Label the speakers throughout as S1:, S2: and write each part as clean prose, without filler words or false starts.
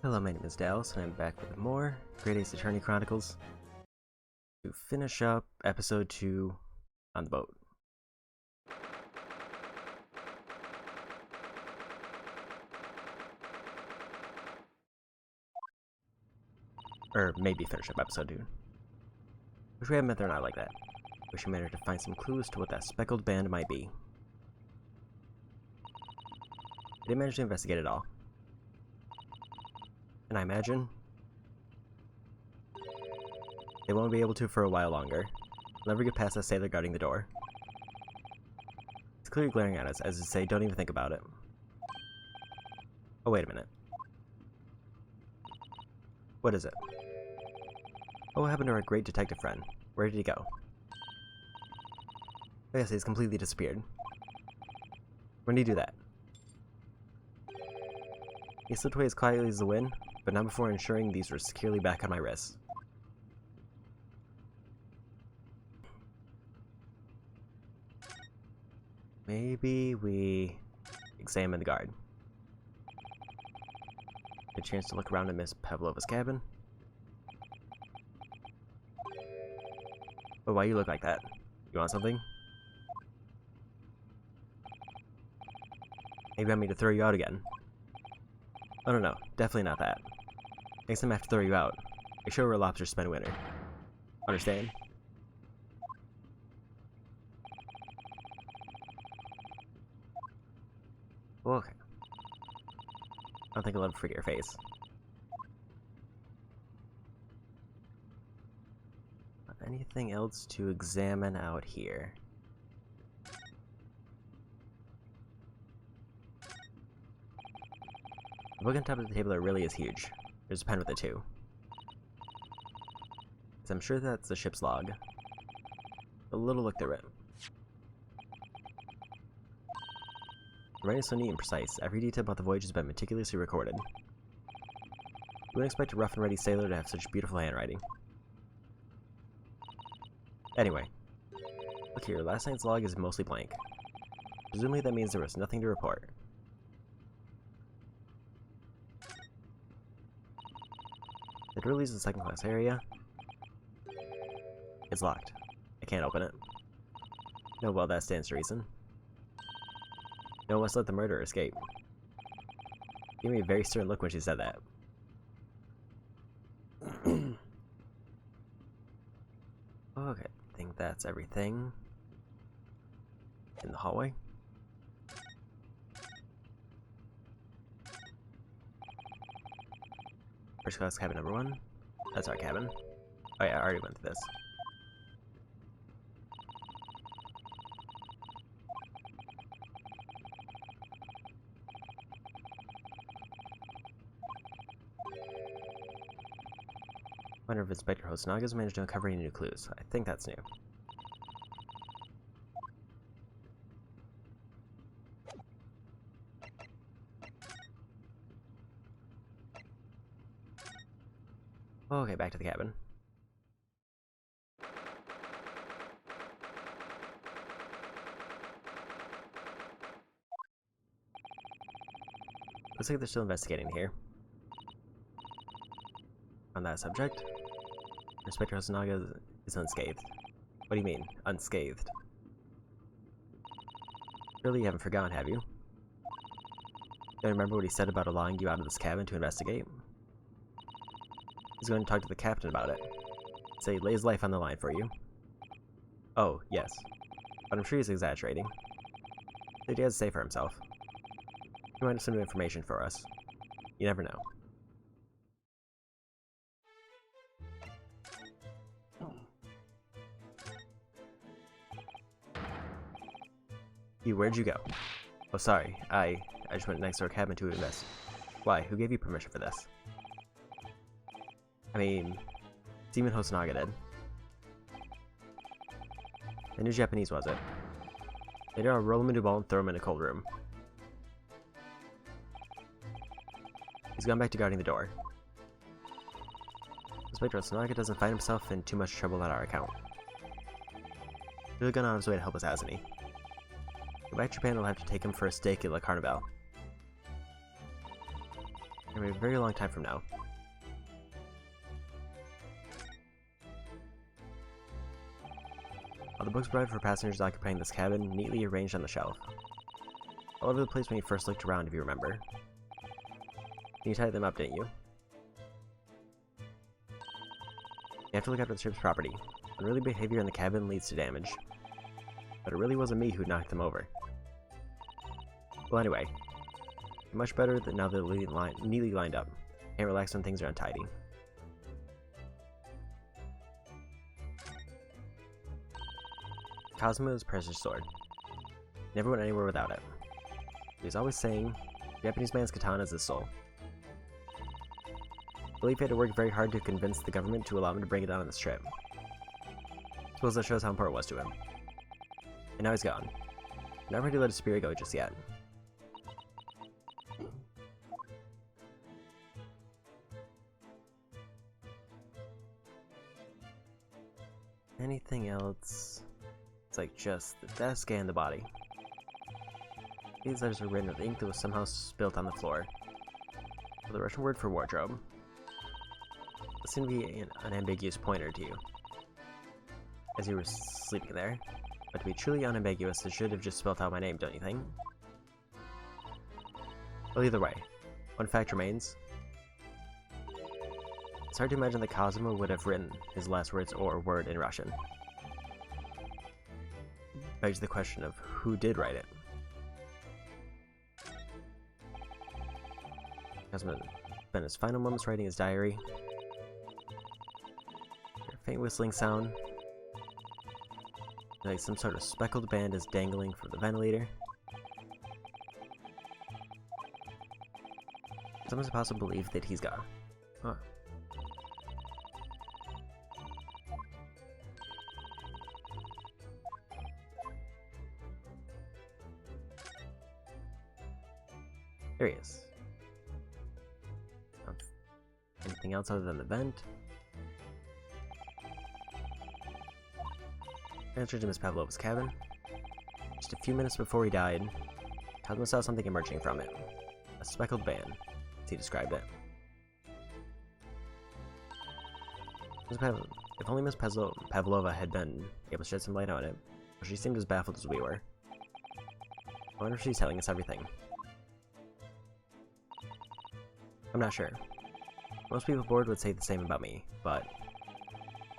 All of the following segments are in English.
S1: Hello, my name is Dallas, and I'm back with more Great Ace Attorney Chronicles to finish up episode 2 on the boat. Or maybe finish up episode 2. Wish we had met there not like that. Wish we managed to find some clues to what that speckled band might be. I didn't manage to investigate it all. And I imagine they won't be able to for a while longer. We'll never get past that sailor guarding the door. It's clearly glaring at us, as to say, don't even think about it. Oh, wait a minute. What is it? Oh, what happened to our great detective friend? Where did he go? I guess he's completely disappeared. When did he do that? He slipped away as quietly as the wind, but not before ensuring these were securely back on my wrists. Maybe we examine the guard. A chance to look around at Miss Pavlova's cabin. But why you look like that? You want something? Maybe you want me to throw you out again? Oh no, definitely not that. Next time I have to throw you out, make sure where lobsters spend winter. Understand? Well, okay. I don't think I'll ever forget your face. Anything else to examine out here? The book on top of the table really is huge. There's a pen with it too. So I'm sure that's the ship's log. A little look through it. The writing is so neat and precise. Every detail about the voyage has been meticulously recorded. You wouldn't expect a rough and ready sailor to have such beautiful handwriting. Anyway, look here, last night's log is mostly blank. Presumably that means there was nothing to report. The door leads to the second class area. It's locked. I can't open it. No, well, that stands to reason. No one wants to let the murderer escape. Gave me a very stern look when she said that. Okay, I think that's everything in the hallway. First class cabin number 1. That's our cabin. Oh yeah, I already went through this. Wonder if Inspector Hosanaga's managed to uncover any new clues. I think that's new. Okay, back to the cabin. Looks like they're still investigating here. On that subject, Inspector Hosonaga is unscathed. What do you mean, unscathed? Surely you haven't forgotten, have you? Don't remember what he said about allowing you out of this cabin to investigate? He's going to talk to the captain about it. Say he lays his life on the line for you. Oh, yes. But I'm sure he's exaggerating. He has to say for himself. He might have some new information for us. You never know. Where'd you go? Oh, sorry. I just went next to our cabin to invest. Why? Who gave you permission for this? I mean, Seaman Hosonaga did. And who Japanese was it? Later I'll roll him into a ball and throw him in a cold room. He's gone back to guarding the door. Inspector Hosonaga doesn't find himself in too much trouble on our account. He's really gone on his way to help us, hasn't he? Go back to Japan, we'll have to take him for a steak at La Carnival. It'll be a very long time from now. All the books provided for passengers occupying this cabin, neatly arranged on the shelf. All over the place when you first looked around, if you remember. You tied them up, didn't you? You have to look after the ship's property. Unruly behavior in the cabin leads to damage. But it really wasn't me who knocked them over. Well, anyway. Much better than now they're neatly lined up. Can't relax when things are untidy. Cosmo's precious sword. Never went anywhere without it. He was always saying, Japanese man's katana is his soul. I believe he had to work very hard to convince the government to allow him to bring it down on this trip. I suppose that shows how important it was to him. And now he's gone. Not ready to let his spirit go just yet. Anything else? It's like just the desk and the body. These letters were written with ink that was somehow spilt on the floor. The Russian word for wardrobe. It seemed to be an unambiguous pointer to you, as you were sleeping there. But to be truly unambiguous, it should have just spelled out my name, don't you think? Well, either way, one fact remains. It's hard to imagine that Cosmo would have written his last words or word in Russian. Begs the question of who did write it. Cosmo spent his final moments writing his diary. A faint whistling sound, like some sort of speckled band is dangling from the ventilator. It's almost impossible to believe that he's gone. Huh. There he is. Anything else other than the vent? Entered to Miss Pavlova's cabin. Just a few minutes before he died, Cosmo saw something emerging from it. A speckled band, as he described it. If only Miss Pavlova had been able to shed some light on it, but she seemed as baffled as we were. I wonder if she's telling us everything. I'm not sure. Most people aboard would say the same about me, but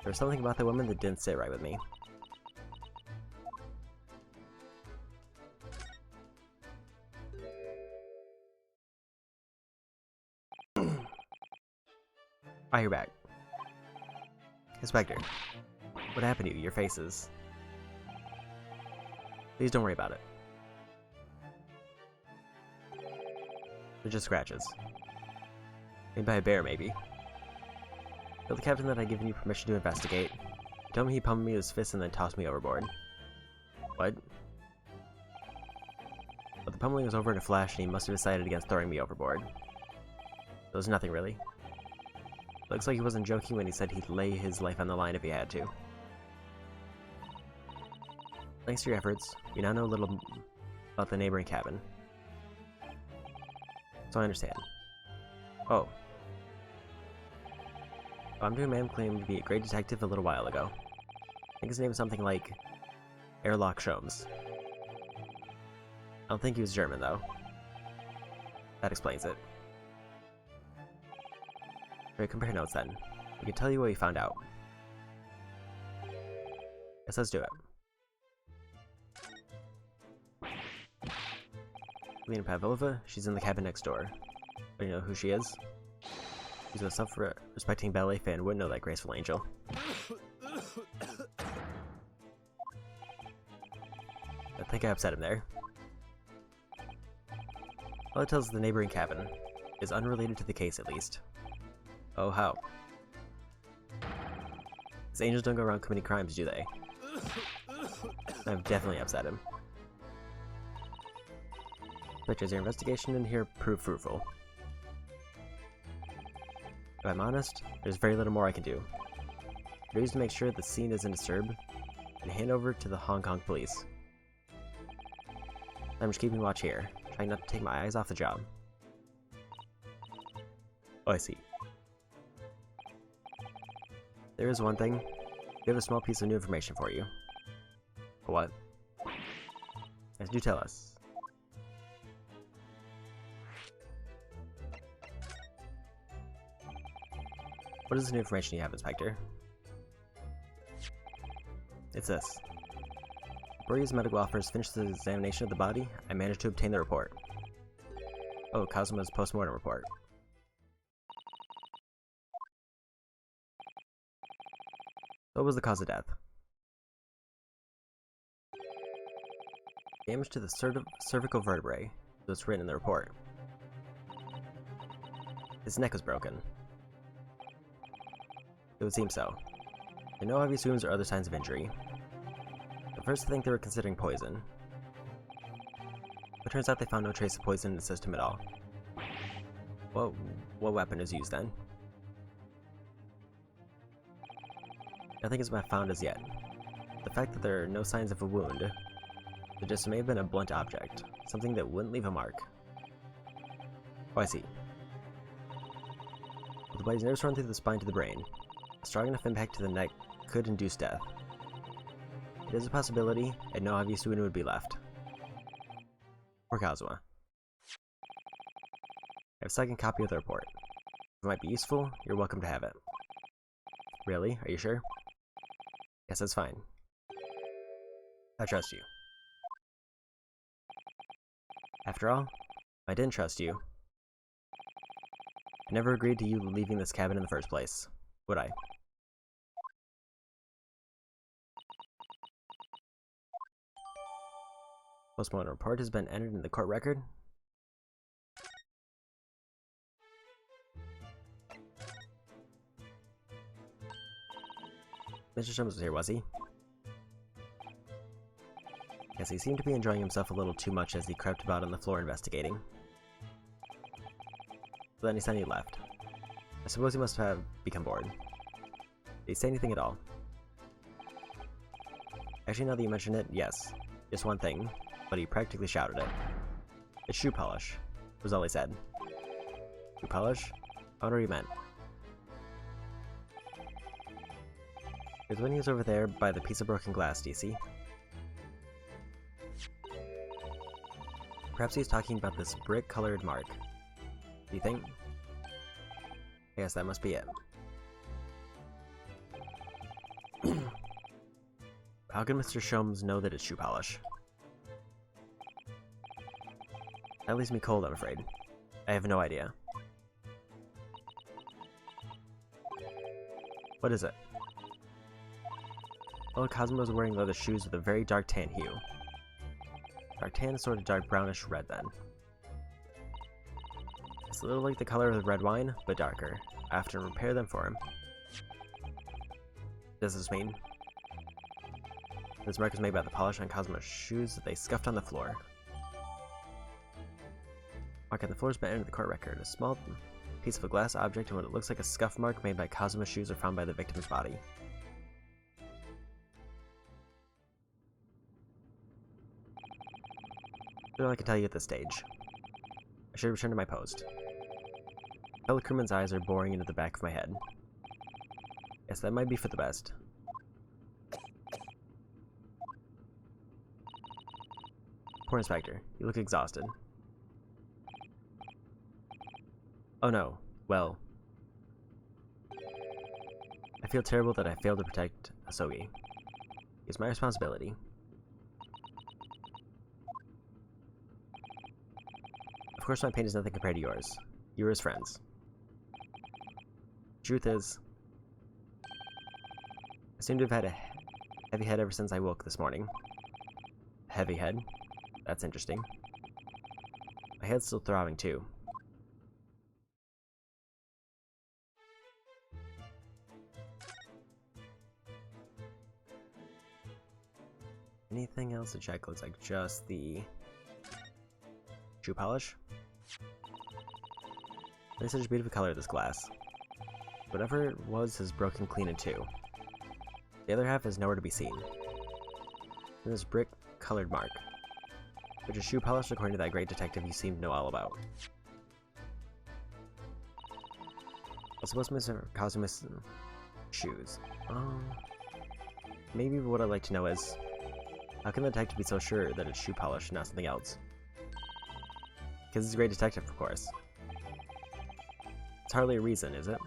S1: there was something about the woman that didn't sit right with me. Ah, you're back. Inspector, what happened to you? Your faces. Please don't worry about it. They're just scratches. Made by a bear, maybe. Tell the captain that I'd given you permission to investigate. He told me he pummeled me with his fist and then tossed me overboard. What? But the pummeling was over in a flash and he must have decided against throwing me overboard. It was nothing, really. Looks like he wasn't joking when he said he'd lay his life on the line if he had to. Thanks to your efforts, we now know a little about the neighboring cabin. So I understand. Oh. I'm doing a man who claimed to be a great detective a little while ago. I think his name was something like Airlock Sholmes. I don't think he was German, though. That explains it. Alright, compare notes then. We can tell you what we found out. Guess let's do it. Lena Pavlova, she's in the cabin next door. Do you know who she is? She's a self-respecting ballet fan, wouldn't know that graceful angel. I think I upset him there. All it tells us the neighboring cabin is unrelated to the case, at least. Oh, how? These angels don't go around committing crimes, do they? I've definitely upset him. But does your investigation in here prove fruitful? If I'm honest, there's very little more I can do. I need to make sure the scene isn't disturbed, and hand over to the Hong Kong police. I'm just keeping watch here, trying not to take my eyes off the job. Oh, I see. There is one thing. We have a small piece of new information for you. What? Yes, do tell us. What is the new information you have, Inspector? It's this. Before his medical officers finished the examination of the body, I managed to obtain the report. Oh, Kazuma's post-mortem report. What was the cause of death? Damage to the cervical vertebrae, was written in the report. His neck was broken. It would seem so. There are no obvious wounds or other signs of injury. At first I think they were considering poison. It turns out they found no trace of poison in the system at all. What weapon is used then? Nothing has been found as yet. The fact that there are no signs of a wound suggests it may have been a blunt object, something that wouldn't leave a mark. Oh, I see. With the body's nerves run through the spine to the brain, a strong enough impact to the neck could induce death. It is a possibility, and no obvious wound would be left. Poor Kazuma. I have a second copy of the report. If it might be useful, you're welcome to have it. Really? Are you sure? Yes, that's fine. I trust you. After all, if I didn't trust you, I never agreed to you leaving this cabin in the first place, would I? Postmortem report has been entered in the court record. Mr. Jones was here, was he? Yes, he seemed to be enjoying himself a little too much as he crept about on the floor investigating. But then he suddenly left. I suppose he must have become bored. Did he say anything at all? Actually, now that you mention it, yes. Just one thing, but he practically shouted it. It's shoe polish, was all he said. Shoe polish? I wonder what he meant. It was when he was over there by the piece of broken glass, do you see? Perhaps he was talking about this brick-colored mark. Do you think? I guess that must be it. How can Mr. Sholmes know that it's shoe polish? That leaves me cold, I'm afraid. I have no idea. What is it? Well, Kazuma was wearing leather shoes with a very dark tan hue. Dark tan is sort of dark brownish red then. It's a little like the color of the red wine, but darker. I have to repair them for him. What does this mean? This mark is made by the polish on Kazuma's shoes that they scuffed on the floor. Mark on the floor has been entered in the court record. A small piece of a glass object and what it looks like a scuff mark made by Kazuma's shoes are found by the victim's body. That's all I can tell you at this stage. I should return to my post. Fellow crewman's eyes are boring into the back of my head. Yes, that might be for the best. Poor Inspector, you look exhausted. Oh no, well... I feel terrible that I failed to protect Asogi. It's my responsibility. Of course my pain is nothing compared to yours. You were his friends. Truth is, I seem to have had a heavy head ever since I woke this morning. A heavy head? That's interesting. My head's still throbbing too. Anything else to check? Looks like just the shoe polish. There's such a beautiful color of this glass. Whatever it was has broken clean in two. The other half is nowhere to be seen. And this brick-colored mark, which is shoe polish according to that great detective you seem to know all about. was supposed to miss Cosmo's shoes. Maybe what I'd like to know is, how can the detective be so sure that it's shoe polish, not something else? Because he's a great detective, of course. It's hardly a reason, is it?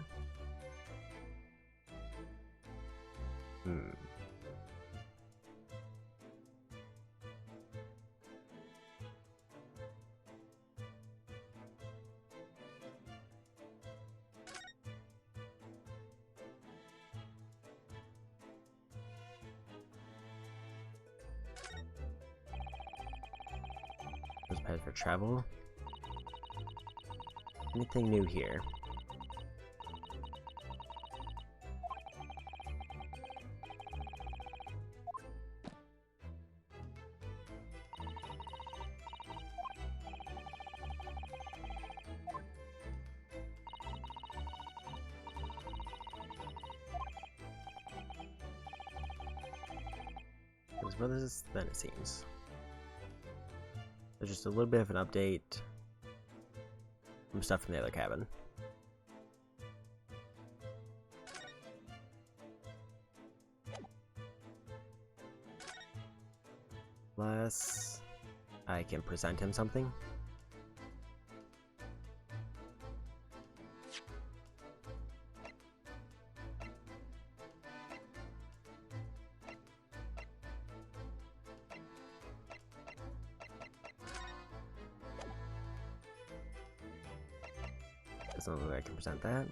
S1: Prepared for travel. Anything new here? As well as then it seems. There's just a little bit of an update from stuff from the other cabin. Unless I can present him something. Doesn't look like I can present that.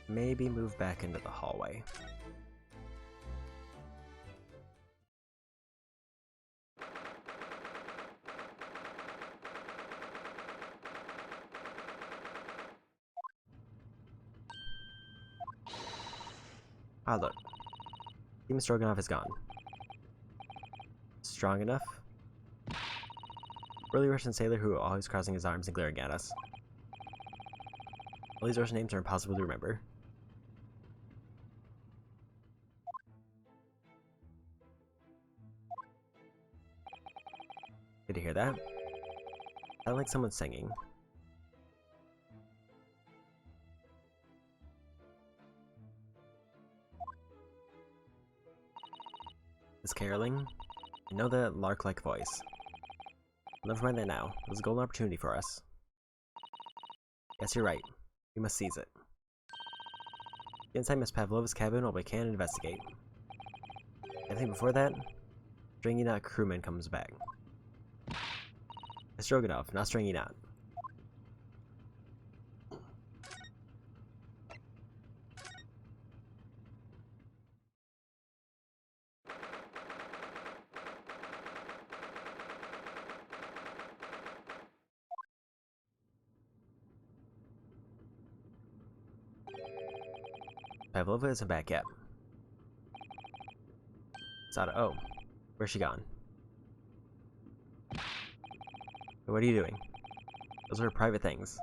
S1: Maybe move back into the hallway. Ah, look. Demon Stroganoff is gone. Strong enough? Burly Russian sailor who always crossing his arms and glaring at us. All these Russian names are impossible to remember. Did you hear that? Sounded like someone singing. Is caroling? I know that lark-like voice. Never mind that now. It was a golden opportunity for us. Yes, you're right. We must seize it. Get inside Miss Pavlova's cabin while we can investigate. I think before that, Stringy Knot crewman comes back. It's Stroganoff, not Stringy Knot. Pavlova isn't back yet. Sada, oh, where's she gone? What are you doing? Those are her private things.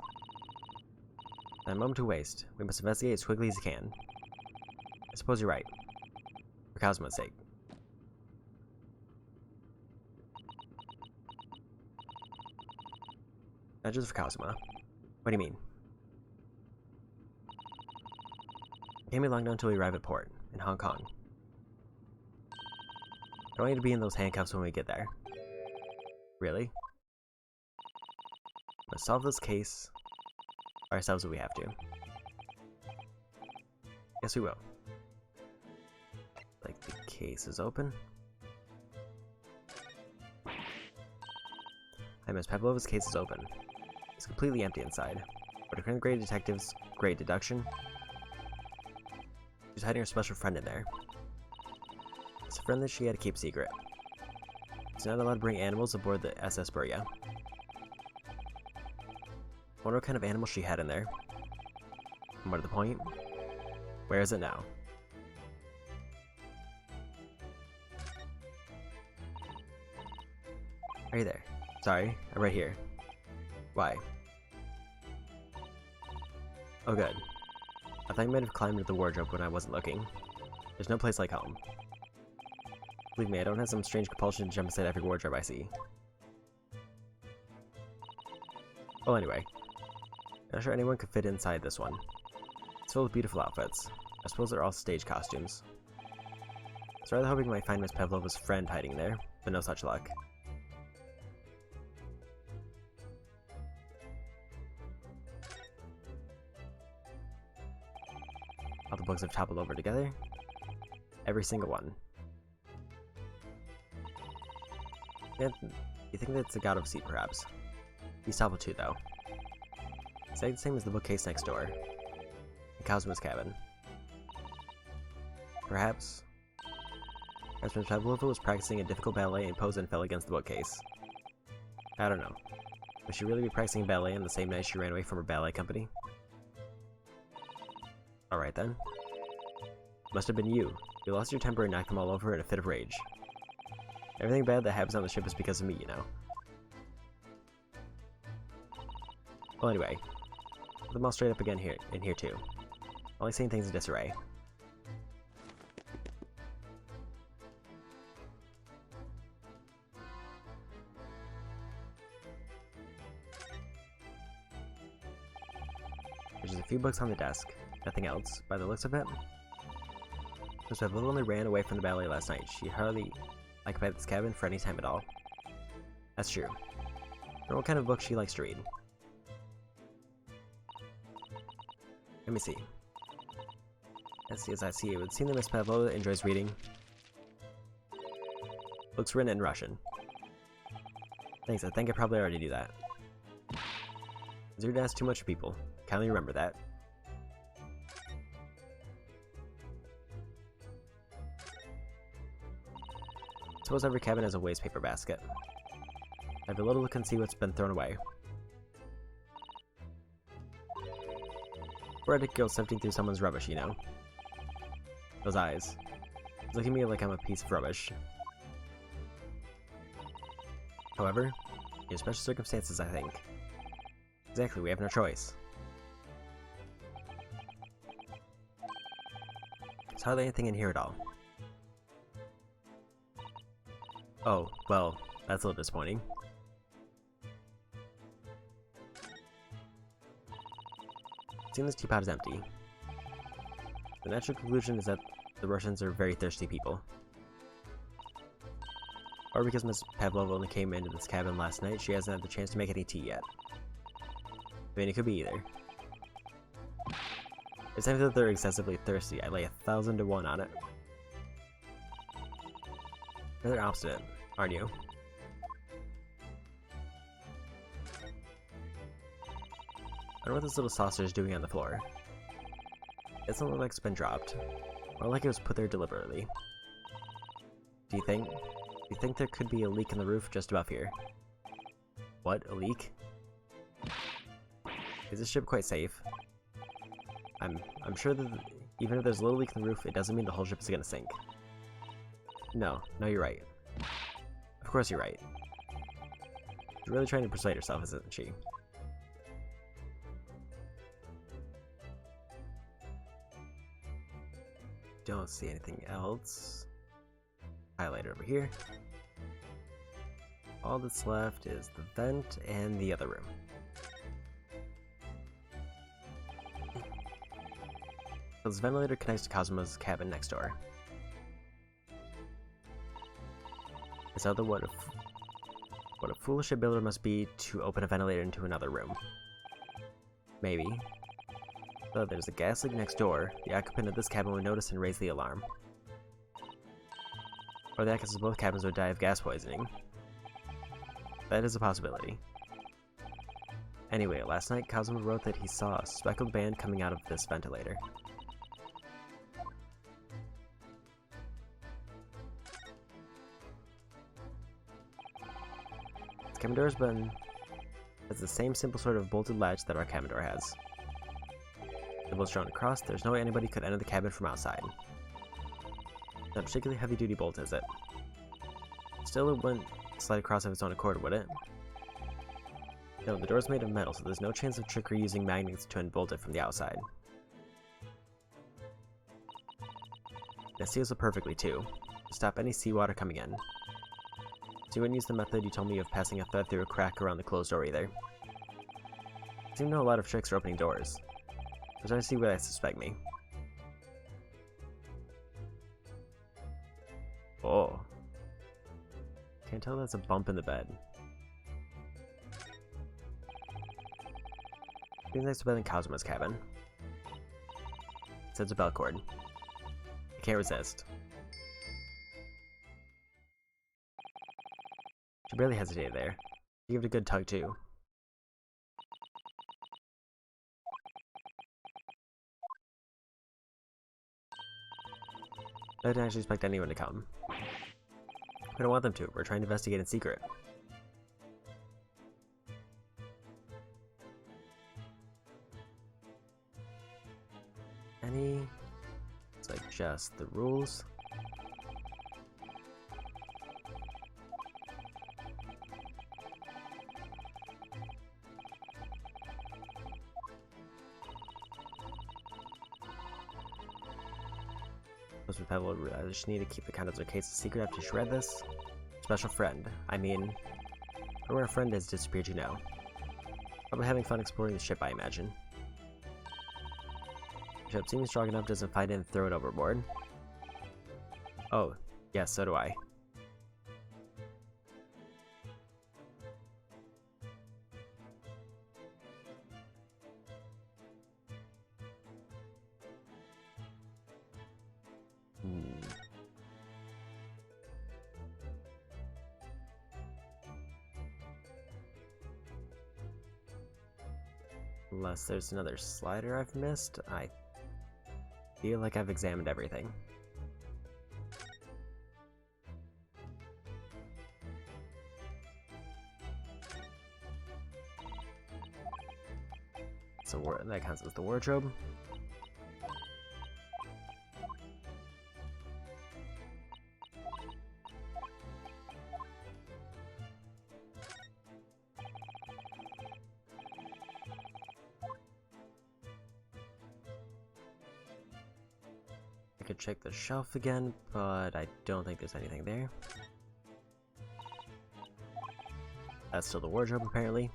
S1: Not a moment to waste. We must investigate as quickly as we can. I suppose you're right. For Cosmo's sake. Not just for Cosmo. What do you mean? It can't be long now until we arrive at port, in Hong Kong. I don't need to be in those handcuffs when we get there. Really? Let's solve this case ourselves if we have to. Yes, we will. Like the case is open. Hi, Miss Pavlova's case is open. It's completely empty inside. But according to great detectives, great deduction, she's hiding her special friend in there. It's a friend that she had to keep secret. She's not allowed to bring animals aboard the SS Burya. I wonder what kind of animal she had in there. And what to the point? Where is it now? Are you there? Sorry, I'm right here. Why? Oh good. I thought you might have climbed into the wardrobe when I wasn't looking. There's no place like home. Believe me, I don't have some strange compulsion to jump inside every wardrobe I see. Well, anyway. Not sure anyone could fit inside this one. It's full of beautiful outfits. I suppose they're all stage costumes. I was rather hoping I might find Miss Pavlova's friend hiding there, but no such luck. All the books have toppled over together. Every single one. And you think that's the God of Seat, perhaps? He's toppled too, though. It's like the same as the bookcase next door. In Kazuma's cabin. Perhaps Miss Pavlova was practicing a difficult ballet and posed and fell against the bookcase. I don't know. Would she really be practicing ballet on the same night she ran away from her ballet company? Alright then. Must have been you. You lost your temper and knocked them all over in a fit of rage. Everything bad that happens on the ship is because of me, you know. Well, anyway. Put them all straight up again here, in here too. I like seeing things in disarray. There's just a few books on the desk. Nothing else, by the looks of it. Miss Pavlova only ran away from the ballet last night. She hardly occupied this cabin for any time at all. That's true. I don't know what kind of book she likes to read. Let me see. As I see, it would seem that Miss Pavlova enjoys reading books written in Russian. Thanks, I think I probably already do that. It's rude to ask too much of people. Kindly remember that. Suppose every cabin has a waste paper basket. I have a little look and see what's been thrown away. Where I'd go sifting through someone's rubbish, you know? Those eyes. He's looking at me like I'm a piece of rubbish. However, in special circumstances, I think. Exactly, we have no choice. There's hardly anything in here at all. Oh, well, that's a little disappointing. It seems this teapot is empty. The natural conclusion is that the Russians are very thirsty people. Or because Miss Pavlova only came into this cabin last night, she hasn't had the chance to make any tea yet. I mean, it could be either. It's time that they're excessively thirsty. I lay 1,000 to 1 on it. Rather obstinate, aren't you? I wonder what this little saucer is doing on the floor. It doesn't look like it's been dropped. Or like it was put there deliberately. Do you think there could be a leak in the roof just above here? What? A leak? Is this ship quite safe? I'm sure that even if there's a little leak in the roof, it doesn't mean the whole ship is gonna sink. No, you're right. Of course you're right. She's really trying to persuade herself, isn't she? Don't see anything else. Highlighter over here. All that's left is the vent and the other room. This ventilator connects to Kazuma's cabin next door. So what a foolish ability must be to open a ventilator into another room. Maybe. Though there's a gas leak next door, the occupant of this cabin would notice and raise the alarm. Or the occupants of both cabins would die of gas poisoning. That is a possibility. Anyway, last night Kazuma wrote that he saw a speckled band coming out of this ventilator. The cabin door has the same simple sort of bolted latch that our cabin door has. The bolt's drawn across, there's no way anybody could enter the cabin from outside. Not a particularly heavy-duty bolt, is it? Still, it wouldn't slide across of its own accord, would it? No, the door's made of metal, so there's no chance of trickery using magnets to unbolt it from the outside. It seals it perfectly, too. stop any seawater coming in. So you wouldn't use the method you told me of passing a thread through a crack around the closed door either. You seem to know a lot of tricks for opening doors. I'm trying to see where they suspect me. Oh. Can't tell that's a bump in the bed. Seems next to bed in Kazuma's cabin. It sends a bell cord. I can't resist. She barely hesitated there. She gave it a good tug too. I didn't actually expect anyone to come. We don't want them to. We're trying to investigate in secret. It's like just the rules. With Pebble, I just need to keep the contents of the case a secret after she read this. Special friend. I mean, where our friend has disappeared, you know. Probably having fun exploring the ship, I imagine. Ship seems strong enough, doesn't fight it and throw it overboard. Oh, yes, so do I. Unless there's another slider I've missed, I feel like I've examined everything. So that counts as the wardrobe. I could check the shelf again, but I don't think there's anything there. That's still the wardrobe, apparently.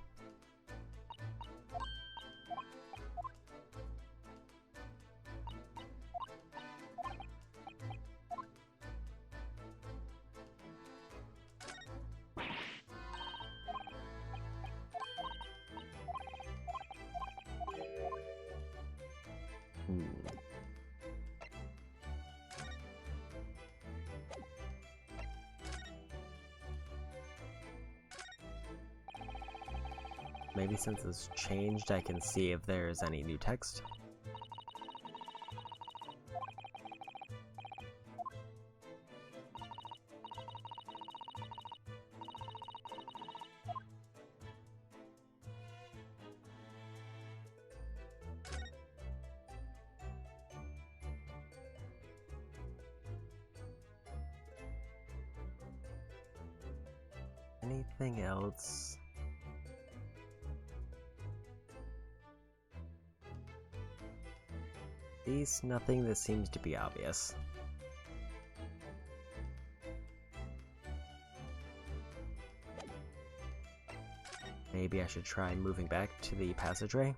S1: Maybe since it's changed, I can see if there's any new text. Anything else? At least nothing that seems to be obvious. Maybe I should try moving back to the passageway.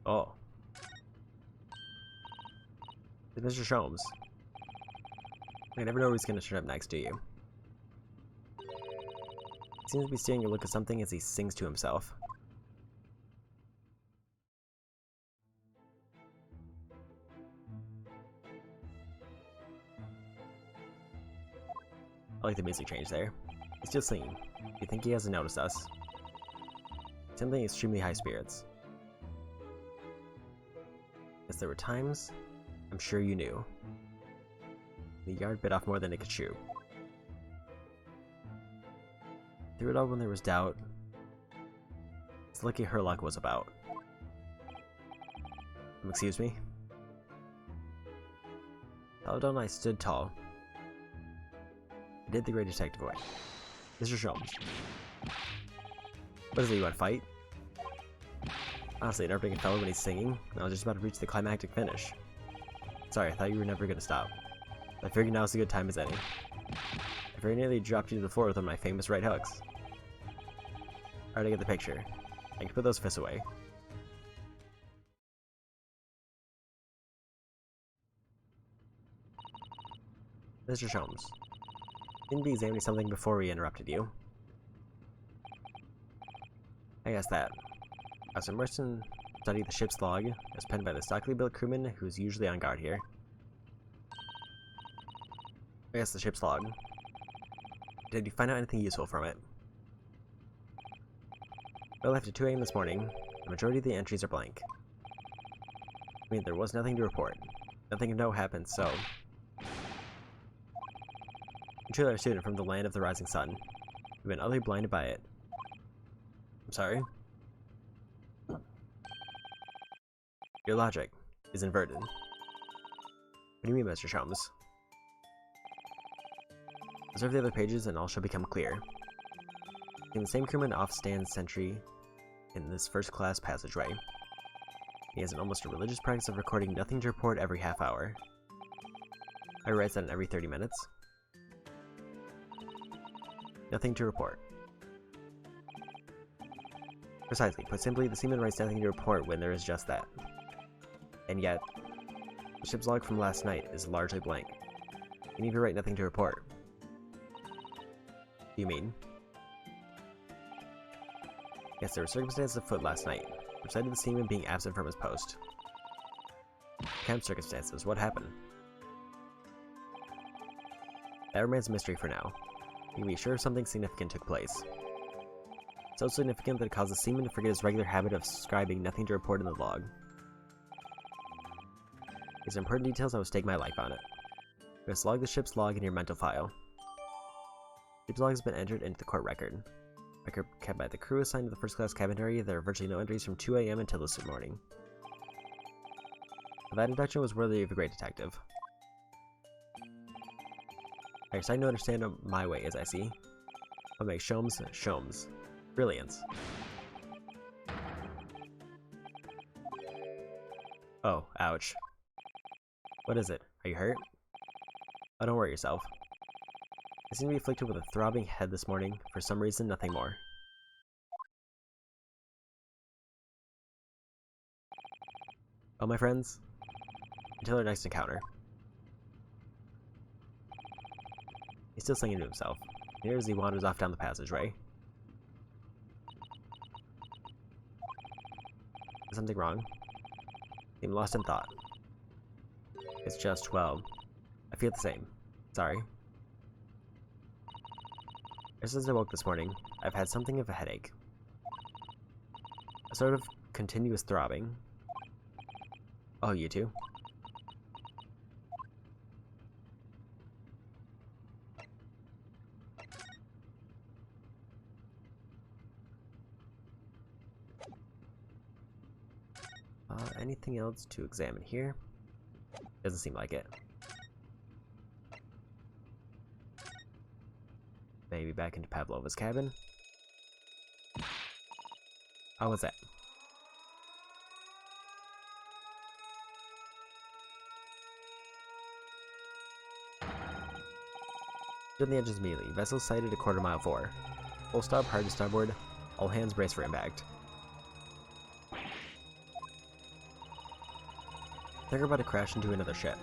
S1: Oh. It's Mr. Sholmes. I never know who's gonna turn up next, do you? He seems to be stealing a look at something as he sings to himself. I like the music change there. He's still singing. Do you think he hasn't noticed us? Something extremely high spirits. Yes, there were times, I'm sure you knew. The yard bit off more than it could chew. Through it all when there was doubt, it's lucky her luck was about. Excuse me? Paladon and I stood tall. I did the great detective way. Mr. Sholmes. What is it, you want to fight? Honestly, interrupting a fellow when he's singing, I was just about to reach the climactic finish. Sorry, I thought you were never going to stop. I figured now's a good time as any. I very nearly dropped you to the floor with one of my famous right hooks. Alright, I get the picture. I can put those fists away. Mr. Sholmes. Didn't be examining something before we interrupted you. I guess that. I was immersed in studying the ship's log, as penned by the stockily built crewman who's usually on guard here. I guess the ship's log. Did you find out anything useful from it? Well, after 2 AM this morning, the majority of the entries are blank. I mean, there was nothing to report. Nothing of note happened, so... I'm truly a student from the land of the rising sun. We've been utterly blinded by it. I'm sorry? Your logic is inverted. What do you mean, Mr. Sholmes? Observe the other pages and all shall become clear. The same crewman off-stands sentry in this first-class passageway. He has an almost a religious practice of recording nothing to report every half hour. I write that in every 30 minutes. Nothing to report. Precisely. Put simply, the seaman writes nothing to report when there is just that. And yet, the ship's log from last night is largely blank. You need to write nothing to report. Do you mean? Yes, there were circumstances afoot last night, which led to the seaman being absent from his post. Camp circumstances, what happened? That remains a mystery for now. You can be sure something significant took place. So significant that it caused the seaman to forget his regular habit of scribing nothing to report in the log. These are important details I will stake my life on it. You must log the ship's log in your mental file. Ship's log has been entered into the court record. Record kept by the crew assigned to the first-class cabin area. There are virtually no entries from 2 AM until this morning. That induction was worthy of a great detective. I starting to understand my way, as I see. What makes Sholmes, Sholmes. Brilliance. Oh, ouch. What is it? Are you hurt? Oh, don't worry yourself. I seem to be afflicted with a throbbing head this morning. For some reason, nothing more. Well, my friends, until our next encounter. He's still singing to himself. Here as he wanders off down the passageway. Is something wrong? I'm lost in thought. It's just, well, I feel the same. Sorry. Ever since I woke this morning, I've had something of a headache. A sort of continuous throbbing. Oh, you too? Anything else to examine here? Doesn't seem like it. Maybe back into Pavlova's cabin. Oh, what's that? On the edges immediately. Vessel sighted a quarter-mile fore. Full stop, hard to starboard. All hands brace for impact. They're about to crash into another ship.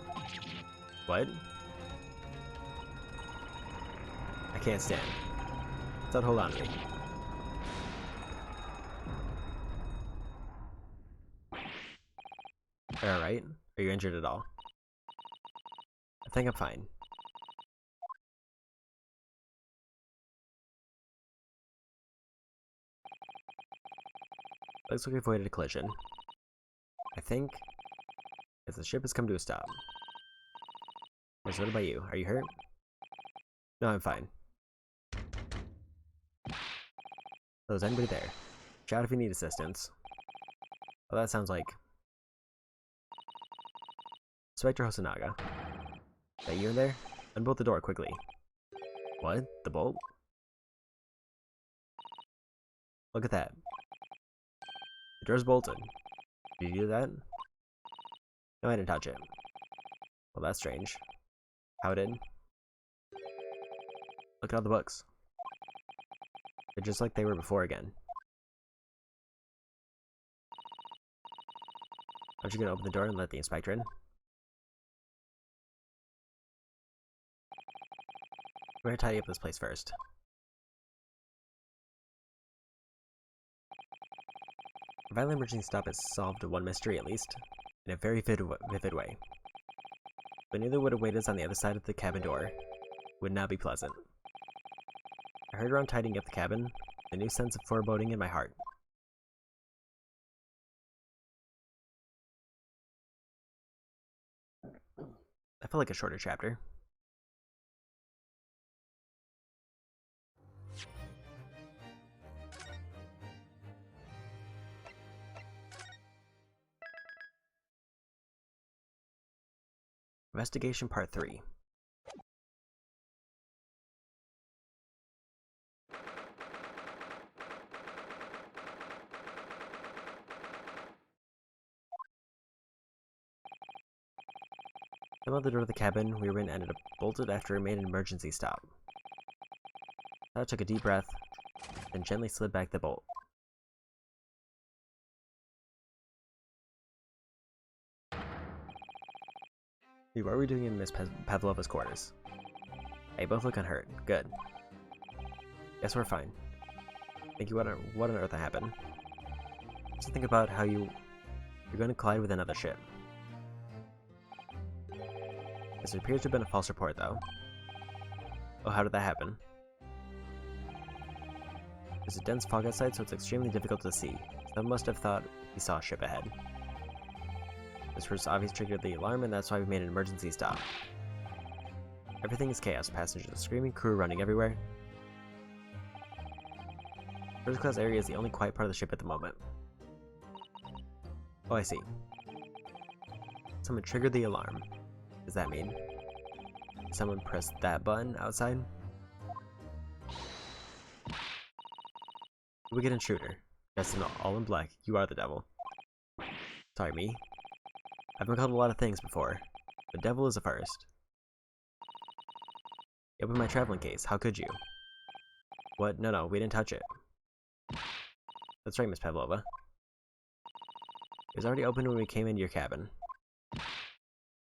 S1: What? I can't stand. Don't hold on to me. Alright. Are you injured at all? I think I'm fine. Looks like we avoided a collision. I think... as the ship has come to a stop. So what about you? Are you hurt? No, I'm fine. So is anybody there? Shout if you need assistance. Well, that sounds like... Inspector Hosonaga. Is that you in there? Unbolt the door quickly. What? The bolt? Look at that. The door's bolted. Did you do that? No, I didn't touch it. Well, that's strange. How did? Look at all the books. They're just like they were before again. Aren't you gonna open the door and let the inspector in? We're gonna tidy up this place first. A violent emergency stop has solved one mystery at least, in a very vivid way. But neither would await us on the other side of the cabin door. Would not be pleasant. I heard around tidying up the cabin, a new sense of foreboding in my heart. I felt like a shorter chapter. Investigation Part 3. Some of the door of the cabin we were in ended up bolted after we made an emergency stop. I took a deep breath, then gently slid back the bolt. What are we doing in Miss Pavlova's quarters? They both look unhurt. Good. Guess we're fine. Thank you. What on earth happened? Just think about how you're going to collide with another ship. This appears to have been a false report, though. Oh, how did that happen? There's a dense fog outside, so it's extremely difficult to see. Someone must have thought he saw a ship ahead. This first obviously triggered the alarm, and that's why we made an emergency stop. Everything is chaos. Passengers are screaming, crew running everywhere. First class area is the only quiet part of the ship at the moment. Oh, I see. Someone triggered the alarm. Does that mean someone pressed that button outside? Wicked intruder. Dressed in all in black. You are the devil. Sorry, me. I've been called a lot of things before, but devil is a first. You opened my traveling case. How could you? What? No, we didn't touch it. That's right, Miss Pavlova. It was already open when we came into your cabin.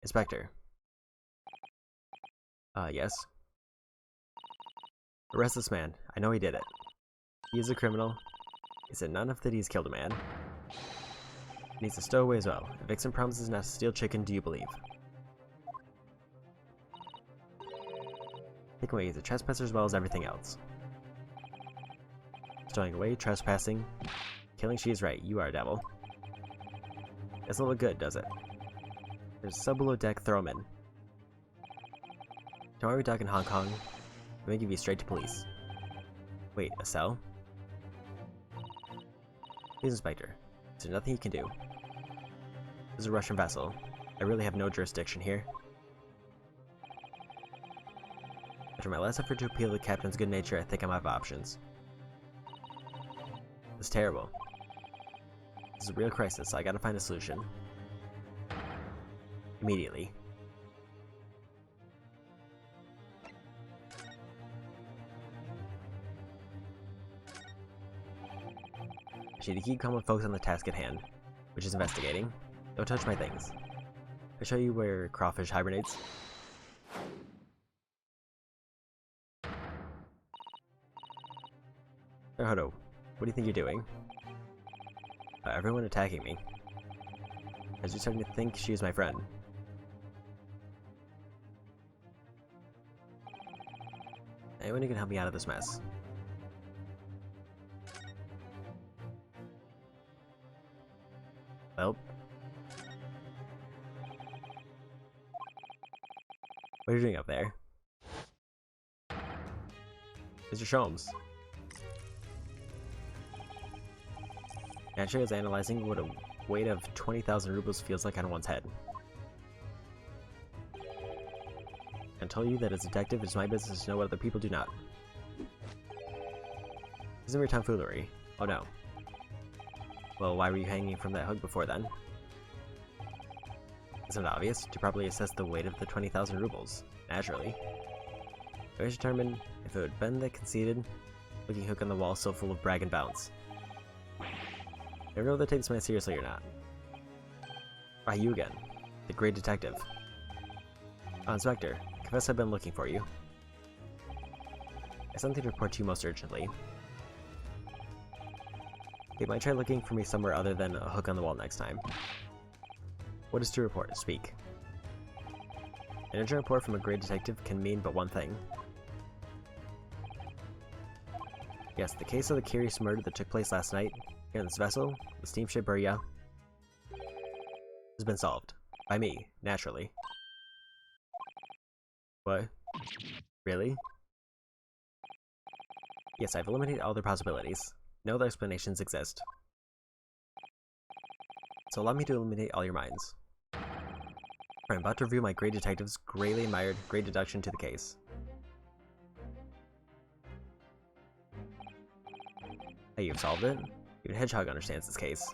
S1: Inspector. Yes? Arrest this man. I know he did it. He is a criminal. He said not enough that he's killed a man. He needs a stowaway as well. If Vixen promises not to steal chicken, do you believe? Take away, he's a trespasser as well as everything else. Stowing away, trespassing, killing, she is right. You are a devil. Doesn't look good, does it? There's a sub below deck, throw him in. Tomorrow we talk in Hong Kong. I'm gonna give you straight to police. Wait, a cell? Please, Inspector. Is there nothing you can do? This is a Russian vessel. I really have no jurisdiction here. After my last effort to appeal the captain's good nature, I think I'm out of options. This is terrible. This is a real crisis, so I gotta find a solution. Immediately. I need to keep calm and focus on the task at hand, which is investigating. Don't touch my things. I'll show you where crawfish hibernates. Hodo, what do you think you're doing? Everyone attacking me. I was just starting to think she was my friend. Anyone who can help me out of this mess? Well. What are you doing up there? Mr. Sholmes. Naturally, I was analyzing what a weight of 20,000 rubles feels like on one's head. I tell you that as a detective, it is my business to know what other people do not. Isn't your tomfoolery? Oh no. Well, why were you hanging from that hook before then? Isn't it obvious? To properly assess the weight of the 20,000 rubles. Naturally. I was determined if it would bend the conceited looking hook on the wall so full of brag and bounce. I don't know whether to take this man seriously or not. Ah, you again. The great detective. Inspector, I confess I've been looking for you. I have something to report to you most urgently. You might try looking for me somewhere other than a hook on the wall next time. What is to report? Speak. An urgent report from a great detective can mean but one thing. Yes, the case of the curious murder that took place last night here on this vessel, the steamship Burya, has been solved. By me, naturally. What? Really? Yes, I've eliminated all their possibilities. No other explanations exist. So allow me to eliminate all your minds. I'm about to review my great detective's greatly admired great deduction to the case. Hey, you've solved it? Even Hedgehog understands this case.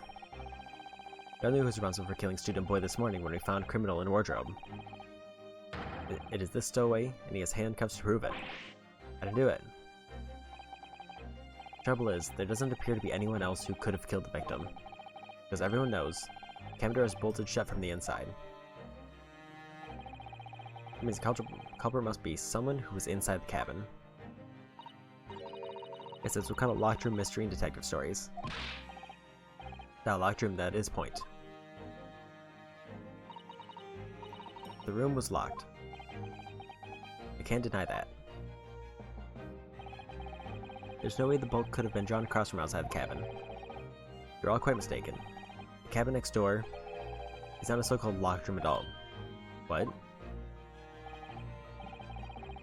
S1: I knew who was responsible for killing student boy this morning when we found criminal in wardrobe. It is this stowaway, and he has handcuffs to prove it. I didn't do it. The trouble is, there doesn't appear to be anyone else who could have killed the victim. Because everyone knows, the cabin door is bolted shut from the inside. That means the culprit must be someone who was inside the cabin. Yes, that's what kind of locked room mystery and detective stories. That locked room, that is point. The room was locked. I can't deny that. There's no way the bolt could have been drawn across from outside the cabin. You're all quite mistaken. The cabin next door is not a so-called locked room at all. What?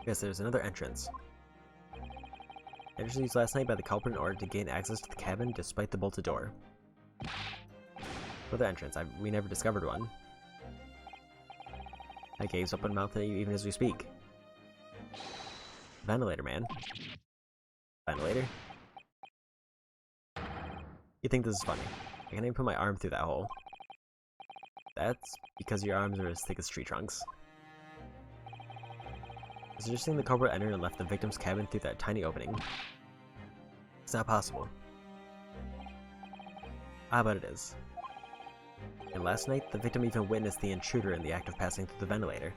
S1: Yes, there's another entrance. Entrance used last night by the culprit in order to gain access to the cabin despite the bolted door. Another entrance. We never discovered one. I gaze open mouthed at you even as we speak. Ventilator, man. Ventilator? You think this is funny? I can't even put my arm through that hole. That's because your arms are as thick as tree trunks. Suggesting the culprit entered and left the victim's cabin through that tiny opening. It's not possible. Ah, but it is. And last night, the victim even witnessed the intruder in the act of passing through the ventilator.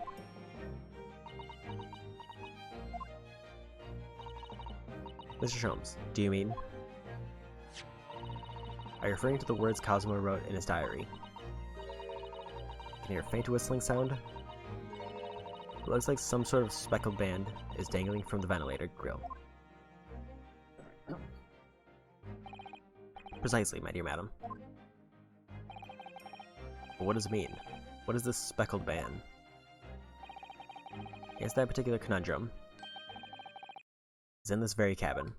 S1: Mr. Sholmes, do you mean? Are you referring to the words Cosmo wrote in his diary? Can you hear a faint whistling sound? It looks like some sort of speckled band is dangling from the ventilator grill. Precisely, my dear madam. But what does it mean? What is this speckled band? Yes, that particular conundrum is in this very cabin.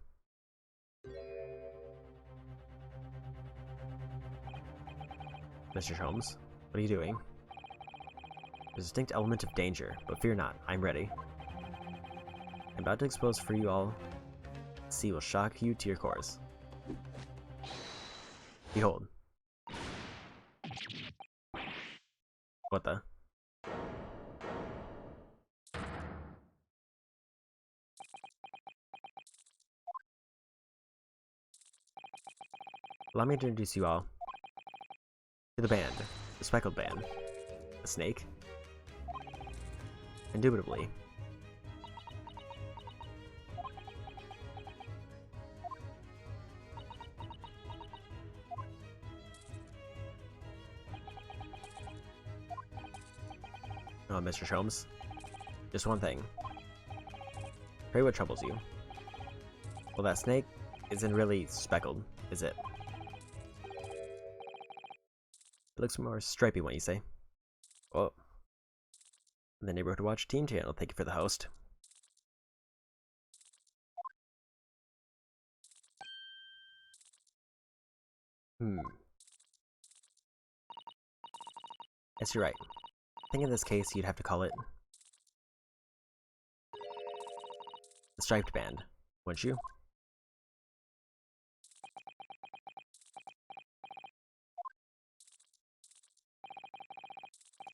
S1: Mr. Holmes, what are you doing? There's a distinct element of danger, but fear not, I'm ready. I'm about to expose for you all. See will shock you to your cores. Behold. What the? Allow me to introduce you all to the band, the speckled band, the snake. Indubitably. Oh, Mr. Sholmes. Just one thing. Pray what troubles you. Well, that snake isn't really speckled, is it? It looks more stripy, what you say. Oh. The Neighborhood Watch Team Channel, thank you for the host. Yes, you're right. I think in this case, you'd have to call it The striped band, wouldn't you?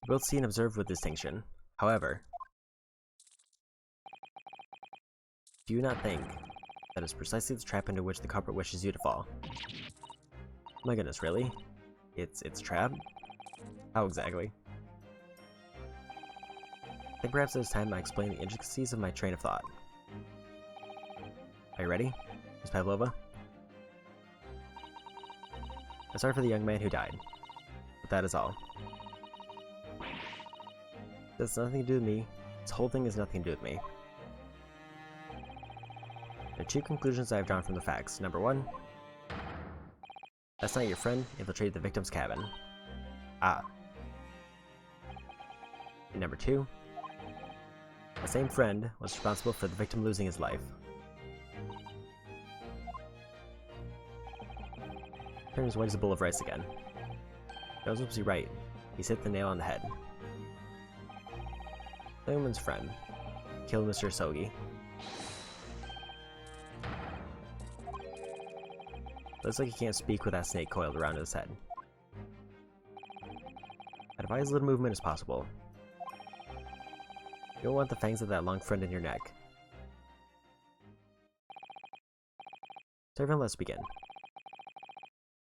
S1: We both see and observe with distinction. However, do you not think that is precisely the trap into which the culprit wishes you to fall? Oh my goodness, really? It's a trap? How exactly? I think perhaps it is time I explain the intricacies of my train of thought. Are you ready, Ms. Pavlova? I'm sorry for the young man who died, but that is all. It has nothing to do with me. This whole thing has nothing to do with me. There are two conclusions I have drawn from the facts. Number one, last night your friend infiltrated the victim's cabin. Ah. And number two, the same friend was responsible for the victim losing his life. Turned as white as a bowl of rice again. Joseph was right. He's hit the nail on the head. The woman's friend killed Mr. Sogi. Looks like he can't speak with that snake coiled around his head. I'd advise as little movement as possible. You don't want the fangs of that long friend in your neck. So everyone, let's begin.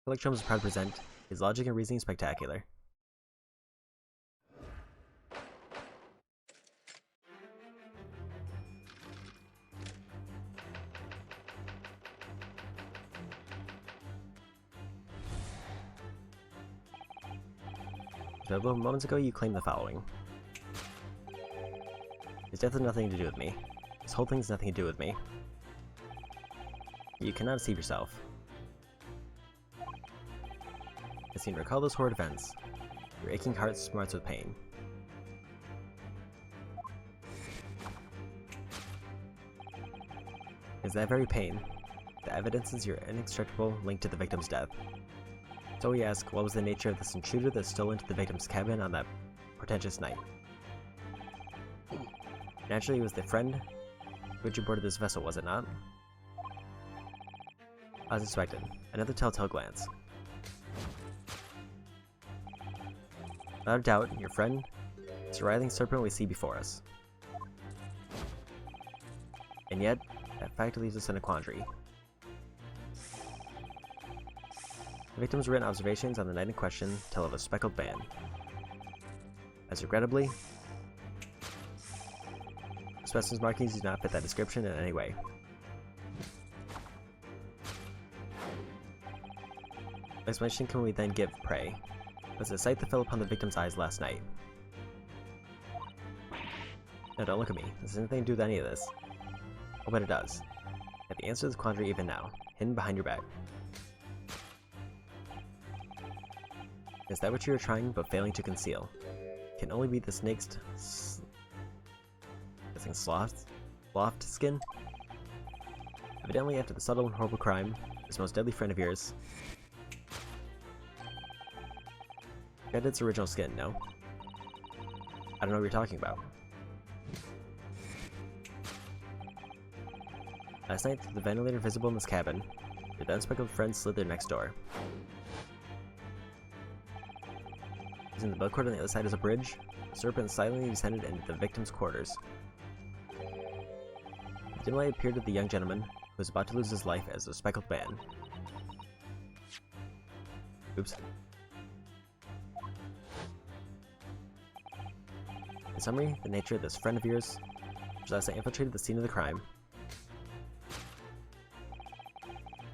S1: Electrum is proud to present his logic and reasoning spectacular. Several moments ago you claimed the following. His death has nothing to do with me. This whole thing has nothing to do with me. You cannot deceive yourself. As you recall those horrid events, your aching heart smarts with pain. It's that very pain that evidences your inextricable link to the victim's death. So we ask, what was the nature of this intruder that stole into the victim's cabin on that portentous night? Naturally, it was the friend which boarded this vessel, was it not? As expected, another telltale glance. Without a doubt, your friend is the writhing serpent we see before us. And yet, that fact leaves us in a quandary. The victim's written observations on the night in question tell of a speckled band. As regrettably, the specimen's markings do not fit that description in any way. What explanation can we then give, pray? Was it a sight that fell upon the victim's eyes last night? No, don't look at me. This has nothing to do with any of this. Oh, but it does. I have the answer to this quandary even now, hidden behind your back. Is that what you are trying but failing to conceal? It can only be the snake's sloth skin? Evidently, after the subtle and horrible crime, this most deadly friend of yours got its original skin, no? I don't know what you're talking about. Last night, through the ventilator visible in this cabin, your then speckled friend slid their next door. Using the bell cord on the other side as a bridge, the serpent silently descended into the victim's quarters. The dim light appeared to the young gentleman, who was about to lose his life as a speckled band. Oops. In summary, the nature of this friend of yours, which last night infiltrated the scene of the crime,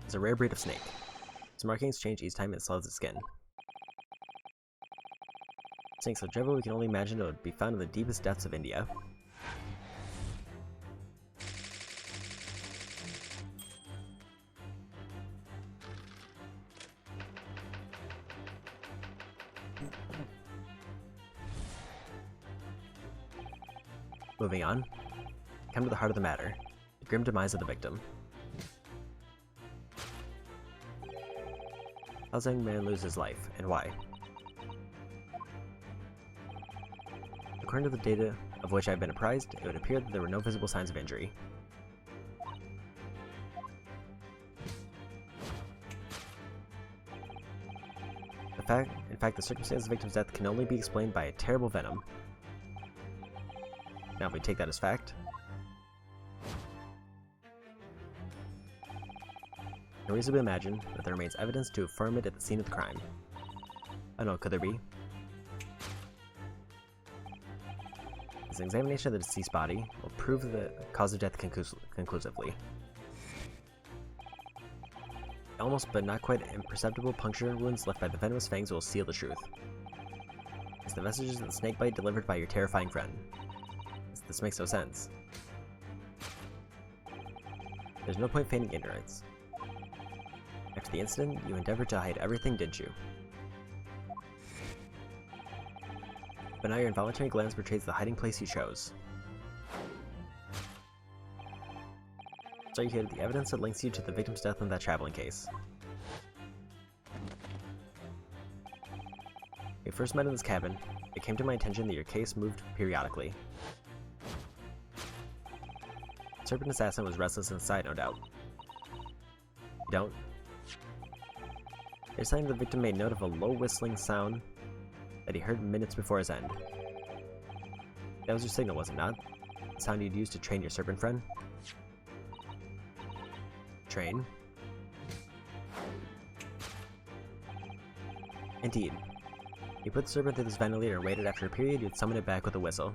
S1: is a rare breed of snake. Its markings change each time it sloughs its skin. Snakes so dreadful we can only imagine it would be found in the deepest depths of India. Moving on, come to the heart of the matter, the grim demise of the victim. How does a young man lose his life, and why? According to the data of which I have been apprised, it would appear that there were no visible signs of injury. In fact, the circumstance of the victim's death can only be explained by a terrible venom. Now, if we take that as fact, I reasonably imagine that there remains evidence to affirm it at the scene of the crime. I don't know, could there be? This examination of the deceased body will prove the cause of death conclusively. Almost but not quite imperceptible puncture wounds left by the venomous fangs will seal the truth. It's the vestiges of the snake bite delivered by your terrifying friend. This makes no sense. There's no point feigning ignorance. After the incident, you endeavored to hide everything, didn't you? But now your involuntary glance betrays the hiding place you chose. So you hid the evidence that links you to the victim's death in that traveling case. When we first met in this cabin, it came to my attention that your case moved periodically. The serpent assassin was restless inside, no doubt. You don't? You're saying the victim made note of a low whistling sound that he heard minutes before his end. That was your signal, was it not? The sound you'd use to train your serpent friend? Train? Indeed. You put the serpent through this ventilator and waited. After a period, you'd summon it back with a whistle.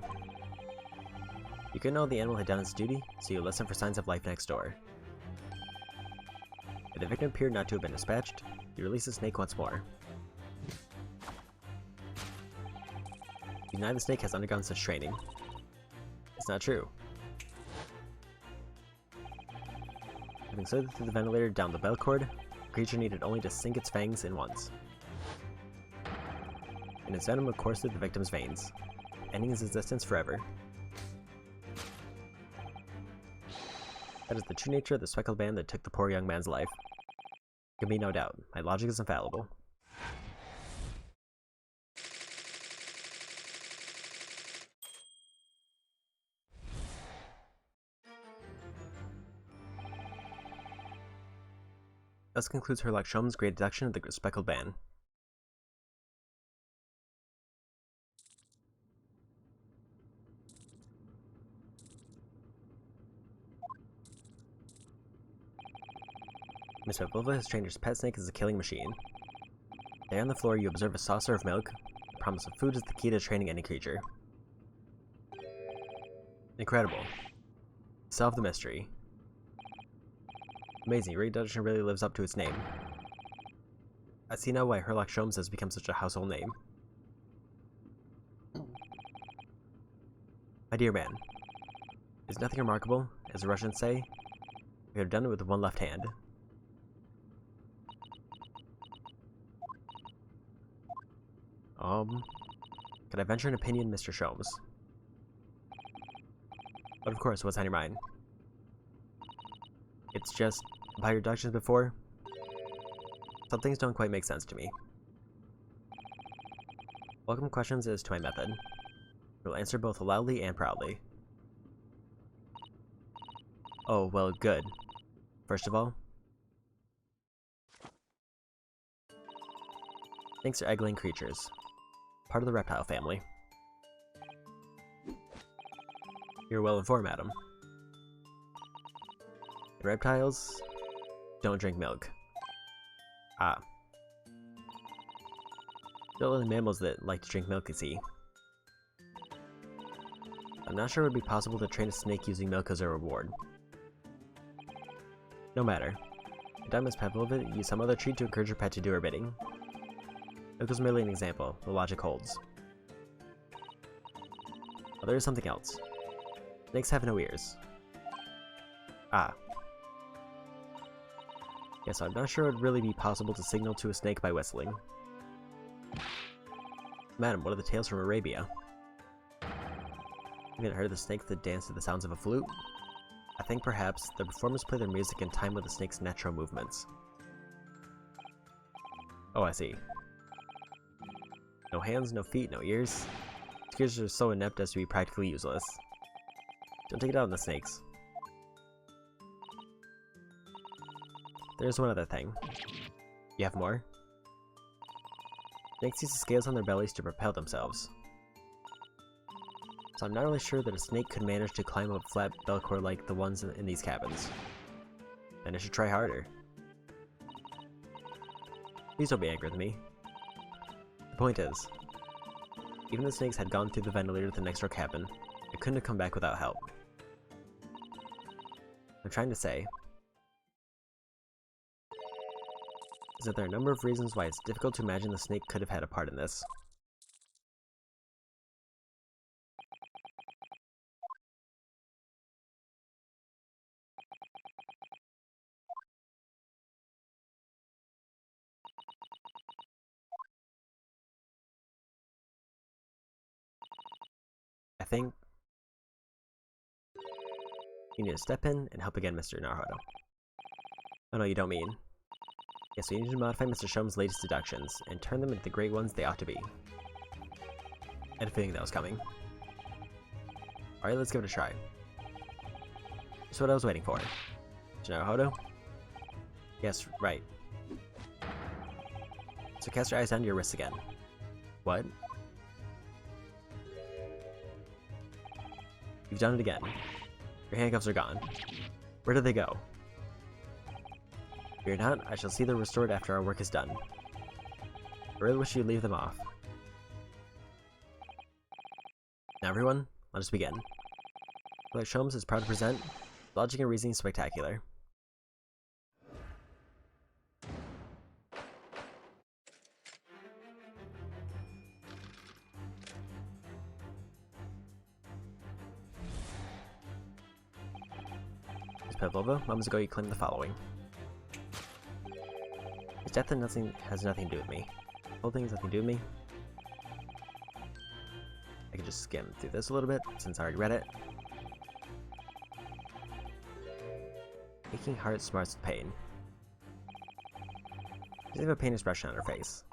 S1: You couldn't know the animal had done its duty, so you listened for signs of life next door. If the victim appeared not to have been dispatched, you release the snake once more. You deny the snake has undergone such training. It's not true. Having slid through the ventilator down the bell cord, the creature needed only to sink its fangs in once. And its venom would course through the victim's veins, ending his existence forever. That is the true nature of the speckled band that took the poor young man's life. There can be no doubt. My logic is infallible. Thus concludes Sherlock Holmes' great deduction of the speckled band. Miss Pavlova has trained her pet snake as a killing machine. There on the floor, you observe a saucer of milk. The promise of food is the key to training any creature. Incredible. Solve the mystery. Amazing, your deduction really lives up to its name. I see now why Sherlock Holmes has become such a household name. My dear man, it's nothing remarkable, as the Russians say. We have done it with one left hand. Could I venture an opinion, Mr. Sholmes? But of course, what's on your mind? It's just, by your deductions before, some things don't quite make sense to me. Welcome questions as to my method. I will answer both loudly and proudly. Oh, well, good. First of all, snakes are egg-laying creatures, part of the reptile family. You're well informed, madam. Reptiles don't drink milk. Ah. There are only mammals that like to drink milk, you see. I'm not sure it would be possible to train a snake using milk as a reward. No matter. If Miss Pavlova use some other treat to encourage your pet to do her bidding. Milk was merely an example. The logic holds. But there is something else. Snakes have no ears. Ah. Yes, I'm not sure it would really be possible to signal to a snake by whistling. Madam, what are the tales from Arabia? Have you heard of the snakes that dance to the sounds of a flute? I think perhaps the performers play their music in time with the snake's natural movements. Oh, I see. No hands, no feet, no ears. These creatures are so inept as to be practically useless. Don't take it out on the snakes. There's one other thing. You have more? Snakes use the scales on their bellies to propel themselves. So I'm not really sure that a snake could manage to climb up flat Belcore like the ones in these cabins. And I should try harder. Please don't be angry with me. The point is, even the snakes had gone through the ventilator to the next door cabin, I couldn't have come back without help. I'm trying to say is that there are a number of reasons why it's difficult to imagine the snake could have had a part in this. I think you need to step in and help again, Mr. Naruhodo. Oh no, you don't mean. Yes, we need to modify Mr. Shum's latest deductions and turn them into the great ones they ought to be. I had a feeling that was coming. Alright, let's give it a try. That's what I was waiting for. Mr. Naruhodo? Yes, right. So cast your eyes down to your wrists again. What? You've done it again. Your handcuffs are gone. Where did they go? Fear not, I shall see them restored after our work is done. I really wish you'd leave them off. Now everyone, let us begin. Like Sholmes is proud to present Logic and Reasoning Spectacular. Ms. Pavlova, moments ago you claimed the following. His death has nothing to do with me. The whole thing has nothing to do with me. I can just skim through this a little bit, since I already read it. Aching heart smarts with pain. She has a pain expression on her face.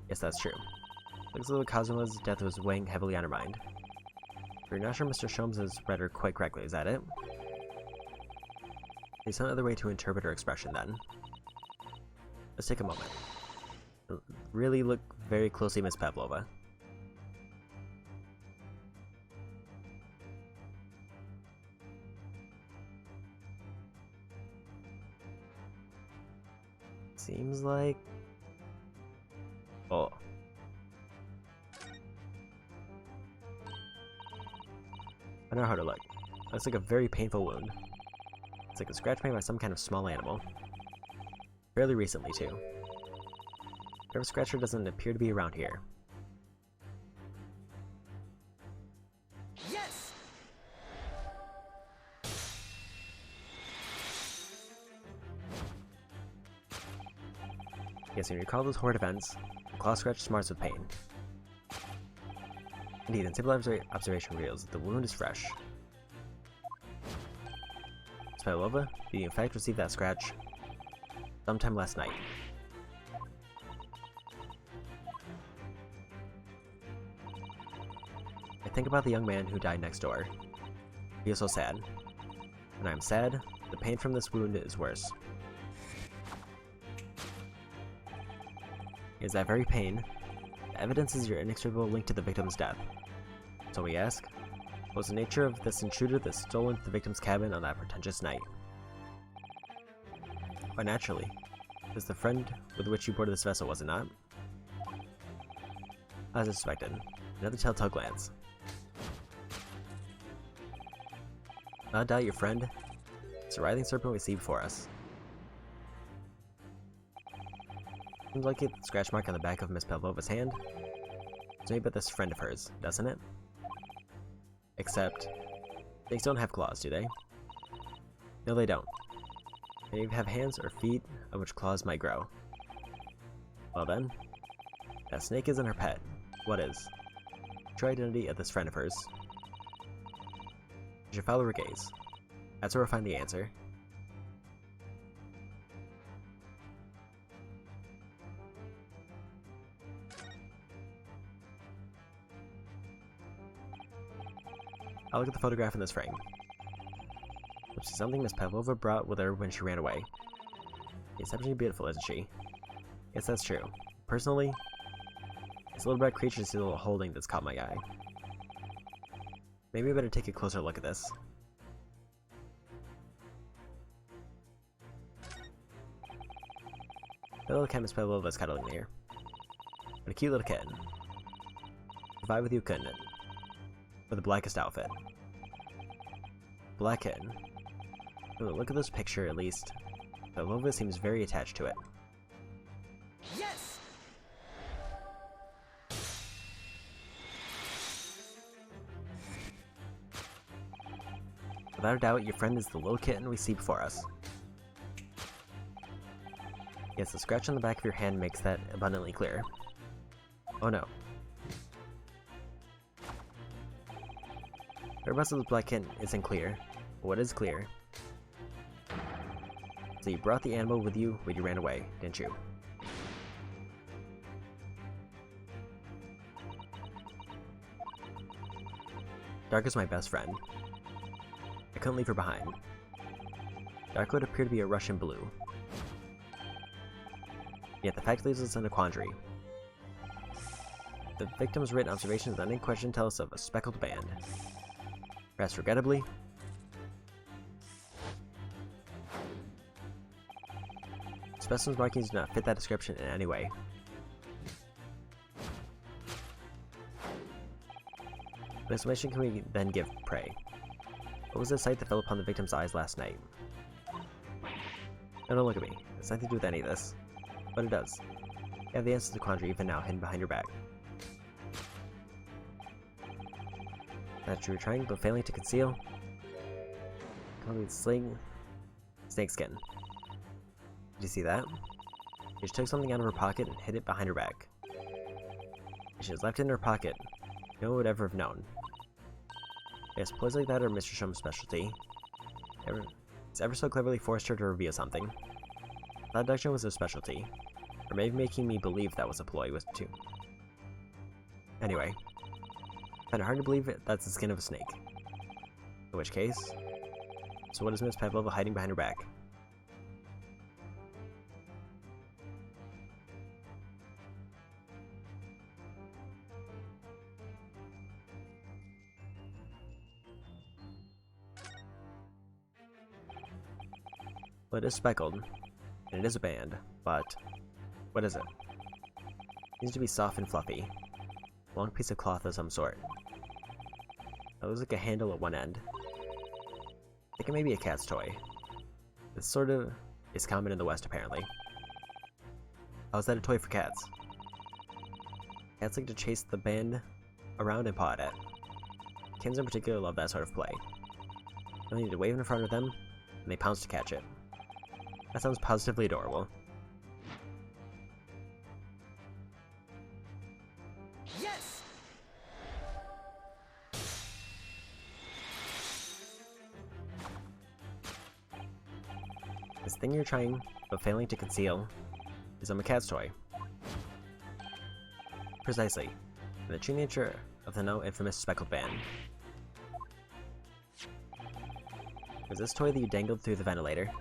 S1: Yes, that's true. Looks as though Kazuma's death was weighing heavily on her mind. You're not sure Mr. Sholmes has read her quite correctly, is that it? There's some other way to interpret her expression, then. Let's take a moment. Really look very closely, Miss Pavlova. Seems like... oh. I know how to look. Looks like a very painful wound. It's like a scratch made by some kind of small animal. Fairly recently, too. Whatever scratcher doesn't appear to be around here.
S2: Yes!
S1: Yes, when you recall those horrid events, the claw scratch smarts with pain. Indeed, and simple observation reveals that the wound is fresh. Ms. Pavlova, did you in fact receive that scratch sometime last night? I think about the young man who died next door. I feel so sad. When I am sad, the pain from this wound is worse. It is that very pain that evidences your inextricable link to the victim's death. So we ask, what was the nature of this intruder that stole into the victim's cabin on that pretentious night? Why, naturally, it was the friend with which you boarded this vessel, was it not? As I suspected, another telltale glance. Not doubt your friend. It's a writhing serpent we see before us. Seems like it, the scratch mark on the back of Miss Pavlova's hand. It's maybe but this friend of hers, doesn't it? Except, snakes don't have claws, do they? No, they don't. They even have hands or feet on which claws might grow. Well then, that snake isn't her pet. What is? True identity of this friend of hers. You should follow her gaze. That's where we'll find the answer. I'll look at the photograph in this frame. Which is something Miss Pavlova brought with her when she ran away. She's exceptionally beautiful, isn't she? Yes, that's true. Personally, This little red creature is a little holding that's caught my eye. Maybe I better take a closer look at this. The little cat Miss Pavlova is cuddling there. What a cute little kitten. Survive with you, couldn't it? With the blackest outfit. Black kitten. From the look of this picture, at least, Pavlova seems very attached to it.
S2: Yes!
S1: Without a doubt, your friend is the little kitten we see before us. Yes, the scratch on the back of your hand makes that abundantly clear. Oh no. Whereabouts of the black kitten isn't clear, but what is clear? So you brought the animal with you when you ran away, didn't you? Darka's my best friend. I couldn't leave her behind. Dark would appear to be a Russian blue. Yet the fact leaves us in a quandary. The victim's written observations that in question tell us of a speckled band. Perhaps regrettably, specimen's markings do not fit that description in any way. What explanation can we then give, pray? What was the sight that fell upon the victim's eyes last night? No, don't look at me. It's nothing to do with any of this. But it does. You have the answer to the quandary even now hidden behind your back. That you were trying but failing to conceal? Complete snakeskin. Did you see that? She just took something out of her pocket and hid it behind her back. If she has left it in her pocket, no one would ever have known. Yes, ploys like that are Mr. Shum's specialty. It's ever so cleverly forced her to reveal something. That deduction was her specialty. Or maybe making me believe that was a ploy was too. Anyway. Kinda hard to believe that's the skin of a snake. In which case... So what is Miss Pavlova hiding behind her back? Well, it is speckled, and it is a band, but what is it? It needs to be soft and fluffy. A long piece of cloth of some sort. It looks like a handle at one end. I think it may be a cat's toy. This sort of is common in the West, apparently. How is that a toy for cats? Cats like to chase the band around and paw at it. Kittens in particular love that sort of play. You only need to wave in front of them, and they pounce to catch it. That sounds positively adorable.
S2: Yes!
S1: This thing you're trying, but failing to conceal, is a cat's toy. Precisely. And the true nature of the now infamous speckled band. Was this toy that you dangled through the ventilator?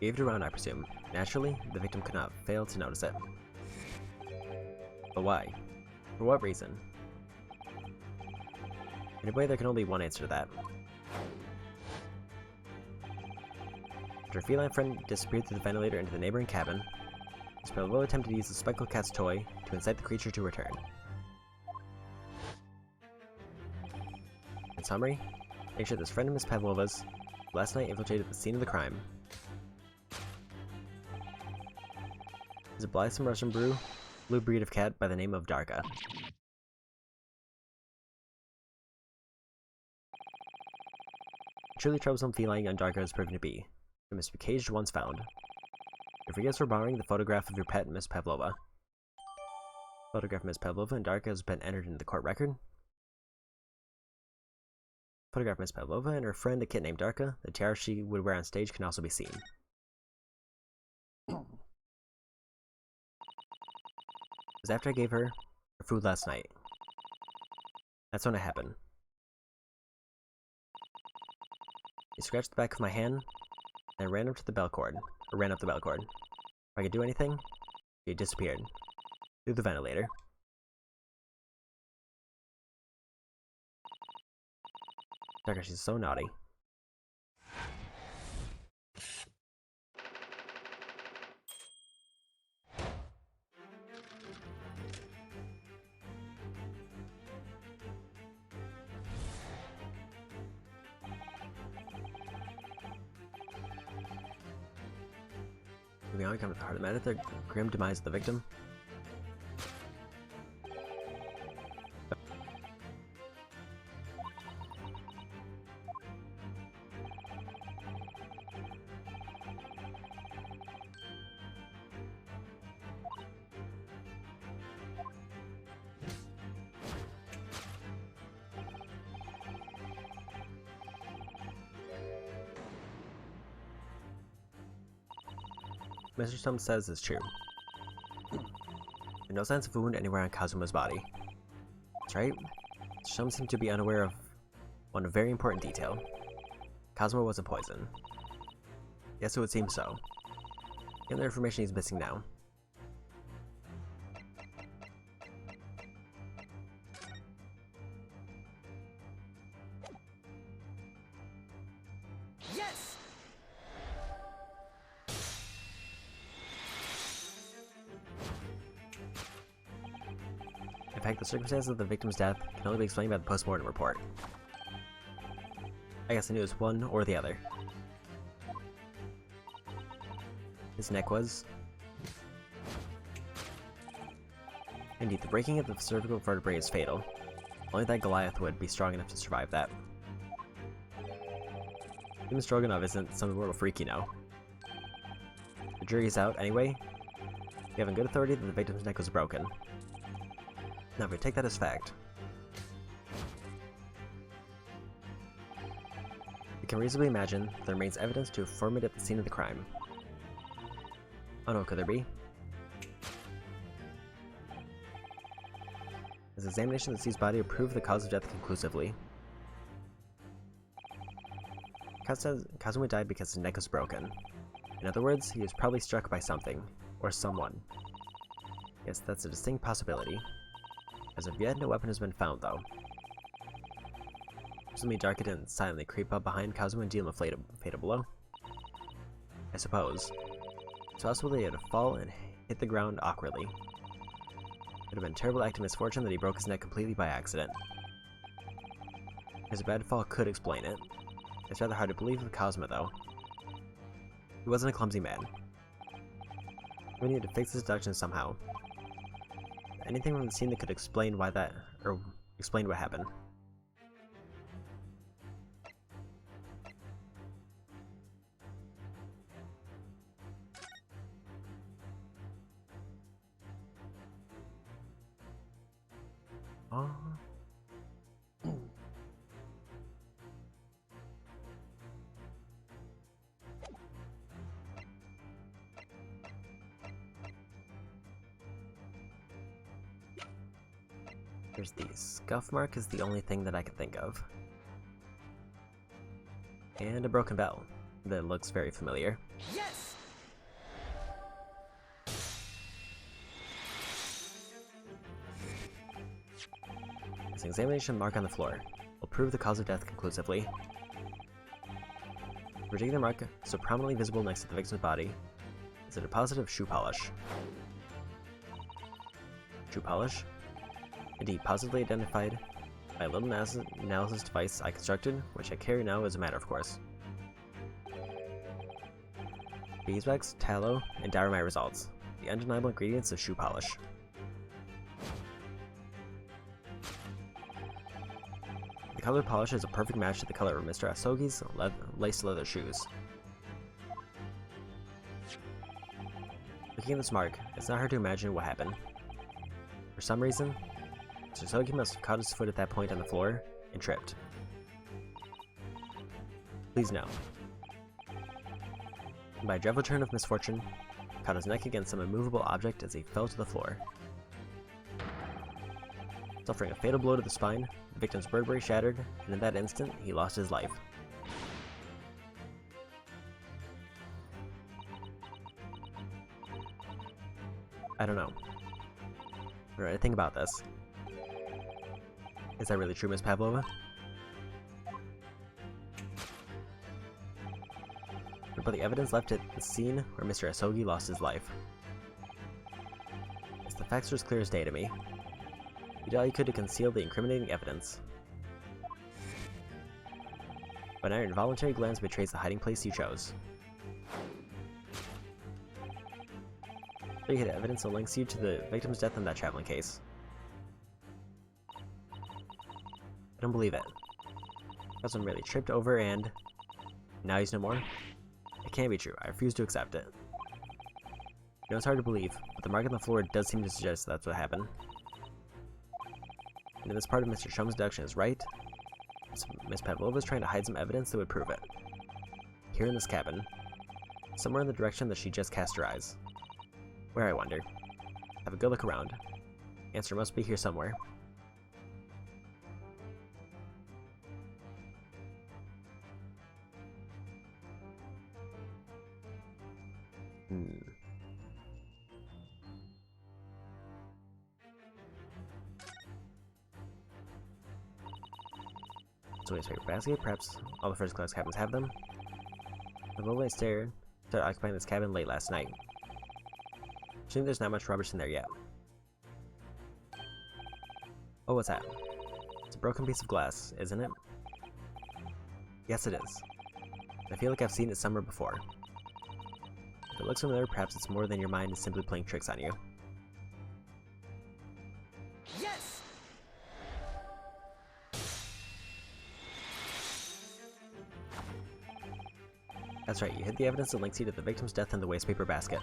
S1: You waved around, I presume. Naturally, the victim could not fail to notice it. But why? For what reason? In a way, there can only be one answer to that. After a feline friend disappeared through the ventilator into the neighboring cabin, Miss Pavlova attempted to use the speckled cat's toy to incite the creature to return. In summary, make sure this friend of Miss Pavlova's last night infiltrated the scene of the crime. Is a blithesome Russian blue breed of cat by the name of Darka. A truly troublesome feline young Darka has proven to be. It must be caged once found. If forgive us for borrowing the photograph of your pet, Miss Pavlova. Photograph of Miss Pavlova and Darka has been entered into the court record. Photograph of Miss Pavlova and her friend, a kitten named Darka. The tiara she would wear on stage can also be seen. It was after I gave her food last night. That's when it happened. He scratched the back of my hand, and I ran up the bell cord. If I could do anything, He had disappeared. Through the ventilator. Tucker, she's so naughty. Moving on, come to the heart of the matter, the grim demise of the victim. Mr. Stone says is true. There's no signs of a wound anywhere on Kazuma's body. That's right. Mr. Stone seemed to be unaware of one very important detail. Kazuma wasn't poisoned. Yes, it would seem so. The other information he's missing now.
S2: Yes!
S1: In fact, the circumstances of the victim's death can only be explained by the post-mortem report. I guess I knew it was one or the other. His neck was... Indeed, the breaking of the cervical vertebrae is fatal. Only that Goliath would be strong enough to survive that. Even Stroganoff isn't some immortal freak, you know. The jury's out anyway. We have on good authority that the victim's neck was broken. Now, if we take that as fact, we can reasonably imagine there remains evidence to affirm it at the scene of the crime. Oh no, could there be? As examination of the deceased's body proved the cause of death conclusively. Kazuma died because his neck was broken. In other words, he was probably struck by something, or someone. Yes, that's a distinct possibility. As of yet, no weapon has been found, though. Presumably Darka didn't silently creep up behind Kazuma and deal him a fatal blow. I suppose. It's possible that he had to fall and hit the ground awkwardly. It would have been a terrible act of misfortune that he broke his neck completely by accident. His bad fall could explain it. It's rather hard to believe of Kazuma, though. He wasn't a clumsy man. We needed to fix his deduction somehow. Anything from the scene that could explain why that, or explain what happened. There's the scuff mark is the only thing that I can think of. And a broken bell that looks very familiar.
S2: Yes!
S1: This examination mark on the floor will prove the cause of death conclusively. The particular mark so prominently visible next to the victim's body is a deposit of shoe polish. Shoe polish? Indeed, positively identified by a little analysis device I constructed, which I carry now as a matter of course. Beeswax, tallow, and dour my results. The undeniable ingredients of shoe polish. The color polish is a perfect match to the color of Mr. Asogi's laced leather shoes. Looking at this mark, it's not hard to imagine what happened. For some reason, Mr. Asogi must have caught his foot at that point on the floor and tripped. Please no. And by a dreadful turn of misfortune, caught his neck against some immovable object as he fell to the floor. Suffering a fatal blow to the spine, the victim's vertebrae shattered, and in that instant, he lost his life. I I don't know. I don't know anything about this. Is that really true, Miss Pavlova? What about the evidence left at the scene where Mr. Asogi lost his life? Yes, the facts are as clear as day to me. You did all you could to conceal the incriminating evidence. But now your involuntary glance betrays the hiding place you chose. You hid evidence that links you to the victim's death in that traveling case. I don't believe it. That's when really tripped over and... now he's no more? It can't be true. I refuse to accept it. You know, it's hard to believe, but the mark on the floor does seem to suggest that's what happened. And if this part of Mr. Shum's deduction is right, Miss Pavlova is trying to hide some evidence that would prove it. Here in this cabin. Somewhere in the direction that she just cast her eyes. Where, I wonder? Have a good look around. Answer must be here somewhere. So his favorite basket, perhaps all the first class cabins have them. The moment I started occupying this cabin late last night. Assuming there's not much rubbish in there yet. Oh, what's that? It's a broken piece of glass, isn't it? Yes, it is. I feel like I've seen it somewhere before. If it looks familiar, perhaps it's more than your mind is simply playing tricks on you.
S2: Yes!
S1: That's right, you hid the evidence that links you to the victim's death in the wastepaper basket.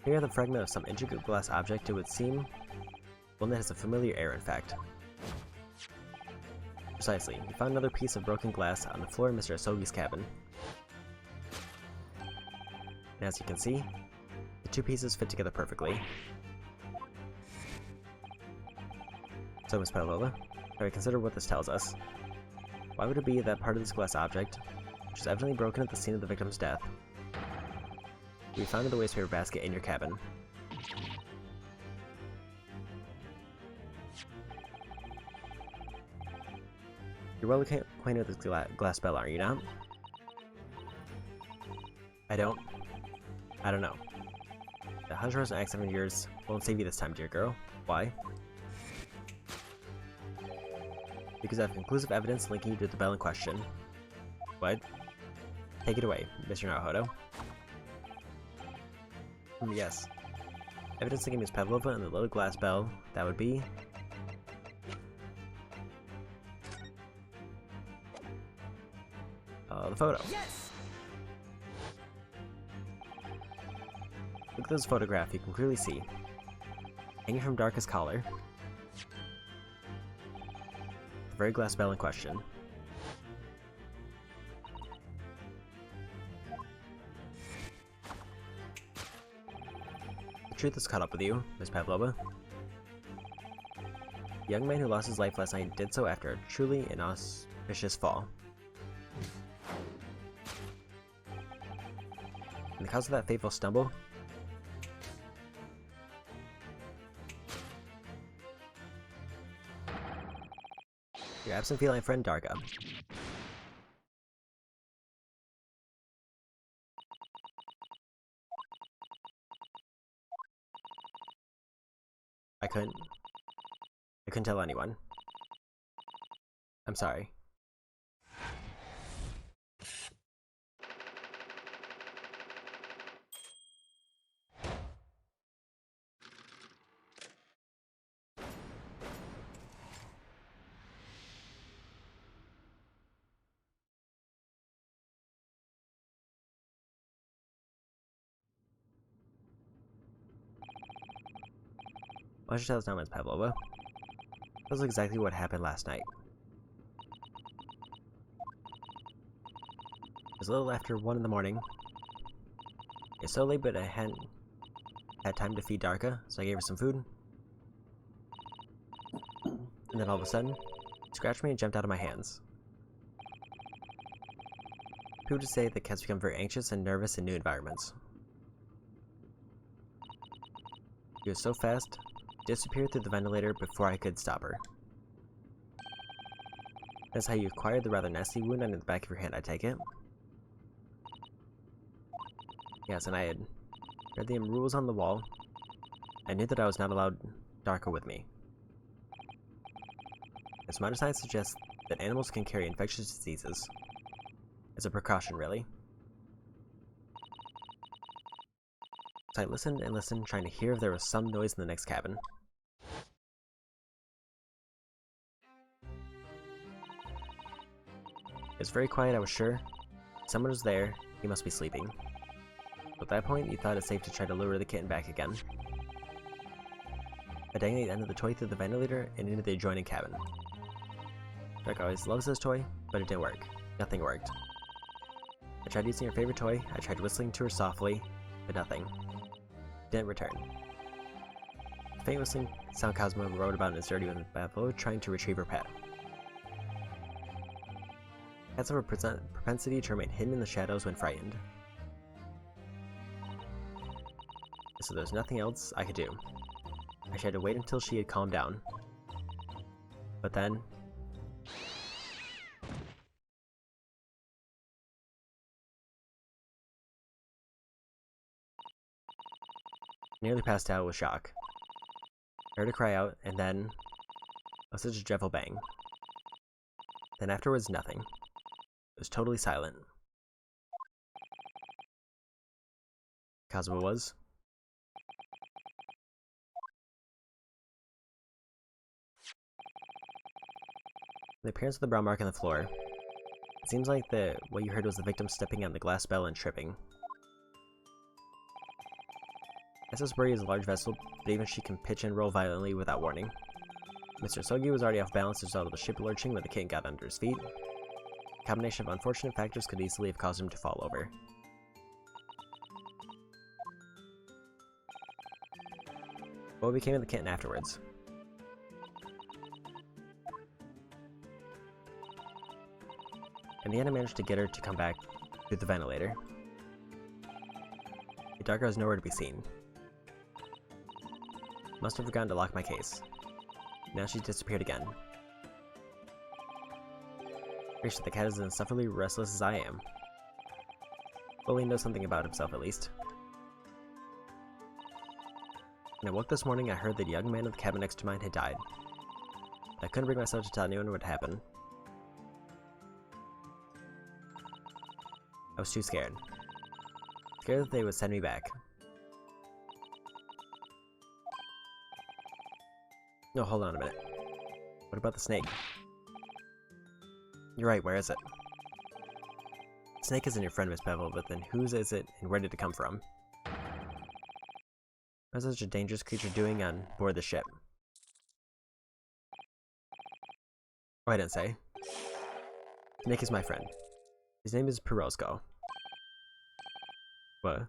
S1: Here you have the fragment of some intricate glass object. It would seem one that has a familiar air, in fact. Precisely. You found another piece of broken glass on the floor in Mr. Asogi's cabin. And as you can see, the two pieces fit together perfectly. So, Miss Pavlova, have you considered what this tells us? Why would it be that part of this glass object, which is evidently broken at the scene of the victim's death, we found in the wastepaper basket in your cabin? You're well acquainted with this glass bell, are you not? I don't know. The Hajros and accident of yours won't save you this time, dear girl. Why? Because I have conclusive evidence linking you to the bell in question. What? Take it away, Mr. Naruhodo. Yes. Evidence linking Miss Pavlova and the little glass bell, that would be... the photo.
S2: Yes!
S1: Look at this photograph, you can clearly see. Hanging from Darka's collar. The very glass bell in question. The truth has caught up with you, Miss Pavlova. The young man who lost his life last night did so after a truly inauspicious fall. And the cause of that fateful stumble? Your absent feline friend, Darka. I couldn't tell anyone. I'm sorry. Why don't you tell us now, Ms. Pavlova? That was exactly what happened last night. It was a little after 1 in the morning. It's so late, but I hadn't had time to feed Darka, so I gave her some food. And then all of a sudden, she scratched me and jumped out of my hands. People just say that cats become very anxious and nervous in new environments. She was so fast, disappeared through the ventilator before I could stop her. That's how you acquired the rather nasty wound on the back of your hand, I take it? Yes, and I had read the rules on the wall. I knew that I was not allowed Darko with me. As modern science suggests that animals can carry infectious diseases. As a precaution, really. So I listened and listened, trying to hear if there was some noise in the next cabin. It was very quiet, I was sure. Someone was there, he must be sleeping. At that point, he thought it safe to try to lure the kitten back again. I dangly ended the toy through the ventilator and into the adjoining cabin. Dark always loves this toy, but it didn't work. Nothing worked. I tried using her favorite toy, I tried whistling to her softly, but nothing. Didn't return. The faint whistling sound Cosmo wrote about in his dirty with Bevo trying to retrieve her pet. Cats have a propensity to remain hidden in the shadows when frightened. So there's nothing else I could do. I tried to wait until she had calmed down. But then... nearly passed out with shock. I heard her cry out, and then... oh, such a dreadful bang. Then afterwards, nothing. It was totally silent. Cosmo was. The appearance of the brown mark on the floor. It seems like what you heard was the victim stepping on the glass bell and tripping. SS Bury is a large vessel, but even she can pitch and roll violently without warning. Mr. Sogi was already off balance as a result of the ship lurching when the kitten got under his feet. A combination of unfortunate factors could easily have caused him to fall over. What became of the kitten afterwards? In the end, I managed to get her to come back through the ventilator. The Darko was nowhere to be seen. Must have forgotten to lock my case. Now she's disappeared again. Gracious, the cat is as insufferably restless as I am. Bully knows something about himself, at least. When I woke this morning, I heard that the young man in the cabin next to mine had died. I couldn't bring myself to tell anyone what happened. I was too scared. Scared that they would send me back. No, hold on a minute. What about the snake? You're right, where is it? Snake isn't your friend, Miss Bevel, but then whose is it and where did it come from? What is such a dangerous creature doing on board the ship? Oh, I didn't say. Snake is my friend. His name is Perosco. What?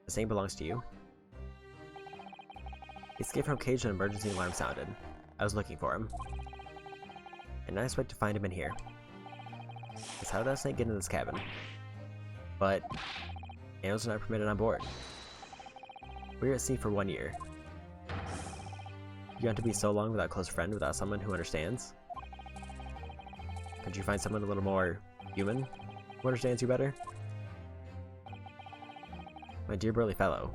S1: The snake belongs to you? He escaped from a cage when an emergency alarm sounded. I was looking for him. And I expect to find him in here. Because how did that snake get into this cabin? But animals are not permitted on board. We were at sea for 1 year. You want to be so long without a close friend, without someone who understands? Could you find someone a little more human who understands you better? My dear burly fellow.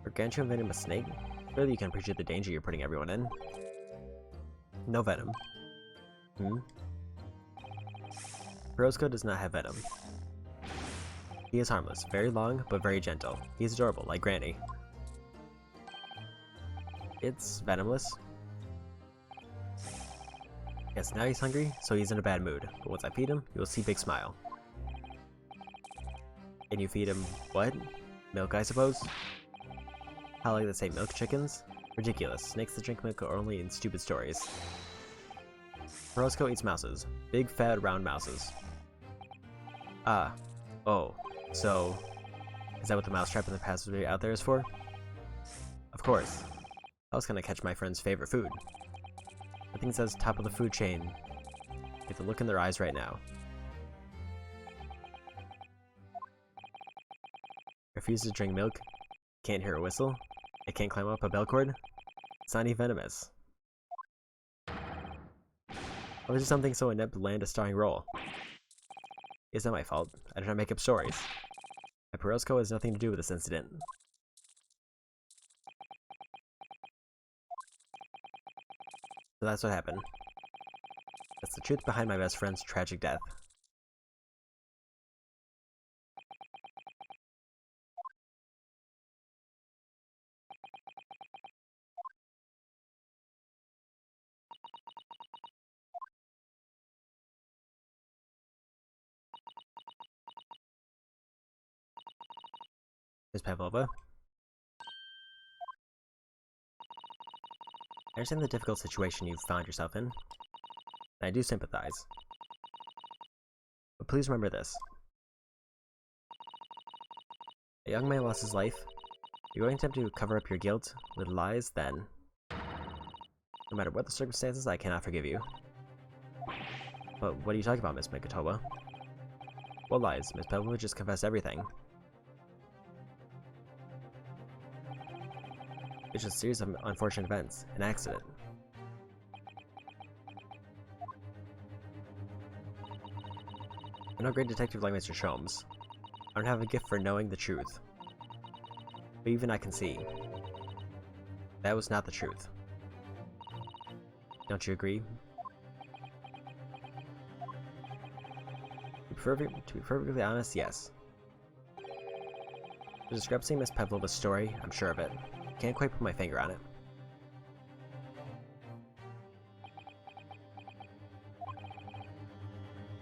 S1: Gargantua venom a snake? Clearly you can appreciate the danger you're putting everyone in. No venom. Perosco does not have venom. He is harmless, very long, but very gentle. He is adorable, like Granny. It's venomless. Yes, now he's hungry, so he's in a bad mood. But once I feed him, you will see big smile. And you feed him what? Milk, I suppose? How like they say milk chickens? Ridiculous. Snakes that drink milk are only in stupid stories. Perosco eats mouses. Big, fat, round mouses. Ah. Oh. So, is that what the mousetrap in the passageway out there is for? Of course. I was gonna catch my friend's favorite food. The thing says top of the food chain. You have to look in their eyes right now. Refuses to drink milk. Can't hear a whistle. It can't climb up a bell cord. It's not even venomous. Why would something so inept land a starring role? It's not my fault. I do not make up stories. My Perosco has nothing to do with this incident. So that's what happened. That's the truth behind my best friend's tragic death. Ms. Pavlova? I understand the difficult situation you've found yourself in, and I do sympathize. But please remember this. A young man lost his life. You're going to attempt to cover up your guilt with lies, then, no matter what the circumstances, I cannot forgive you. But what are you talking about, Miss Mikatova? What lies? Miss Pavlova just confessed everything. It's just a series of unfortunate events, an accident. I'm no great detective like Mr. Sholmes. I don't have a gift for knowing the truth. But even I can see. That was not the truth. Don't you agree? To be perfectly honest, yes. The discrepancy in Miss Pavlova's story, I'm sure of it. Can't quite put my finger on it.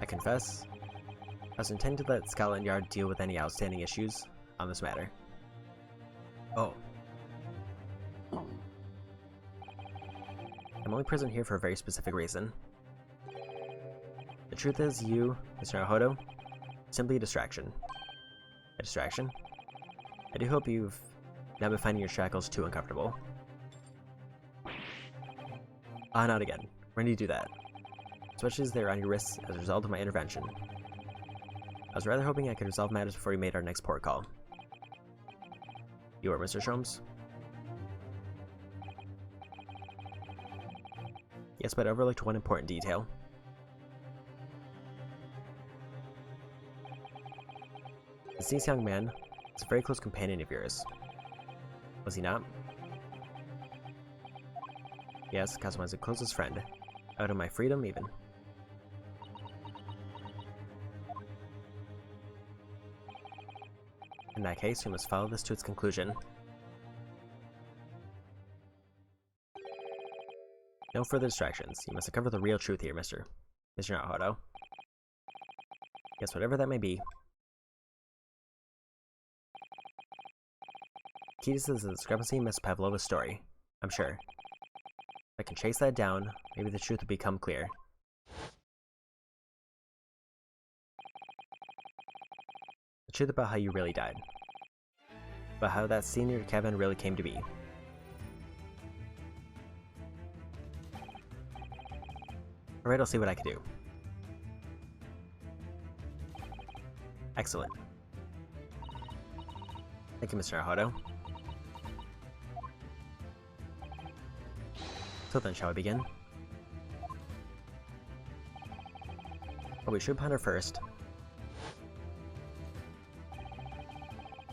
S1: I confess, I was intending to let Scotland Yard deal with any outstanding issues on this matter. Oh. I'm only present here for a very specific reason. The truth is, you, Mr. Nahodo, simply a distraction. A distraction? I do hope you've now been finding your shackles too uncomfortable. Ah, not again. When do you do that? Especially as they're on your wrists as a result of my intervention. I was rather hoping I could resolve matters before we made our next port call. You are Mr. Sholmes? Yes, but I overlooked one important detail. The deceased young man is a very close companion of yours. Was he not? Yes, Kazuma is a closest friend. Out of my freedom, even. In that case, we must follow this to its conclusion. No further distractions. You must uncover the real truth here, Mr. Nahodo. Yes, whatever that may be. Key to the discrepancy in Miss Pavlova's story, I'm sure. If I can chase that down, maybe the truth will become clear. The truth about how you really died. About how that scene in your cabin really came to be. Alright, I'll see what I can do. Excellent. Thank you, Mr. Nahodo. So then, shall we begin? What we should ponder first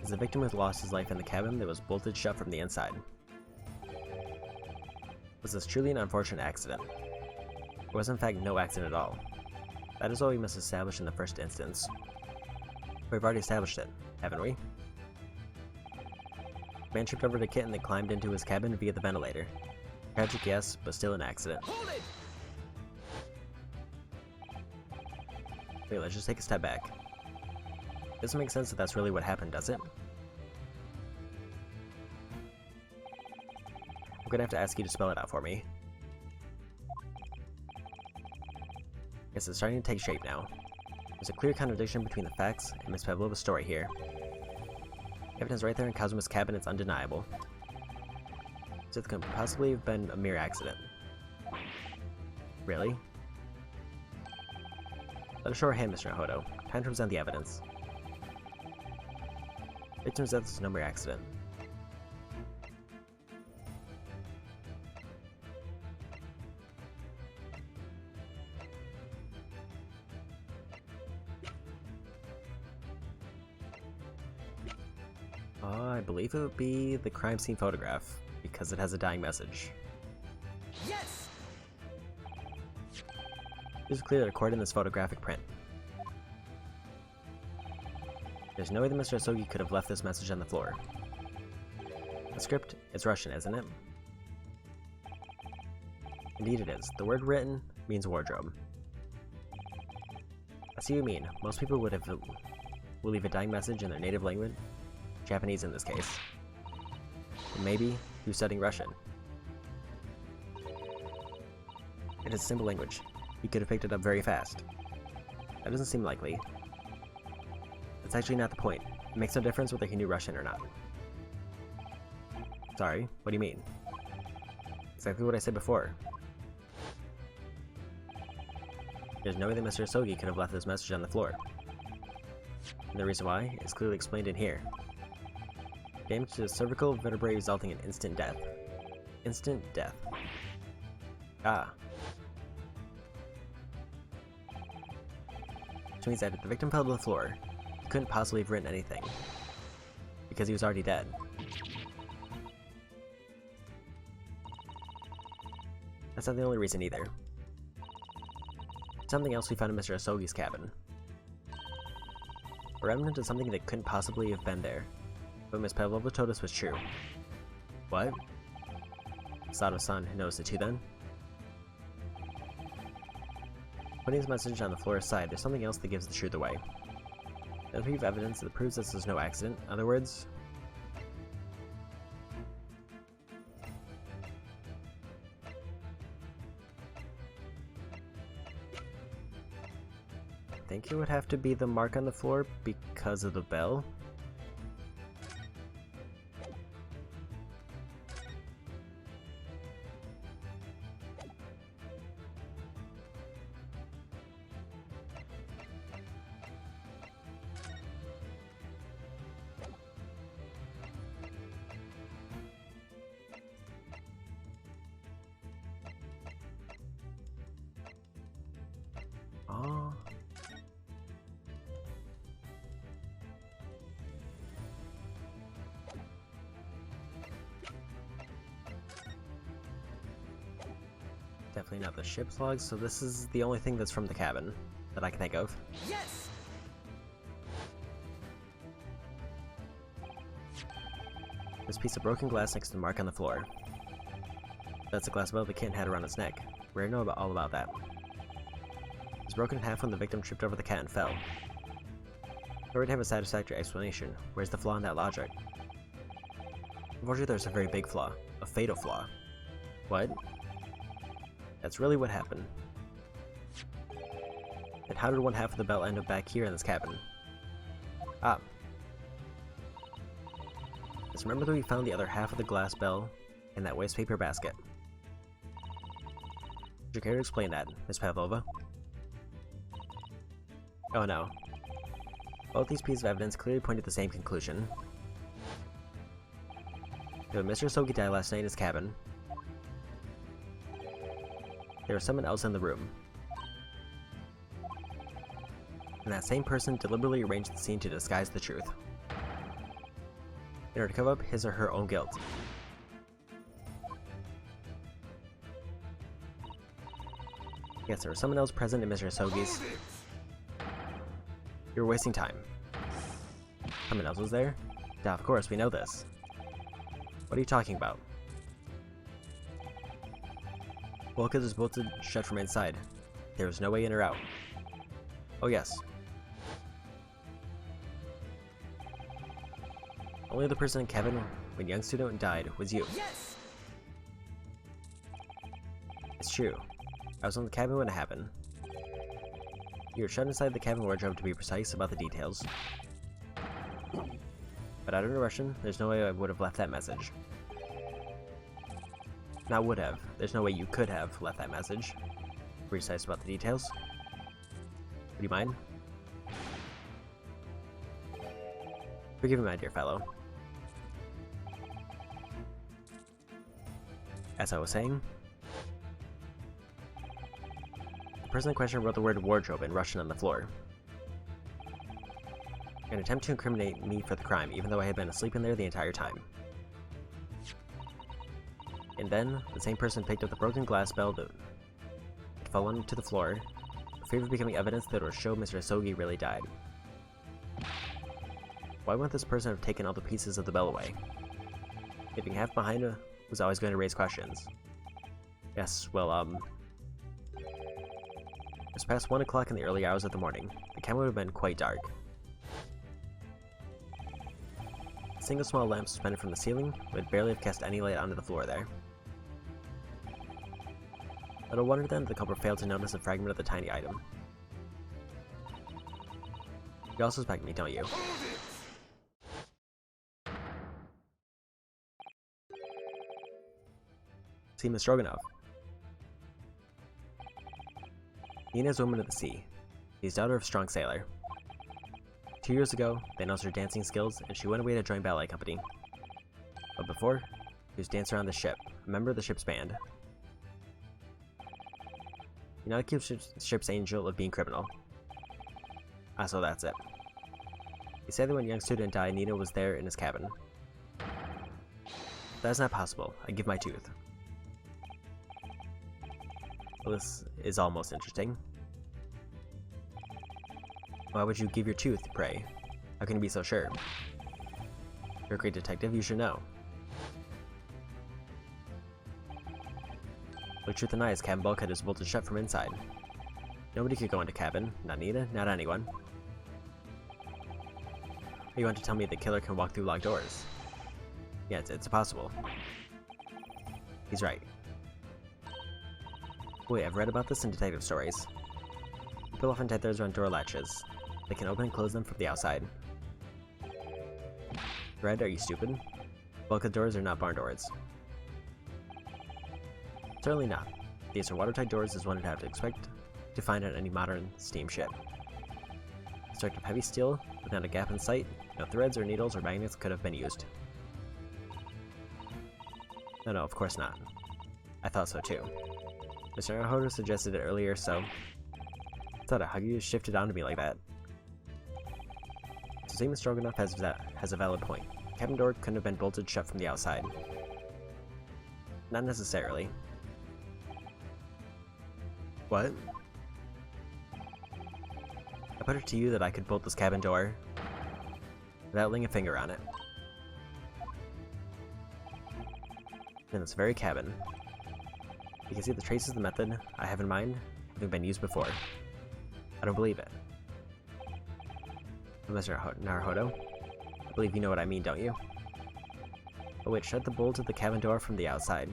S1: is the victim who lost his life in the cabin that was bolted shut from the inside. Was this truly an unfortunate accident? It was in fact no accident at all. That is what we must establish in the first instance. We've already established it, haven't we? The man tripped over the kitten that climbed into his cabin via the ventilator. Tragic, yes, but still an accident.
S2: Hold it!
S1: Wait, let's just take a step back. Doesn't make sense that that's really what happened, does it? I'm gonna have to ask you to spell it out for me. Yes, it's starting to take shape now. There's a clear contradiction between the facts and Miss Pavlova's story here. Evidence right there in Kazuma's cabin is undeniable. So it could possibly have been a mere accident. Really? Let us show our hand, Mr. Nahodo. Time to present the evidence. Victim's death is no mere accident. I believe it would be the crime scene photograph, because it has a dying message.
S2: Yes!
S1: It is clearly recorded in this photographic print. There's no way that Mr. Asogi could have left this message on the floor. The script is Russian, isn't it? Indeed it is. The word written means wardrobe. I see what you mean. Most people will leave a dying message in their native language, Japanese in this case. But maybe he was studying Russian. It is a simple language. He could have picked it up very fast. That doesn't seem likely. That's actually not the point. It makes no difference whether he knew Russian or not. Sorry, what do you mean? Exactly what I said before. There's no way that Mr. Asogi could have left this message on the floor. And the reason why is clearly explained in here. Damage to the cervical vertebrae resulting in instant death. Instant death. Ah. Which means that if the victim fell to the floor, he couldn't possibly have written anything. Because he was already dead. That's not the only reason either. Something else we found in Mr. Asogi's cabin. A remnant of something that couldn't possibly have been there. But Miss Pavlova told us was true. What? Sato-san noticed it too then? Putting his message on the floor aside, there's something else that gives the truth away. There's a piece of evidence that proves this is no accident. In other words, I think it would have to be the mark on the floor because of the bell. Oh. Definitely not the ship's logs, so this is the only thing that's from the cabin that I can think of.
S2: Yes!
S1: This piece of broken glass next to the mark on the floor. That's a glass bell the kitten had around its neck. We already know all about that. It was broken in half when the victim tripped over the cat and fell. We already have a satisfactory explanation. Where's the flaw in that logic? Unfortunately, there's a very big flaw. A fatal flaw. What? That's really what happened. Then how did one half of the bell end up back here in this cabin? Ah. Just remember that we found the other half of the glass bell in that waste paper basket. Would you care to explain that, Miss Pavlova? Oh no. Both these pieces of evidence clearly point to the same conclusion. When Mr. Asogi died last night in his cabin, there was someone else in the room. And that same person deliberately arranged the scene to disguise the truth, in order to cover up his or her own guilt. Yes, there was someone else present in Mr. Asogi's. You're wasting time. Someone else was there? Yeah, of course, we know this. What are you talking about? Well, because it's bolted shut from inside. There was no way in or out. Oh yes. Only the person in cabin when young student died was you.
S2: Yes!
S1: It's true. I was in the cabin when it happened. You were shut inside the cabin wardrobe to be precise about the details. But out of Russian, there's no way I would have left that message. Not would have. There's no way you could have left that message. Precise about the details. Would you mind? Forgive me, my dear fellow. As I was saying, the person in question wrote the word wardrobe in Russian on the floor. An attempt to incriminate me for the crime, even though I had been asleep in there the entire time. And then, the same person picked up the broken glass bell that fell onto the floor, in favor of becoming evidence that would show Mr. Asogi really died. Why wouldn't this person have taken all the pieces of the bell away? Leaving half behind was always going to raise questions. Yes, well, it was past 1 o'clock in the early hours of the morning. The cabin would have been quite dark. A single small lamp suspended from the ceiling would barely have cast any light onto the floor there. Little wonder then that the culprit failed to notice a fragment of the tiny item. You also suspect me, don't you? See Miss Stroganoff. Nina is woman of the sea. She's daughter of a strong sailor. 2 years ago, they announced her dancing skills, and she went away to join ballet company. But before, she was dancer on the ship, a member of the ship's band. You know, accused ship's angel of being criminal. Ah, so that's it. He said that when young student died, Nina was there in his cabin. That's not possible. I give my tooth. Well, this is almost interesting. Why would you give your tooth, pray? How can you be so sure? You're a great detective, you should know. Look truth in the eyes, cabin bulkhead is bolted shut from inside. Nobody could go into cabin. Not Nina, not anyone. Or you want to tell me the killer can walk through locked doors? Yeah, it's possible. He's right. Wait, I've read about this in detective stories. People often tie theirs around door latches. They can open and close them from the outside. Red, are you stupid? Bulkhead doors are not barn doors. Certainly not. These are watertight doors as one would have to expect to find on any modern steamship. Constructed of heavy steel, with not a gap in sight, no threads or needles or magnets could have been used. No, of course not. I thought so too. Mr. Naruhodo suggested it earlier, so I thought how you shifted onto me like that. So Seaman Stroganoff has a valid point. The cabin door couldn't have been bolted shut from the outside. Not necessarily. What? I put it to you that I could bolt this cabin door without laying a finger on it. In this very cabin. You can see the traces of the method I have in mind having been used before. I don't believe it. Mr. Naruhodo, I believe you know what I mean, don't you? Oh wait, shut the bolt of the cabin door from the outside.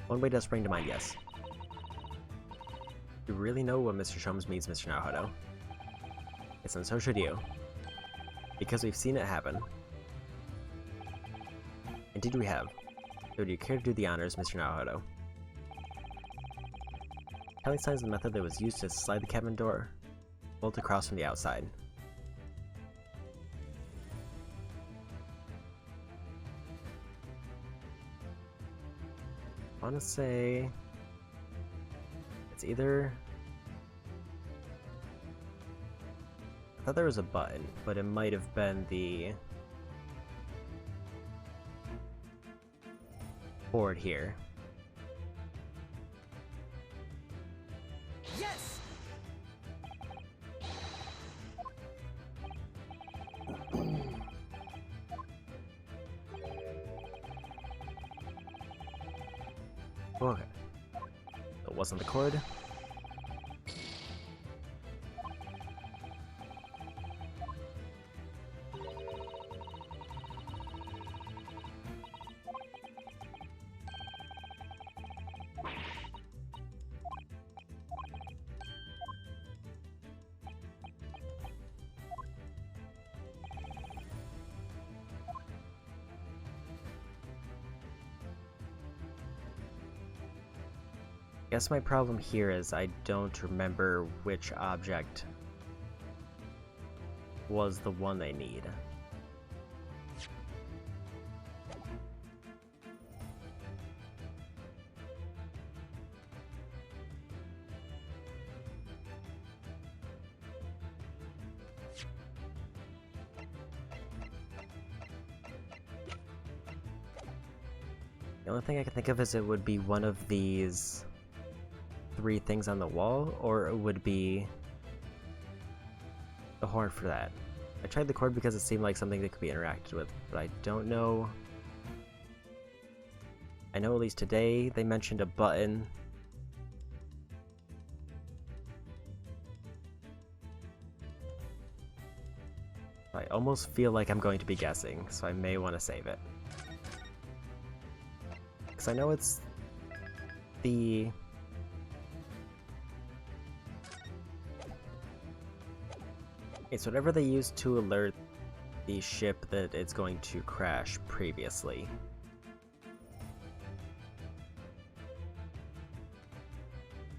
S1: One way does spring to mind, yes. You really know what Mr. Sholmes means, Mr. Naruhodo. Yes, and so should you. Because we've seen it happen. Indeed we have. So would you care to do the honors, Mr. Naruhodo? Telling signs of the method that was used to slide the cabin door bolt across from the outside. I want to say it's either... I thought there was a button, but it might have been the board here.
S2: Yes!
S1: Okay. It wasn't the cord. Guess my problem here is I don't remember which object was the one they need. The only thing I can think of is it would be one of these 3 things on the wall, or it would be the horn for that. I tried the cord because it seemed like something that could be interacted with, but I don't know. I know at least today they mentioned a button. I almost feel like I'm going to be guessing, so I may want to save it. Because I know it's the... It's whatever they used to alert the ship that it's going to crash previously.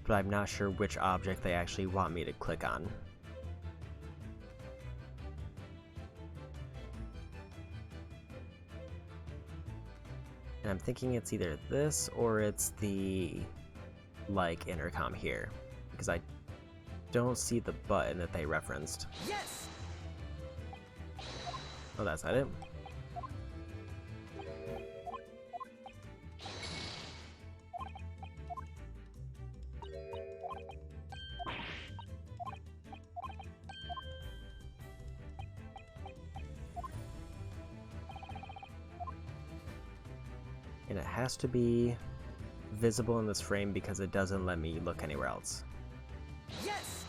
S1: But I'm not sure which object they actually want me to click on. And I'm thinking it's either this or it's the, like, intercom here. Because I don't see the button that they referenced.
S2: Yes!
S1: Oh, that's not it. And it has to be visible in this frame because it doesn't let me look anywhere else.
S2: Yes!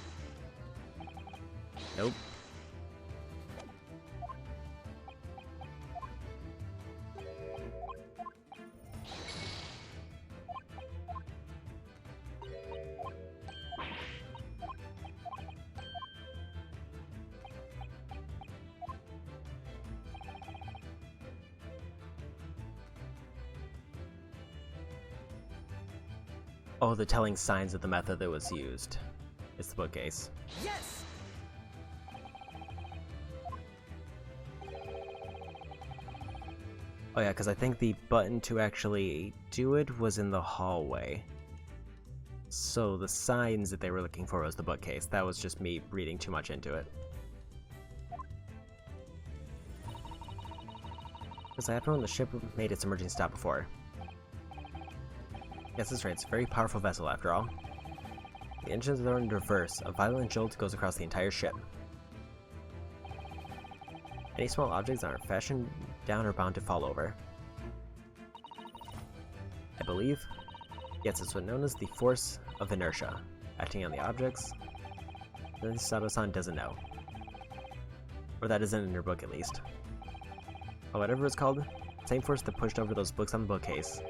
S1: Nope. Oh, the telling signs of the method that was used. It's the bookcase.
S2: Yes!
S1: Oh yeah, because I think the button to actually do it was in the hallway. So the signs that they were looking for was the bookcase. That was just me reading too much into it. Because I happened when the ship made its emergency stop before. Yes, that's right, it's a very powerful vessel after all. The engines are in reverse, a violent jolt goes across the entire ship. Any small objects that aren't fastened down are bound to fall over. I believe? Yes, it's what's known as the force of inertia, acting on the objects. Then Sato-san doesn't know. Or that isn't in your book at least. Or whatever it's called, same force that pushed over those books on the bookcase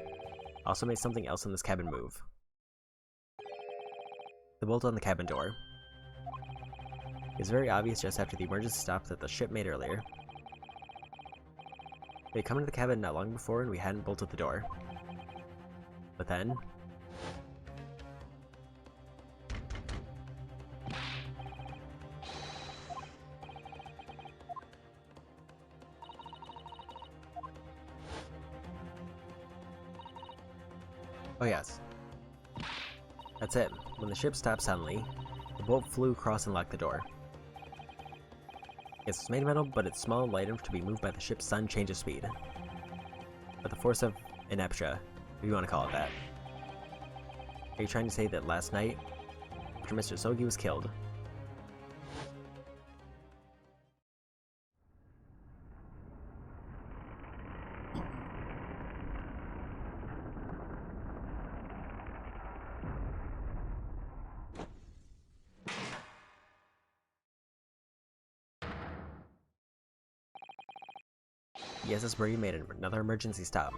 S1: also made something else in this cabin move. The bolt on the cabin door. It's very obvious just after the emergency stop that the ship made earlier. We had come into the cabin not long before and we hadn't bolted the door. But then... Oh yes. That's it. When the ship stopped suddenly, the bolt flew across and locked the door. Yes, it's made of metal, but it's small and light enough to be moved by the ship's sudden change of speed. But the force of inertia, if you want to call it that. Are you trying to say that last night, after Mr. Sogi was killed, yes, that's where you made another emergency stop.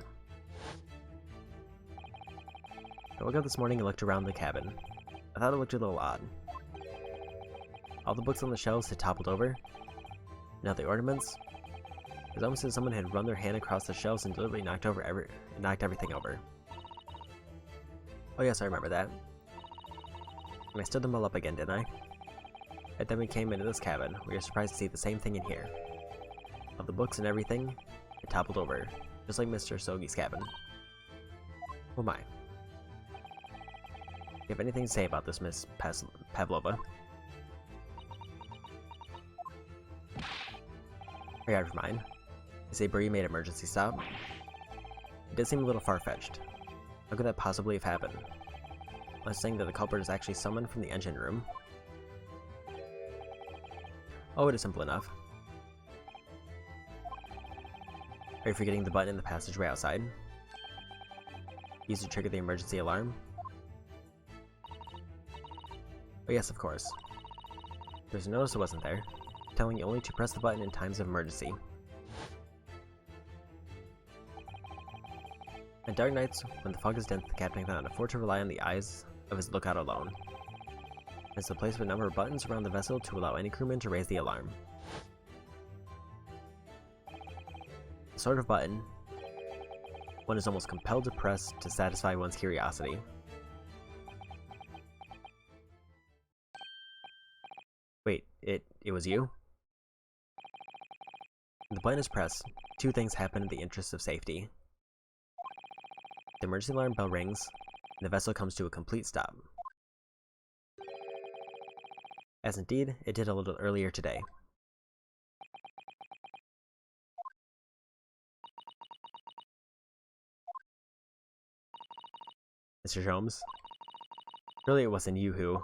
S1: I woke up this morning and looked around the cabin. I thought it looked a little odd. All the books on the shelves had toppled over. Now the ornaments. It was almost as if someone had run their hand across the shelves and deliberately knocked everything over. Oh yes, I remember that. And I stood them all up again, didn't I? And then we came into this cabin. We were surprised to see the same thing in here. Of the books and everything, it toppled over, just like Mr. Sogi's cabin. Oh my. Do you have anything to say about this, Miss Pavlova? Are you out of your mind? You say Bree made an emergency stop? It did seem a little far-fetched. How could that possibly have happened? Unless saying that the culprit is actually someone from the engine room. Oh, it is simple enough. Are you forgetting the button in the passageway outside? Used to trigger the emergency alarm? Oh yes, of course. There's a notice it wasn't there, telling you only to press the button in times of emergency. On dark nights, when the fog is dense, the captain cannot afford to rely on the eyes of his lookout alone. It's to place a number of buttons around the vessel to allow any crewman to raise the alarm. The sort of button one is almost compelled to press to satisfy one's curiosity. Wait, it was you? When the button is pressed, two things happen in the interest of safety. The emergency alarm bell rings, and the vessel comes to a complete stop. As indeed, it did a little earlier today. Mr. Holmes? Surely it wasn't you who...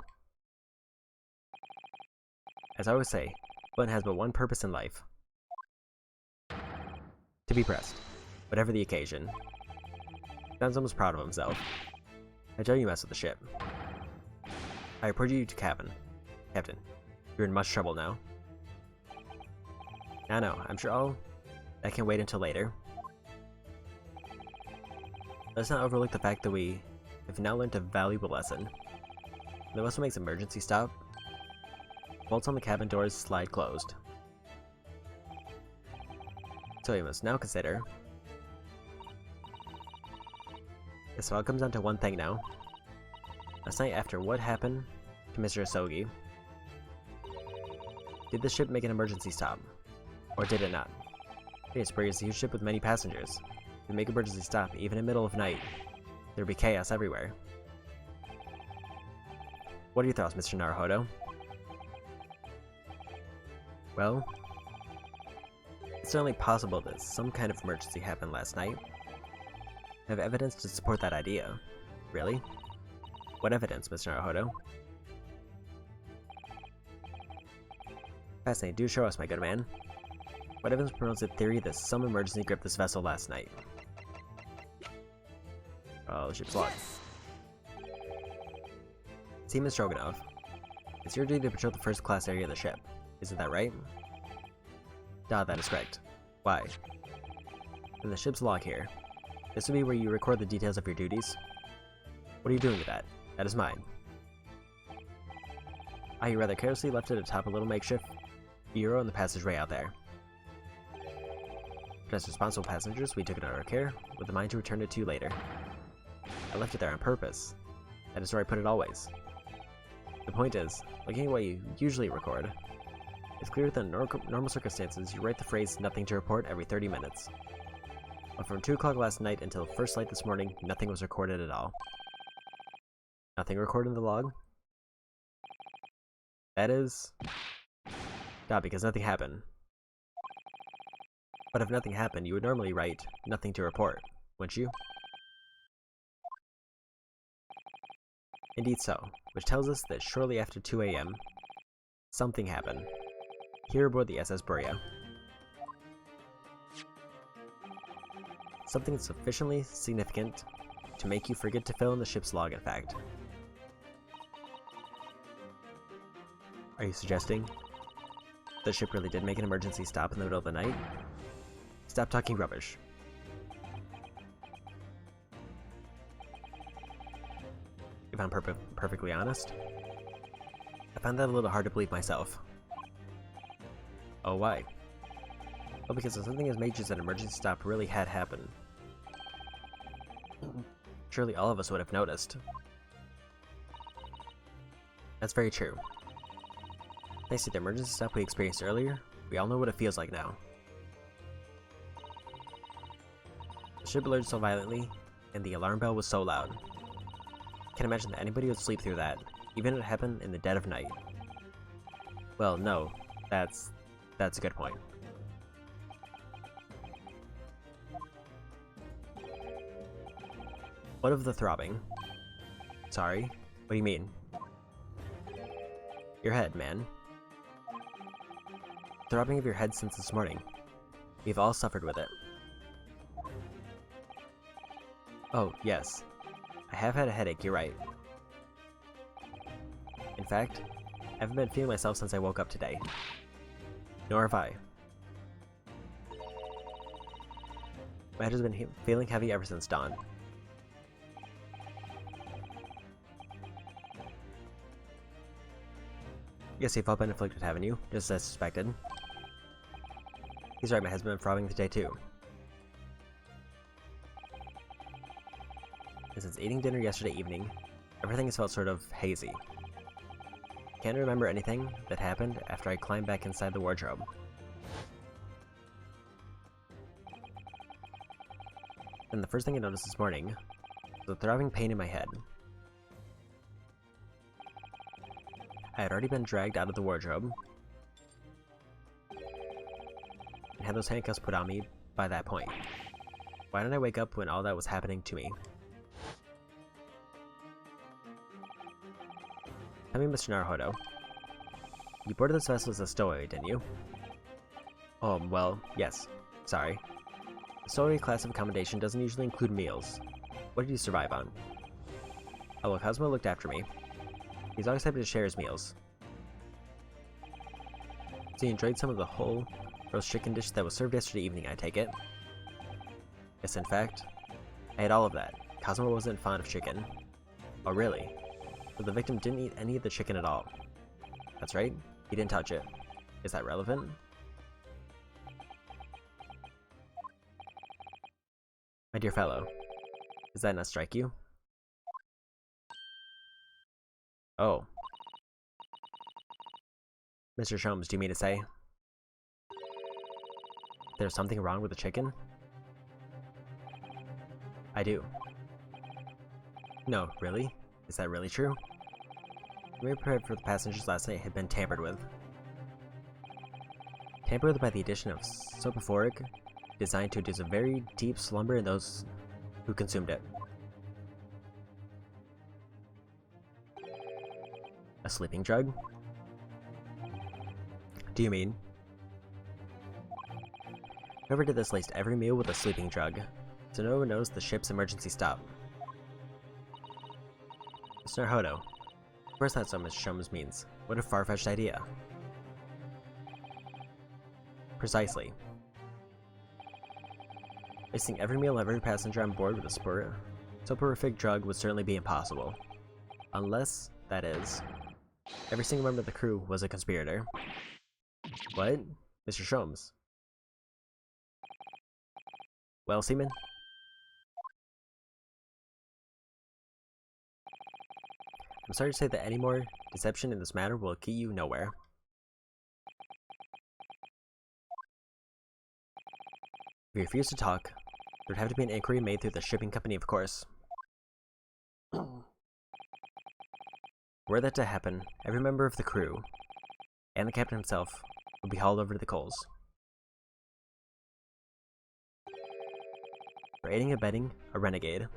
S1: As I always say, the button has but one purpose in life. To be pressed, whatever the occasion. Sounds almost proud of himself. I tell you mess with the ship. I report you to Captain. You're in much trouble now. No, I'm sure that can wait until later. Let's not overlook the fact that we have now learned a valuable lesson. When the vessel makes an emergency stop, bolts on the cabin doors slide closed. So you must now consider... This all comes down to one thing now. Last night, after what happened to Mr. Asogi, did the ship make an emergency stop? Or did it not? Yes, Bree is a huge ship with many passengers. If we make an emergency stop, even in the middle of night, there'd be chaos everywhere. What are your thoughts, Mr. Naruhodo? Well, it's certainly possible that some kind of emergency happened last night. I have evidence to support that idea. Really? What evidence, Mr. Naruhodo? Fascinating. Do show us, my good man. What evidence promotes the theory that some emergency gripped this vessel last night? Oh, the ship's locked. Seaman Stroganov, it's your duty to patrol the first class area of the ship. Isn't that right? That is correct. Why? In the ship's log here. This would be where you record the details of your duties. What are you doing with that? That is mine. You rather carelessly left it atop a little makeshift bureau in the passageway out there. But as responsible passengers, we took it under our care, with a mind to return it to you later. I left it there on purpose. That is where I put it always. The point is, looking at what you usually record, it's clear that in normal circumstances, you write the phrase "nothing to report" every 30 minutes. But from 2 o'clock last night until first light this morning, nothing was recorded at all. Nothing recorded in the log? That is... because nothing happened. But if nothing happened, you would normally write "nothing to report," wouldn't you? Indeed so, which tells us that shortly after 2 AM, something happened, here aboard the SS Berea. Something sufficiently significant to make you forget to fill in the ship's log, in fact. Are you suggesting the ship really did make an emergency stop in the middle of the night? Stop talking rubbish. If I'm perfectly honest, I found that a little hard to believe myself. Oh, why? Well, because if something as major as an emergency stop really had happened, surely all of us would have noticed. That's very true. Thanks to the emergency stuff we experienced earlier, we all know what it feels like now. The ship alerted so violently, and the alarm bell was so loud. I can't imagine that anybody would sleep through that, even if it happened in the dead of night. Well, no, that's a good point. What of the throbbing? Sorry, what do you mean? Your head, man. Throbbing of your head since this morning. We've all suffered with it. Oh, yes. I have had a headache, you're right. In fact, I haven't been feeling myself since I woke up today. Nor have I. My head has been feeling heavy ever since dawn. Guess you've all been afflicted, haven't you? Just as suspected. He's right, my head's been throbbing today too. And since eating dinner yesterday evening, everything has felt sort of hazy. Can't remember anything that happened after I climbed back inside the wardrobe. And the first thing I noticed this morning was a throbbing pain in my head. I had already been dragged out of the wardrobe and had those handcuffs put on me by that point. Why didn't I wake up when all that was happening to me? Tell me, Mr. Naruhodo, you boarded this vessel as a stowaway, didn't you? Oh, well, yes. Sorry. The stowaway class of accommodation doesn't usually include meals. What did you survive on? Oh, well, Cosmo looked after me. He's always happy to share his meals. So you enjoyed some of the whole roast chicken dish that was served yesterday evening, I take it? Yes, in fact, I ate all of that. Cosmo wasn't fond of chicken. Oh, really? So the victim didn't eat any of the chicken at all. That's right, he didn't touch it. Is that relevant? My dear fellow, does that not strike you? Oh. Mr. Sholmes, do you mean to say there's something wrong with the chicken? I do. No, really? Is that really true? The meal prepared for the passengers last night had been tampered with. Tampered with by the addition of soporific, designed to induce a very deep slumber in those who consumed it. A sleeping drug? Do you mean? Whoever did this laced every meal with a sleeping drug, so no one knows the ship's emergency stop. Mr. Naruhodo, of course that's what Mr. Sholmes means. What a far-fetched idea. Precisely. Lacing every meal of every passenger on board with a soporific drug would certainly be impossible. Unless, that is, every single member of the crew was a conspirator. What? Mr. Sholmes? Well, Seaman? I'm sorry to say that any more deception in this matter will get you nowhere. If you refuse to talk, there would have to be an inquiry made through the shipping company, of course. Were that to happen, every member of the crew, and the captain himself, would be hauled over to the coals. For aiding and abetting a renegade.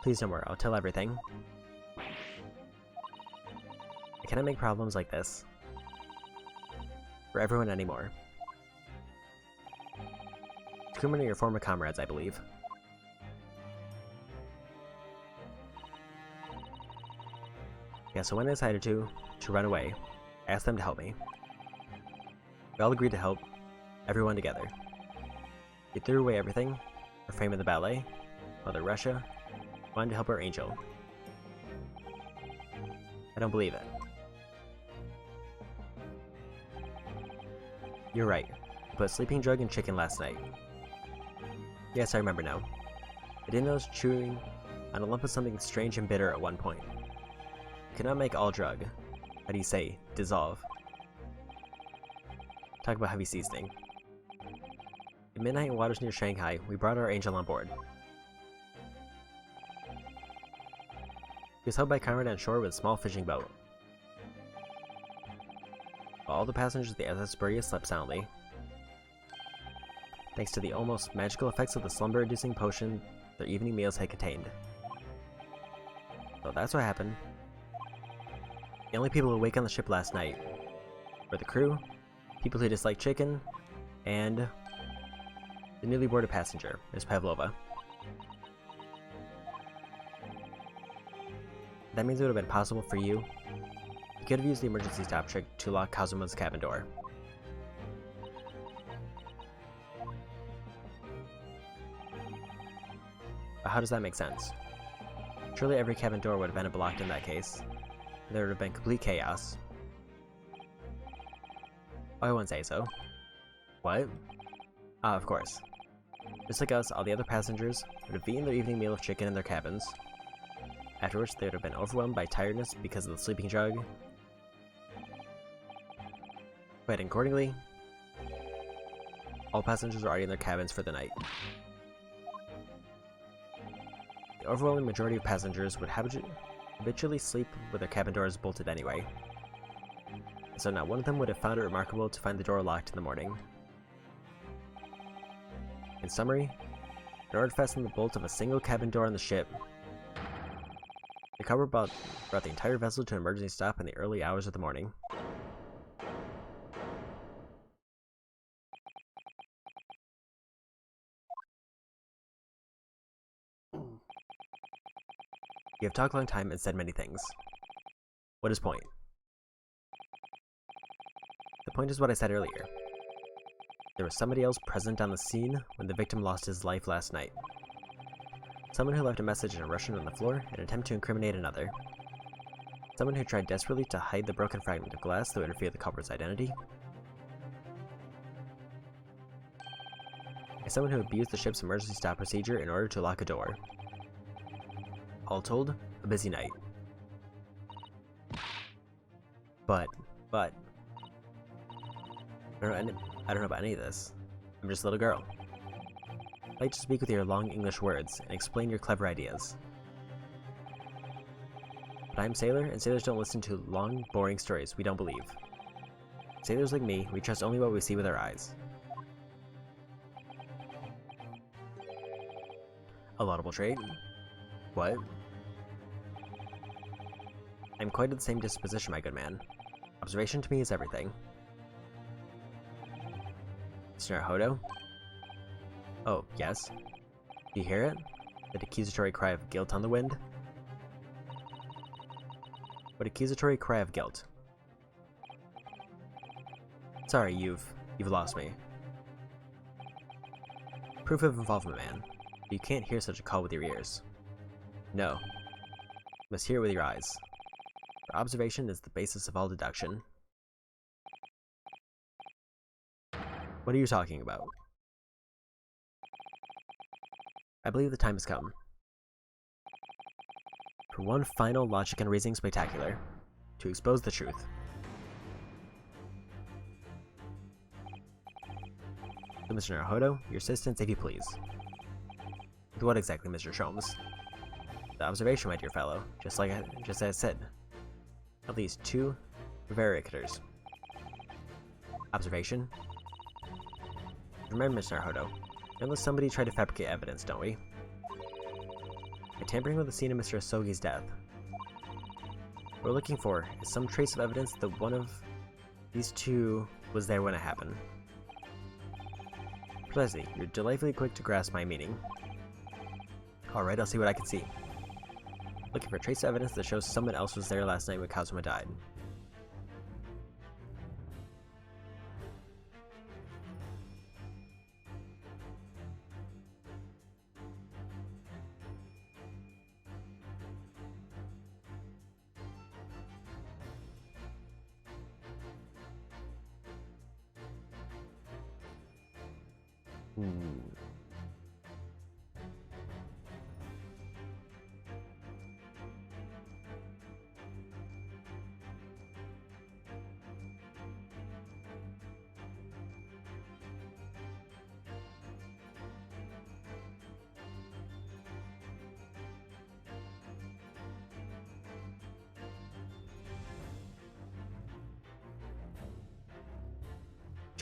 S1: Please no more, I'll tell everything. I cannot make problems like this for everyone anymore. Crewmen are your former comrades, I believe. Yeah, so when I decided to run away, I asked them to help me. We all agreed to help everyone together. We threw away everything, our fame in the ballet, Mother Russia, wanted to help our angel. I don't believe it. You're right. I put a sleeping drug in chicken last night. Yes, I remember now. I didn't know I was chewing on a lump of something strange and bitter at one point. I could not make all drug, how do you say, dissolve. Talk about heavy seasoning. At midnight in waters near Shanghai, we brought our angel on board. He was held by Conrad on shore with a small fishing boat. While all the passengers of the SS Berea slept soundly, thanks to the almost magical effects of the slumber-inducing potion their evening meals had contained. So that's what happened. The only people awake on the ship last night were the crew, people who disliked chicken, and the newly boarded passenger, Miss Pavlova. That means it would have been possible for you. You could have used the emergency stop trick to lock Kazuma's cabin door. But how does that make sense? Surely every cabin door would have been blocked in that case. There would have been complete chaos. Oh, I wouldn't say so. What? Ah, of course. Just like us, all the other passengers would have eaten their evening meal of chicken in their cabins. After which they would have been overwhelmed by tiredness because of the sleeping drug. But accordingly, all passengers were already in their cabins for the night. The overwhelming majority of passengers would habitually sleep with their cabin doors bolted anyway. So not one of them would have found it remarkable to find the door locked in the morning. In summary, in order to fasten the bolt of a single cabin door on the ship, the cover brought the entire vessel to an emergency stop in the early hours of the morning. You have talked a long time and said many things. What is point? The point is what I said earlier. There was somebody else present on the scene when the victim lost his life last night. Someone who left a message in Russian on the floor in an attempt to incriminate another. Someone who tried desperately to hide the broken fragment of glass that would reveal the culprit's identity. And someone who abused the ship's emergency stop procedure in order to lock a door. All told, a busy night. But, I don't know about any of this. I'm just a little girl. I'd like to speak with your long English words and explain your clever ideas. But I'm Sailor, and sailors don't listen to long, boring stories we don't believe. Sailors like me, we trust only what we see with our eyes. A laudable trait? What? I'm quite of the same disposition, my good man. Observation to me is everything. Mr. Naruhodo? Oh, yes? Do you hear it? That accusatory cry of guilt on the wind? What accusatory cry of guilt? Sorry, you've lost me. Proof of involvement, man. You can't hear such a call with your ears. No. You must hear it with your eyes. For observation is the basis of all deduction. What are you talking about? I believe the time has come. For one final logic and reasoning spectacular, to expose the truth. So, Mr. Naruhodo, your assistance if you please. With what exactly, Mr. Sholmes? The observation, my dear fellow, just as I said. At least 2 varicators. Observation? Remember, Mr. Naruhodo, unless somebody tried to fabricate evidence, don't we? By tampering with the scene of Mr. Asogi's death. What we're looking for is some trace of evidence that one of these 2 was there when it happened. Precisely, you're delightfully quick to grasp my meaning. Alright, I'll see what I can see. Looking for trace evidence that shows someone else was there last night when Kazuma died.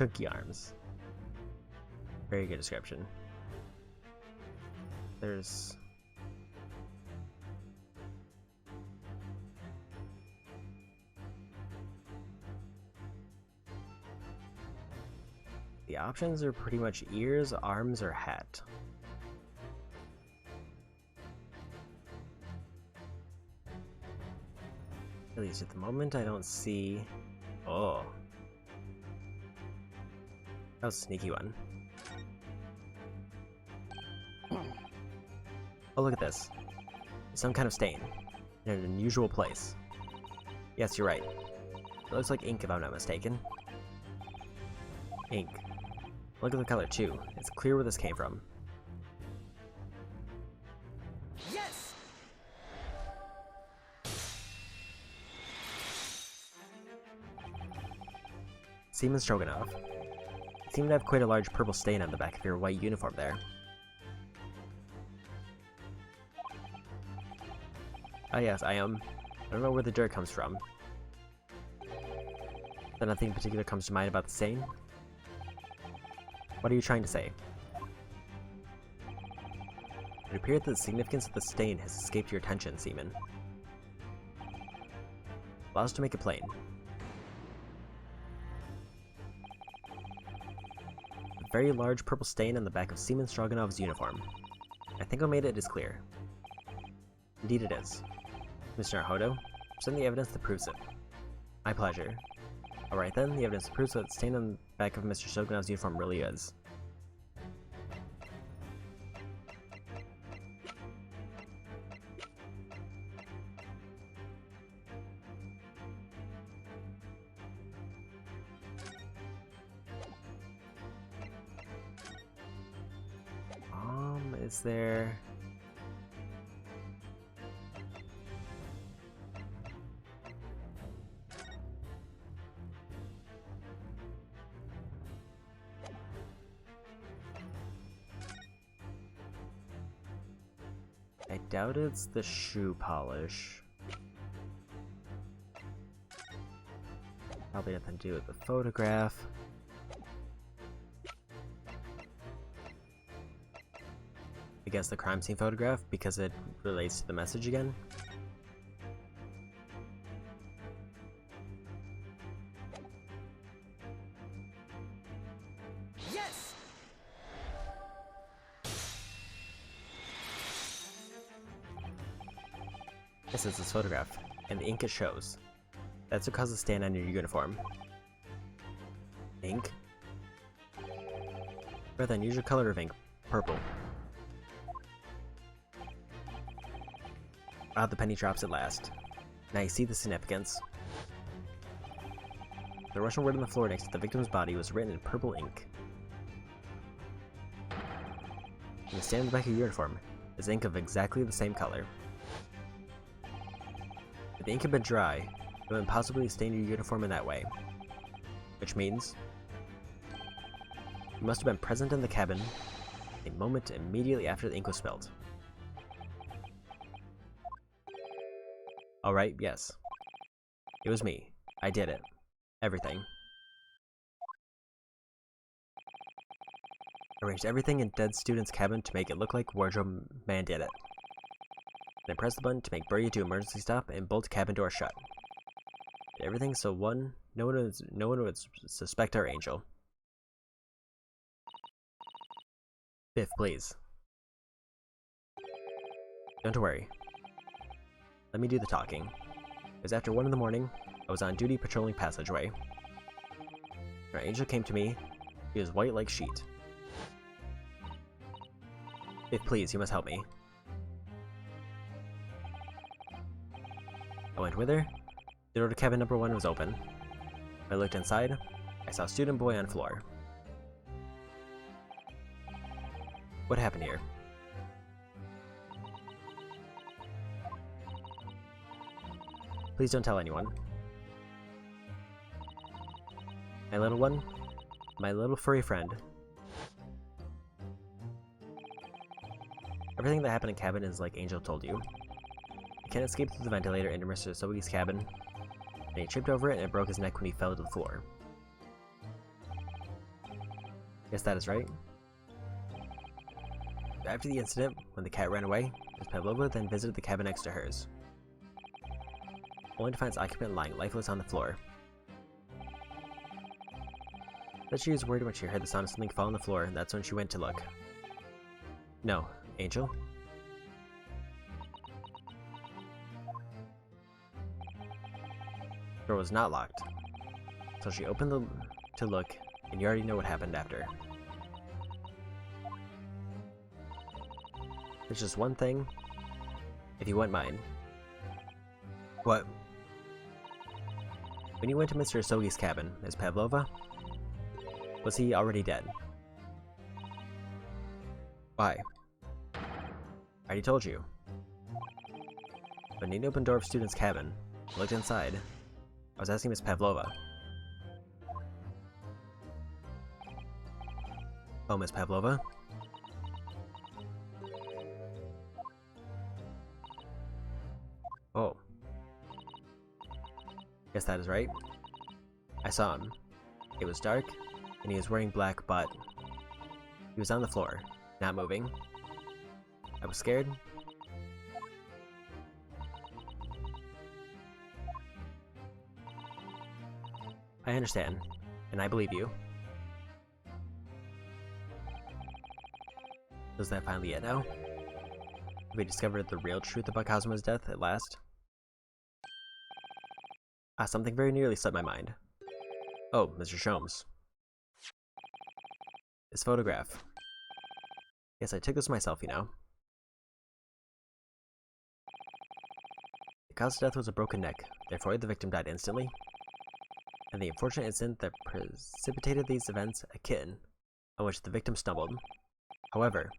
S1: Chunky arms. Very good description. There's... The options are pretty much ears, arms, or hat. At least at the moment, I don't see... Oh. That was a sneaky one. Oh, look at this. Some kind of stain. In an unusual place. Yes, you're right. It looks like ink if I'm not mistaken. Ink. Look at the color too. It's clear where this came from.
S2: Yes!
S1: Seaman Stroganoff. You seem to have quite a large purple stain on the back of your white uniform there. Ah yes, I don't know where the dirt comes from. But nothing in particular comes to mind about the stain? What are you trying to say? It appears that the significance of the stain has escaped your attention, Seaman. Allow us to make it plain. A very large purple stain on the back of Seaman Stroganoff's uniform. I think I made it as clear. Indeed it is. Mr. Naruto, present the evidence that proves it. My pleasure. Alright then, the evidence proves that the stain on the back of Mr. Stroganoff's uniform really is. Is there... I doubt it's the shoe polish. Probably nothing to do with the photograph. I guess the crime scene photograph, because it relates to the message again.
S2: Yes!
S1: This is his photograph, and the ink it shows. That's what caused the stain on your uniform. Ink? Rather unusual color of ink, purple. Ah, the penny drops at last. Now you see the significance. The Russian word on the floor next to the victim's body was written in purple ink. And the stain on the back of your uniform is ink of exactly the same color. If the ink had been dry, it would have possibly stained your uniform in that way. Which means you must have been present in the cabin a moment immediately after the ink was spilled. Alright, yes. It was me. I did it. Everything. Arranged everything in dead student's cabin to make it look like Wardrobe Man did it. Then press the button to make Birdie do emergency stop and bolt cabin door shut. Did everything so no one would suspect our angel. Biff, please. Don't worry. Let me do the talking. It was after 1 in the morning. I was on duty patrolling passageway. Our angel came to me. He was white like sheet. If please, you must help me. I went with her. The door to cabin number 1 was open. When I looked inside, I saw student boy on floor. What happened here? Please don't tell anyone. My little one, my little furry friend. Everything that happened in cabin is like Angel told you. I can't escape through the ventilator into Mr. Sogi's cabin, and he tripped over it and it broke his neck when he fell to the floor. Yes, that is right. After the incident, when the cat ran away, Ms. Pavlova then visited the cabin next to hers, only to find its occupant lying lifeless on the floor. But she was worried when she heard the sound of something fall on the floor, and that's when she went to look. No, Angel? The door was not locked, so she opened to look, and you already know what happened after. There's just one thing, if you wouldn't mind. What? When you went to Mr. Asogi's cabin, Ms. Pavlova? Was he already dead? Why? I already told you. When Nina opened the door of student's cabin, I looked inside. I was asking Ms. Pavlova. Oh, Ms. Pavlova? Oh. Yes, that is right. I saw him. It was dark, and he was wearing black, but he was on the floor, not moving. I was scared. I understand, and I believe you. Was that finally it now? Have we discovered the real truth about Cosmo's death at last? Ah, something very nearly slipped my mind. Oh, Mr. Sholmes. This photograph. Yes, I took this myself, you know. The cause of death was a broken neck, therefore the victim died instantly. And the unfortunate incident that precipitated these events, a kitten, on which the victim stumbled. However,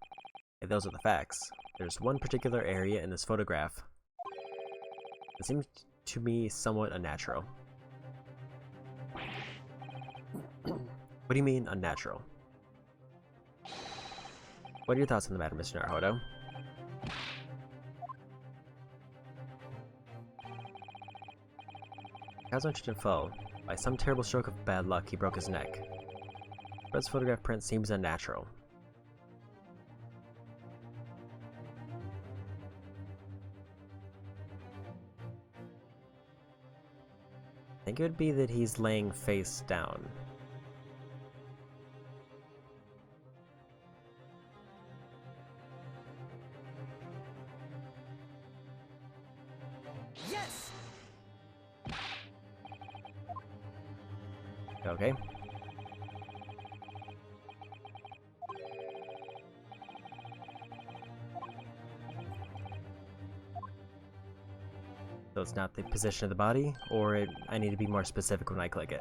S1: if those are the facts, there's one particular area in this photograph that seems to me somewhat unnatural. What do you mean, unnatural? What are your thoughts on the matter, Mr. Naruhodo? Cosmo fell. By some terrible stroke of bad luck, he broke his neck. Fred's photograph print seems unnatural. I think it would be that he's laying face down.
S2: Yes!
S1: Okay. So it's not the position of the body, or I need to be more specific when I click it.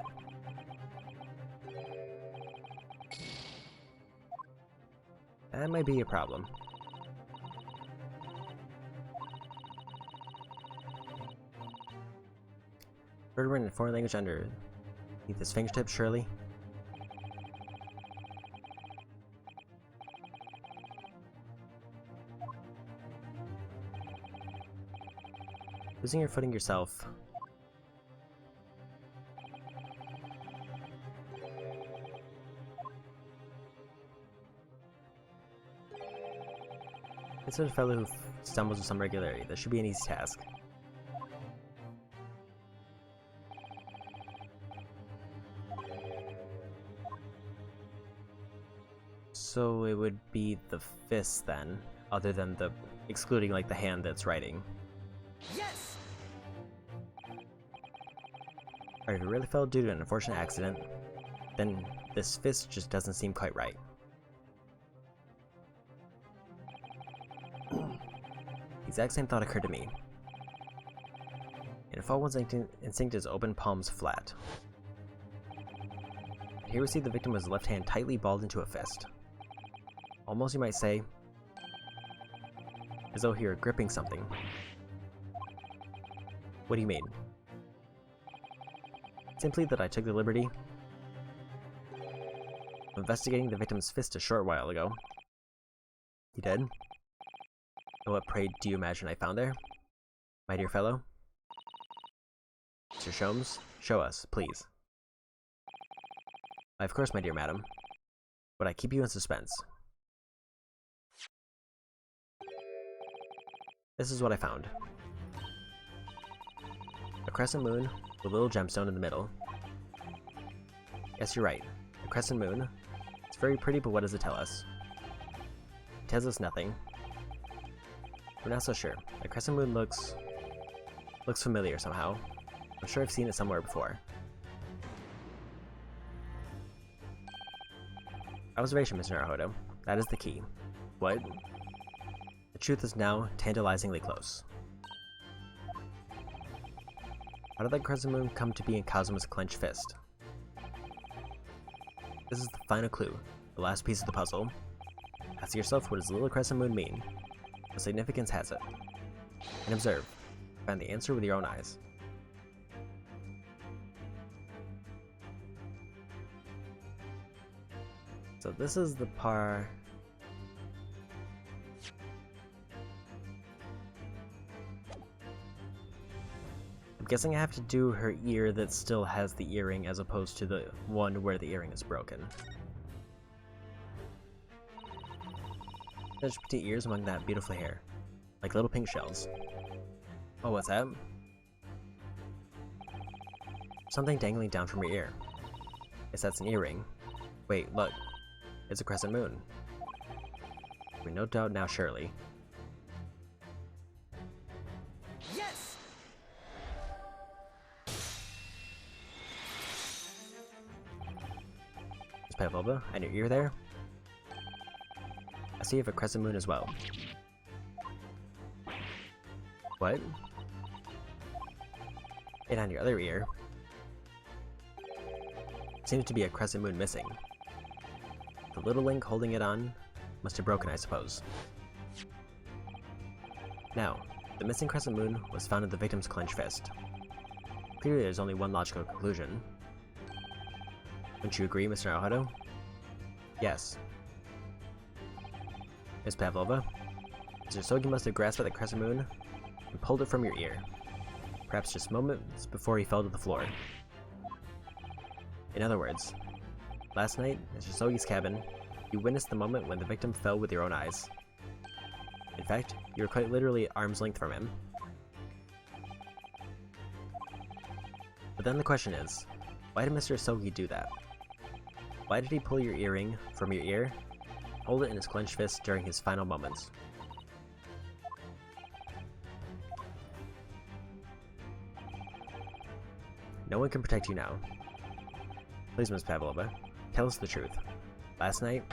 S1: That might be a problem. Word written in foreign language underneath his fingertip, surely. Losing your footing yourself. This is a fellow who stumbles with some regularity. That should be an easy task. So it would be the fist then, other than the excluding like the hand that's writing.
S2: Yes!
S1: Or if it really fell due to an unfortunate accident, then this fist just doesn't seem quite right. The exact same thought occurred to me. In a fall, one's instinct is open palms flat. Here we see the victim with his left hand tightly balled into a fist. Almost you might say, as though he were gripping something. What do you mean? Simply that I took the liberty of investigating the victim's fist a short while ago. You did? And what, pray, do you imagine I found there? My dear fellow? Mr. Sholmes, show us, please. Why, of course, my dear madam. But I keep you in suspense. This is what I found. A crescent moon with a little gemstone in the middle. Yes, you're right. A crescent moon. It's very pretty, but what does it tell us? It tells us nothing. We're not so sure. A crescent moon looks familiar somehow. I'm sure I've seen it somewhere before. Observation, Mr. Naruto. That is the key. What? The truth is now tantalizingly close. How did that crescent moon come to be in Kazuma's clenched fist? This is the final clue, the last piece of the puzzle. Ask yourself, what does the little crescent moon mean? What significance has it? And observe. Find the answer with your own eyes. So this is the part... I'm guessing I have to do her ear that still has the earring as opposed to the one where the earring is broken. Such petite ears among that beautiful hair, like little pink shells. Oh, what's that? Something dangling down from your ear. Guess that's an earring. Wait, look. It's a crescent moon. We no doubt now, surely.
S2: Yes!
S1: Miss Pavlova, and your ear there? I see you have a crescent moon as well. What? And on your other ear seems to be a crescent moon missing. The little link holding it on must have broken, I suppose. Now, the missing crescent moon was found in the victim's clenched fist. Clearly there's only one logical conclusion. Wouldn't you agree, Mr. Naruto? Yes. Miss Pavlova, Mr. Sogi must have grasped at the crescent moon and pulled it from your ear, perhaps just moments before he fell to the floor. In other words, last night, in Mr. Sogi's cabin, you witnessed the moment when the victim fell with your own eyes. In fact, you were quite literally arm's length from him. But then the question is, why did Mr. Sogi do that? Why did he pull your earring from your ear, hold it in his clenched fist during his final moments? No one can protect you now. Please, Miss Pavlova, tell us the truth. Last night,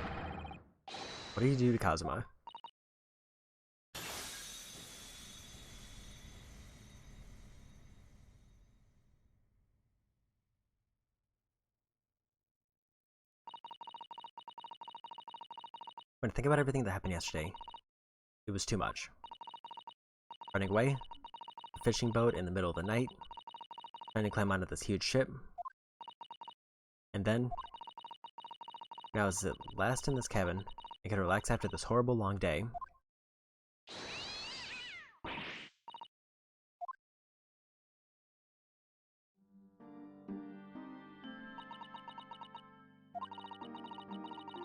S1: what did you do to Kazuma? When I think about everything that happened yesterday, it was too much. Running away, a fishing boat in the middle of the night, trying to climb onto this huge ship, and then, when I was at last in this cabin, I could relax after this horrible long day.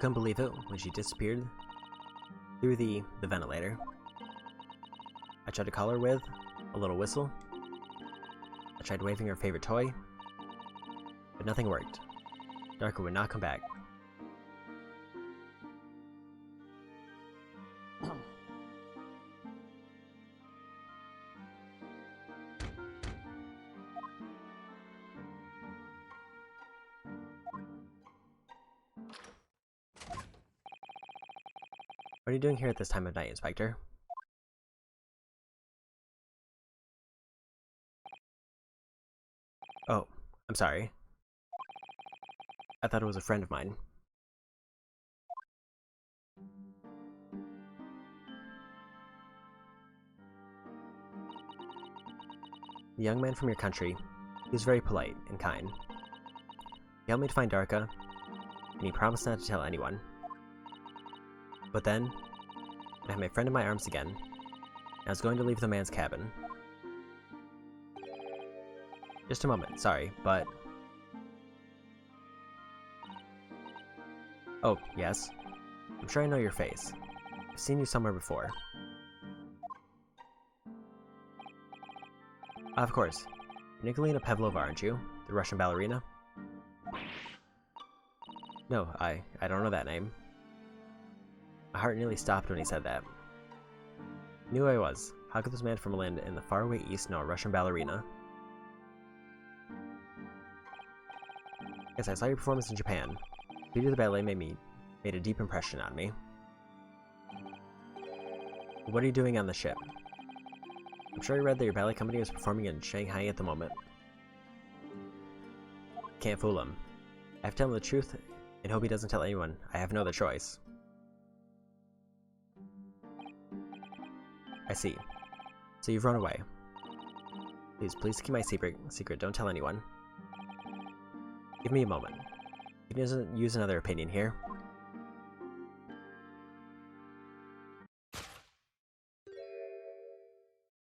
S1: Couldn't believe it when she disappeared through the ventilator. I tried to call her with a little whistle. I tried waving her favorite toy, but nothing worked. Darko would not come back. What are you doing here at this time of night, Inspector? Oh, I'm sorry. I thought it was a friend of mine. The young man from your country, he was very polite and kind. He helped me to find Darka, and he promised not to tell anyone. But then, I had my friend in my arms again, and I was going to leave the man's cabin. Just a moment, sorry, but... Oh, yes? I'm sure I know your face. I've seen you somewhere before. Of course. You're Nikolina Pavlova, aren't you? The Russian ballerina? No, I don't know that name. My heart nearly stopped when he said that. I knew I was. How could this man from a land in the faraway east know a Russian ballerina? Yes, I saw your performance in Japan. The beauty of the ballet made a deep impression on me. What are you doing on the ship? I'm sure you read that your ballet company is performing in Shanghai at the moment. Can't fool him. I have to tell him the truth and hope he doesn't tell anyone. I have no other choice. I see. So you've run away. Please keep my secret. Don't tell anyone. Give me a moment. He doesn't use another opinion here.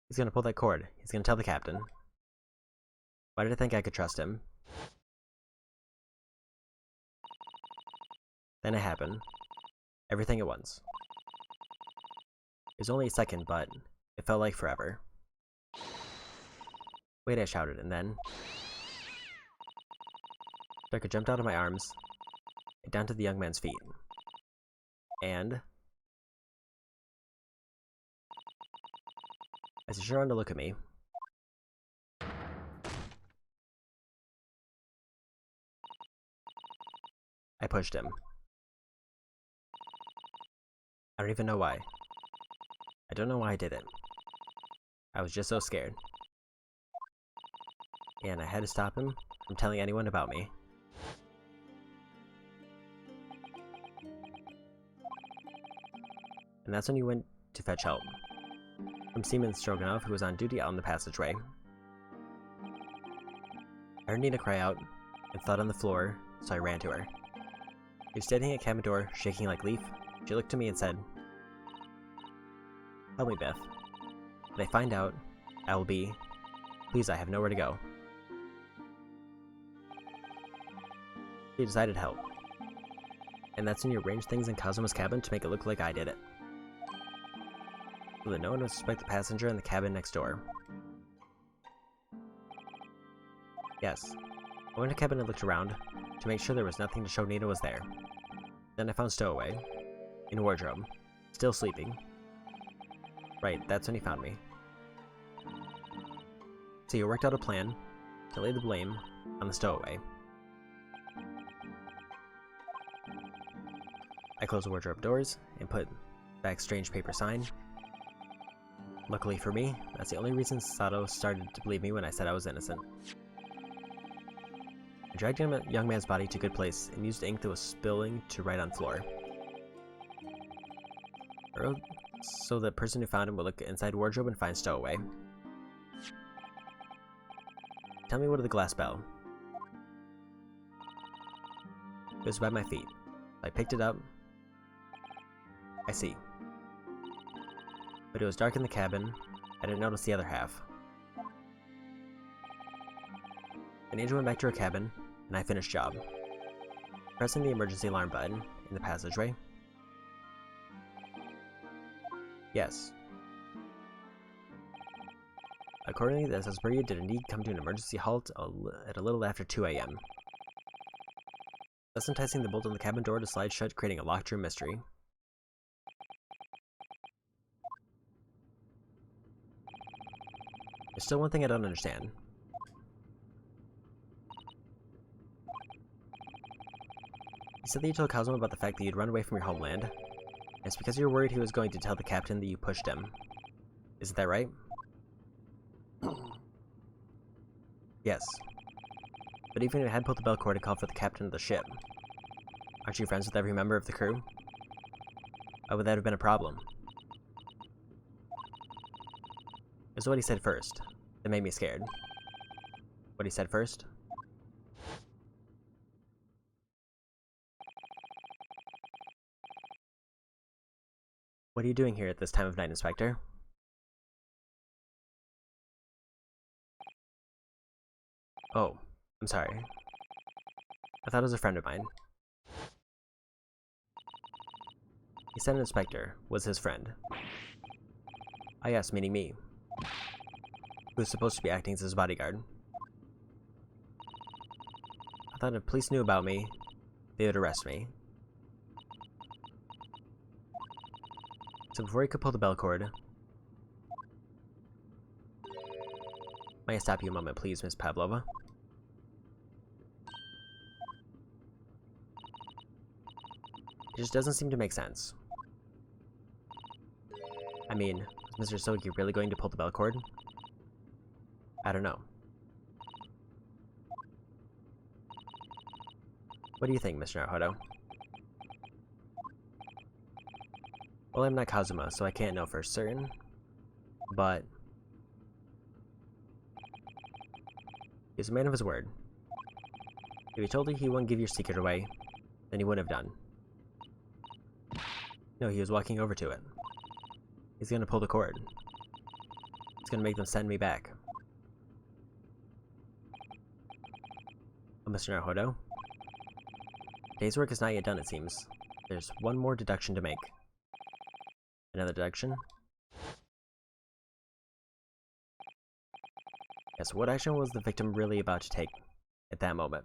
S1: He's gonna pull that cord. He's gonna tell the captain. Why did I think I could trust him? Then it happened. Everything at once. It was only a second, but it felt like forever. Wait, I shouted, and then Darka jumped out of my arms and down to the young man's feet. And as he turned around to look at me, I pushed him. I don't even know why. I don't know why I did it. I was just so scared. And I had to stop him from telling anyone about me. And that's when you went to fetch help from Seaman Stroganoff, who was on duty out in the passageway. I heard Nina cry out and thud on the floor, so I ran to her. She was standing at cabin door, shaking like leaf. She looked to me and said, "Help me, Beth. When I find out, I will be... Please, I have nowhere to go." She decided to help. And that's when you arranged things in Kazuma's cabin to make it look like I did it, so that no one would suspect the passenger in the cabin next door. Yes. I went to the cabin and looked around to make sure there was nothing to show Nina was there. Then I found Stowaway in wardrobe, still sleeping. Right, that's when he found me. So you worked out a plan to lay the blame on the Stowaway. I closed the wardrobe doors and put back strange paper sign. Luckily for me, that's the only reason Sato started to believe me when I said I was innocent. I dragged a young man's body to a good place and used ink that was spilling to write on floor. I wrote so the person who found him would look inside wardrobe and find Stowaway. Tell me, what of the glass bell? It was by my feet. I picked it up. I see. But it was dark in the cabin. I didn't notice the other half. Then Angel went back to her cabin, and I finished job. Pressing the emergency alarm button in the passageway. Yes. Accordingly, the Sasbury did indeed come to an emergency halt at a little after 2 a.m. thus enticing the bolt on the cabin door to slide shut, creating a locked room mystery. There's still one thing I don't understand. You said that you told Kazuma about the fact that you'd run away from your homeland. And it's because you were worried he was going to tell the captain that you pushed him. Isn't that right? Yes. But even if you had pulled the bell cord to call for the captain of the ship, aren't you friends with every member of the crew? Why would that have been a problem? It was what he said first that made me scared. What he said first? What are you doing here at this time of night, Inspector? Oh, I'm sorry. I thought it was a friend of mine. He said an inspector was his friend. Ah yes, meaning me, who was supposed to be acting as his bodyguard. I thought if police knew about me, they would arrest me. So before he could pull the bell cord... May I stop you a moment, please, Miss Pavlova? It just doesn't seem to make sense. I mean, is Mr. Sogi really going to pull the bell cord? I don't know. What do you think, Mr. Naruhodo? Well, I'm not Kazuma, so I can't know for certain, but he's a man of his word. If he told you he wouldn't give your secret away, then he wouldn't have done. No, he was walking over to it. He's gonna pull the cord. He's gonna make them send me back. Oh, Mr. Naruhodo? Day's work is not yet done, it seems. There's one more deduction to make. Another deduction? Yes, what action was the victim really about to take at that moment?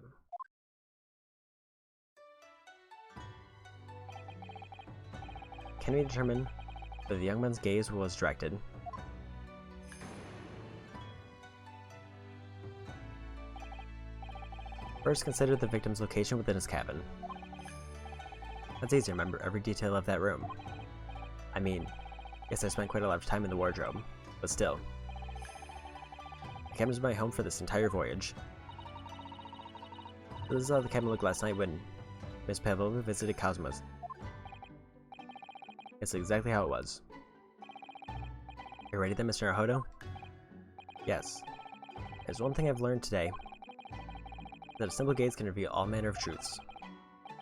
S1: Can we determine whether the young man's gaze was directed? First, consider the victim's location within his cabin. That's easy to remember every detail of that room. I mean, yes, I spent quite a lot of time in the wardrobe, but still. The cabin was my home for this entire voyage. This is how the cabin looked last night when Miss Pavlova visited Cosmos. It's exactly how it was. You ready then, Mr. Naruhodo? Yes. There's one thing I've learned today. That a simple gaze can reveal all manner of truths.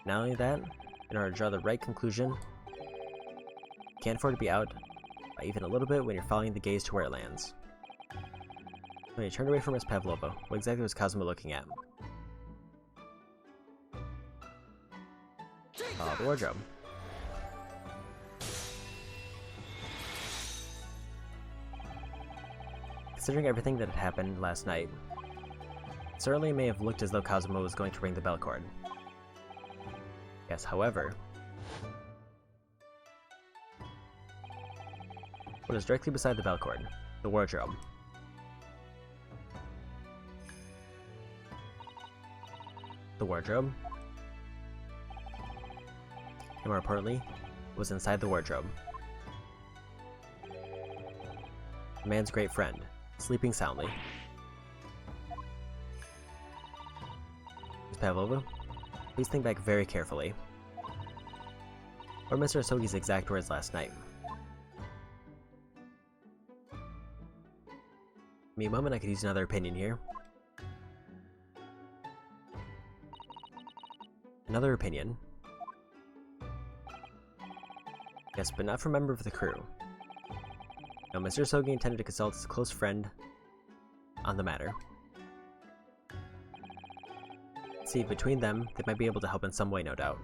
S1: Not only that, in order to draw the right conclusion, you can't afford to be out by even a little bit when you're following the gaze to where it lands. When he turned away from Miss Pavlova, what exactly was Kazuma looking at? The wardrobe. Considering everything that had happened last night, it certainly may have looked as though Kazuma was going to ring the bell cord. Yes, however, what is directly beside the bell cord? The wardrobe. The wardrobe? And more importantly, what was inside the wardrobe? The man's great friend, sleeping soundly. Ms. Pavlova, please think back very carefully. Or Mr. Asogi's exact words last night. Give me a moment, I could use another opinion here. Another opinion. Yes, but not from a member of the crew. No, Mr. Asogi intended to consult his close friend on the matter. See, between them, they might be able to help in some way, no doubt.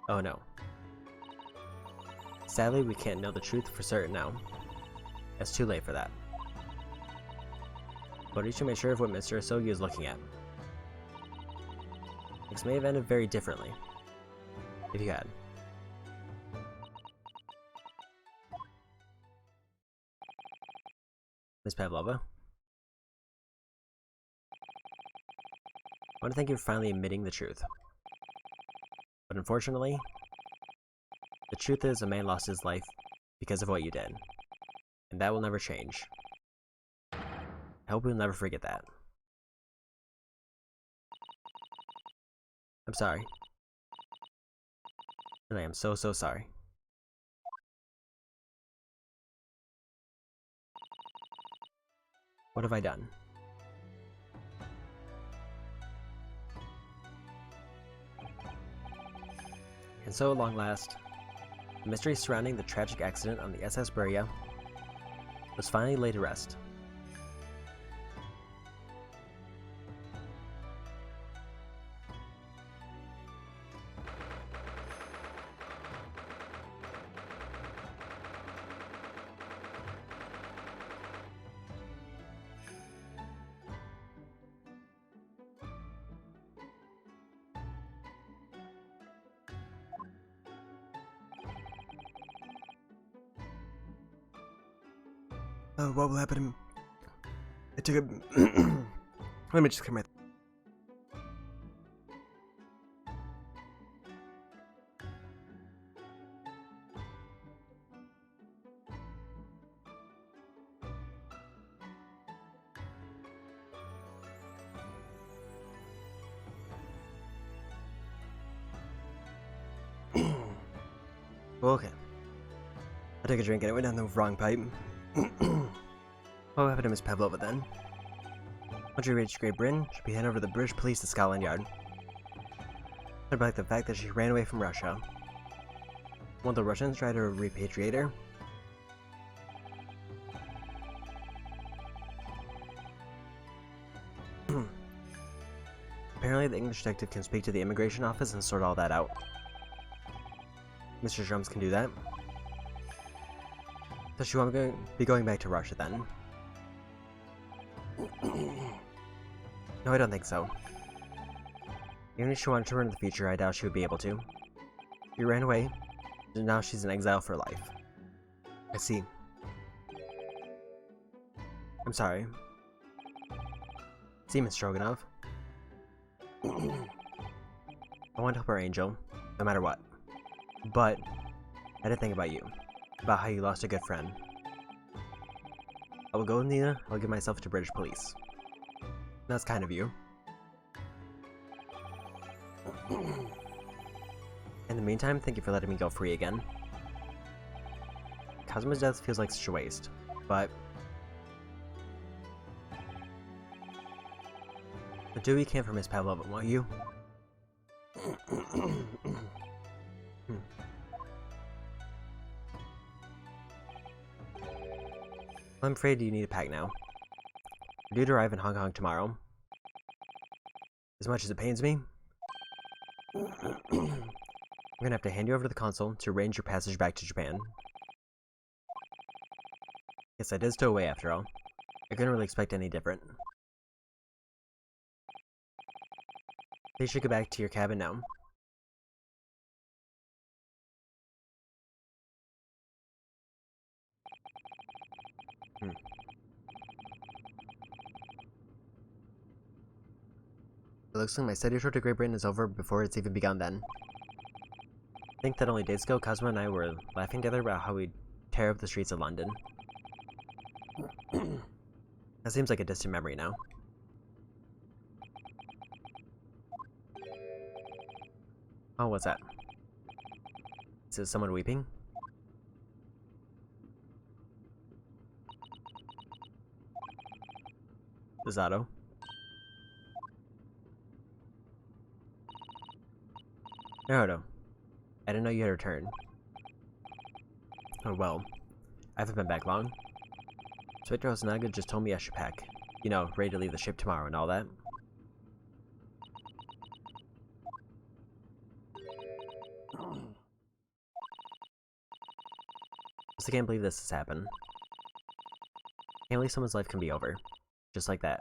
S1: Oh no. Sadly, we can't know the truth for certain now. It's too late for that. But we should make sure of what Mr. Asogi is looking at. Things may have ended very differently, if you had. Ms. Pavlova? I want to thank you for finally admitting the truth. But unfortunately, the truth is a man lost his life because of what you did. And that will never change. I hope you'll never forget that. I'm sorry. And I am so sorry. What have I done? And so, at long last, the mystery surrounding the tragic accident on the SS Beria was finally laid to rest. Oh, what will happen? I took a... Let me just come right... Well, okay. I took a drink and it went down the wrong pipe. What happened to Miss Pavlova then? Once we reached Great Britain, she'd be handed over to the British police at Scotland Yard. What about the fact that she ran away from Russia? Won't the Russians try to repatriate her? Apparently the English detective can speak to the immigration office and sort all that out. Mr. Drums can do that. So she won't be going back to Russia then? No, I don't think so. Even if she wanted to return in the future, I doubt she would be able to. She ran away, and now she's in exile for life. I see. I'm sorry. See, Miss Stroganoff. I want to help our angel, no matter what. But, I had to think about you. About how you lost a good friend. I will go with Nina, I'll give myself to British police. That's kind of you. In the meantime, thank you for letting me go free again. Cosmo's death feels like such a waste, but do what you can for Miss Pavlova, won't you? I'm afraid you need a pack now. We're due to arrive in Hong Kong tomorrow. As much as it pains me, I'm gonna have to hand you over to the consul to arrange your passage back to Japan. Yes, I did stow away after all. I couldn't really expect any different. You should go back to your cabin now. It looks like my study tour to Great Britain is over before it's even begun then. I think that only days ago, Cosmo and I were laughing together about how we'd tear up the streets of London. That seems like a distant memory now. Oh, what's that? Is it someone weeping? Is Otto? Naruto, I didn't know you had returned. Oh well, I haven't been back long. Inspector Osanaga just told me I should pack. You know, ready to leave the ship tomorrow and all that. I can't believe this has happened. Can't believe someone's life can be over. Just like that.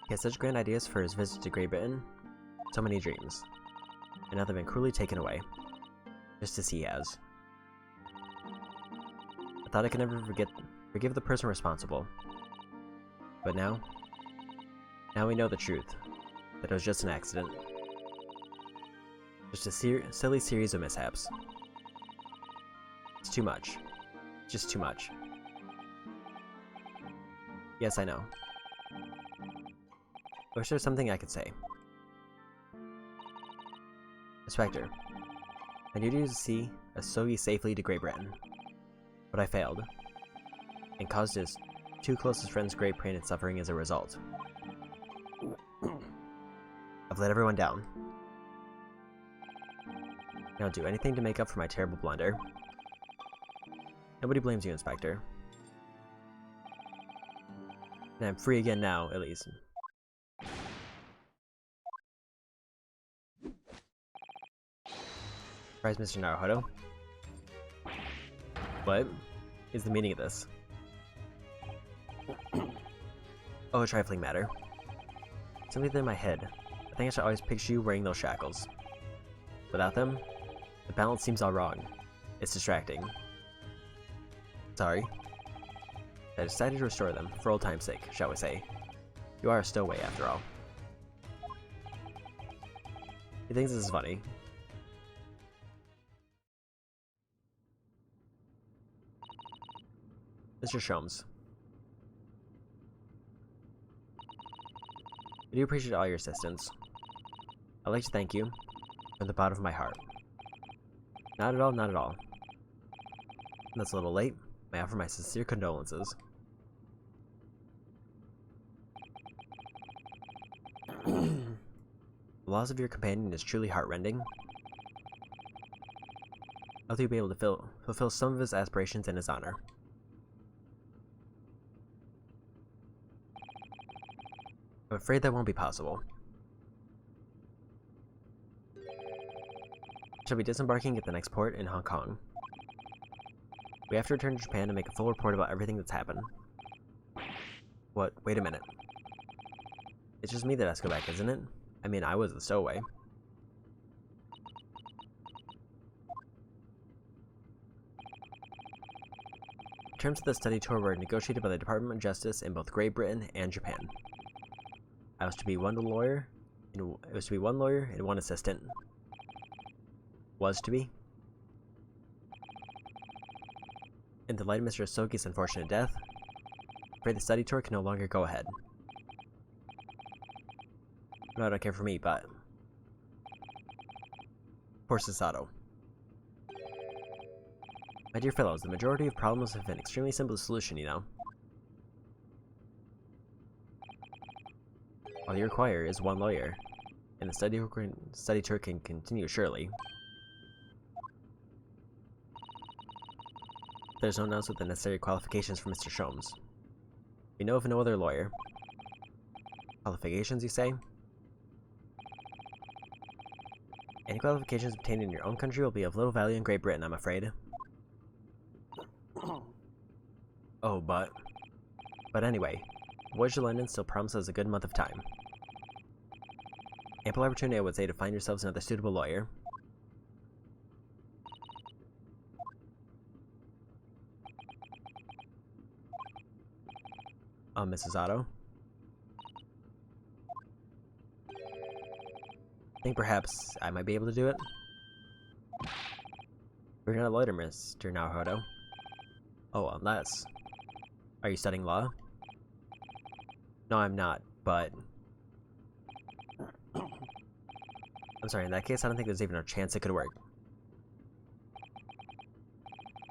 S1: He had such grand ideas for his visit to Great Britain. So many dreams. And now they've been cruelly taken away. Just as he has. I thought I could never forgive the person responsible. But now we know the truth. That it was just an accident. Just a silly series of mishaps. It's too much. Just too much. Yes, I know. I wish there was something I could say. Inspector, my duty is to see us stow safely to Great Britain. But I failed. And caused his two closest friends great pain and suffering as a result. I've let everyone down. And I'll do anything to make up for my terrible blunder. Nobody blames you, Inspector. And I'm free again now, at least. Surprise, Mr. Naruhodo. What is the meaning of this? Oh, a trifling matter. Simply in my head, I think I should always picture you wearing those shackles. Without them, the balance seems all wrong. It's distracting. Sorry. I decided to restore them, for old time's sake, shall we say. You are a stowaway, after all. He thinks this is funny. Mr. Sholmes. I do appreciate all your assistance. I'd like to thank you from the bottom of my heart. Not at all, not at all. That's a little late. I offer my sincere condolences. The loss of your companion is truly heartrending. I hope you'll be able to fulfill some of his aspirations in his honor. I'm afraid that won't be possible. I shall be disembarking at the next port in Hong Kong. We have to return to Japan to make a full report about everything that's happened. What? Wait a minute. It's just me that has to go back, isn't it? I mean, I was the stowaway. Terms of the study tour were negotiated by the Department of Justice in both Great Britain and Japan. I was to be one lawyer, and it was to be one lawyer and one assistant. Was to be. In the light of Mr. Asoki's unfortunate death, I'm afraid the study tour can no longer go ahead. No, I don't care for me, but... Poor Sasato. My dear fellows, the majority of problems have been extremely simple to solution, you know. All you require is one lawyer, and the study tour can continue, surely. There's no one else with the necessary qualifications for Mr. Sholmes. We know of no other lawyer. Qualifications, you say? Any qualifications obtained in your own country will be of little value in Great Britain, I'm afraid. Oh, but anyway, voyage to London still promises a good month of time. Ample opportunity, I would say, to find yourselves another suitable lawyer. Mrs. Otto? I think perhaps I might be able to do it. We're not a lawyer, Mr. Naruhodo. Oh, unless... Are you studying law? No, I'm not, but... I'm sorry, in that case, I don't think there's even a chance it could work.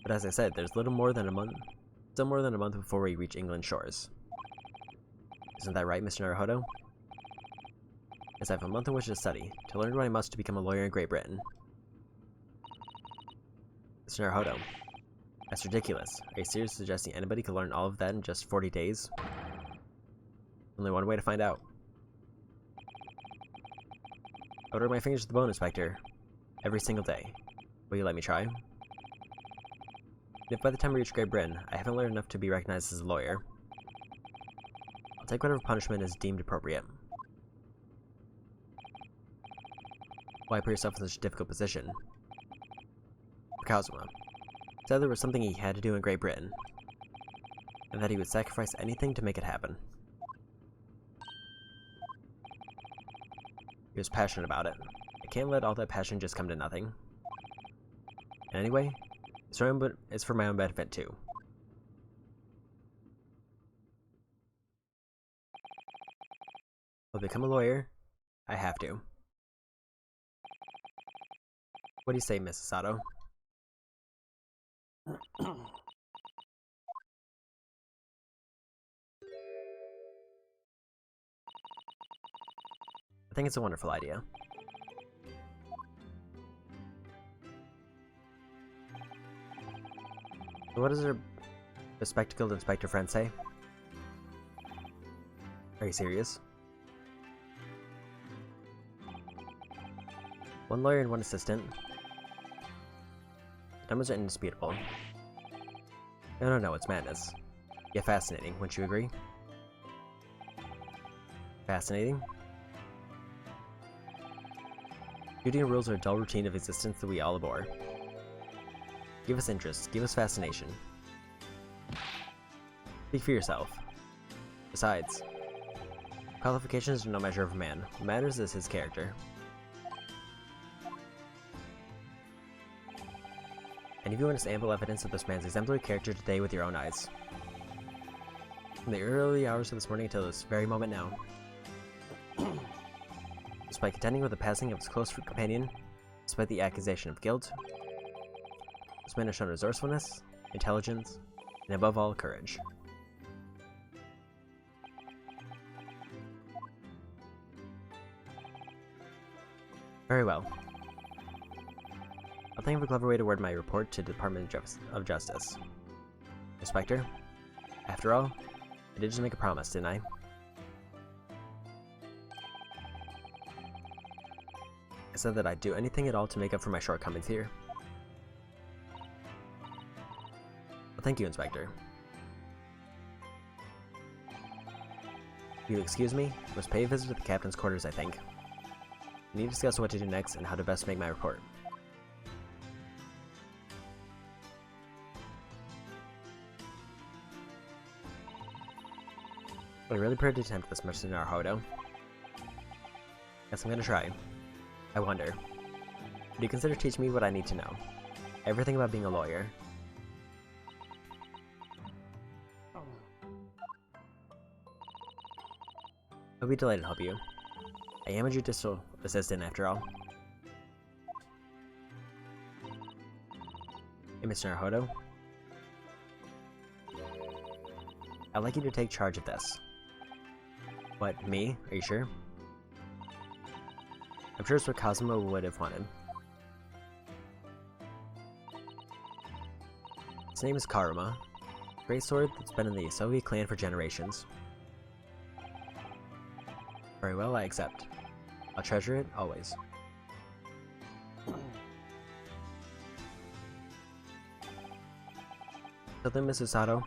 S1: But as I said, there's little more than a month... Still more than a month before we reach England shores. Isn't that right, Mr. Naruhodo? Yes, I have a month in which to study, to learn what I must to become a lawyer in Great Britain. Mr. Naruhodo, that's ridiculous. Are you seriously suggesting anybody could learn all of that in just 40 days? Only one way to find out. I would work my fingers to the bone, Inspector. Every single day. Will you let me try? If by the time we reach Great Britain, I haven't learned enough to be recognized as a lawyer, I'll take whatever punishment is deemed appropriate. Why put yourself in such a difficult position? Kazuma said there was something he had to do in Great Britain, and that he would sacrifice anything to make it happen. He was passionate about it. I can't let all that passion just come to nothing. And anyway, it's for my own benefit too. I'll become a lawyer. I have to. What do you say, Mrs. Sato? I think it's a wonderful idea. So what does her bespectacled inspector friend say? Are you serious? One lawyer and one assistant. The numbers are indisputable. No, it's madness. Yeah, fascinating, wouldn't you agree? Fascinating? Duty and rules are a dull routine of existence that we all abhor. Give us interest, give us fascination. Speak for yourself. Besides, qualifications are no measure of a man. What matters is his character. And you've given us ample evidence of this man's exemplary character today with your own eyes. From the early hours of this morning until this very moment now. Despite contending with the passing of his close companion, despite the accusation of guilt, this man has shown resourcefulness, intelligence, and above all, courage. Very well. I'll think of a clever way to word my report to the Department of Justice. Inspector, after all, I did just make a promise, didn't I? I said that I'd do anything at all to make up for my shortcomings here. Well, thank you, Inspector. If you'll excuse me, I must pay a visit to the captain's quarters, I think. We need to discuss what to do next and how to best make my report. Are you really prepared to attempt this, Mr. Naruhodo? Guess I'm gonna try. I wonder, would you consider teaching me what I need to know? Everything about being a lawyer. I'll be delighted to help you. I am a judicial assistant, after all. Hey, Mr. Naruhodo. I'd like you to take charge of this. What, me? Are you sure? I'm sure it's what Cosmo would have wanted. His name is Karuma, a great sword that's been in the Soviet clan for generations. Very well, I accept. I'll treasure it, always. So then, Mrs. Sato,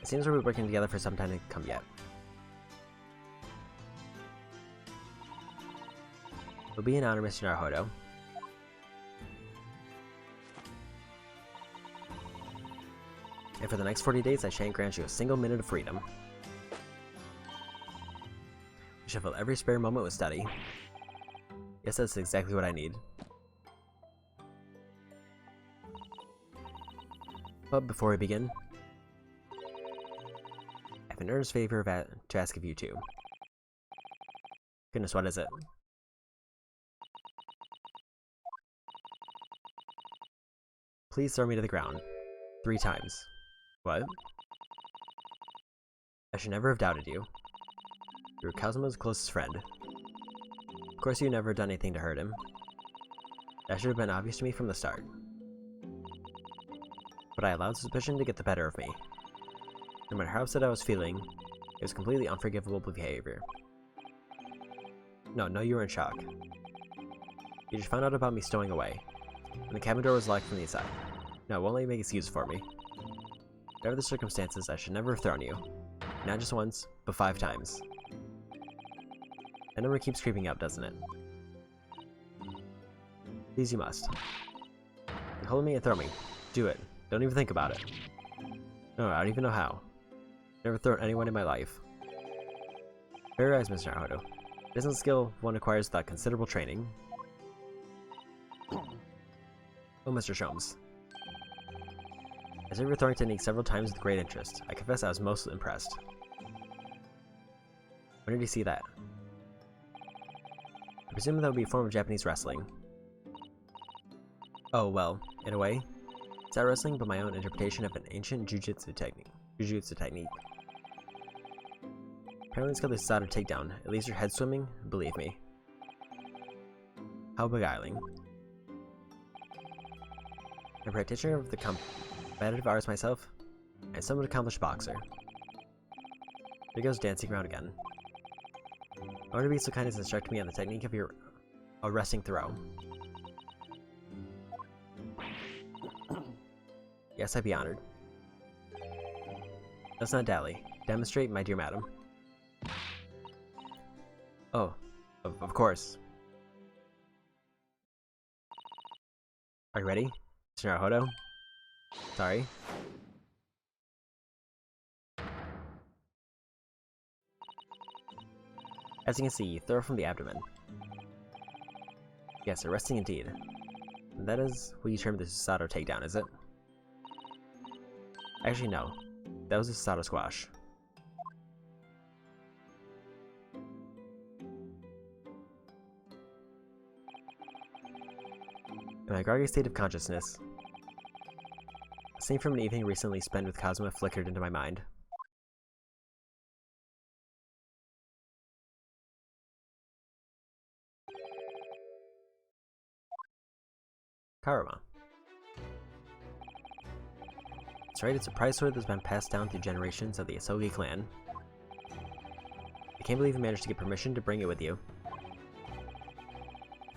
S1: it seems we'll be working together for some time to come yet. It'll be an honor, Mr. Naruhodo. And for the next 40 days, I shan't grant you a single minute of freedom. You shall fill every spare moment with study. Yes, that's exactly what I need. But before we begin, I have an earnest favor to ask of you two. Goodness, what is it? Please throw me to the ground. 3 times. What? I should never have doubted you. You were Cosmo's closest friend. Of course you never done anything to hurt him. That should have been obvious to me from the start. But I allowed suspicion to get the better of me. No matter how upset I was feeling, it was completely unforgivable behavior. No, you were in shock. You just found out about me stowing away, and the cabin door was locked from the inside. No, it won't let you make excuses for me. Whatever the circumstances, I should never have thrown you. Not just once, but 5 times. That number keeps creeping up, doesn't it? Please, you must. Hold me and throw me. Do it. Don't even think about it. No, I don't even know how. Never thrown anyone in my life. Very wise, Mr. Naruhodo. It isn't a skill one acquires without considerable training. Oh, Mr. Sholmes. I observed your throwing technique several times with great interest. I confess I was most impressed. When did you see that? I presume that would be a form of Japanese wrestling. Oh, well, in a way, it's not wrestling, but my own interpretation of an ancient jujutsu technique. Apparently it's called the Sato takedown. It leaves your head swimming, believe me. How beguiling. I'm a practitioner of the competitive arts myself, and somewhat accomplished boxer. There goes dancing around again. I want to be so kind as to instruct me on the technique of your arresting throw. Yes, I'd be honored. Let's not dally. Demonstrate, my dear madam. Oh, of course. Are you ready? Naruhodo? Sorry. As you can see, throw from the abdomen. Yes, arresting indeed. And that is what you term the Susato takedown, is it? Actually, no. That was a Susato squash. In my groggy state of consciousness, a scene from an evening recently spent with Kazuma flickered into my mind. Karuma. That's right, it's a prize sword that's been passed down through generations of the Asogi clan. I can't believe you managed to get permission to bring it with you.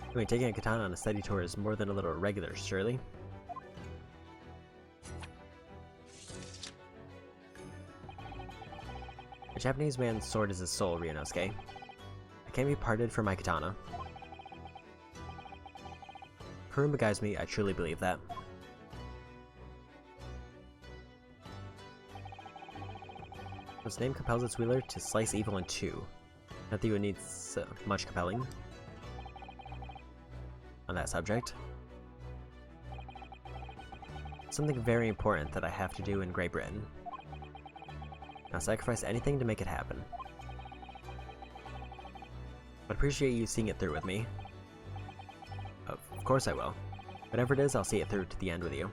S1: I mean, taking a katana on a study tour is more than a little irregular, surely? A Japanese man's sword is his soul, Ryunosuke. I can't be parted from my katana. Kuruma guides me, I truly believe that. His name compels its wielder to slice evil in two. Not that you would need so much compelling on that subject. Something very important that I have to do in Great Britain. I'll sacrifice anything to make it happen. I'd appreciate you seeing it through with me. Of course I will. Whatever it is, I'll see it through to the end with you.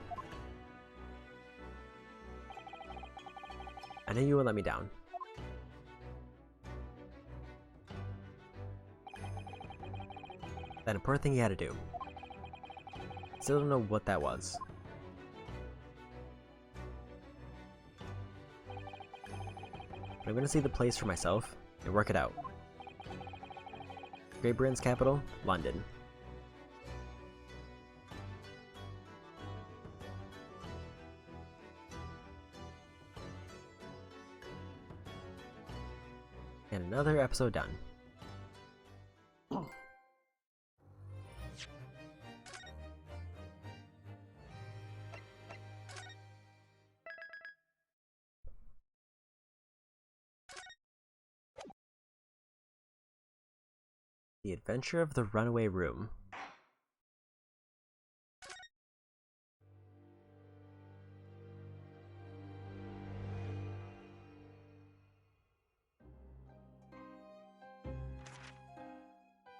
S1: I know you won't let me down. That important thing you had to do. Still don't know what that was. But I'm gonna see the place for myself and work it out. Great Britain's capital, London. And another episode done. The Adventure of the Runaway Room.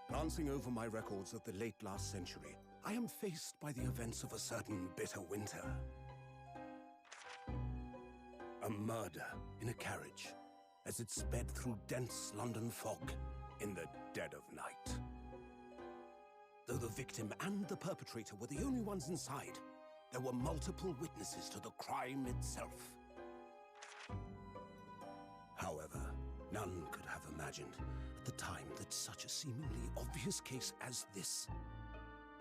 S3: Glancing over my records of the late last century, I am faced by the events of a certain bitter winter. A murder in a carriage as it sped through dense London fog in the dead of night. Though the victim and the perpetrator were the only ones inside, there were multiple witnesses to the crime itself. However, none could have imagined at the time that such a seemingly obvious case as this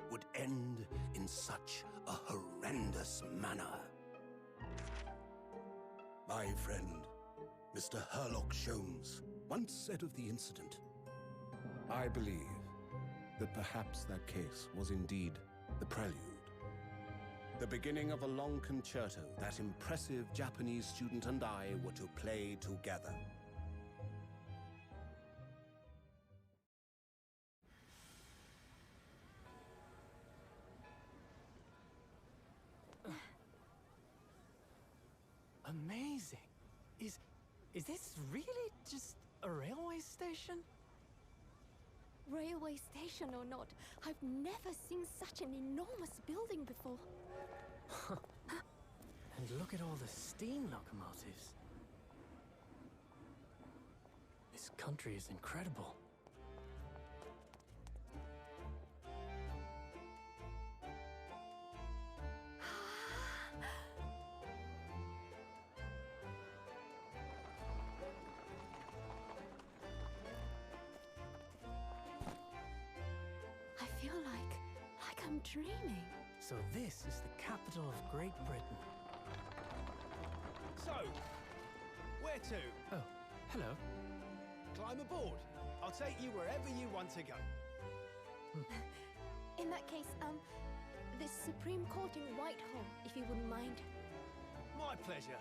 S3: would end in such a horrendous manner. My friend, Mr. Herlock Sholmes, once said of the incident, "I believe that perhaps that case was indeed the prelude. The beginning of a long concerto that impressive Japanese student and I were to play together."
S2: Amazing. Is this really just a railway station?
S4: Railway station or not, I've never seen such an enormous building before.
S2: And look at all the steam locomotives. This country is incredible.
S4: I feel like I'm dreaming.
S2: So this is the capital of Great Britain.
S5: So, where to?
S2: Oh, hello.
S5: Climb aboard. I'll take you wherever you want to go.
S4: In that case, this Supreme Court in Whitehall, if you wouldn't mind.
S5: My pleasure.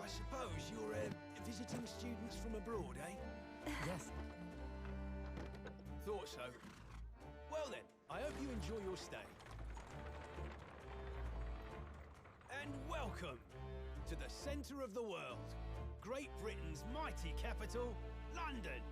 S5: I suppose you're visiting students from abroad, eh?
S2: Yes.
S5: Thought so. Well then, I hope you enjoy your stay. And welcome to the centre of the world, Great Britain's mighty capital, London.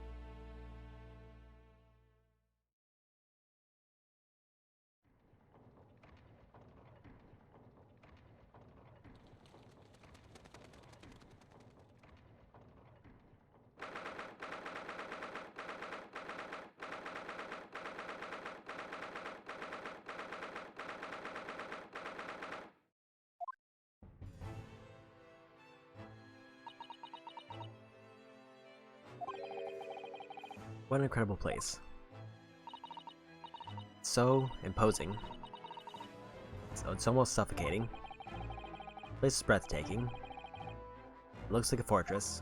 S1: What an incredible place. So imposing. So it's almost suffocating. The place is breathtaking. It looks like a fortress.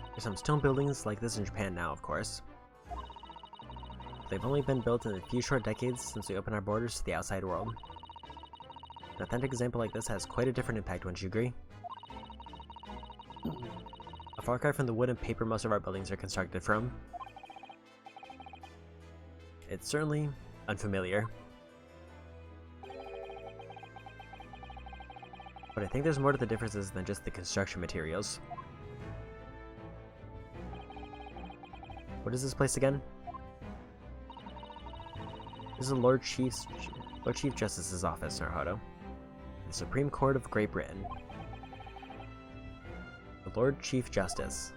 S1: There's some stone buildings like this in Japan now, of course. They've only been built in a few short decades since we opened our borders to the outside world. An authentic example like this has quite a different impact, wouldn't you agree? A far cry from the wood and paper most of our buildings are constructed from. It's certainly unfamiliar. But I think there's more to the differences than just the construction materials. What is this place again? This is the Lord Chief Justice's office, Naruhodo. The Supreme Court of Great Britain. The Lord Chief Justice.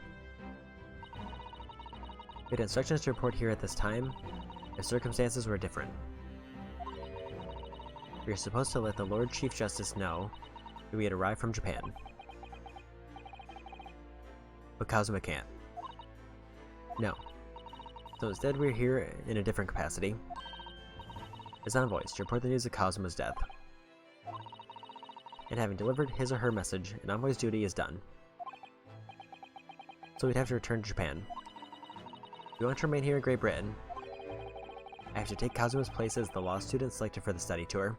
S1: We had instructions to report here at this time if circumstances were different. We are supposed to let the Lord Chief Justice know that we had arrived from Japan. But Kazuma can't. No. So instead we're here in a different capacity. As envoys to report the news of Kazuma's death. And having delivered his or her message, an envoy's duty is done. So we'd have to return to Japan. If we want to remain here in Great Britain, I have to take Kazuma's place as the law student selected for the study tour.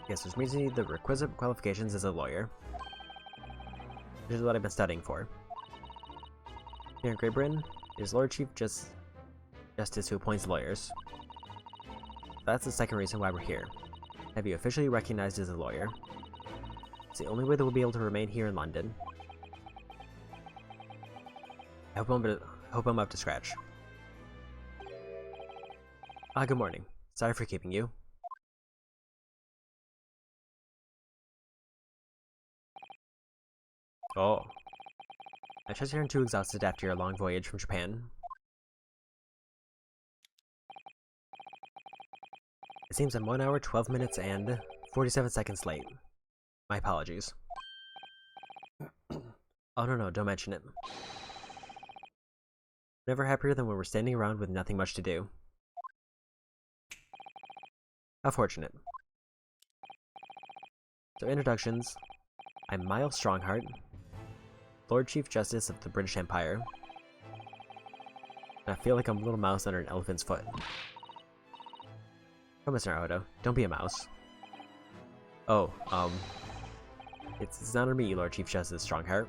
S1: Yes, which means you need the requisite qualifications as a lawyer. Which is what I've been studying for. Here in Great Britain, it is Lord Chief Justice who appoints lawyers. That's the second reason why we're here. Have you officially recognized as a lawyer? It's the only way that we'll be able to remain here in London. I hope I'm up to scratch. Good morning. Sorry for keeping you. Oh. I trust you're too exhausted after your long voyage from Japan. It seems I'm 1 hour, 12 minutes, and 47 seconds late. My apologies. Oh no, don't mention it. Never happier than when we're standing around with nothing much to do. How fortunate. So introductions. I'm Miles Strongheart, Lord Chief Justice of the British Empire. And I feel like I'm a little mouse under an elephant's foot. Oh, Mr. Naruhodo, don't be a mouse. Oh, it's not on me, Lord Chief Justice Strongheart.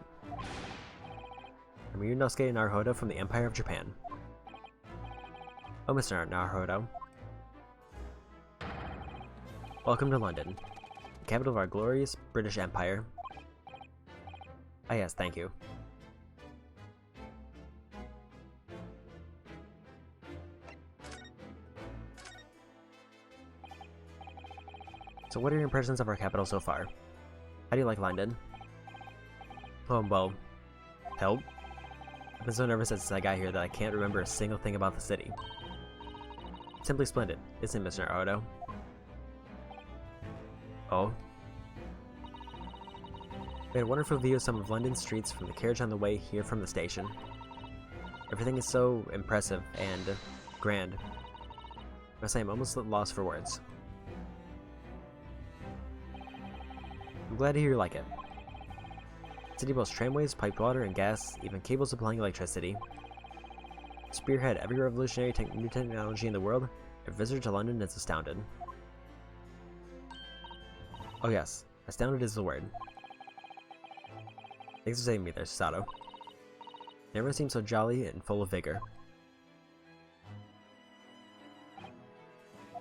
S1: I'm Ryunosuke Naruhodo from the Empire of Japan. Oh, Mr. Naruhodo. Welcome to London, the capital of our glorious British Empire. Ah yes, thank you. So what are your impressions of our capital so far? How do you like London? Well, help. I've been so nervous since I got here that I can't remember a single thing about the city. Simply splendid, isn't it, Mr. Naruhodo? Oh? We had a wonderful view of some of London's streets from the carriage on the way here from the station. Everything is so impressive and grand. I must say I'm almost lost for words. I'm glad to hear you like it. The city boasts tramways, piped water and gas, even cables supplying electricity. Spearhead every revolutionary new technology in the world. A visitor to London is astounded. Oh yes, astounded is the word. Thanks for saving me there, Sato. Never seemed so jolly and full of vigor.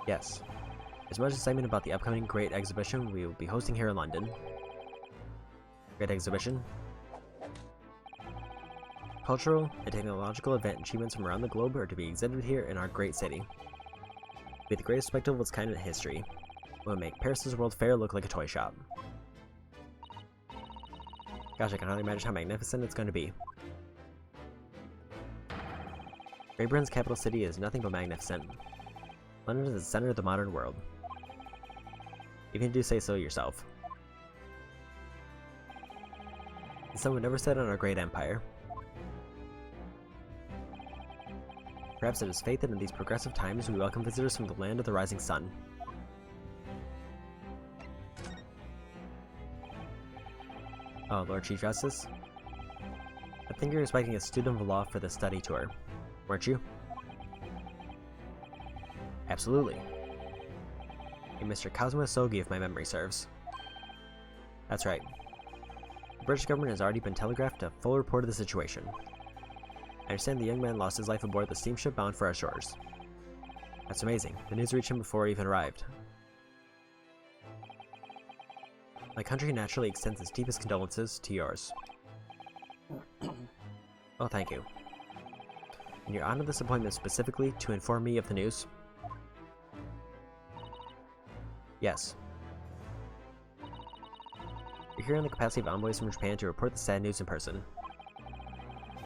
S1: Yes. There's much excitement about the upcoming Great Exhibition we will be hosting here in London. Great Exhibition? Cultural and technological event achievements from around the globe are to be exhibited here in our great city. It'll be the greatest spectacle of its kind in history. It will make Paris's World Fair look like a toy shop. Gosh, I can hardly imagine how magnificent it's going to be. Great Britain's capital city is nothing but magnificent. London is the center of the modern world. You can do say so yourself. The sun would never set on our great empire. Perhaps it is fate that in these progressive times we welcome visitors from the land of the rising sun. Oh, Lord Chief Justice? I think you're expecting a student of law for the study tour, weren't you? Absolutely. A Mr. Kazuma Sogi, if my memory serves. That's right. The British government has already been telegraphed a full report of the situation. I understand the young man lost his life aboard the steamship bound for our shores. That's amazing. The news reached him before he even arrived. My country naturally extends its deepest condolences to yours. Oh, thank you. And you're on this appointment specifically to inform me of the news? Yes. You're here in the capacity of envoys from Japan to report the sad news in person.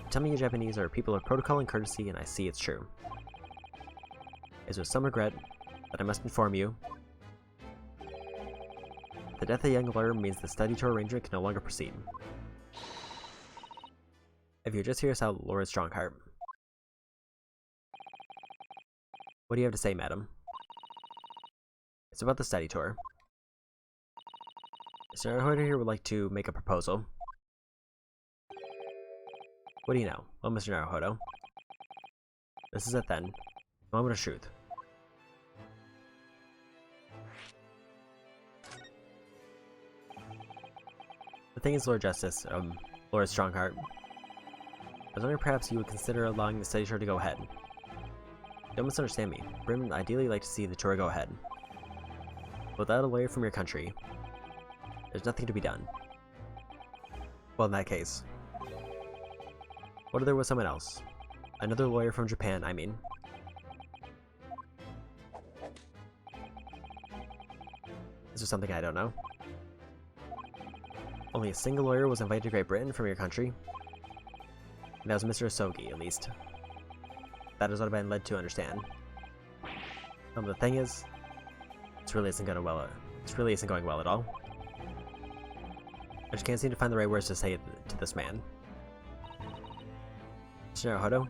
S1: Tell me you Japanese are people of protocol and courtesy, and I see it's true. It's with some regret that I must inform you the death of the young lawyer means the study tour arrangement can no longer proceed. If you just hear us out, Lord Strongheart. What do you have to say, madam? It's about the study tour. Mr. Naruhodo here would like to make a proposal. What do you know? Well, Mr. Naruhodo. This is it then. Moment of truth. The thing is, Lord Justice, Lord Strongheart, I was wondering perhaps you would consider allowing the study tour to go ahead. Don't misunderstand me. Britain would ideally like to see the tour go ahead. Without a lawyer from your country, there's nothing to be done. Well, in that case, what if there was someone else? Another lawyer from Japan, I mean. Is there something I don't know? Only a single lawyer was invited to Great Britain from your country. And that was Mr. Asogi, at least. That is what I've been led to understand. The thing is, this really isn't going well at all. I just can't seem to find the right words to say to this man. Mr. Naruhodo,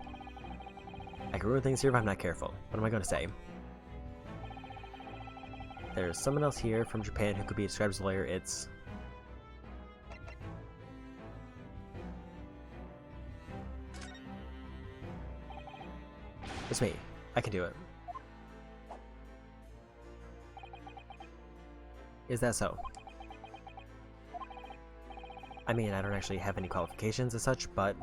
S1: I can ruin things here if I'm not careful. What am I going to say? There's someone else here from Japan who could be described as a lawyer. It's me. I can do it. Is that so? I mean, I don't actually have any qualifications as such, but...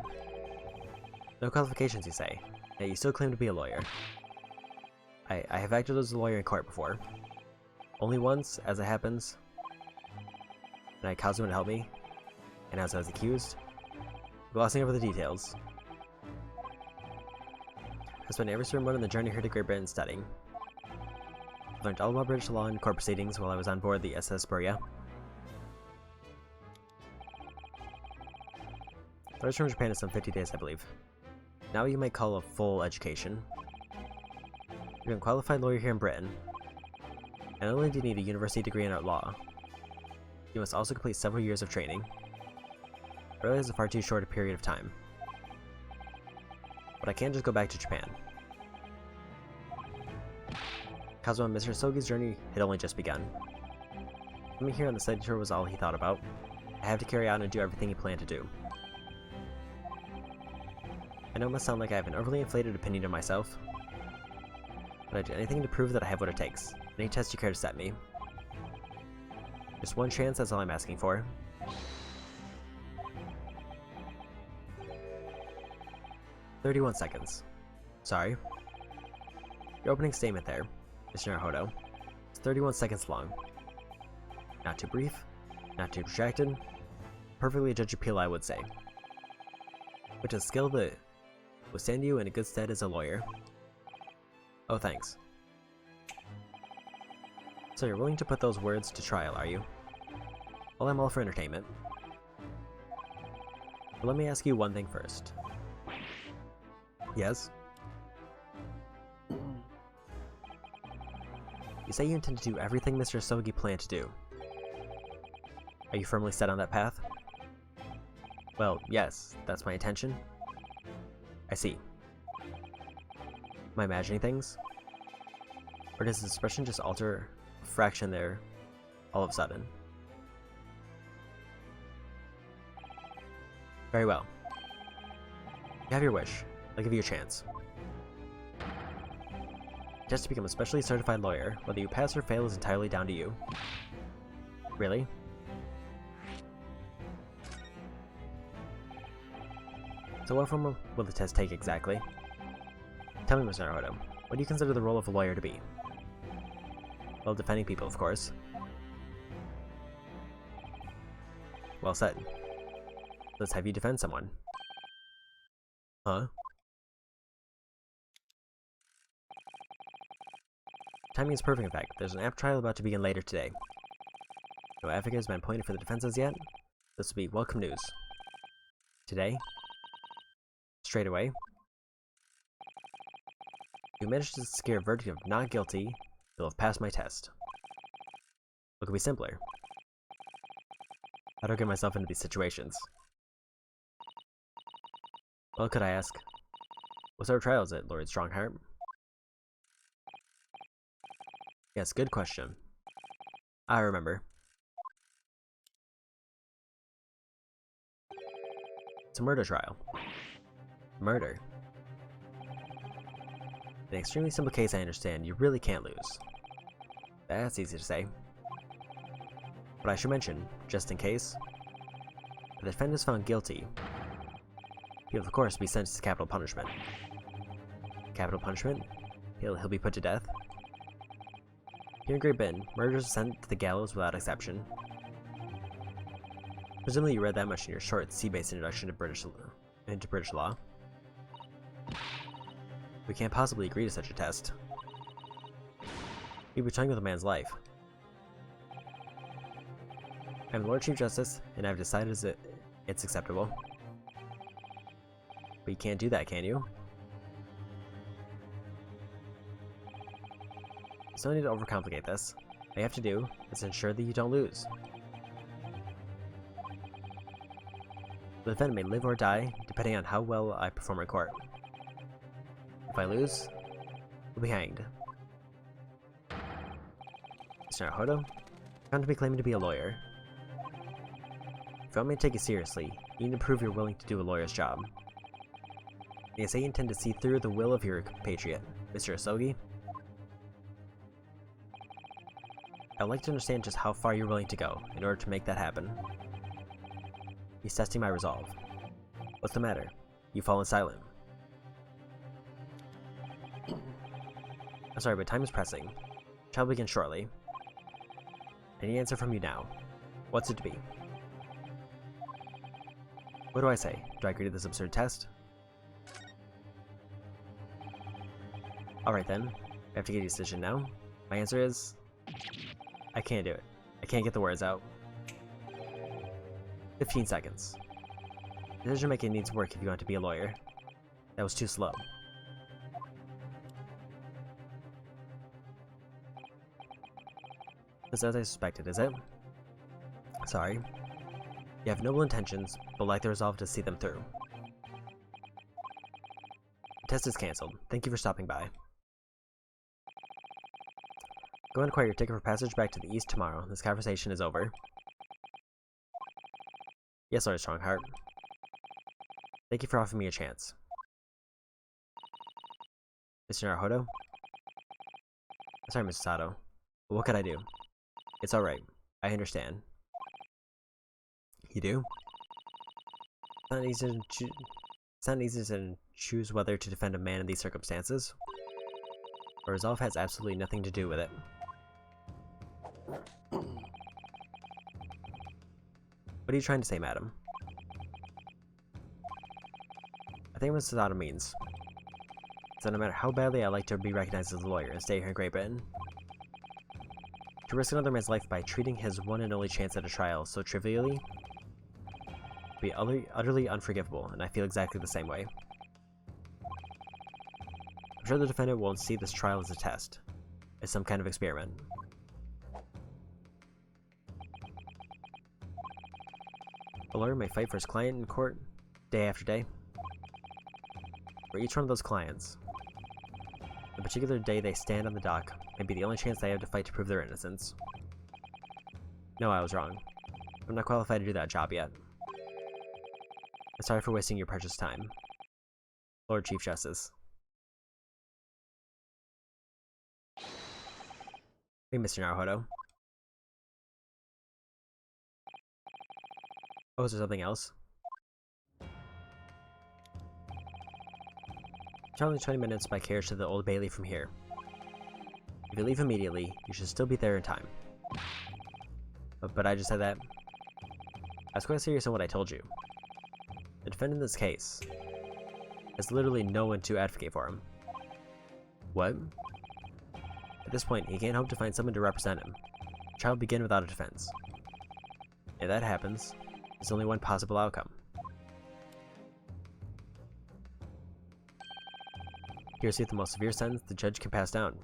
S1: No qualifications, you say? Yet you still claim to be a lawyer. I have acted as a lawyer in court before. Only once, as it happens. And I caused someone to help me. And as I was accused, glossing over the details. I spent every certain moment on the journey here to Great Britain studying. I learned all about British law and court proceedings while I was on board the SS Buria. I was from Japan in some 50 days, I believe. Now you might call a full education. You're a qualified lawyer here in Britain. And not only do you need a university degree in art law, you must also complete several years of training. I realize it's a far too short a period of time. But I can't just go back to Japan. Kazuma, Mr. Sogi's journey had only just begun. Coming here on the study tour was all he thought about. I have to carry out and do everything you plan to do. I know it must sound like I have an overly inflated opinion of myself, but I'd do anything to prove that I have what it takes. Any test you care to set me. Just one chance, that's all I'm asking for. "31 seconds. Sorry. Your opening statement there, Mr. Naruhodo, is 31 seconds long. Not too brief, not too protracted. Perfectly Judge Appeal, I would say. Which is a skill that will stand you in a good stead as a lawyer. Oh, thanks. So you're willing to put those words to trial, are you? Well, I'm all for entertainment. But let me ask you one thing first. Yes? You say you intend to do everything Mr. Sogi planned to do. Are you firmly set on that path? Well, yes, that's my intention. I see. Am I imagining things? Or does the expression just alter a fraction there all of a sudden? Very well. You have your wish. I'll give you a chance. Just to become a specially certified lawyer, whether you pass or fail is entirely down to you. Really? So what form will the test take exactly? Tell me, Mr. Naruhodo, what do you consider the role of a lawyer to be? Well, defending people, of course. Well said. Let's have you defend someone. Huh? Timing is perfect, in fact. There's an apt trial about to begin later today. No advocate has been appointed for the defenses yet. This will be welcome news. Today? Straight away? If you manage to secure a verdict of not guilty, you'll have passed my test. What could be simpler? How do I get myself into these situations? Well, could I ask, what sort of trial is it, Lord Strongheart? Yes, good question. I remember. It's a murder trial. Murder. In an extremely simple case, I understand, you really can't lose. That's easy to say. But I should mention, just in case, if the defendant is found guilty, he'll of course be sentenced to capital punishment. Capital punishment? He'll be put to death. Here in Great Britain, murderers are sent to the gallows without exception. Presumably you read that much in your short C-based introduction to British law. We can't possibly agree to such a test. You'd be toying with a man's life. I'm the Lord Chief Justice, and I've decided it's acceptable. But you can't do that, can you? There's no need to overcomplicate this. All you have to do is ensure that you don't lose. The defendant may live or die, depending on how well I perform in court. If I lose, you'll be hanged. Mr. Naruhodo, you come to me claiming to be a lawyer. If you want me to take you seriously, you need to prove you're willing to do a lawyer's job. You say you intend to see through the will of your compatriot, Mr. Asogi. I'd like to understand just how far you're willing to go in order to make that happen. He's testing my resolve. What's the matter? You've fallen silent. I'm sorry, but time is pressing. Trial will begin shortly. I need an answer from you now. What's it to be? What do I say? Do I agree to this absurd test? Alright then. I have to get a decision now. My answer is... I can't do it. I can't get the words out. 15 seconds. Decision making needs work if you want to be a lawyer. That was too slow. It's as I suspected, is it? Sorry. You have noble intentions, but lack the resolve to see them through. The test is cancelled. Thank you for stopping by. Go and acquire your ticket for passage back to the east tomorrow. This conversation is over. Yes, Lord Strongheart. Thank you for offering me a chance. Mr. Naruhodo? Sorry, Mrs. Sato. But what could I do? It's alright. I understand. You do? It's not easy to choose whether to defend a man in these circumstances. But resolve has absolutely nothing to do with it. What are you trying to say, madam? I think what Mrs. Sato means is that no matter how badly I like to be recognized as a lawyer and stay here in Great Britain, to risk another man's life by treating his one and only chance at a trial so trivially would be utterly unforgivable, and I feel exactly the same way. I'm sure the defendant won't see this trial as a test, as some kind of experiment. A lawyer may fight for his client in court day after day. For each one of those clients, the particular day they stand on the dock may be the only chance they have to fight to prove their innocence. No, I was wrong. I'm not qualified to do that job yet. I'm sorry for wasting your precious time. Lord Chief Justice. Hey, Mr. Naruhodo. Oh, is there something else? Traveling 20 minutes by carriage to the Old Bailey from here. If you leave immediately, you should still be there in time. But I just said that. I was quite serious on what I told you. The defendant in this case has literally no one to advocate for him. What? At this point, he can't hope to find someone to represent him. The trial will begin without a defense. If that happens, there's only one possible outcome. He received the most severe sentence the judge can pass down.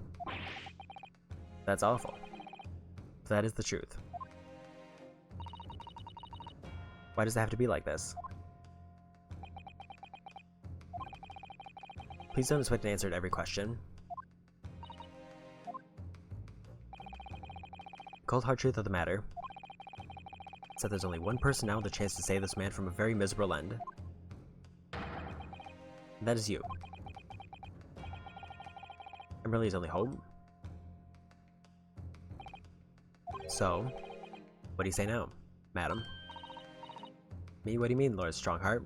S1: That's awful. But that is the truth. Why does it have to be like this? Please don't expect an answer to every question. The cold hard truth of the matter is that there's only one person now with a chance to save this man from a very miserable end. And that is you. I'm really his only hope. So, what do you say now, madam? Me? What do you mean, Lord Strongheart?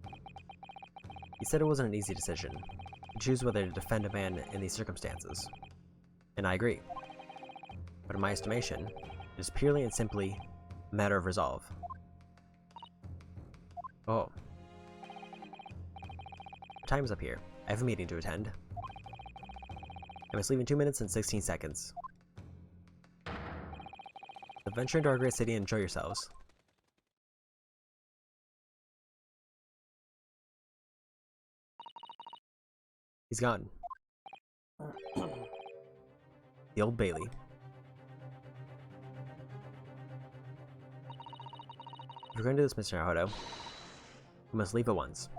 S1: You said it wasn't an easy decision to choose whether to defend a man in these circumstances. And I agree. But in my estimation, it is purely and simply a matter of resolve. Oh. Time is up here. I have a meeting to attend. I must leave in 2 minutes and 16 seconds. Adventure into our great city and enjoy yourselves. He's gone. The Old Bailey. If we're going to do this, Mr. Naruhodo, we must leave at once.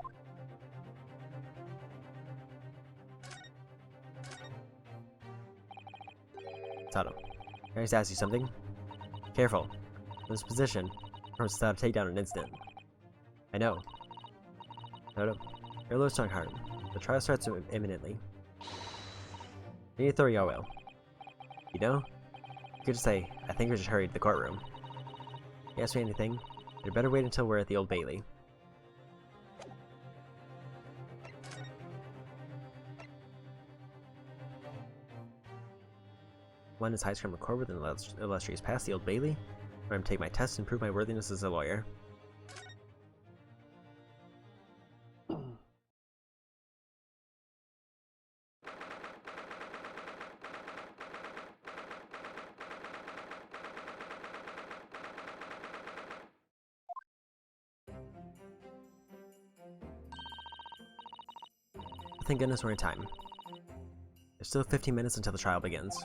S1: Sato, can I just ask you something? Careful. In this position, from Sato to take down an instant. I know. Sato, you're Lord Strongheart. The trial starts imminently. You need to throw your oil. You know? You could just say, I think we should hurry to the courtroom. If you ask me anything, you'd better wait until we're at the Old Bailey. London's highest criminal court within the illustrious past, the Old Bailey, where I'm to take my test and prove my worthiness as a lawyer. Thank goodness we're in time. There's still 15 minutes until the trial begins.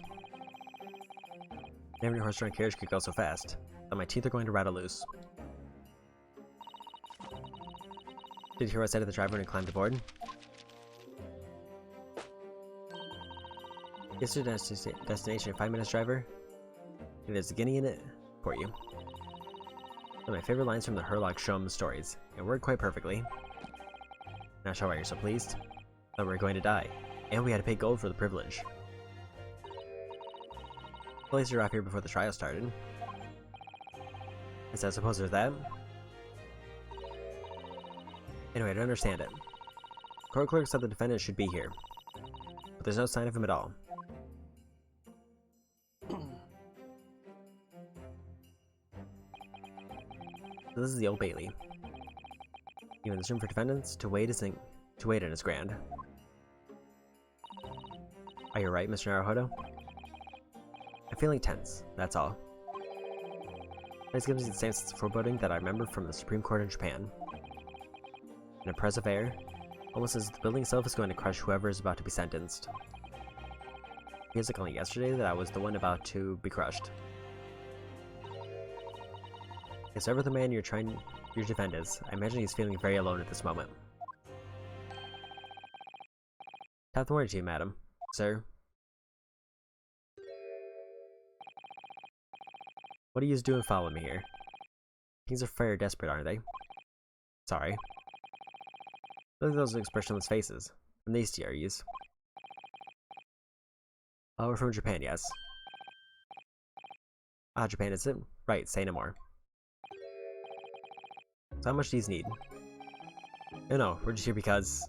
S1: Never knew a horse-drawn carriage could go so fast, but my teeth are going to rattle loose. Did you hear what I said to the driver when he climbed aboard? Get to the destination in 5 minutes, driver. If there's a guinea in it, for you. One of my favorite lines from the Sherlock Holmes stories. It worked quite perfectly. Not sure why you're so pleased. Thought we were going to die, and we had to pay gold for the privilege. Police are off here before the trial started. I suppose there's that. Anyway, I don't understand it. Court clerk said the defendant should be here, but there's no sign of him at all. So this is the Old Bailey. Even there's room for defendants to wait in his grand. Are you right, Mr. Naruhodo? I'm feeling tense, that's all. This gives me the same sense of foreboding that I remember from the Supreme Court in Japan. An oppressive air, almost as if the building itself is going to crush whoever is about to be sentenced. It feels like only yesterday that I was the one about to be crushed. If ever the man you're trying to defend is, I imagine he's feeling very alone at this moment. Top the morning to you, madam. Sir. What are you doing following me here? Things are fair desperate, aren't they? Sorry. Look at those expressionless faces. From these two, are yous? Oh, we're from Japan, yes. Ah, Japan is it? Right, say no more. So how much do you need? No, we're just here because...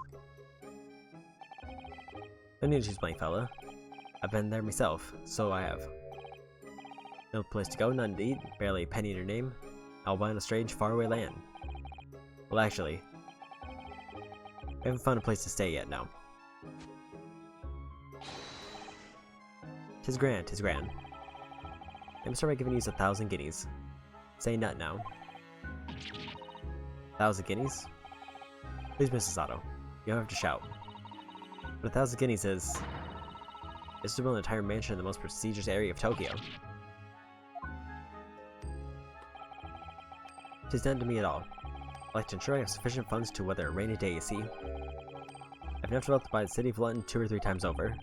S1: No need to choose blank, fella. I've been there myself, so I have. No place to go, none to eat, barely a penny in your name, all by in a strange, faraway land. Well, actually, I haven't found a place to stay yet, no. Tis grand, tis grand. I'm sorry by giving you 1,000 guineas. Say nut now. 1,000 guineas? Please, Mrs. Otto, you don't have to shout. But 1,000 guineas is to build an entire mansion in the most prestigious area of Tokyo. Tis none to me at all. I'd like to ensure I have sufficient funds to weather a rainy day, you see. I've enough wealth to buy the city of London 2 or 3 times over.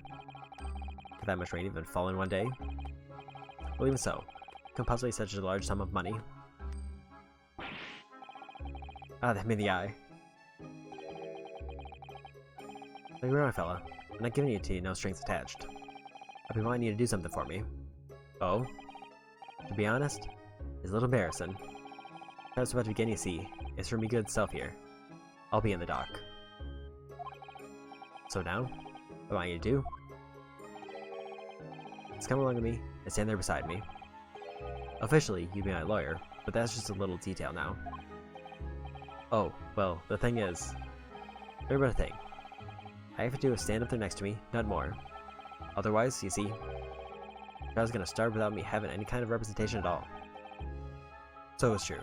S1: Could that much rain even fall in one day? Well, even so, can possibly such a large sum of money? Ah, that made the eye. Look around, fella. I'm not giving it to you, no strings attached. I've been wanting you to do something for me. Oh? To be honest, it's a little embarrassing. I was about to begin, you see. It's for me good self here. I'll be in the dock. So now, what I want you to do is come along with me and stand there beside me. Officially, you'd be my lawyer, but that's just a little detail now. Oh, well, the thing is, remember a thing. I have to do is stand up there next to me, not more. Otherwise, you see, I was gonna starve without me having any kind of representation at all. So it's true.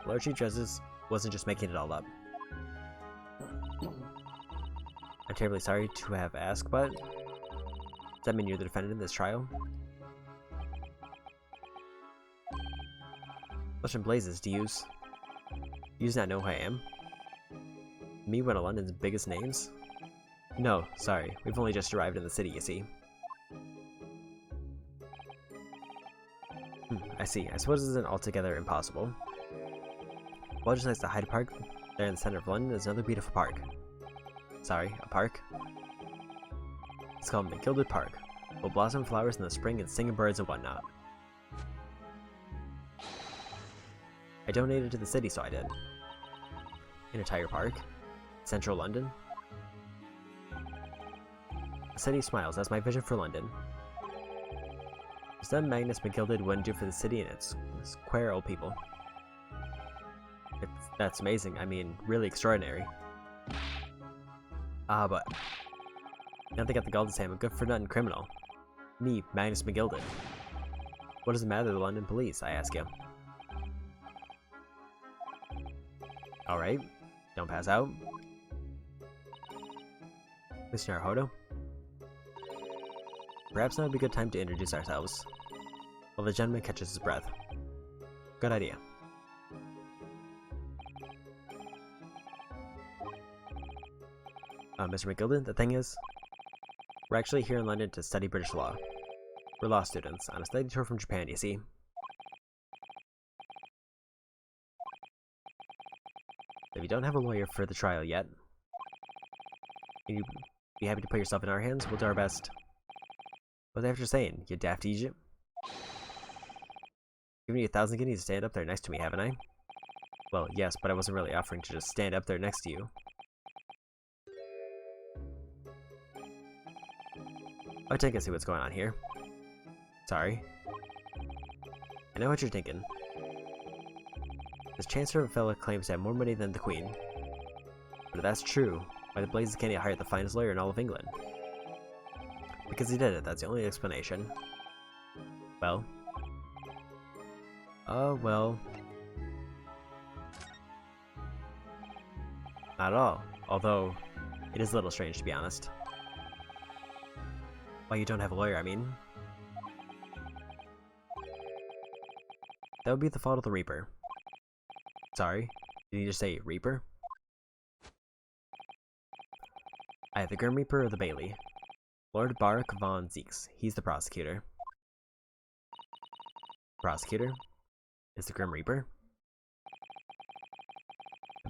S1: Lord Chief Justice wasn't just making it all up. I'm terribly sorry to have asked, but does that mean you're the defendant in this trial? What in blazes do yous not know who I am? Me, one of London's biggest names? No, sorry, we've only just arrived in the city, you see. I see. I suppose this isn't altogether impossible. Well, just like the Hyde Park, there in the center of London is another beautiful park. Sorry, a park? It's called McGilded Park. Will blossom flowers in the spring and singing birds and whatnot. I donated to the city, so I did. An entire park? Central London? The city smiles, that's my vision for London. There's nothing Magnus McGilded wouldn't do for the city and its queer old people. That's amazing, I mean, really extraordinary. But now they got the gall to say I'm a good-for-nothing criminal. Me, Magnus McGilded. What does it matter to the London police, I ask you? Alright, don't pass out. Mr. Naruhodo? Perhaps now would be a good time to introduce ourselves. While the gentleman catches his breath. Good idea. Mr. McGilded, the thing is, we're actually here in London to study British law. We're law students, on a study tour from Japan, you see. If you don't have a lawyer for the trial yet, can you be happy to put yourself in our hands? We'll do our best. What's after saying, you daft Egypt? Given you 1,000 guineas to stand up there next to me, haven't I? Well, yes, but I wasn't really offering to just stand up there next to you. I'll take a see what's going on here. Sorry. I know what you're thinking. This Chancellor of a fella claims to have more money than the Queen. But if that's true, why the blazes can't he hire the finest lawyer in all of England? Because he did it, that's the only explanation. Well. Well. Not at all. Although, it is a little strange to be honest. Why you don't have a lawyer, I mean. That would be the fault of the Reaper. Sorry, did you just say Reaper? I have the Grim Reaper of the Bailey. Lord Barak von Zeeks. He's the prosecutor. Prosecutor? Is the Grim Reaper?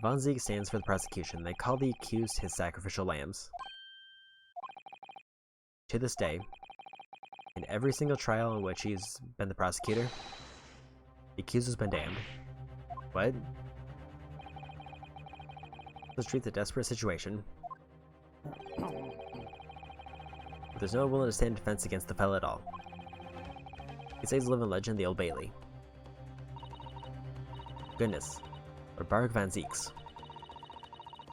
S1: Von Zeeks stands for the prosecution. They call the accused his sacrificial lambs. To this day, in every single trial in which he's been the prosecutor, the accused has been damned. What? Let's treat the desperate situation. But there's no one willing to stand in defense against the fella at all. He says living legend, the Old Bailey. Goodness, or Barak van Zeeks.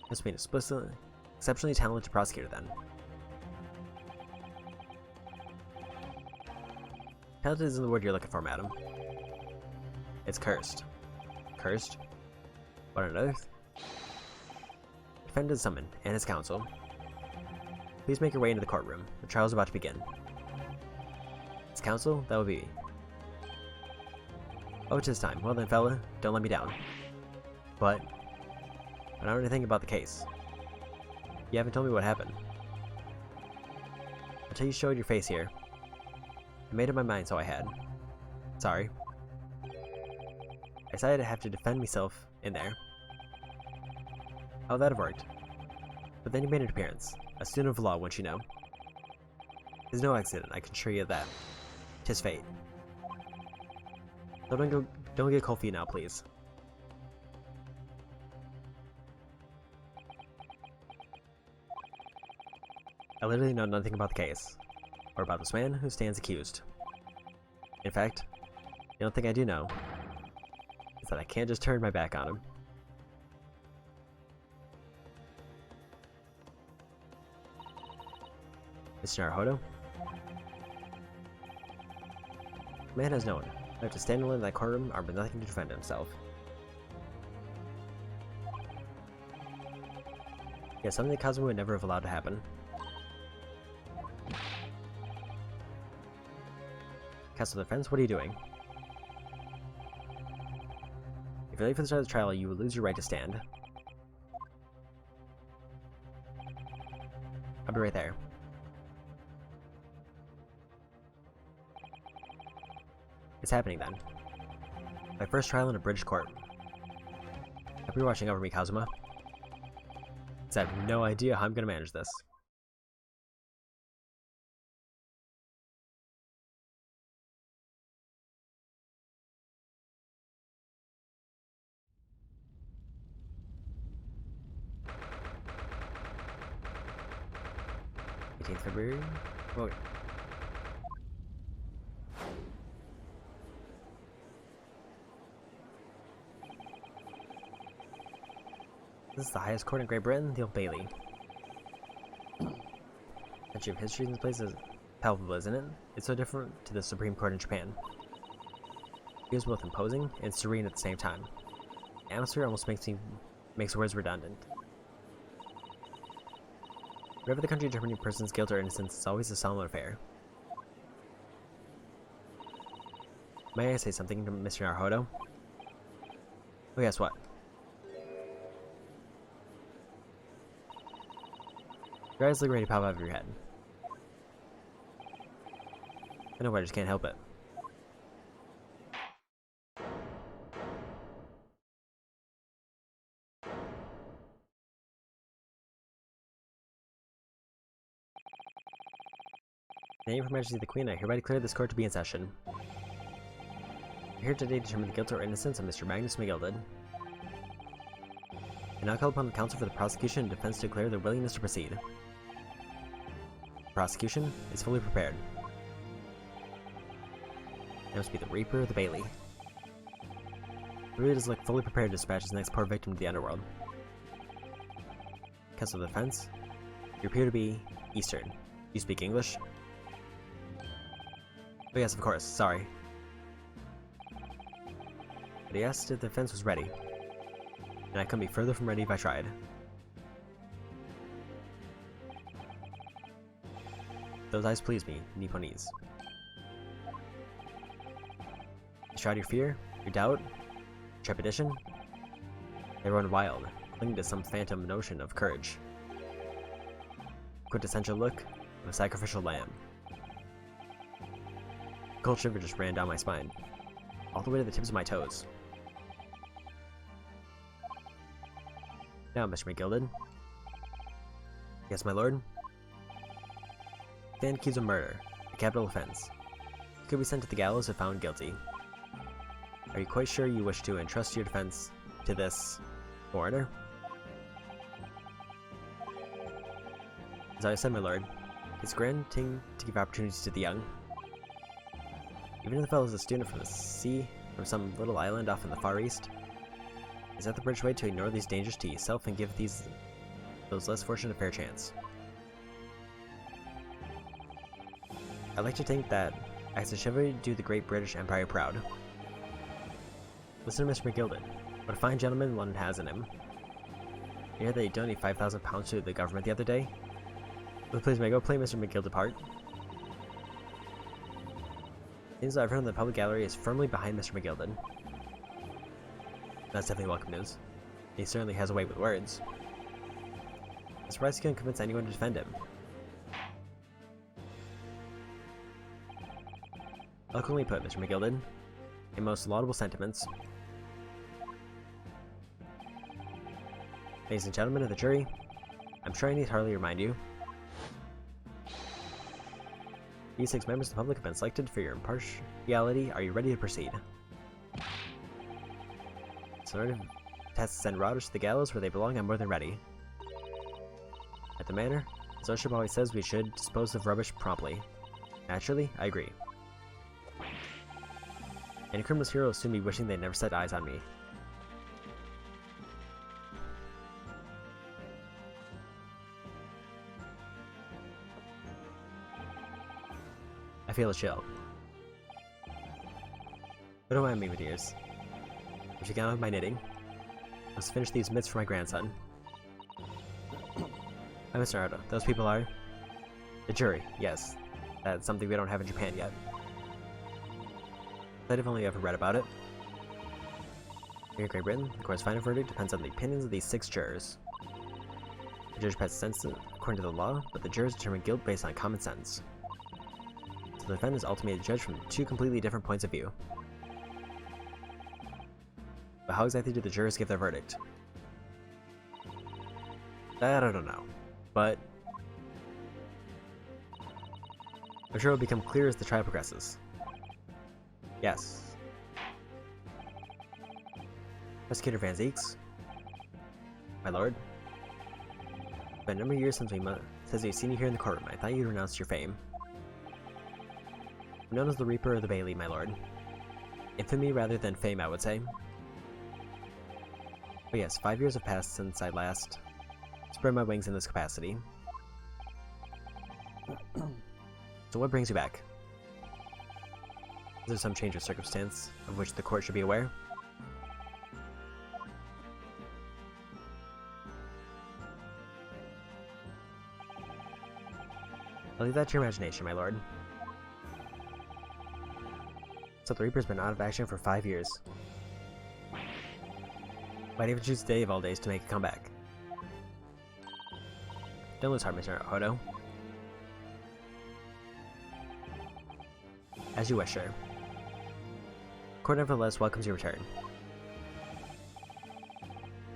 S1: Must be an exceptionally talented prosecutor then. Talented isn't the word you're looking for, madam. It's cursed. Cursed? What on earth? Defendant is summoned, and his counsel. Please make your way into the courtroom. The trial is about to begin. His counsel? That would be me. Oh, it's his time. Well then, fella, don't let me down. But I don't know anything about the case. You haven't told me what happened. Until you showed your face here. I made up my mind, so I had. Sorry. I decided I have to defend myself in there. Oh, that'd have worked. But then you made an appearance. A student of law, wouldn't you know? There's no accident, I can assure you of that. 'Tis fate. So don't get cold feet now, please. I literally know nothing about the case, or about this man who stands accused. In fact, the only thing I do know is that I can't just turn my back on him. Mr. Naruhodo? The man has known. I have to stand alone in that courtroom armed with nothing to defend himself. Yeah, something that Kazuma would never have allowed to happen. Castle Defense, what are you doing? If you're late for the start of the trial, you will lose your right to stand. I'll be right there. It's happening then. My first trial in a British court. Hope you're watching over me, Kazuma. I have no idea how I'm gonna manage this. February? Oh. This is the highest court in Great Britain, the Old Bailey. Century of history in this place is palpable, isn't it? It's so different to the Supreme Court in Japan. It is both imposing and serene at the same time. The atmosphere almost makes words redundant. Whatever the country determining a person's guilt or innocence, it's always a solemn affair. May I say something to Mr. Naruhodo? Oh yes, what? Your eyes look ready to pop out of your head. I know, but I just can't help it. In the name of Her Majesty the Queen, I hereby declare this court to be in session. I'm here today to determine the guilt or innocence of Mr. Magnus McGilded. I now call upon the counsel for the prosecution and defense to declare their willingness to proceed. The prosecution is fully prepared. It must be the Reaper or the Bailey. He really does look fully prepared to dispatch his next poor victim to the underworld. Counsel of defense, you appear to be Eastern. Do you speak English? Oh yes, of course, sorry. But he asked if the defense was ready, and I couldn't be further from ready if I tried. Those eyes please me, Nipponese. You shroud your fear, your doubt, trepidation. They run wild, clinging to some phantom notion of courage. Quintessential look of a sacrificial lamb. A cold shiver just ran down my spine, all the way to the tips of my toes. Now, Mr. McGilded. Yes, my lord? Stand accused of murder, a capital offense. You could be sent to the gallows if found guilty. Are you quite sure you wish to entrust your defense to this foreigner? As I said, my lord, it's granting to give opportunities to the young. Even if the fellow is a student from the sea, from some little island off in the Far East, is that the bridge way to ignore these dangers to yourself and give those less fortunate a fair chance? I'd like to think that as a chivalry do the great British Empire proud. Listen to Mr. McGilded. What a fine gentleman London has in him. You heard that he donated £5,000 to the government the other day? Well, please may I go play Mr. McGilded part? Things I've heard in the public gallery is firmly behind Mr. McGilded. That's definitely welcome news. He certainly has a way with words. I'm surprised he couldn't convince anyone to defend him. Eloquently put, Mr. McGilded. In most laudable sentiments. Ladies and gentlemen of the jury, I'm sure I need hardly remind you. These 6 members of the public have been selected for your impartiality. Are you ready to proceed? So in order to send robbers to the gallows where they belong, I'm more than ready. At the manor, his lordship always says we should dispose of rubbish promptly. Naturally, I agree. Any criminal's hero will soon be wishing they'd never set eyes on me. I feel a chill. But don't mind me, my dears. I should get on with my knitting. I must finish these mitts for my grandson. Hi, Mr. Naruto. Those people are? The jury, yes. That's something we don't have in Japan yet. I've only ever read about it. Here in Great Britain, the court's final verdict depends on the opinions of these 6 jurors. The judge passes sentence according to the law, but the jurors determine guilt based on common sense. So the defendant is ultimately judged from 2 completely different points of view. But how exactly do the jurors give their verdict? That I don't know, but I'm sure it will become clear as the trial progresses. Yes. Prosecutor Van Zeeks? My lord? It's been a number of years since we've seen you here in the courtroom. I thought you'd renounced your fame. I'm known as the Reaper or the Bailey, my lord. Infamy rather than fame, I would say. But yes, 5 years have passed since I last spread my wings in this capacity. So what brings you back? Is there some change of circumstance of which the court should be aware? I'll leave that to your imagination, my lord. So the Reaper's been out of action for 5 years. Why'd even choose today of all days to make a comeback? Don't lose heart, Mr. Hodo. As you wish, sir. Court nevertheless welcomes your return.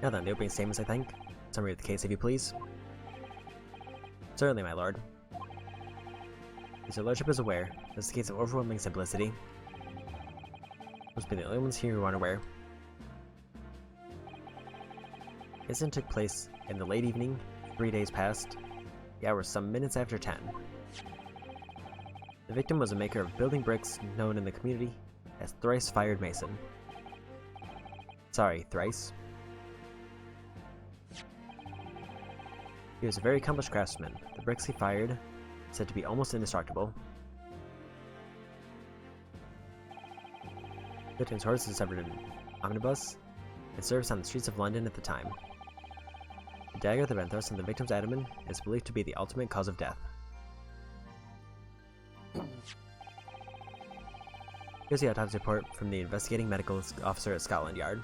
S1: Now then, the opening statements, I think. Summary of the case, if you please. Certainly, my lord. As your lordship is aware, this is a case of overwhelming simplicity. Must be the only ones here who aren't aware. The incident took place in the late evening, 3 days past. The hour was some minutes after 10. The victim was a maker of building bricks known in the community as Thrice Fired Mason. Sorry, Thrice. He was a very accomplished craftsman. The bricks he fired said to be almost indestructible. The victim's horse discovered an omnibus in service on the streets of London at the time. The dagger that had been thrust in the victim's abdomen is believed to be the ultimate cause of death. Here's the autopsy report from the investigating medical officer at Scotland Yard.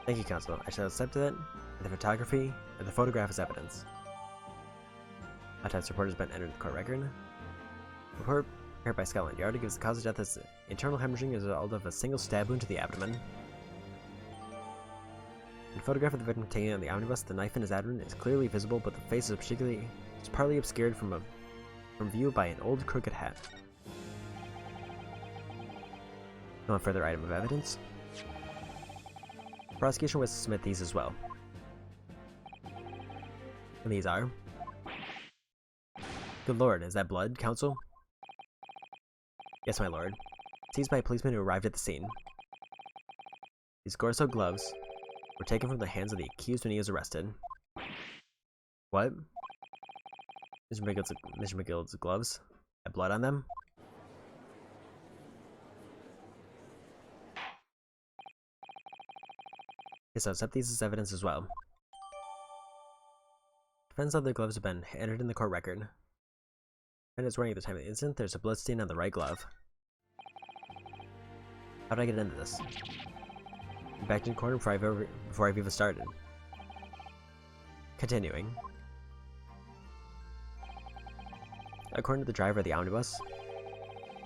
S1: Thank you, Counsel. I shall accept it, and the photography and the photograph as evidence. Autopsy report has been entered in the court record. Report prepared by Scotland Yard gives the cause of death as internal hemorrhaging as a result of a single stab wound to the abdomen. In the photograph of the victim taken on the omnibus, the knife in his abdomen is clearly visible, but the face is partly obscured from view by an old crooked hat. No further item of evidence. The prosecution wishes to submit these as well. And these are... Good lord, is that blood, Counsel? Yes, my lord. Seized by a policeman who arrived at the scene. These gore-soaked gloves were taken from the hands of the accused when he was arrested. What? Mr. McGill's gloves had blood on them? Yes, I'll accept these as evidence as well. Defense other gloves have been entered in the court record. And it's wearing at the time of the incident, there's a blood stain on the right glove. How did I get into this? I'm back in the corner before I've even started. Continuing. According to the driver of the omnibus,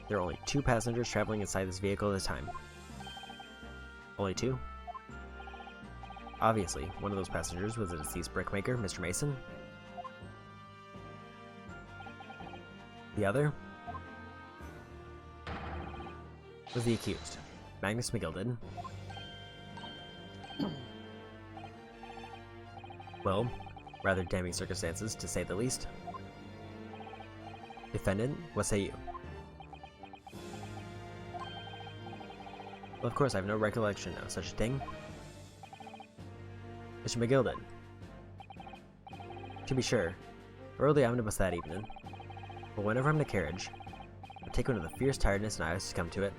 S1: there are only 2 passengers traveling inside this vehicle at a time. Only 2? Obviously, one of those passengers was the deceased brickmaker, Mr. Mason. The other was the accused, Magnus McGilded. Well, rather damning circumstances, to say the least. Defendant, what say you? Well, of course, I have no recollection of such a thing. Mr. McGilded. To be sure, I rode the omnibus that evening, but whenever I'm in a carriage, I take one of the fierce tiredness and I always succumb to it.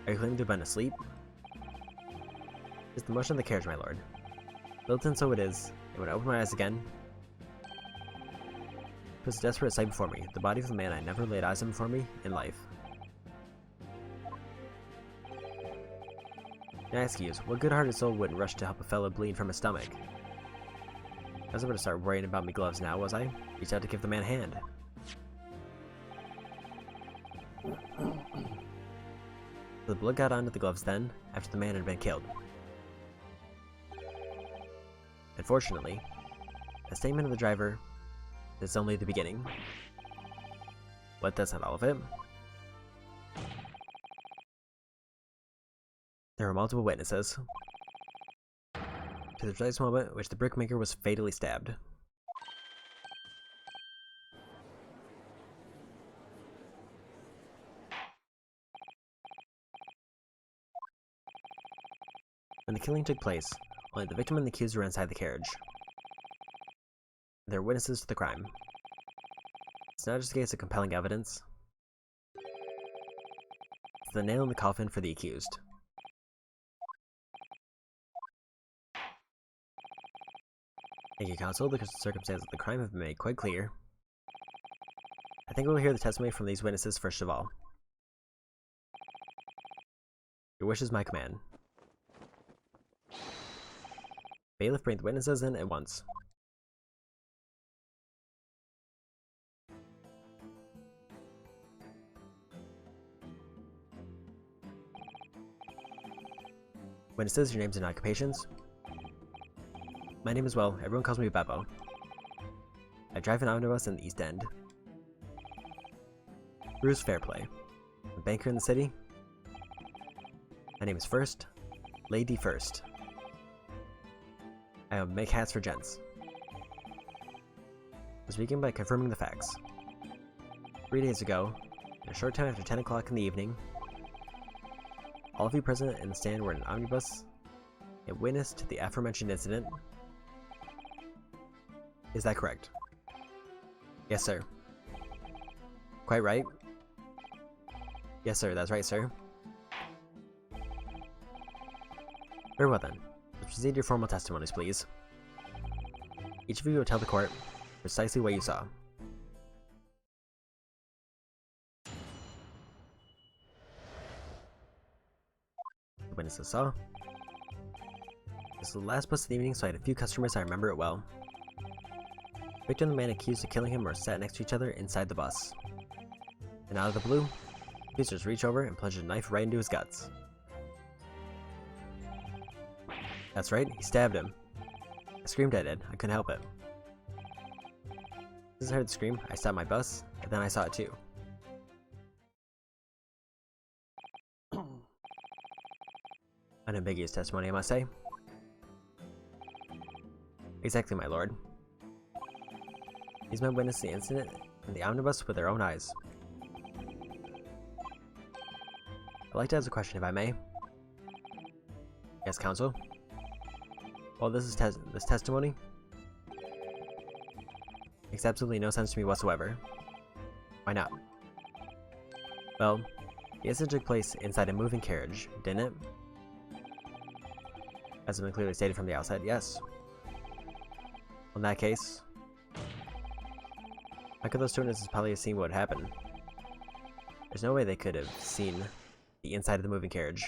S1: Are you claiming to have been asleep? It's the motion of the carriage, my lord. Built in so it is, and when I opened my eyes again, it was a desperate sight before me, the body of the man I never laid eyes on before me in life. May I ask you, what good-hearted soul wouldn't rush to help a fellow bleed from his stomach? I was about to start worrying about me gloves now, was I? Reached out to give the man a hand. The blood got onto the gloves then, after the man had been killed. Unfortunately, the statement of the driver is only the beginning. But that's not all of it. There were multiple witnesses to the precise moment in which the brickmaker was fatally stabbed. When the killing took place, only the victim and the accused were inside the carriage. They were witnesses to the crime. It's not just a case of compelling evidence. It's the nail in the coffin for the accused. Thank you, counsel. The circumstances of the crime have been made quite clear. I think we'll hear the testimony from these witnesses first of all. Your wish is my command. Bailiff, bring the witnesses in at once. Witnesses, your names and occupations. My name is, well, everyone calls me Beppo. I drive an omnibus in the East End. Bruce Fairplay. A banker in the city. My name is First. Lady First. I make hats for gents. Let's begin by confirming the facts. 3 days ago, in a short time after 10 o'clock in the evening, all of you present in the stand were in an omnibus and witness to the aforementioned incident. Is that correct? Yes, sir. Quite right? Yes, sir, that's right, sir. Very well then. Let's proceed to your formal testimonies, please. Each of you will tell the court precisely what you saw. The witnesses saw. This was the last bus of the evening, so I had a few customers. I remember it well. Victor and the man accused of killing him were sat next to each other inside the bus. And out of the blue, accusers reached over and plunged a knife right into his guts. That's right, he stabbed him. I screamed I did. I couldn't help it. As I heard the scream, I stopped my bus, and then I saw it too. Unambiguous testimony, I must say. Exactly, my lord. These men witnessed the incident in the omnibus with their own eyes. I'd like to ask a question, if I may. Yes, counsel? Well, this testimony makes absolutely no sense to me whatsoever. Why not? Well, the incident took place inside a moving carriage, didn't it? As has been clearly stated from the outside, yes. Well, in that case, how could those two witnesses probably have seen what happened? There's no way they could have seen the inside of the moving carriage.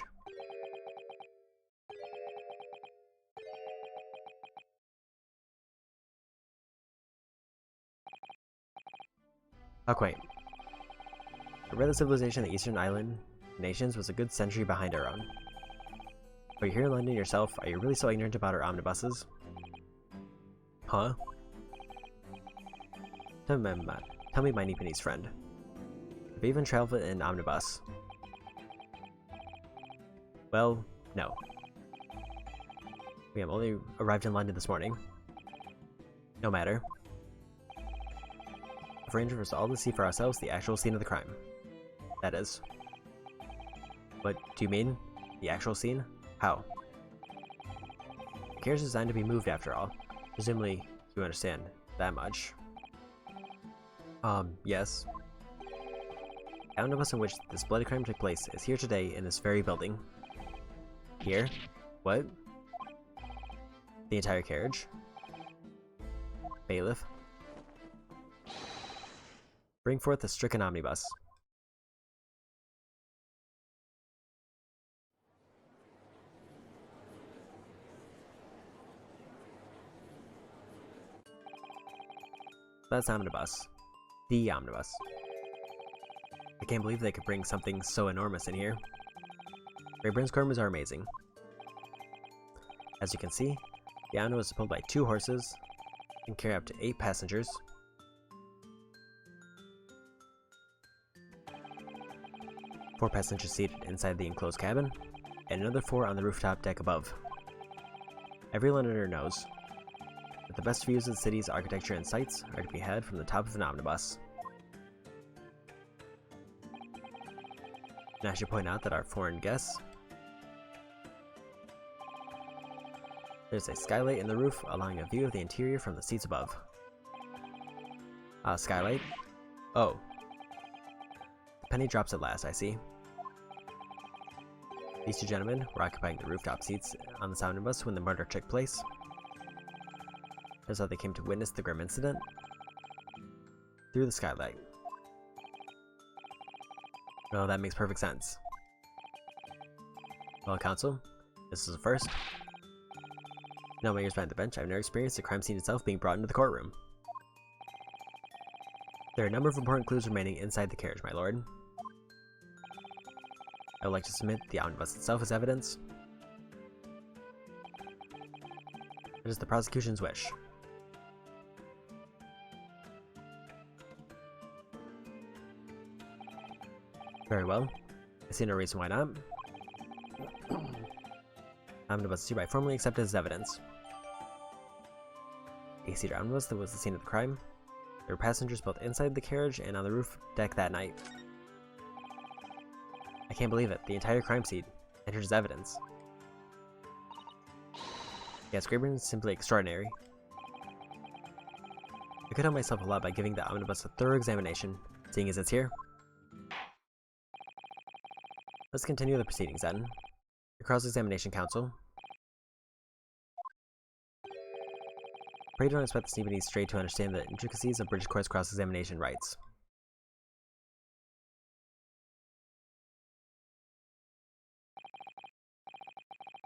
S1: How quaint. I read the civilization of the Eastern Island nations was a good century behind our own. But you're here in London yourself, are you really so ignorant about our omnibuses? Huh? Tell me, my Nipponese friend. Have you even traveled in an omnibus? Well, no. We have only arrived in London this morning. No matter. I've arranged for us all to see for ourselves the actual scene of the crime. That is. What do you mean? The actual scene? How? The carriage is designed to be moved after all. Presumably, you understand that much. Yes. The omnibus in which this bloody crime took place is here today in this very building. Here? What? The entire carriage? Bailiff? Bring forth the stricken omnibus. That's omnibus. The omnibus. I can't believe they could bring something so enormous in here. Rayburn's corners are amazing. As you can see, the omnibus is pulled by 2 horses and carry up to 8 passengers. 4 passengers seated inside the enclosed cabin, and another 4 on the rooftop deck above. Every Londoner knows that the best views of the city's architecture and sights are to be had from the top of an omnibus. And I should point out that our foreign guests, there's a skylight in the roof allowing a view of the interior from the seats above. Skylight? Oh. The penny drops at last, I see. These 2 gentlemen were occupying the rooftop seats on the omnibus when the murder took place. That's how they came to witness the grim incident. Through the skylight. Well, that makes perfect sense. Well, counsel, this is a first. In all my years behind the bench, I've never experienced the crime scene itself being brought into the courtroom. There are a number of important clues remaining inside the carriage, my lord. I would like to submit the omnibus itself as evidence. It is the prosecution's wish. Very well. I see no reason why not. Omnibus 2 by formally accepted as evidence. A cedar omnibus that was the scene of the crime. There were passengers both inside the carriage and on the roof deck that night. I can't believe it. The entire crime scene entered as evidence. Yes, Great Britain is simply extraordinary. I could help myself a lot by giving the omnibus a thorough examination, seeing as it's here. Let's continue the proceedings then. The Cross-Examination Council. Pray don't expect the Sneebony straight to understand the intricacies of British Court's cross-examination rights.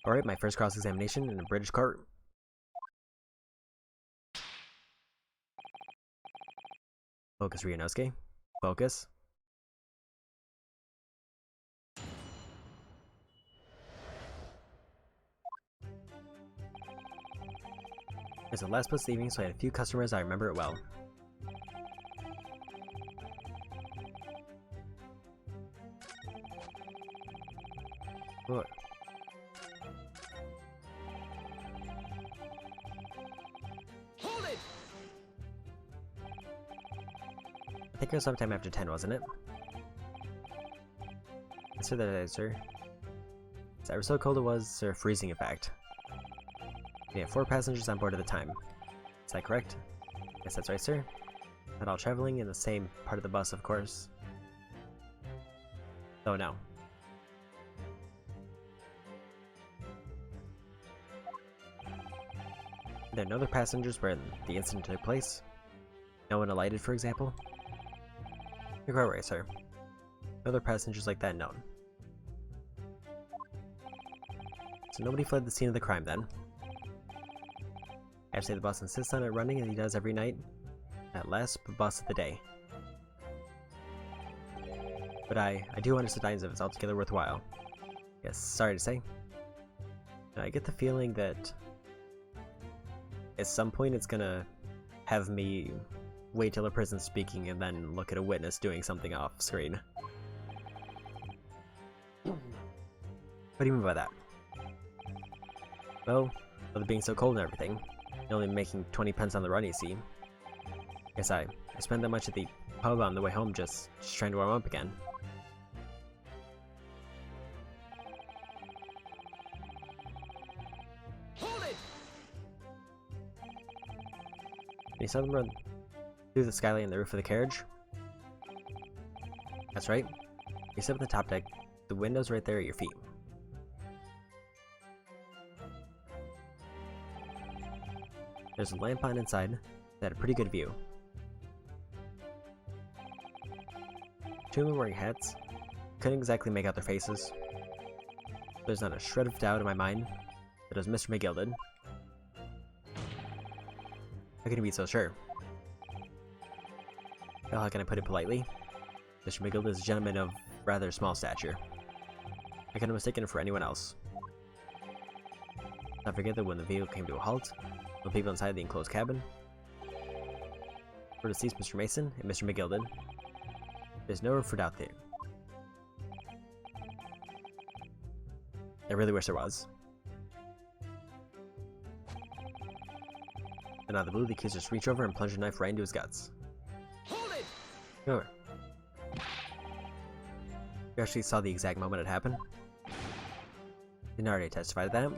S1: Alright, my first cross-examination in a British court. Focus, Ryunosuke. Focus. It's the last post evening, so I had a few customers. I remember it well. What?
S5: Hold it!
S1: I think it was sometime after 10, wasn't it? Answer that, sir. Is that so cold it was, or freezing in fact? We had 4 passengers on board at the time. Is that correct? Yes, that's right, sir. Not all traveling in the same part of the bus, of course. Oh no. There are no other passengers where the incident took place? No one alighted, for example? You're quite right, sir. No other passengers like that known. So nobody fled the scene of the crime then? I have to say the boss insists on it running as he does every night. At last, boss of the day. But I do understand if it's altogether worthwhile. Yes, sorry to say. I get the feeling that at some point it's gonna have me wait till a person's speaking and then look at a witness doing something off screen. What do you mean by that? Well, with it being so cold and everything, you're only making 20 pence on the run, you see. Guess I spent that much at the pub on the way home just trying to warm up again.
S5: Hold it!
S1: You saw them run through the skylight and the roof of the carriage? That's right. You sit on the top deck, the window's right there at your feet. There's a lamp on inside that had a pretty good view. 2 of them wearing hats. Couldn't exactly make out their faces. There's not a shred of doubt in my mind that it was Mr. McGilded. How can you be so sure? Well, how can I put it politely? Mr. McGilded is a gentleman of rather small stature. I couldn't have mistaken him for anyone else. Not forget that when the vehicle came to a halt, the people inside the enclosed cabin were deceased Mr. Mason and Mr. McGilded. There's no room for doubt there. I really wish there was. And out of the blue, the accused just reached over and plunged a knife right into his guts.
S5: Hold it!
S1: Over. You actually saw the exact moment it happened? Didn't already testify to that?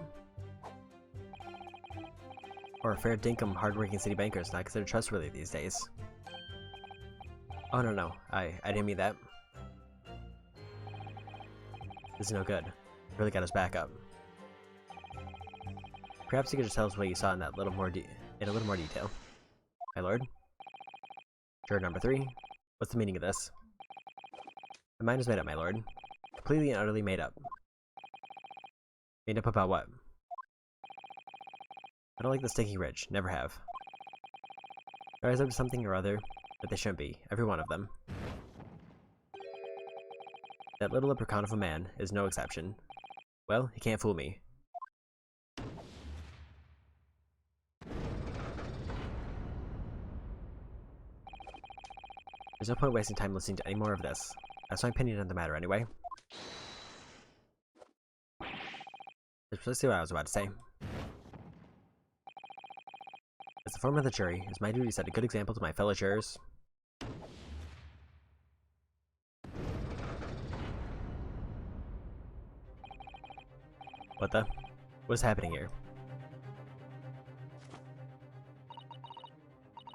S1: Or a fair dinkum hard-working city banker is not considered trustworthy these days. Oh no, I didn't mean that. This is no good. Really got us back up. Perhaps you could just tell us what you saw in that in a little more detail. My lord? Juror number 3. What's the meaning of this? My mind is made up, my lord. Completely and utterly made up. Made up about what? I don't like the Stinking Rich. Never have. They're always up to something or other, but they shouldn't be. Every one of them. That little leprechaun of a man is no exception. Well, he can't fool me. There's no point wasting time listening to any more of this. That's my opinion on the matter anyway. That's precisely what I was about to say. As the foreman of the jury, it is my duty to set a good example to my fellow jurors. What is happening here?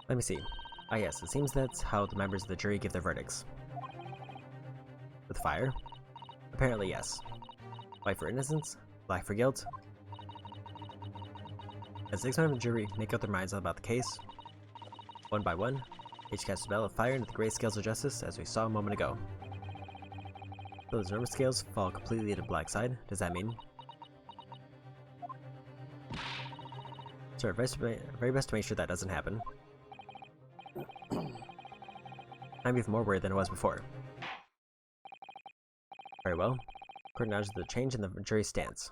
S1: Let me see. Ah yes, it seems that's how the members of the jury give their verdicts. With fire? Apparently yes. White for innocence, black for guilt. As 6 members of the jury make up their minds about the case, one by one, each casts a bell of fire into the gray scales of justice, as we saw a moment ago. So those normal scales fall completely to the black side. Does that mean? So our very best to make sure that doesn't happen. I'm even more worried than I was before. Very well. Court acknowledges the change in the jury's stance.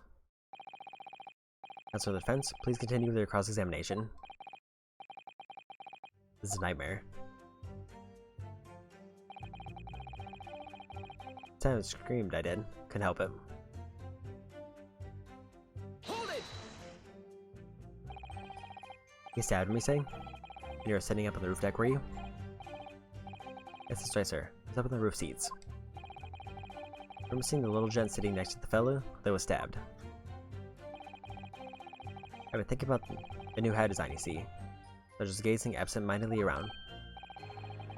S1: Counsel for the defense, please continue with your cross-examination. This is a nightmare. This time I screamed, I did. Couldn't help it.
S5: Hold it!
S1: You stabbed me, say? And you were sitting up on the roof deck, were you? Yes, that's right, sir. I was up on the roof seats. I remember seeing the little gent sitting next to the fellow that was stabbed. I've been thinking about the new hat design, you see. I was just gazing absent-mindedly around.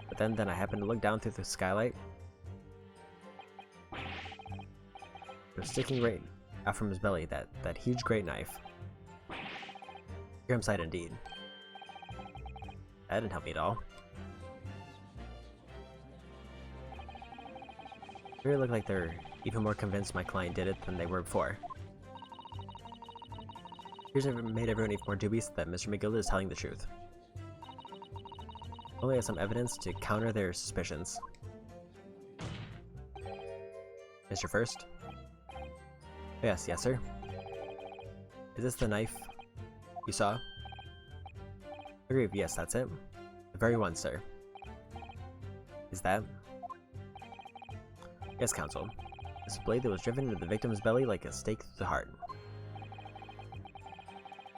S1: But then I happened to look down through the skylight. It was sticking right out from his belly, that huge great knife. Grim sight indeed. That didn't help me at all. They really look like they're even more convinced my client did it than they were before. Here's what made everyone even more dubious that Mr. McGilda is telling the truth. Only has some evidence to counter their suspicions. Mr. First? Yes, sir. Is this the knife you saw? Agree, yes, that's it. The very one, sir. Is that? Yes, counsel. This blade that was driven into the victim's belly like a stake through the heart.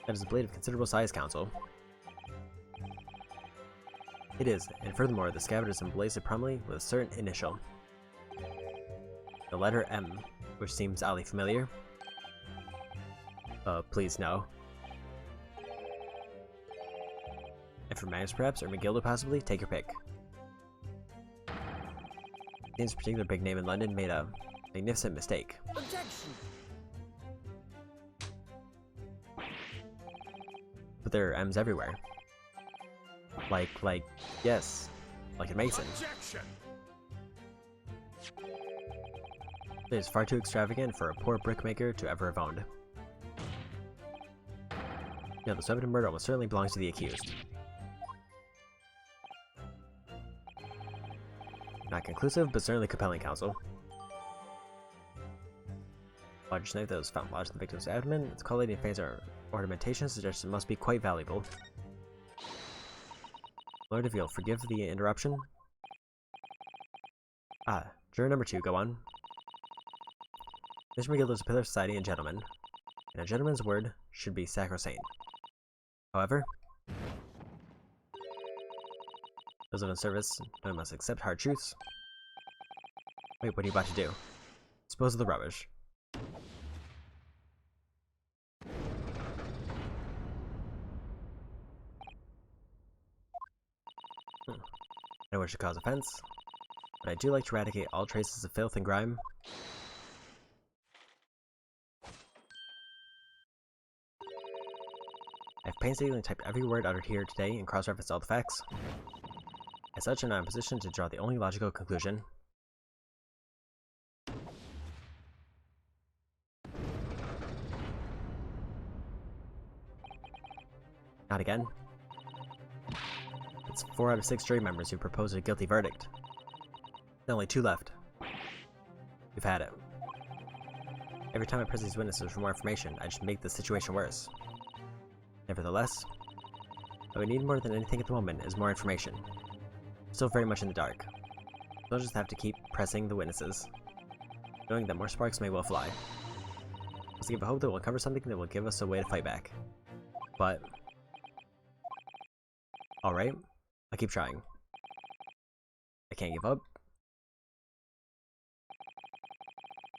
S1: That is a blade of considerable size, counsel. It is, and furthermore, the scabbard is emblazoned prominently with a certain initial. The letter M, which seems oddly familiar. Please no. And for Magnus perhaps, or McGilda possibly, take your pick. This particular big name in London made a magnificent mistake.
S2: Objection!
S1: But there are M's everywhere. Yes, like in Mason.
S3: Objection!
S1: It is far too extravagant for a poor brickmaker to ever have owned. The weapon of murder almost certainly belongs to the accused. Not conclusive, but certainly compelling, counsel. Large knife that was found lodged in the victim's abdomen. Its quality and fangs or ornamentation suggests it must be quite valuable. Lord, if you'll forgive the interruption. Juror number 2, go on. Mr. McGilda is a pillar of society and gentleman, and a gentleman's word should be sacrosanct. However, those in service must accept hard truths. Wait, what are you about to do? Dispose of the rubbish. I wish to cause offense, but I do like to eradicate all traces of filth and grime. I've painstakingly typed every word uttered here today and cross-referenced all the facts. As such, I'm not in a position to draw the only logical conclusion. Not again. It's 4 out of 6 jury members who proposed a guilty verdict. There are only 2 left. We've had it. Every time I press these witnesses for more information, I just make the situation worse. Nevertheless, what we need more than anything at the moment is more information. We're still very much in the dark. So I'll just have to keep pressing the witnesses, knowing that more sparks may well fly. Let's give a hope that we'll uncover something that will give us a way to fight back. But alright, I'll keep trying. I can't give up.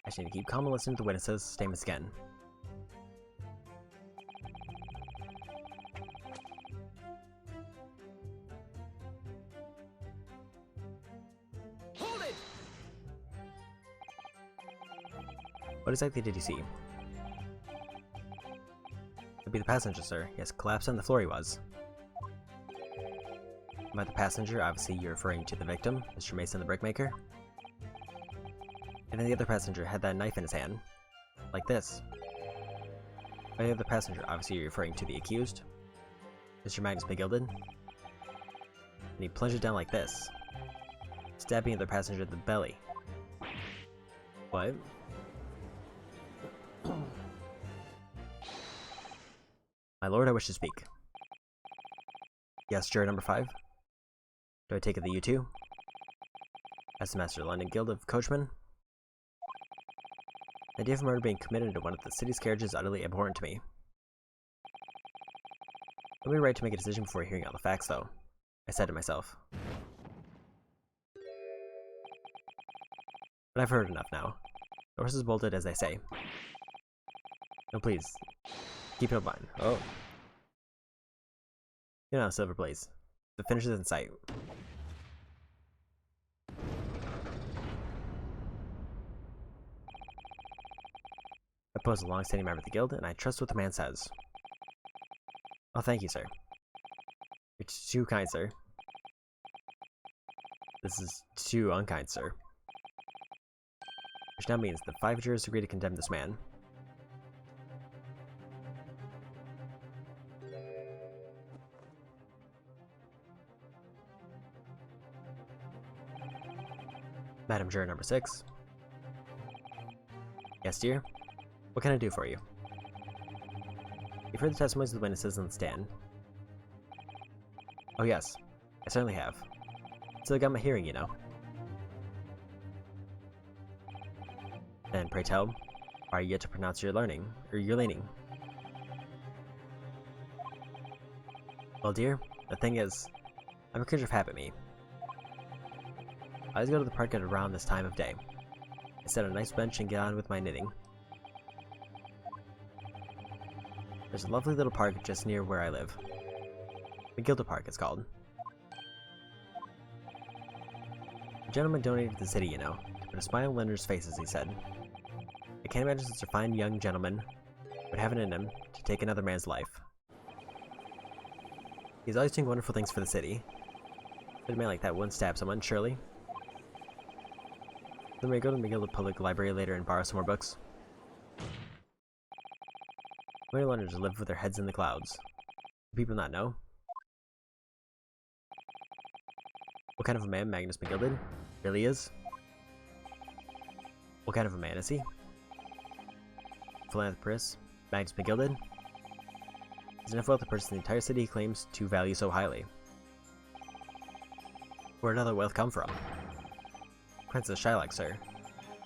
S1: I just need to keep calm and listen to the witnesses' statements again.
S5: Hold it!
S1: What exactly did you see? It'd be the passenger, sir. Yes, collapsed on the floor he was. By the passenger, obviously you're referring to the victim, Mr. Mason the brickmaker. And then the other passenger had that knife in his hand. Like this. By the other passenger, obviously you're referring to the accused, Mr. Magnus McGilded. And he plunged it down like this, stabbing the other passenger in the belly. What? My lord, I wish to speak. Yes, juror number 5. Do I take it that you too? As the Master of the London Guild of Coachmen? The idea of murder being committed into one of the city's carriages is utterly abhorrent to me. Let me right to make a decision before hearing all the facts, though, I said to myself. But I've heard enough now. The horse is bolted, as they say. No, please. Keep it in mind. Oh. You know, Silver, please. The finish is in sight. I pose a long-standing member of the guild, and I trust what the man says. Oh, thank you, sir. You're too kind, sir. This is too unkind, sir. Which now means that 5 jurors agree to condemn this man. Madam Juror number 6. Yes, dear? What can I do for you? You've heard the testimonies of the witnesses on the stand. Oh yes, I certainly have. Still got my hearing, you know. Then, pray tell, are you yet to pronounce your learning, or your leaning? Well, dear, the thing is, I'm a creature of habit, me. I always go to the park at around this time of day. I sit on a nice bench and get on with my knitting. There's a lovely little park just near where I live. McGilded Park, it's called. The gentleman donated to the city, you know, to put a smile on lenders' faces, he said. I can't imagine such a fine young gentleman would have it in him to take another man's life. He's always doing wonderful things for the city. But a man like that wouldn't stab someone, surely. Then we go to the McGilded Public Library later and borrow some more books. Many Londoners live with their heads in the clouds. Do people not know? What kind of a man Magnus McGilded really is? What kind of a man is he? Philanthropist Magnus McGilded? He's enough wealth to purchase the entire city he claims to value so highly. Where did all that wealth come from? Princess Shylock, sir.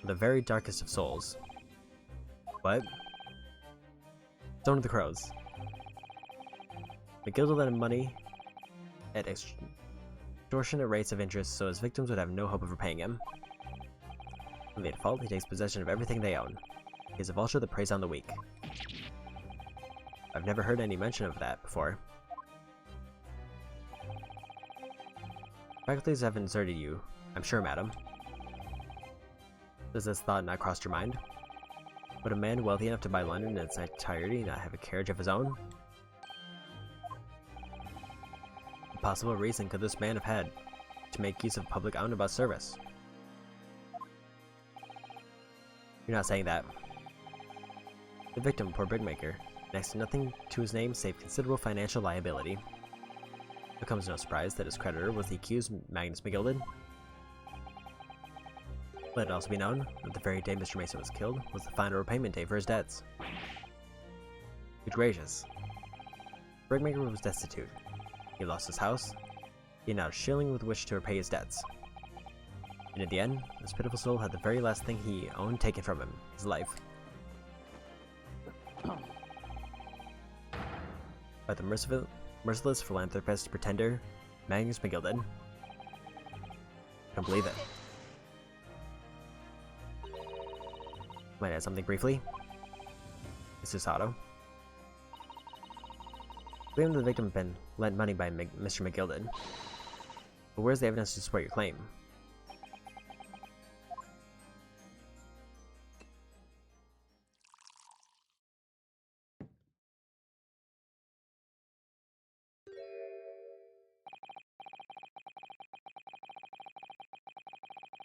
S1: The very darkest of souls. What? Stone of the Crows. McGilded lent him money at extortionate rates of interest so his victims would have no hope of repaying him. When they default, he takes possession of everything they own. He is a vulture that preys on the weak. I've never heard any mention of that before. Faculties have inserted you, I'm sure, madam. Does this thought not cross your mind? Would a man wealthy enough to buy London in its entirety not have a carriage of his own? What possible reason could this man have had to make use of public omnibus service? You're not saying that. The victim, poor brickmaker, next to nothing to his name save considerable financial liability. It comes no surprise that his creditor was the accused Magnus McGilded. Let it also be known that the very day Mr. Mason was killed was the final repayment day for his debts. Good gracious. Brickmaker was destitute. He lost his house. He had not a shilling with which to repay his debts. And in the end, this pitiful soul had the very last thing he owned taken from him, his life. By the merciless philanthropist pretender, Magnus McGilden. I don't believe it. Might I add something briefly? Mr. Sato. Claim the victim had been lent money by Mr. McGilden. But where's the evidence to support your claim?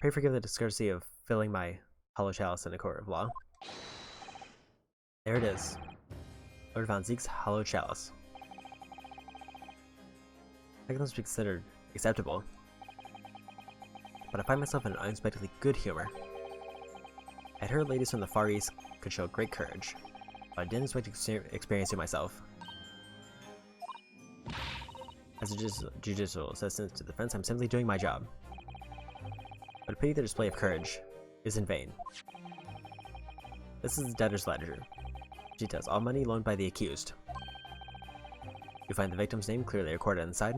S1: Pray forgive the discourtesy of filling my hollow chalice in a court of law. There it is. Lord von Zeke's hollow chalice. I can be considered acceptable, but I find myself in an unexpectedly good humor. I'd heard ladies from the Far East could show great courage, but I didn't expect to experience it myself. As a judicial assistant to the defense, I'm simply doing my job. But a pity the display of courage is in vain. This is the debtor's ledger. She details all money loaned by the accused. You find the victim's name clearly recorded inside.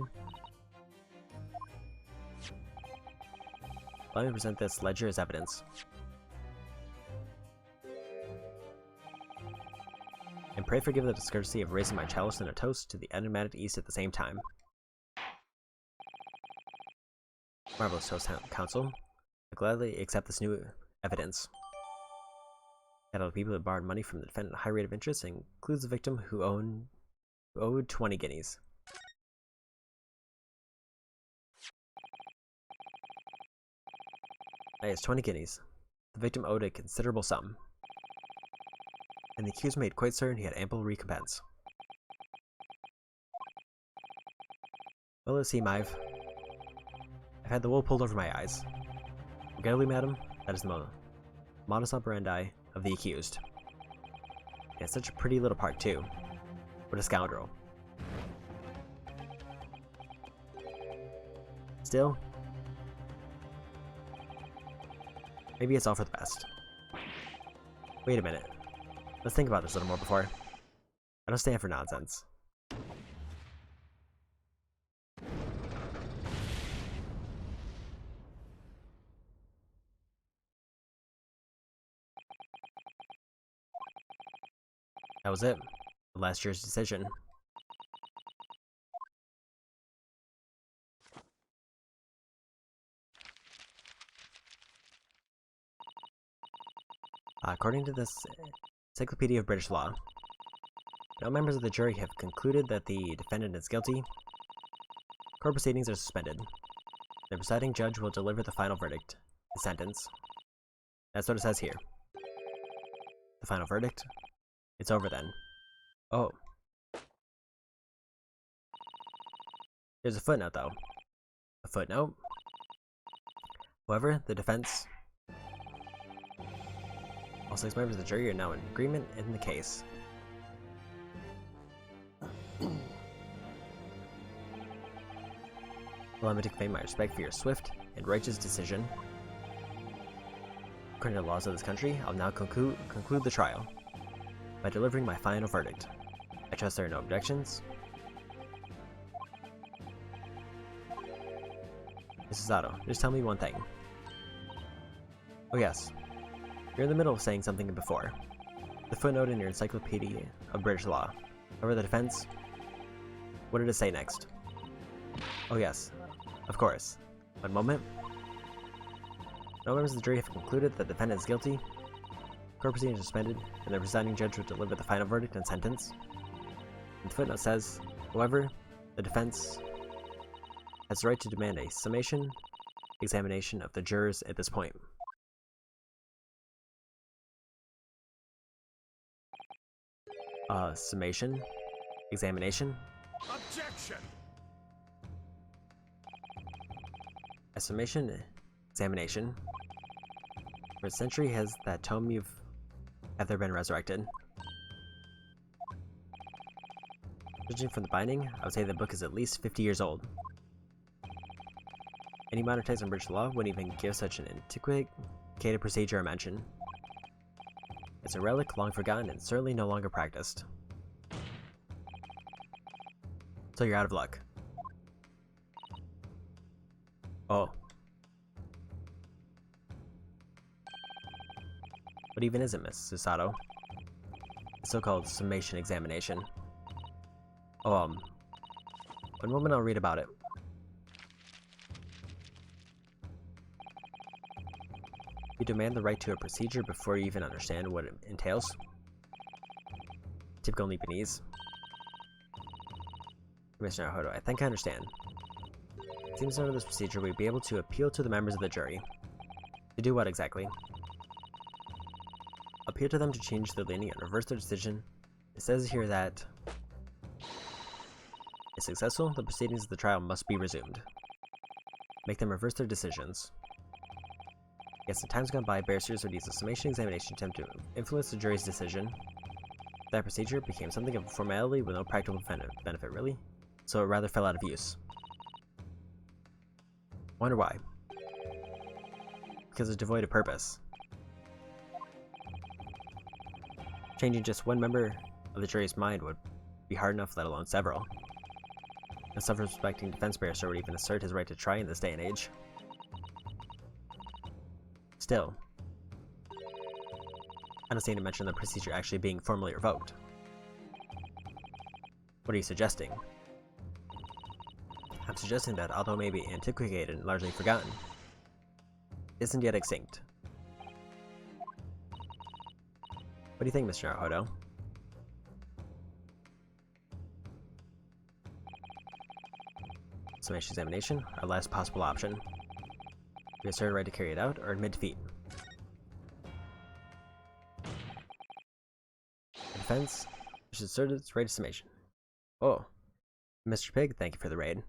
S1: Let me present this ledger as evidence. And pray forgive the discourtesy of raising my chalice in a toast to the enigmatic East at the same time. Marvelous toast, counsel. I gladly accept this new evidence. That all the people that borrowed money from the defendant at a high rate of interest and includes the victim who owed 20 guineas. Yes, 20 guineas. The victim owed a considerable sum, and the accused made quite certain he had ample recompense. Well, let's see, I've had the wool pulled over my eyes. Regrettably, madam, that is the modus operandi of the accused. He has such a pretty little part, too. What a scoundrel. Still, maybe it's all for the best. Wait a minute. Let's think about this a little more before. I don't stand for nonsense. That was it. The last year's decision. According to this Encyclopedia of British Law, no members of the jury have concluded that the defendant is guilty. Court proceedings are suspended. The presiding judge will deliver the final verdict, the sentence. That's what it says here. The final verdict? It's over then. Oh. There's a footnote, though. A footnote? However, the defense... All 6 members of the jury are now in agreement in the case. Allow me to convey my respect for your swift and righteous decision. According to the laws of this country, I'll now conclude the trial by delivering my final verdict. I trust there are no objections. Mrs. Otto, just tell me one thing. Oh yes, you're in the middle of saying something before. The footnote in your Encyclopedia of British Law. However, the defense... What did it say next? Oh yes, of course. One moment. No members of the jury have concluded that the defendant is guilty. Court proceedings are suspended, and the presiding judge will deliver the final verdict and sentence. And the footnote says, however, the defense has the right to demand a summation examination of the jurors at this point. Summation? Examination?
S3: Objection!
S1: A summation examination. For a century has that tome have there been resurrected. Judging from the binding, I would say the book is at least 50 years old. Any modern text on British law wouldn't even give such an antiquated procedure a mention. It's a relic, long forgotten, and certainly no longer practiced. So you're out of luck. Oh. What even is it, Miss Susato? The so-called summation examination. Oh, one moment I'll read about it. You demand the right to a procedure before you even understand what it entails. Typical Nipponese. Commissioner Hodo, I think I understand. It seems under this procedure we'd be able to appeal to the members of the jury. To do what exactly? Appeal to them to change their leaning and reverse their decision. It says here that, if successful, the proceedings of the trial must be resumed. Make them reverse their decisions. Yes, in times gone by, barristers would use a summation examination attempt to influence the jury's decision. That procedure became something of a formality with no practical benefit, really, so it rather fell out of use. Wonder why? Because it's devoid of purpose. Changing just one member of the jury's mind would be hard enough, let alone several. A self-respecting defense barrister would even assert his right to try in this day and age. Still, I don't seem to mention the procedure actually being formally revoked. What are you suggesting? I'm suggesting that, although maybe antiquated and largely forgotten, it isn't yet extinct. What do you think, Mr. Naruhodo? Summation examination, our last possible option. We assert a right to carry it out or admit defeat. The defense should assert its right to summation. Oh, Mr. Pig, thank you for the raid.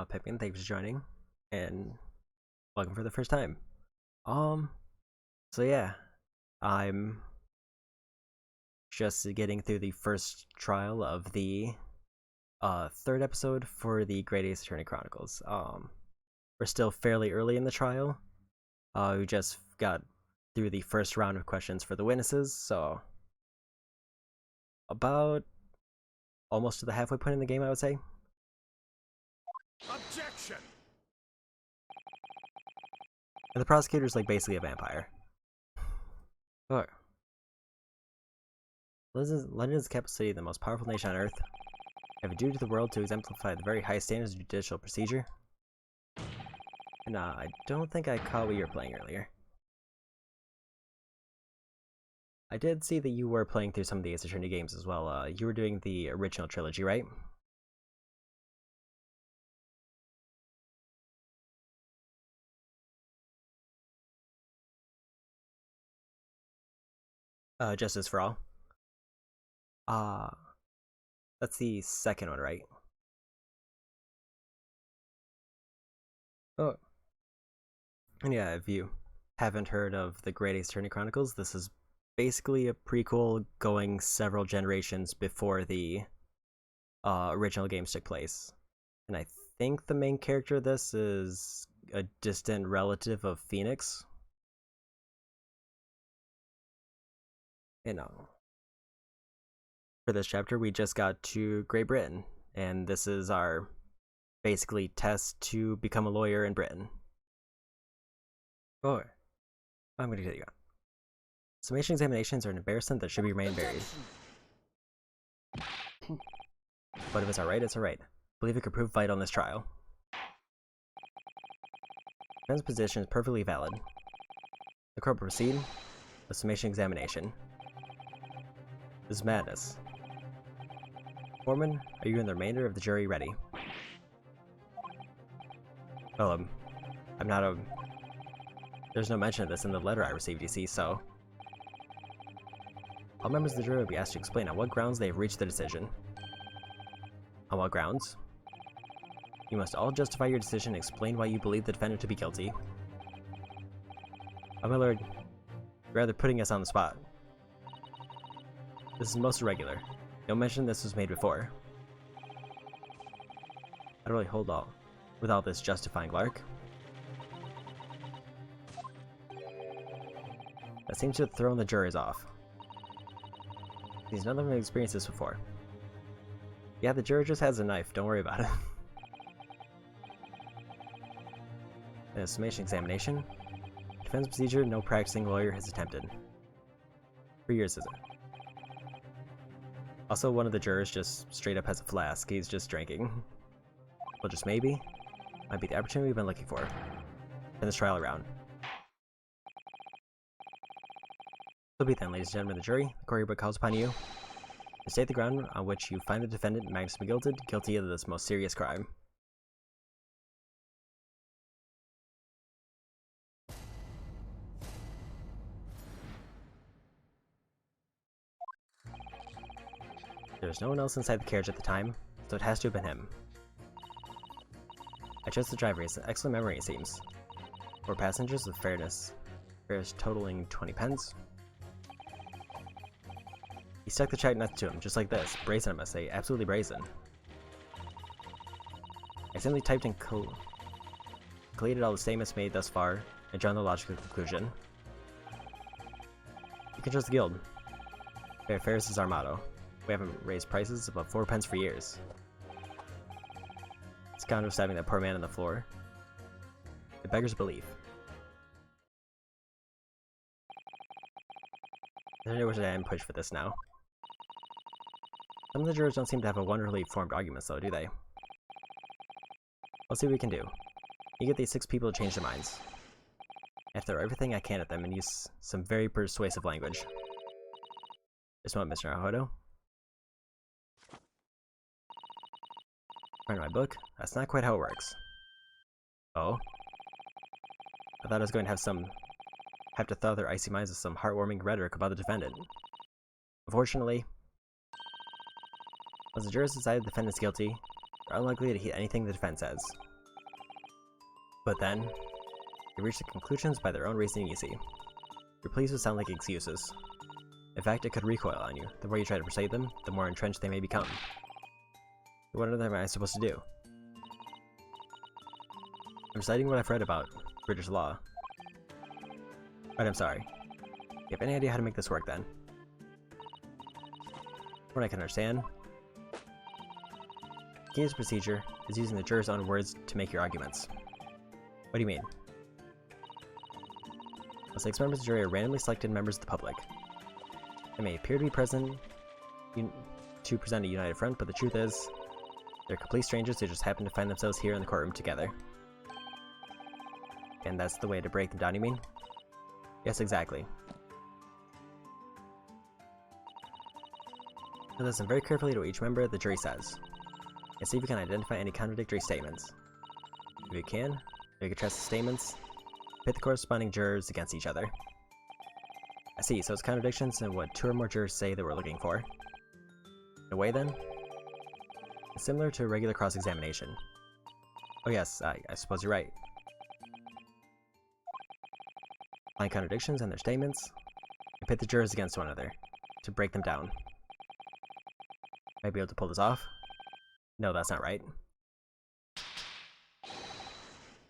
S1: Pippin, thank you for joining, and welcome for the first time. So yeah, I'm just getting through the first trial of the third episode for the Great Ace Attorney Chronicles. We're still fairly early in the trial. We just got through the first round of questions for the witnesses, so about almost to the halfway point in the game, I would say.
S3: Objection!
S1: And the prosecutor's like basically a vampire. Alright. London is the capital city of the most powerful nation on Earth. I have a duty to the world to exemplify the very high standards of judicial procedure. And I don't think I caught what you were playing earlier. I did see that you were playing through some of the Ace Attorney games as well. You were doing the original trilogy, right? Justice for All. That's the second one, right? Oh. And yeah, if you haven't heard of the Great Ace Attorney Chronicles, this is basically a prequel going several generations before the original games took place. And I think the main character of this is a distant relative of Phoenix. You know, for this chapter, we just got to Great Britain, and this is our basically test to become a lawyer in Britain. Oh, I'm going to tell you. Summation examinations are an embarrassment that should be remain buried. But if it's alright, it's alright. I believe it could prove vital in this trial. Defense position is perfectly valid. The court will proceed with summation examination. This is madness. Foreman, are you and the remainder of the jury ready? Well, I'm not there's no mention of this in the letter I received, you see, so... All members of the jury will be asked to explain on what grounds they have reached the decision. On what grounds? You must all justify your decision and explain why you believe the defendant to be guilty. Oh my lord, you're rather putting us on the spot. This is most irregular. No mention this was made before. I don't really hold all with all this justifying lark. That seems to have thrown the jurors off. None of them have experienced this before. Yeah, the juror just has a knife, don't worry about it. A summation examination. Defense procedure no practicing lawyer has attempted. 3 years, is it? Also, one of the jurors just straight up has a flask. He's just drinking. Well, just maybe. Might be the opportunity we've been looking for. Turn this trial around. So be then, ladies and gentlemen of the jury, the court hereby calls upon you to state the ground on which you find the defendant, Magnus McGilted, guilty of this most serious crime. There was no one else inside the carriage at the time, so it has to have been him. I trust the driver. He has an excellent memory, it seems. 4 passengers with fares totaling 20 pence. He stuck the check nuts to him, just like this. Brazen, I must say. Absolutely brazen. I simply typed and collated all the statements made thus far, and drawn the logical conclusion. You can trust the guild. Fair fares is our motto. We haven't raised prices above 4 pence for years. This scoundrel stabbing that poor man on the floor. It beggars belief. I don't know what I am pushed for this now. Some of the jurors don't seem to have a wonderfully formed arguments though, do they? Let's see what we can do. You get these 6 people to change their minds. I throw everything I can at them and use some very persuasive language. This one, Mr. Ahodo. Find my book? That's not quite how it works. Oh? I thought I was going to have to thaw their icy minds with some heartwarming rhetoric about the defendant. Unfortunately, once the jurors decide the defendant is guilty, they're unlikely to heed anything the defense says. But then, they reach the conclusions by their own reasoning, you see. Your pleas would sound like excuses. In fact, it could recoil on you. The more you try to persuade them, the more entrenched they may become. What am I supposed to do? I'm reciting what I've read about British law. Right, I'm sorry. You have any idea how to make this work, then? From what I can understand, the key to the procedure is using the jurors' own words to make your arguments. What do you mean? The 6 members of the jury are randomly selected members of the public. They may appear to be present to present a united front, but the truth is, they're complete strangers who just happen to find themselves here in the courtroom together. And that's the way to break them down, you mean? Yes, exactly. Now listen very carefully to what each member of the jury says, and see if you can identify any contradictory statements. If you can trust the statements, pit the corresponding jurors against each other. I see, so it's contradictions in what 2 or more jurors say that we're looking for. In a way, then, it's similar to a regular cross-examination. Oh yes, I suppose you're right. Find contradictions in their statements, and pit the jurors against one another, to break them down. Might be able to pull this off? No, that's not right.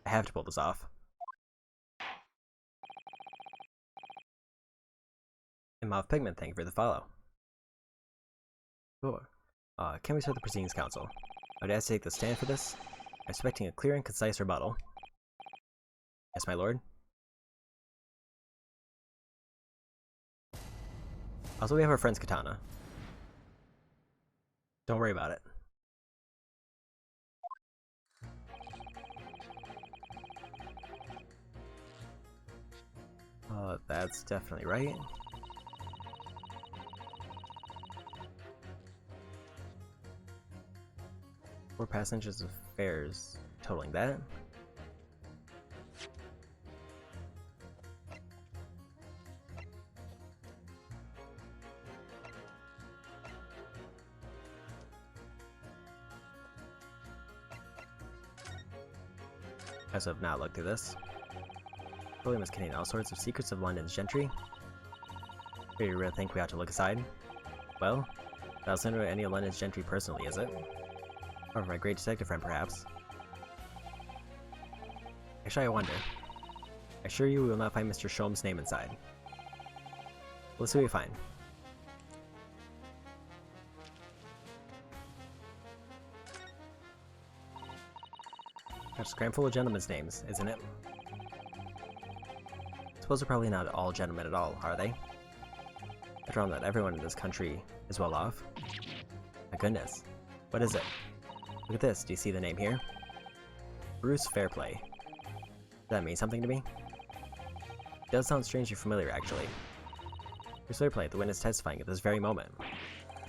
S1: I have to pull this off. And Mauve Pigment, thank you for the follow. Cool. Can we start the Proceedings Council? I would ask to take the stand for this. I'm expecting a clear and concise rebuttal. Yes, my lord. Also, we have our friend's katana. Don't worry about it. That's definitely right. Four passengers of fares totaling that. I also have not looked through this. William is containing all sorts of secrets of London's gentry. Do you really think we ought to look aside? Well, that'll send her to any of London's gentry personally, is it? Or my great detective friend, perhaps. Actually, I wonder. I assure you we will not find Mr. Sholm's name inside. Let's see what we find. That's a cram full of gentlemen's names, isn't it? I suppose they're probably not all gentlemen at all, are they? After all, not everyone in this country is well off. My goodness. What is it? Look at this. Do you see the name here? Bruce Fairplay. Does that mean something to me? It does sound strangely familiar, actually. Bruce Fairplay, the witness testifying at this very moment.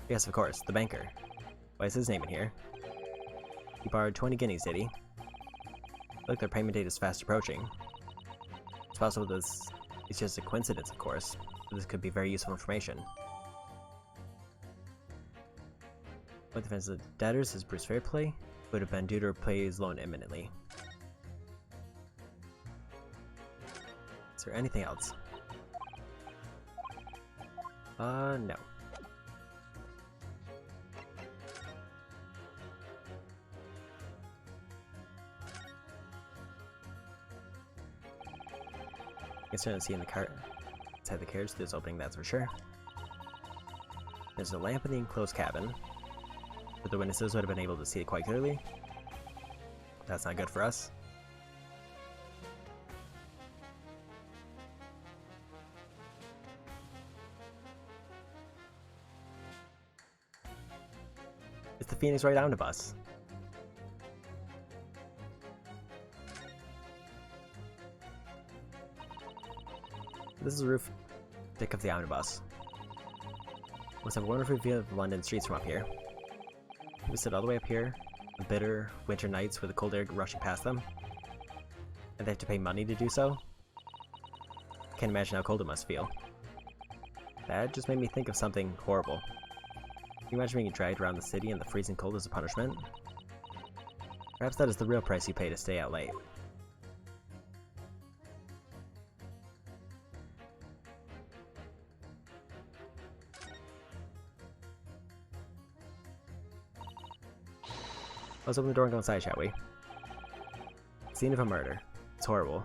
S1: Yes, of course, the banker. Why is his name in here? He borrowed 20 guineas, did he? Look, their payment date is fast approaching. It's possible this is just a coincidence, of course, but this could be very useful information. What defense of the debtors is Bruce Fairplay? Would have been due to repay his loan imminently. Is there anything else? No. I can certainly see in the car inside the carriage through this opening, that's for sure. There's a lamp in the enclosed cabin, but the witnesses would have been able to see it quite clearly. That's not good for us. It's the Phoenix Wright omnibus. This is the roof deck of the omnibus. Must have a wonderful view of London streets from up here. We sit all the way up here on bitter winter nights with the cold air rushing past them, and they have to pay money to do so. Can't imagine how cold it must feel. That just made me think of something horrible. Can you imagine being dragged around the city in the freezing cold as a punishment? Perhaps that is the real price you pay to stay out late. Let's open the door and go inside, shall we? Scene of a murder. It's horrible.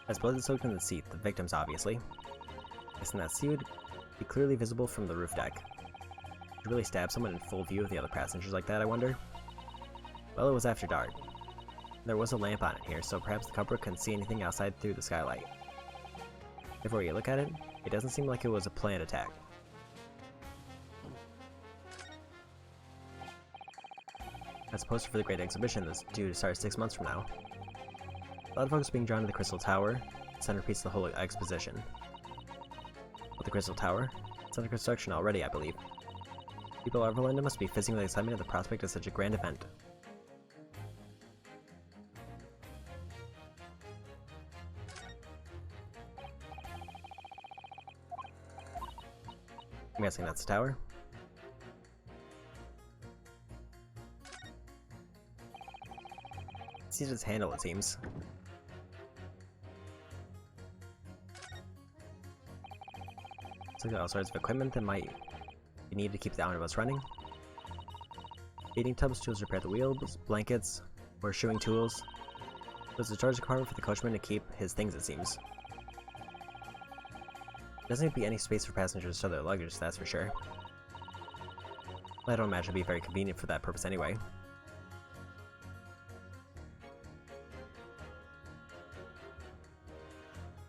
S1: As blood is soaked in the seat, the victims obviously. Guessing that sea would be clearly visible from the roof deck. Would you really stab someone in full view of the other passengers like that, I wonder? Well, it was after dark. There was a lamp on it here, so perhaps the culprit couldn't see anything outside through the skylight. Before you look at it, it doesn't seem like it was a planned attack. As a poster for the Great Exhibition that's due to start 6 months from now. A lot of folks are being drawn to the Crystal Tower, the centerpiece of the whole exposition. With the Crystal Tower, it's under construction already, I believe. People of London must be fizzing with excitement at the prospect of such a grand event. I'm guessing that's the tower. It's easy to handle, it seems. So got all sorts of equipment that might be needed to keep the omnibus running. Feeding tubs, tools to repair the wheels, blankets, or shoeing tools. There's a storage compartment for the coachman to keep his things, it seems. There doesn't need to be any space for passengers to store their luggage, that's for sure. I don't imagine it'd be very convenient for that purpose anyway.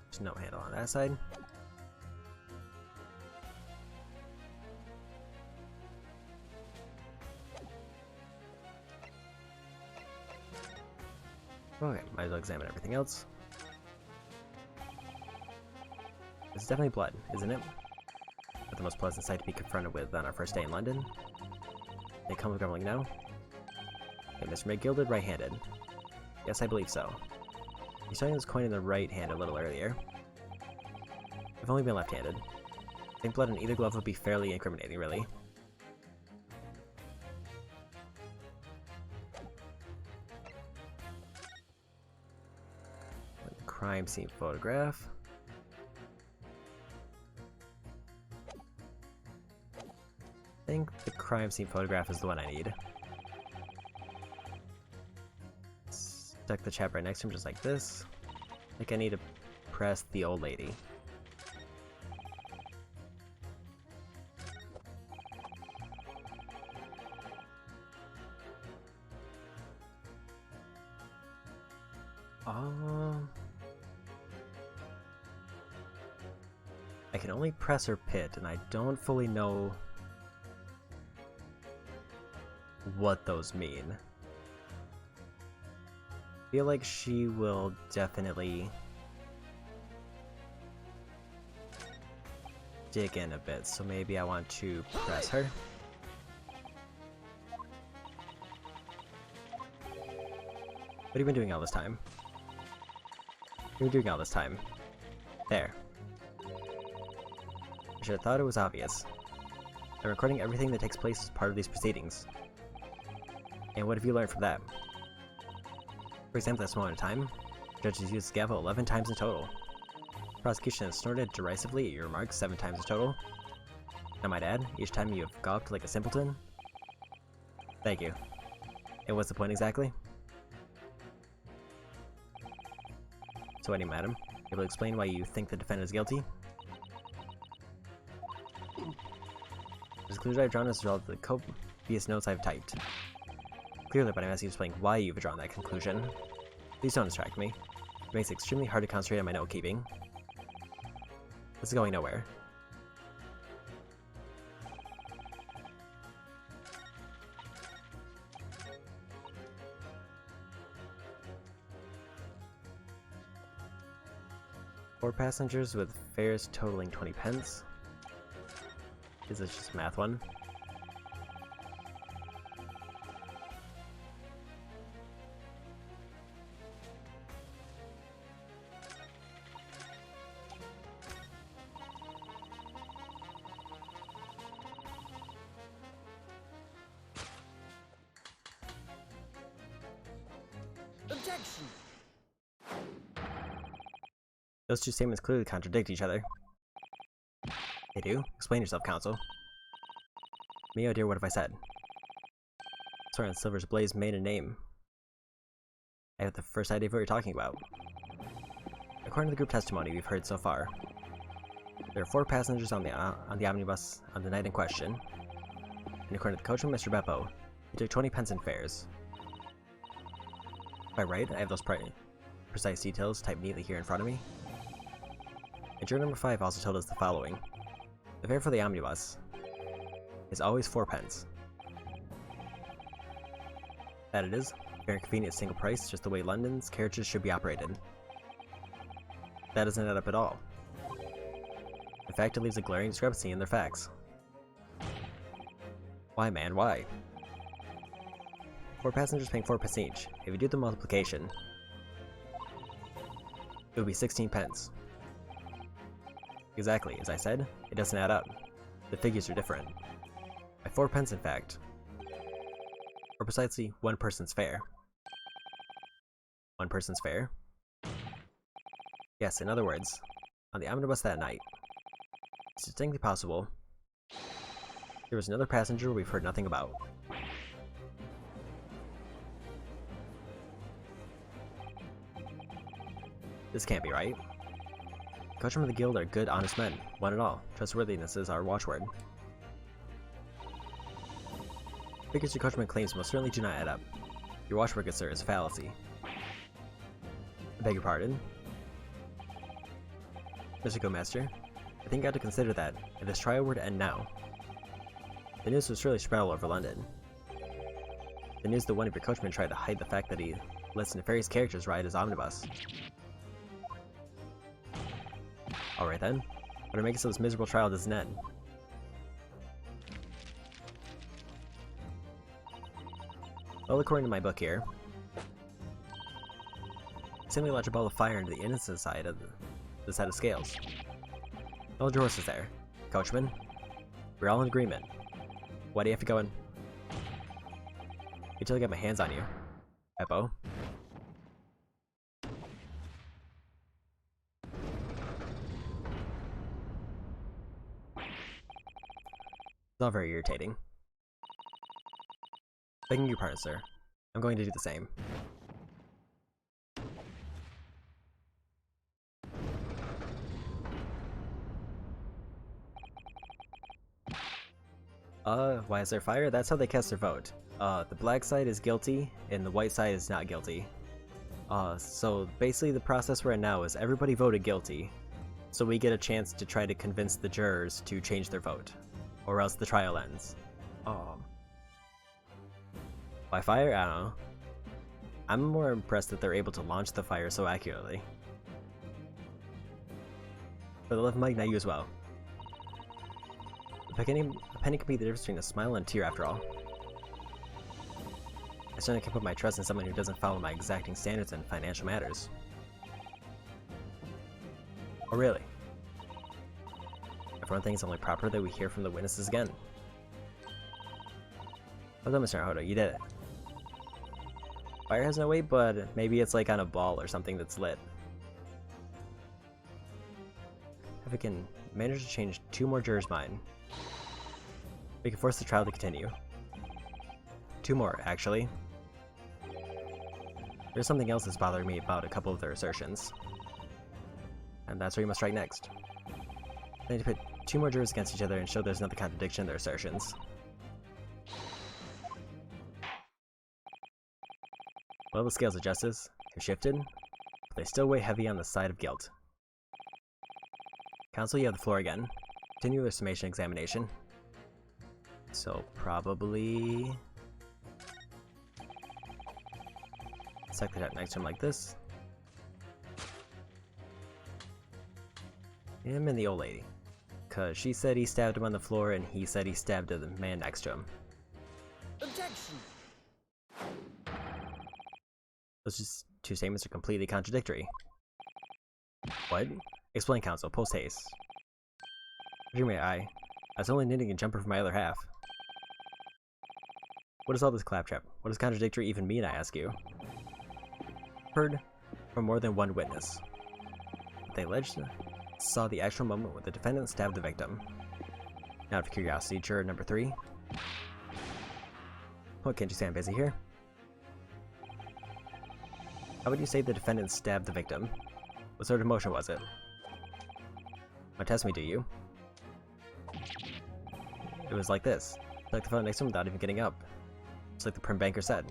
S1: There's no handle on that side. Okay, might as well examine everything else. This is definitely blood, isn't it? Not the most pleasant sight to be confronted with on our first day in London. They come with grumbling now. Okay, Mr. McGilded, right-handed. Yes, I believe so. He's showing this coin in the right hand a little earlier. I've only been left-handed. I think blood in either glove would be fairly incriminating, really. crime scene photograph. I think the crime scene photograph is the one I need. Stuck the chap right next to him just like this. Like I need to press the old lady. I can only press her pit, and I don't fully know what those mean. I feel like she will definitely dig in a bit, so maybe I want to press her. What have you been doing all this time? What are you doing all this time? There. I should have thought it was obvious. I'm recording everything that takes place as part of these proceedings. And what have you learned from that? For example, this moment of time, the judge has used the gavel 11 times in total. The prosecution has snorted derisively at your remarks 7 times in total. I might add, each time you have gawped like a simpleton. Thank you. And what's the point exactly? So anyway, madam, able to explain why you think the defendant is guilty? The conclusion I've drawn is the result of the copious notes I've typed. Clearly, but I'm asking you to explain why you've drawn that conclusion. Please don't distract me. It makes it extremely hard to concentrate on my note-keeping. This is going nowhere. Four passengers with fares totaling 20 pence. Is this just a math one?
S2: Objection!
S1: Those two statements clearly contradict each other. They do? Explain yourself, counsel. Me, oh dear, what have I said? Sorry, on Silver's Blaze maiden name. I have the first idea of what you're talking about. According to the group testimony we've heard so far, there are 4 passengers on the omnibus on the night in question, and according to the coachman, Mr. Beppo, he took 20 pence in fares. If I'm right, I have those precise details typed neatly here in front of me. And juror number 5 also told us the following. The fare for the omnibus is always 4 pence. That it is, fair and convenient single price, just the way London's carriages should be operated. That doesn't add up at all. In fact, it leaves a glaring discrepancy in their facts. Why, man, why? 4 passengers paying 4 pence each. If you do the multiplication, it would be 16 pence. Exactly, as I said, it doesn't add up. The figures are different. By 4 pence, in fact. Or precisely 1 person's fare. 1 person's fare? Yes, in other words, on the omnibus that night, it's distinctly possible there was another passenger we've heard nothing about. This can't be right. The coachmen of the guild are good, honest men, one and all. Trustworthiness is our watchword. The figures your coachman claims most certainly do not add up. Your watchword, good sir, is a fallacy. I beg your pardon? Mr. Go-Master, I think I ought to consider that, if this trial were to end now, the news would surely spread all over London. The news that one of your coachmen tried to hide the fact that he lets nefarious characters ride his omnibus. Alright then, better make it so this miserable trial doesn't end. Well, according to my book here, simply launch a ball of fire into the innocent side of the set of scales. Hold your horses there, coachman. We're all in agreement. Why do you have to go in? Until I get my hands on you, Beppo. all very irritating. Begging your pardon, sir. I'm going to do the same. Why is there fire? That's how they cast their vote. The black side is guilty, and the white side is not guilty. So basically the process we're in now is everybody voted guilty, so we get a chance to try to convince the jurors to change their vote, or else the trial ends. Why fire? I don't know. I'm more impressed that they're able to launch the fire so accurately. For the love of Mike, not you as well. A penny can be the difference between a smile and a tear, after all. I certainly can put my trust in someone who doesn't follow my exacting standards in financial matters. Oh, really? Everyone thinks it's only proper that we hear from the witnesses again. Well done, Mr. Naruto, you did it. Fire has no weight, but maybe it's like on a ball or something that's lit. If we can manage to change 2 more jurors' mind, we can force the trial to continue. 2 more, actually. There's something else that's bothering me about a couple of their assertions. And that's where you must strike next. They need to put 2 more jurors against each other and show there's another contradiction in their assertions. Well, the scales of justice have shifted, but they still weigh heavy on the side of guilt. Counsel, you have the floor again. Continue their summation examination. So, probably... Stack that up next to him like this. Him and the old lady. Cause she said he stabbed him on the floor and he said he stabbed the man next to him.
S2: Objection!
S1: Those 2 statements are completely contradictory. What? Explain, counsel, post haste. Forgive me, I was only knitting a jumper for my other half. What is all this claptrap? What does contradictory even mean, I ask you? Heard from more than one witness. They alleged saw the actual moment when the defendant stabbed the victim. Now, out of curiosity, juror number 3. What, can't you say I'm busy here? How would you say the defendant stabbed the victim? What sort of motion was it? Don't test me, do you? It was like this. Took the phone next to him without even getting up. Just like the prim banker said.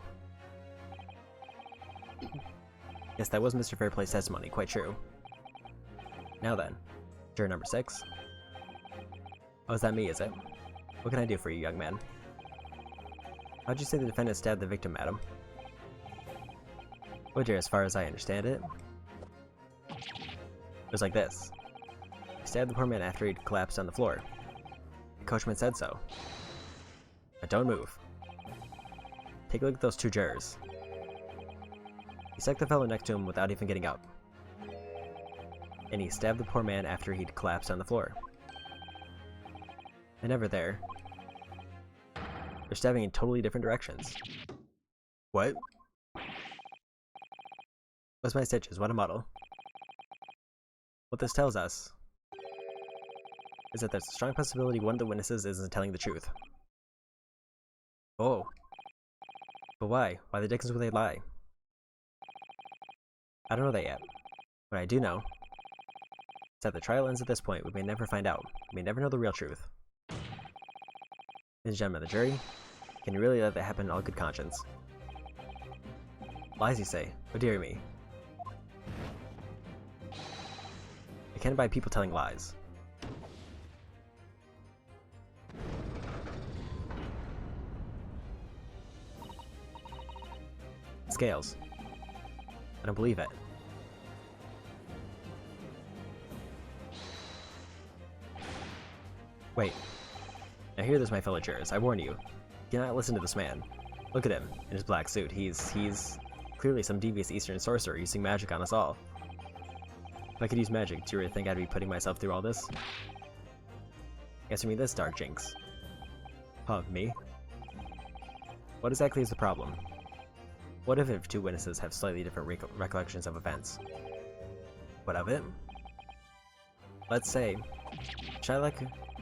S1: Yes, that was Mr. Fairplay's testimony, quite true. Now then, juror number 6. Oh, is that me, is it? What can I do for you, young man? How'd you say the defendant stabbed the victim, madam? Well, dear, as far as I understand it, it was like this. He stabbed the poor man after he'd collapsed on the floor. The coachman said so. Now don't move. Take a look at those 2 jurors. He stuck the fellow next to him without even getting up. And he stabbed the poor man after he'd collapsed on the floor. They're never there. They're stabbing in totally different directions. What? What's my stitches? What a muddle. What this tells us is that there's a strong possibility one of the witnesses isn't telling the truth. Oh. But why? Why the dickens would they lie? I don't know that yet. What I do know is that the trial ends at this point. We may never find out. We may never know the real truth. Ladies and gentlemen of the jury, can you really let that happen in all good conscience? Lies, you say? Oh dear me. I can't abide people telling lies. Scales. I don't believe it. Wait. Now hear this, my fellow jurors. I warn you. Do not listen to this man. Look at him, in his black suit. He's clearly some devious Eastern sorcerer using magic on us all. If I could use magic, do you really think I'd be putting myself through all this? Answer me this, Dark Jinx. Huh, me? What exactly is the problem? What if 2 witnesses have slightly different recollections of events? What of it? Let's say, should I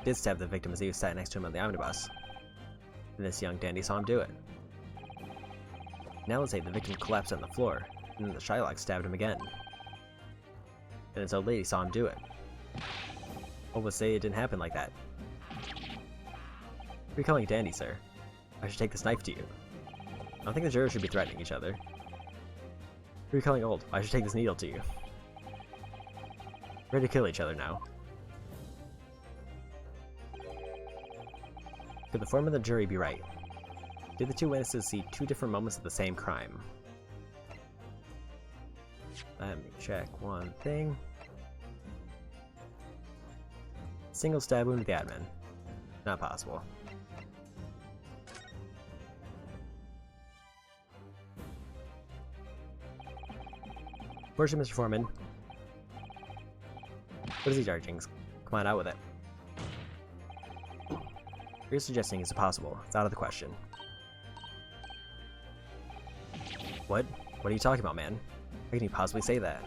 S1: did stab the victim as he was sat next to him on the omnibus. And this young dandy saw him do it. Now let's say the victim collapsed on the floor, and then the Shylock stabbed him again. And his old lady saw him do it. What would say it didn't happen like that? You're calling dandy, sir. I should take this knife to you. I don't think the jurors should be threatening each other. You're calling old. I should take this needle to you. Ready to kill each other now. Could the form of the jury be right? Did the two witnesses see two different moments of the same crime? Let me check one thing. Single stab wound to the admin. Not possible. Where's Mr. Foreman? What is he charging? Come on, out with it. You're suggesting it's impossible. It's out of the question. What? What are you talking about, man? How can you possibly say that?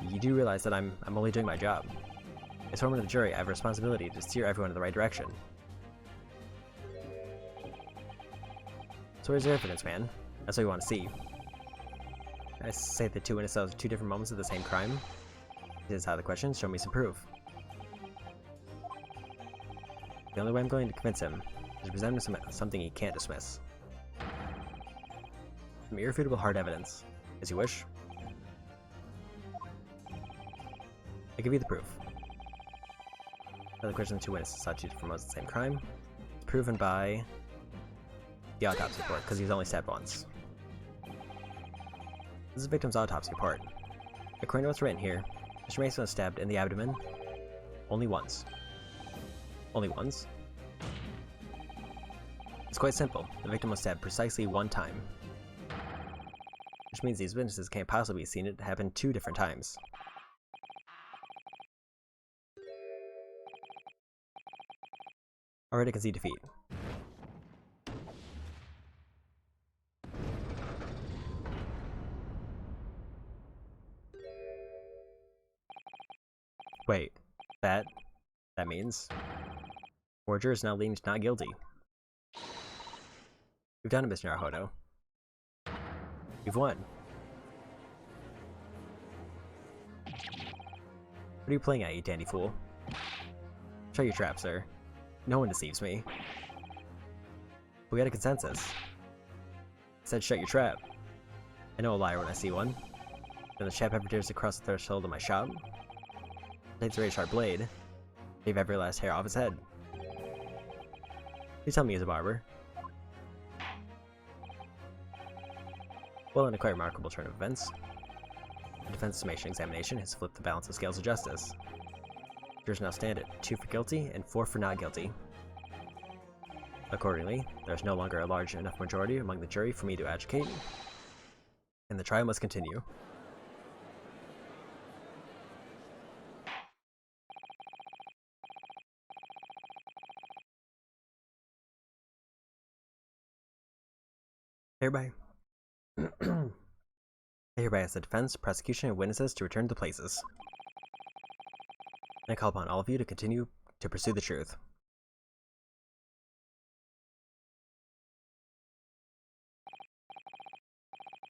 S1: You do realize that I'm only doing my job. As foreman of the jury, I have a responsibility to steer everyone in the right direction. So where's your evidence, man? That's what we want to see. I say the two witnesses saw two different moments of the same crime. This is how the questions. Show me some proof. The only way I'm going to convince him is to present him something he can't dismiss. Some irrefutable hard evidence. As you wish. I give you the proof. Now the question: the two witnesses saw two different moments of the same crime. It's proven by the autopsy report, because he was only stabbed once. This is the victim's autopsy report. According to what's written here, Mr. Mason was stabbed in the abdomen only once. Only once? It's quite simple. The victim was stabbed precisely one time. Which means these witnesses can't possibly have seen it happen two different times. Already concede defeat. Wait, that means more jurors now lean not guilty. We've done it, Mr. Naruhodo. We've won. What are you playing at, you dandy fool? Shut your trap, sir. No one deceives me. We had a consensus. I said shut your trap. I know a liar when I see one. When the chap ever dares to cross the threshold of my shop, takes a very sharp blade, shave every last hair off his head. Please tell me he's a barber. Well, in a quite remarkable turn of events, the defense summation examination has flipped the balance of scales of justice. Jurors now stand at 2 for guilty and 4 for not guilty. Accordingly, there is no longer a large enough majority among the jury for me to adjudicate, and the trial must continue. Hereby ask the defense, prosecution, and witnesses to return to places. And I call upon all of you to continue to pursue the truth.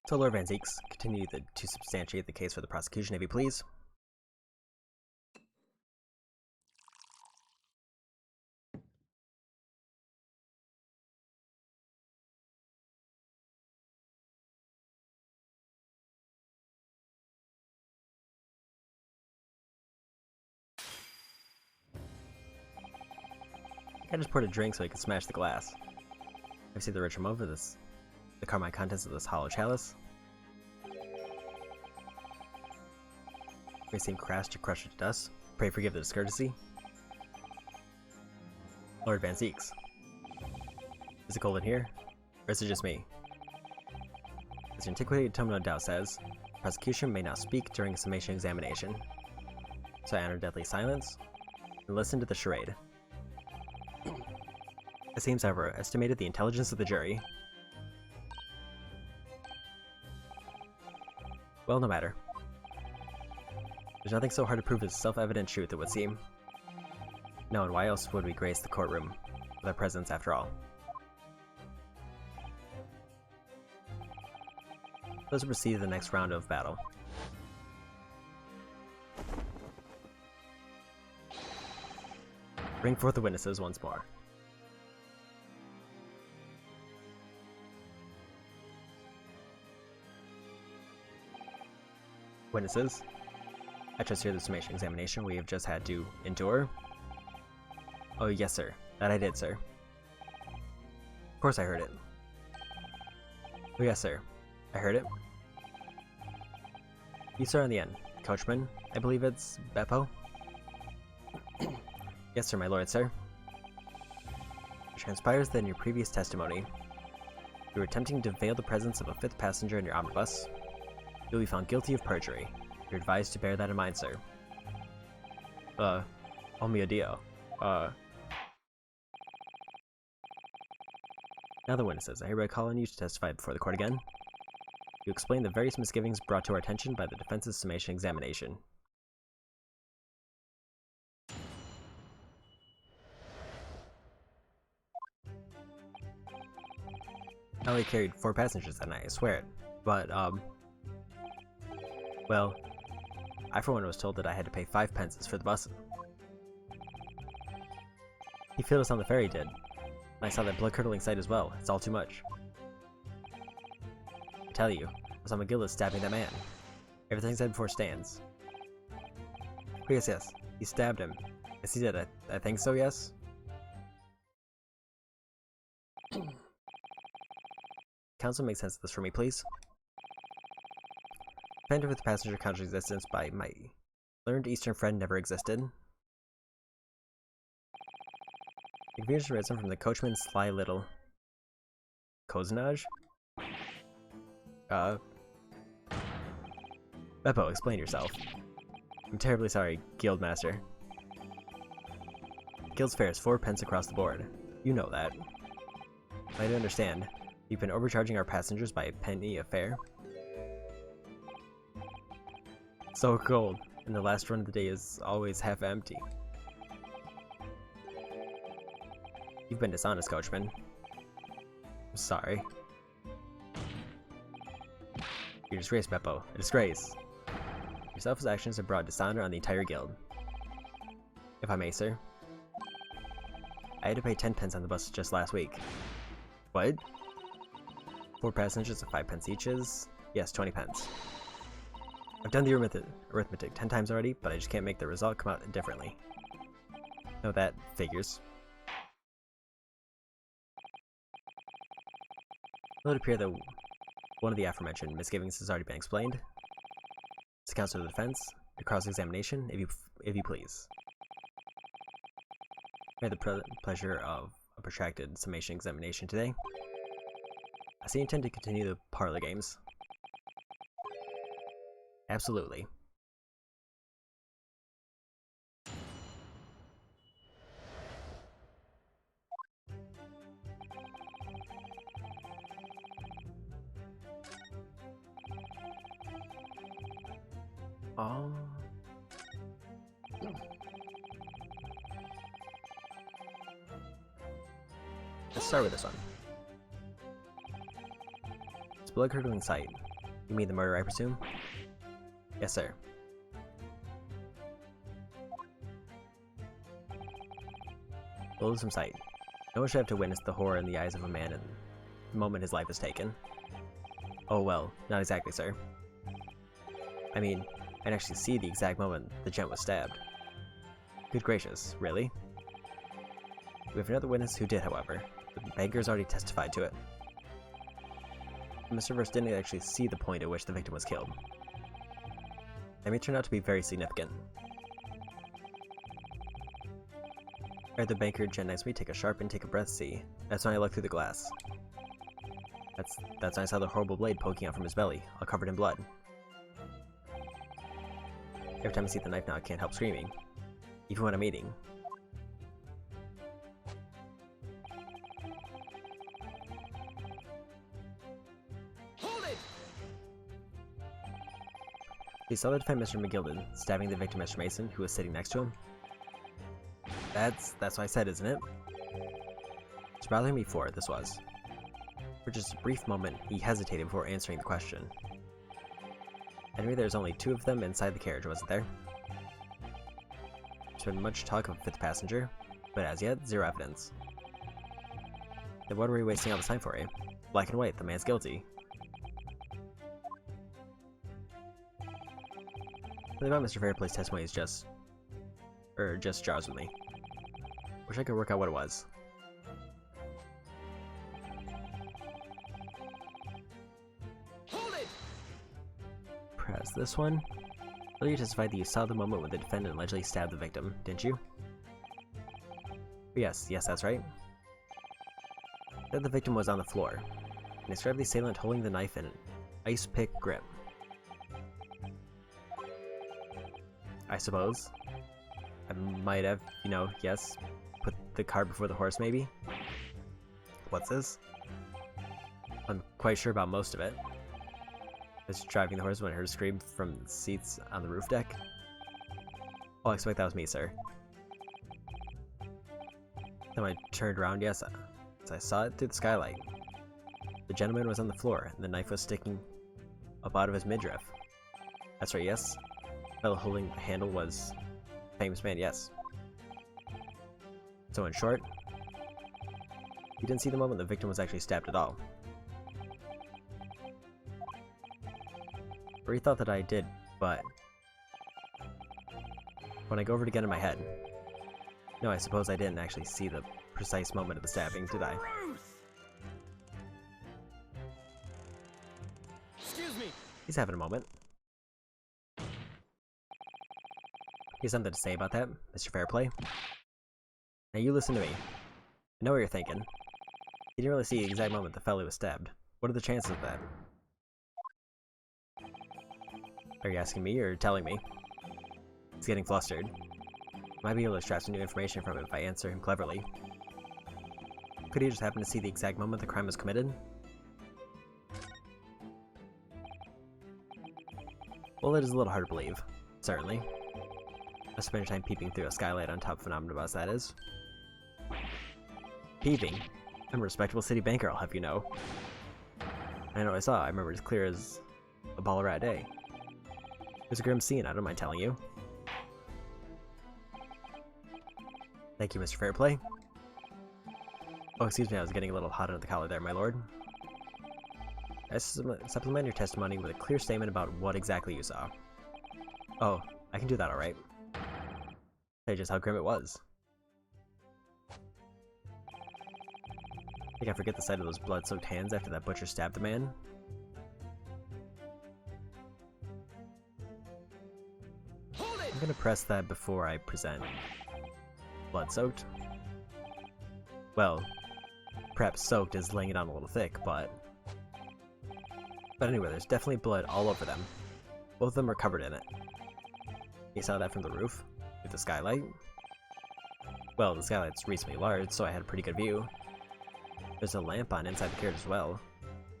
S1: So, Lord Van Zeeks, continue to substantiate the case for the prosecution, if you please. I just poured a drink so he could smash the glass. I see the rich aroma of this, the carmine contents of this hollow chalice. May seem crass to crush it to dust. Pray forgive the discourtesy. Lord Van Zeeks. Is it cold in here? Or is it just me? As the antiquated tome no doubt says, prosecution may not speak during a summation examination. So I honor deadly silence and listen to the charade. It seems I've overestimated the intelligence of the jury. Well, no matter. There's nothing so hard to prove as self-evident truth, it would seem. No, and why else would we grace the courtroom with our presence after all? Let's proceed to the next round of battle. Bring forth the witnesses once more. Witnesses, I trust you hear the summation examination we have just had to endure. Oh yes, sir. That I did, sir. Of course I heard it. Oh yes, sir. I heard it. You, sir, on the end. Coachman, I believe it's Beppo? Yes, sir, my lord, sir. It transpires that in your previous testimony, you were attempting to veil the presence of a fifth passenger in your omnibus. You'll be found guilty of perjury. You're advised to bear that in mind, sir. Oh mio Dio. Now the witnesses, I hereby call on you to testify before the court again. You explain the various misgivings brought to our attention by the defense's summation examination. I only carried 4 passengers that night, I swear it. But, well, I for one was told that I had to pay 5 pences for the bus. He filled us on the ferry, did. I saw that blood-curdling sight as well. It's all too much. I tell you, I saw McGillis stabbing that man. Everything said before stands. Oh, yes. He stabbed him. Yes, he did. I think so, yes? Counsel, make sense of this for me, please. Defendant with passenger counter's existence by my learned Eastern friend never existed. The confusion arisen from the coachman's sly little cozenage? Beppo, explain yourself. I'm terribly sorry, Guildmaster. Guild's fare is 4 pence across the board. You know that. I do understand. You've been overcharging our passengers by a penny a fare. So cold, and the last run of the day is always half empty. You've been dishonest, coachman. I'm sorry. You're a disgrace, Beppo. A disgrace. Your selfless actions have brought dishonor on the entire guild. If I may, sir. I had to pay 10 pence on the bus just last week. What? 4 passengers at 5 pence each is... yes, 20 pence. I've done the arithmetic 10 times already, but I just can't make the result come out differently. No, that figures. It would appear that one of the aforementioned misgivings has already been explained. To counsel the defense, a cross-examination, if you please. I had the pleasure of a protracted summation examination today. I see you intend to continue the parlor games. Absolutely. Let's start with this one. It's blood-curdling sight. You mean the murder, I presume? Yes, sir. Loathsome sight. No one should have to witness the horror in the eyes of a man in the moment his life is taken. Oh well, not exactly, sir. I mean, I can actually see the exact moment the gent was stabbed. Good gracious, really? We have another witness who did, however. The banker's already testified to it. Mr. Verse didn't actually see the point at which the victim was killed. That may turn out to be very significant. I heard the banker gent next to me take a sharp intake of breath, see. That's when I looked through the glass. That's when I saw the horrible blade poking out from his belly, all covered in blood. Every time I see the knife now, I can't help screaming. Even when I'm eating. He saw the defendant, Mr. McGilden, stabbing the victim, Mr. Mason, who was sitting next to him. That's what I said, isn't it? It's bothering me for this was. For just a brief moment, he hesitated before answering the question. Anyway, there's only 2 of them inside the carriage, wasn't there? There's been much talk of a 5th passenger, but as yet, 0 evidence. Then what are we wasting all this time for, eh? Black and white, the man's guilty. Something about Mr. Fairplay's testimony is just jars with me. Wish I could work out what it was.
S5: Hold it!
S1: Press this one. Earlier you testified that you saw the moment when the defendant allegedly stabbed the victim, didn't you? Yes, that's right. Said the victim was on the floor, and described the assailant holding the knife in an ice pick grip. I suppose. I might have, yes, put the cart before the horse, maybe? What's this? I'm quite sure about most of it. I was driving the horse when I heard a scream from the seats on the roof deck. Oh, I expect that was me, sir. Then when I turned around, yes, I saw it through the skylight. The gentleman was on the floor, and the knife was sticking up out of his midriff. That's right, yes. The fellow holding the handle was a famous man, yes. So in short, you didn't see the moment the victim was actually stabbed at all. Or he thought that I did, but when I go over to get in my head, no, I suppose I didn't actually see the precise moment of the stabbing, did I?
S5: Excuse me.
S1: He's having a moment. You have something to say about that, Mr. Fairplay? Now you listen to me. I know what you're thinking. You didn't really see the exact moment the fellow was stabbed. What are the chances of that? Are you asking me or telling me? He's getting flustered. I might be able to extract some new information from him if I answer him cleverly. Could he just happen to see the exact moment the crime was committed? Well, it is a little hard to believe. Certainly. I spend your time peeping through a skylight on top of an omnibus, that is. Peeping? I'm a respectable city banker, I'll have you know. I know what I saw. I remember it as clear as a ball of rat day. It was a grim scene, I don't mind telling you. Thank you, Mr. Fairplay. Oh, excuse me, I was getting a little hot under the collar there, my lord. I supplement your testimony with a clear statement about what exactly you saw. Oh, I can do that alright. Say just how grim it was. I think I forget the sight of those blood-soaked hands after that butcher stabbed the man. I'm gonna press that before I present. Blood-soaked? Well, perhaps soaked is laying it on a little thick, but anyway, there's definitely blood all over them. Both of them are covered in it. You saw that from the roof? With the skylight? Well, the skylight's reasonably large, so I had a pretty good view. There's a lamp on inside the carriage as well.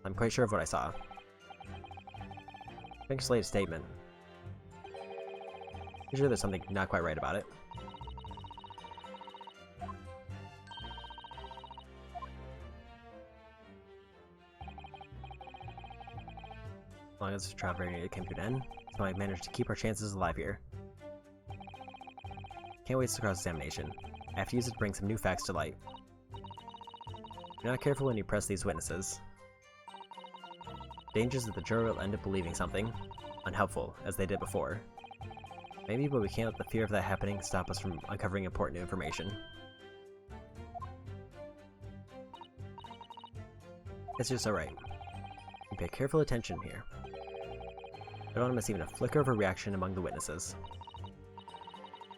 S1: I'm quite sure of what I saw. Thanks for the latest statement. I'm sure there's something not quite right about it. As long as the trial variant came to an end, so I managed to keep our chances alive here. Can't wait to cross-examination. I have to use it to bring some new facts to light. You're not careful when you press these witnesses. Danger is that the jury will end up believing something unhelpful, as they did before. Maybe, but we can't let the fear of that happening stop us from uncovering important information. It's just alright. You pay careful attention here. I don't want to miss even a flicker of a reaction among the witnesses.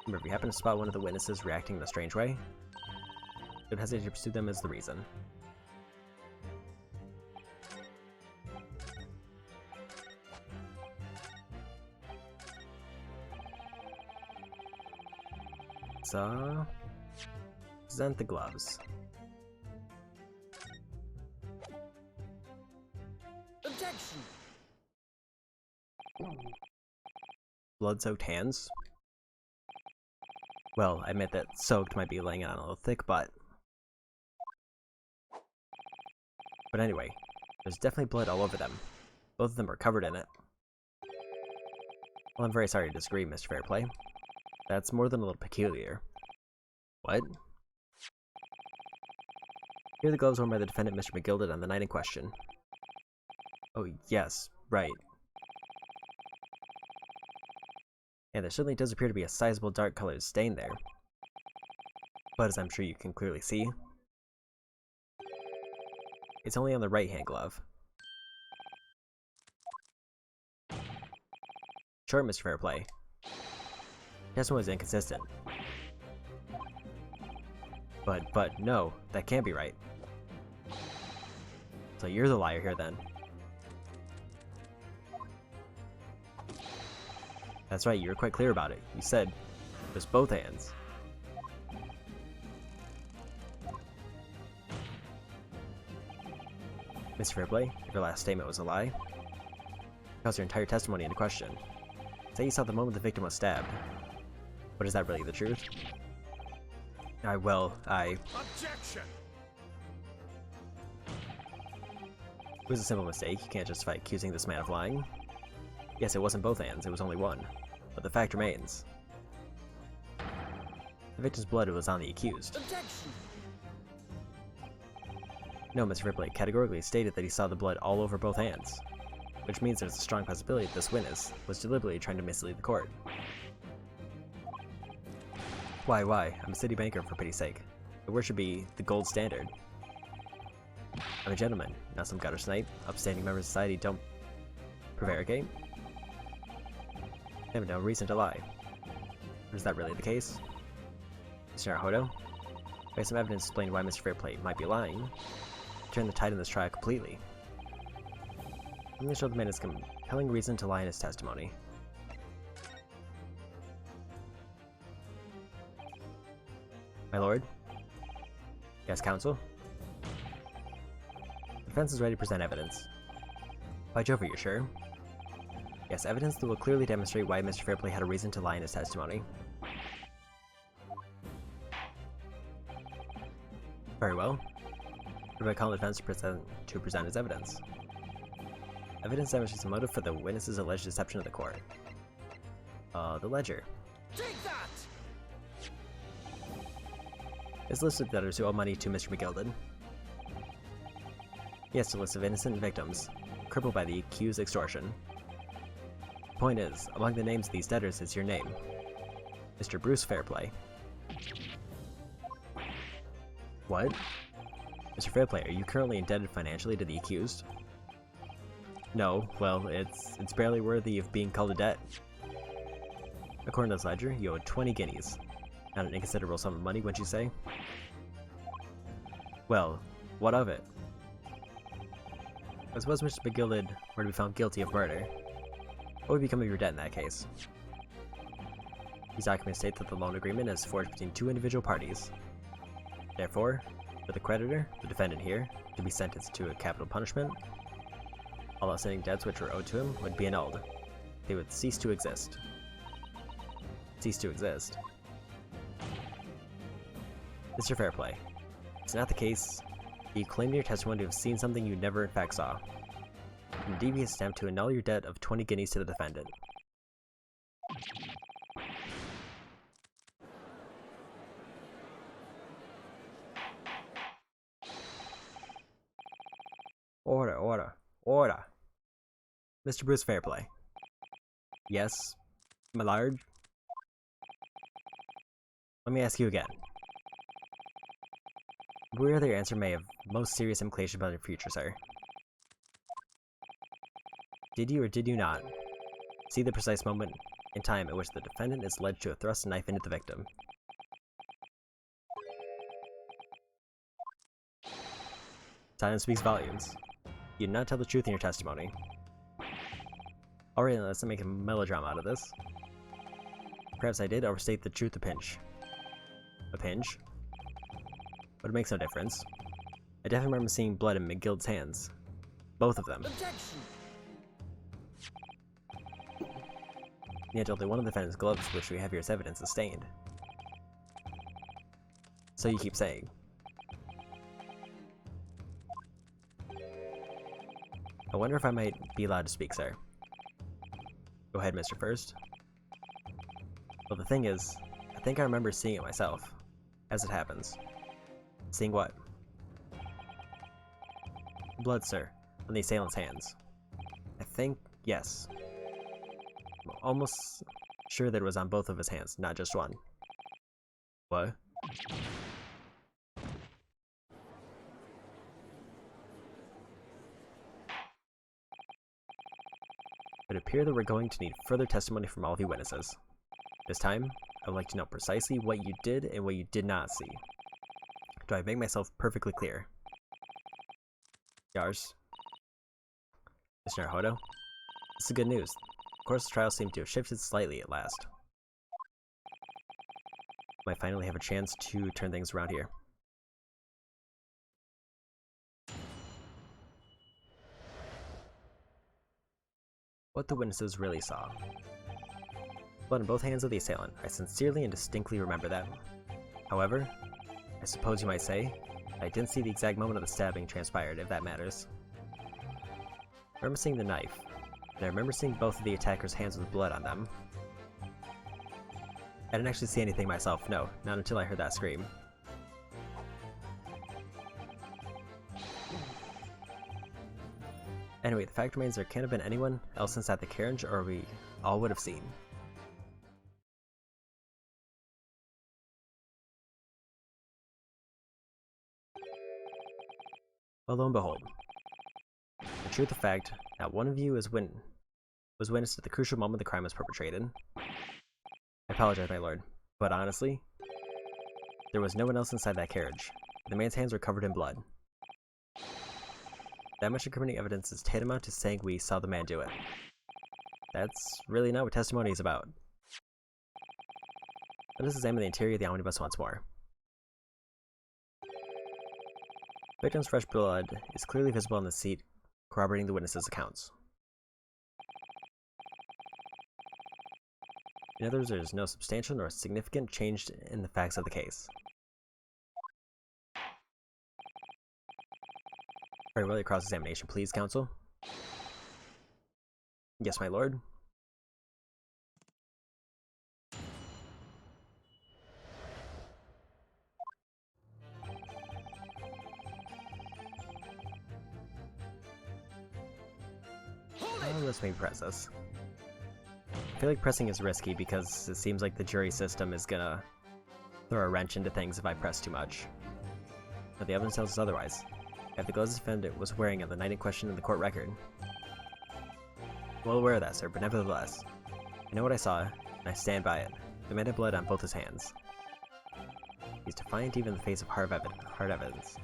S1: Remember, if you happen to spot one of the witnesses reacting in a strange way, don't hesitate to pursue them as the reason. So, present the gloves.
S2: Objection!
S1: Blood-soaked hands. Well, I admit that soaked might be laying it on a little thick, but anyway, there's definitely blood all over them. Both of them are covered in it. Well, I'm very sorry to disagree, Mr. Fairplay. That's more than a little peculiar. What? Here are the gloves worn by the defendant, Mr. McGilded, on the night in question. Oh, yes, right. Yeah, there certainly does appear to be a sizable dark-colored stain there. But as I'm sure you can clearly see, it's only on the right-hand glove. Sure, Mr. Fairplay. Testimony was inconsistent. But no, that can't be right. So you're the liar here then. That's right, you were quite clear about it. You said it was both hands. Mr. Fairplay, if your last statement was a lie, it calls your entire testimony into question. Say you saw the moment the victim was stabbed. But is that really the truth?
S5: Objection!
S1: It was a simple mistake. You can't justify accusing this man of lying. Yes, it wasn't both hands, it was only one. But the fact remains. The victim's blood was on the accused.
S2: Objection!
S1: No, Mr. Ripley categorically stated that he saw the blood all over both hands. Which means there's a strong possibility that this witness was deliberately trying to mislead the court. Why? I'm a city banker, for pity's sake. The word should be the gold standard. I'm a gentleman, not some gutter snipe. Upstanding members of society don't prevaricate. They have no reason to lie. But is that really the case? Mr. Naruhodo? We have some evidence to explain why Mr. Fairplay might be lying. Turn the tide in this trial completely. I'm going to show the man his compelling reason to lie in his testimony. My lord? Yes, counsel? The defense is ready to present evidence. By Jove, are you sure? Yes, evidence that will clearly demonstrate why Mr. Fairplay had a reason to lie in his testimony. Very well. What do I call the defense to present his evidence? Evidence demonstrates a motive for the witness's alleged deception of the court. The ledger.
S2: Take that!
S1: This list of debtors who owe money to Mr. McGilded. Yes, a list of innocent victims, crippled by the accused extortion. The point is, among the names of these debtors is your name. Mr. Bruce Fairplay. What? Mr. Fairplay, are you currently indebted financially to the accused? No, well, it's barely worthy of being called a debt. According to this ledger, you owe 20 guineas. Not an inconsiderable sum of money, wouldn't you say? Well, what of it? I suppose Mr. McGilded were to be found guilty of murder. What would become of your debt in that case? These documents state that the loan agreement is forged between two individual parties. Therefore, for the creditor, the defendant here, to be sentenced to a capital punishment, all outstanding debts which were owed to him would be annulled. They would cease to exist. Cease to exist. Mr. Fairplay, it's not the case. You claim in your testimony to have seen something you never in fact saw. In a devious attempt to annul your debt of 20 guineas to the defendant. Order. Mr. Bruce Fairplay. Yes, my lord? Let me ask you again. Whether your answer may have most serious implications about your future, sir. Did you or did you not see the precise moment in time at which the defendant is alleged to have thrust a knife into the victim? Silence speaks volumes. You did not tell the truth in your testimony. Alright, let's not make a melodrama out of this. Perhaps I did overstate the truth a pinch. A pinch? But it makes no difference. I definitely remember seeing blood in McGild's hands. Both of them.
S2: Objection!
S1: Yet only one of the defendant's gloves, which we have here as evidence, is stained. So you keep saying. I wonder if I might be allowed to speak, sir. Go ahead, Mr. First. Well, the thing is, I think I remember seeing it myself, as it happens. Seeing what? Blood, sir, on the assailant's hands. I think, yes. I'm almost sure that it was on both of his hands, not just one. What? It would appear that we're going to need further testimony from all of you witnesses. This time, I would like to know precisely what you did and what you did not see. Do I make myself perfectly clear? Yars. Mr. Naruhodo? This is good news. Of course, the trial seemed to have shifted slightly at last. Might finally have a chance to turn things around here. What the witnesses really saw. Blood on both hands of the assailant. I sincerely and distinctly remember that. However, I suppose you might say, I didn't see the exact moment of the stabbing transpired, if that matters. I remember seeing the knife, and I remember seeing both of the attackers' hands with blood on them. I didn't actually see anything myself, no, not until I heard that scream. Anyway, the fact remains there can't have been anyone else inside the carriage, or we all would have seen. Well, lo and behold. The truth of fact, not one of you was witness to the crucial moment the crime was perpetrated. I apologize, my lord, but honestly, there was no one else inside that carriage. The man's hands were covered in blood. That much incriminating evidence is tantamount to saying we saw the man do it. That's really not what testimony is about. Let us examine the interior of the omnibus once more. The victim's fresh blood is clearly visible on the seat, corroborating the witnesses' accounts. In other words, there is no substantial nor significant change in the facts of the case. Very well, your cross-examination, please, counsel. Yes, my lord. Let's maybe press this. I feel like pressing is risky because it seems like the jury system is gonna throw a wrench into things if I press too much. But the evidence tells us otherwise. I have the gloves the defendant was wearing on the night in question in the court record. Well aware of that, sir, but nevertheless, I know what I saw, and I stand by it. The man had blood on both his hands. He's defiant even in the face of hard evidence.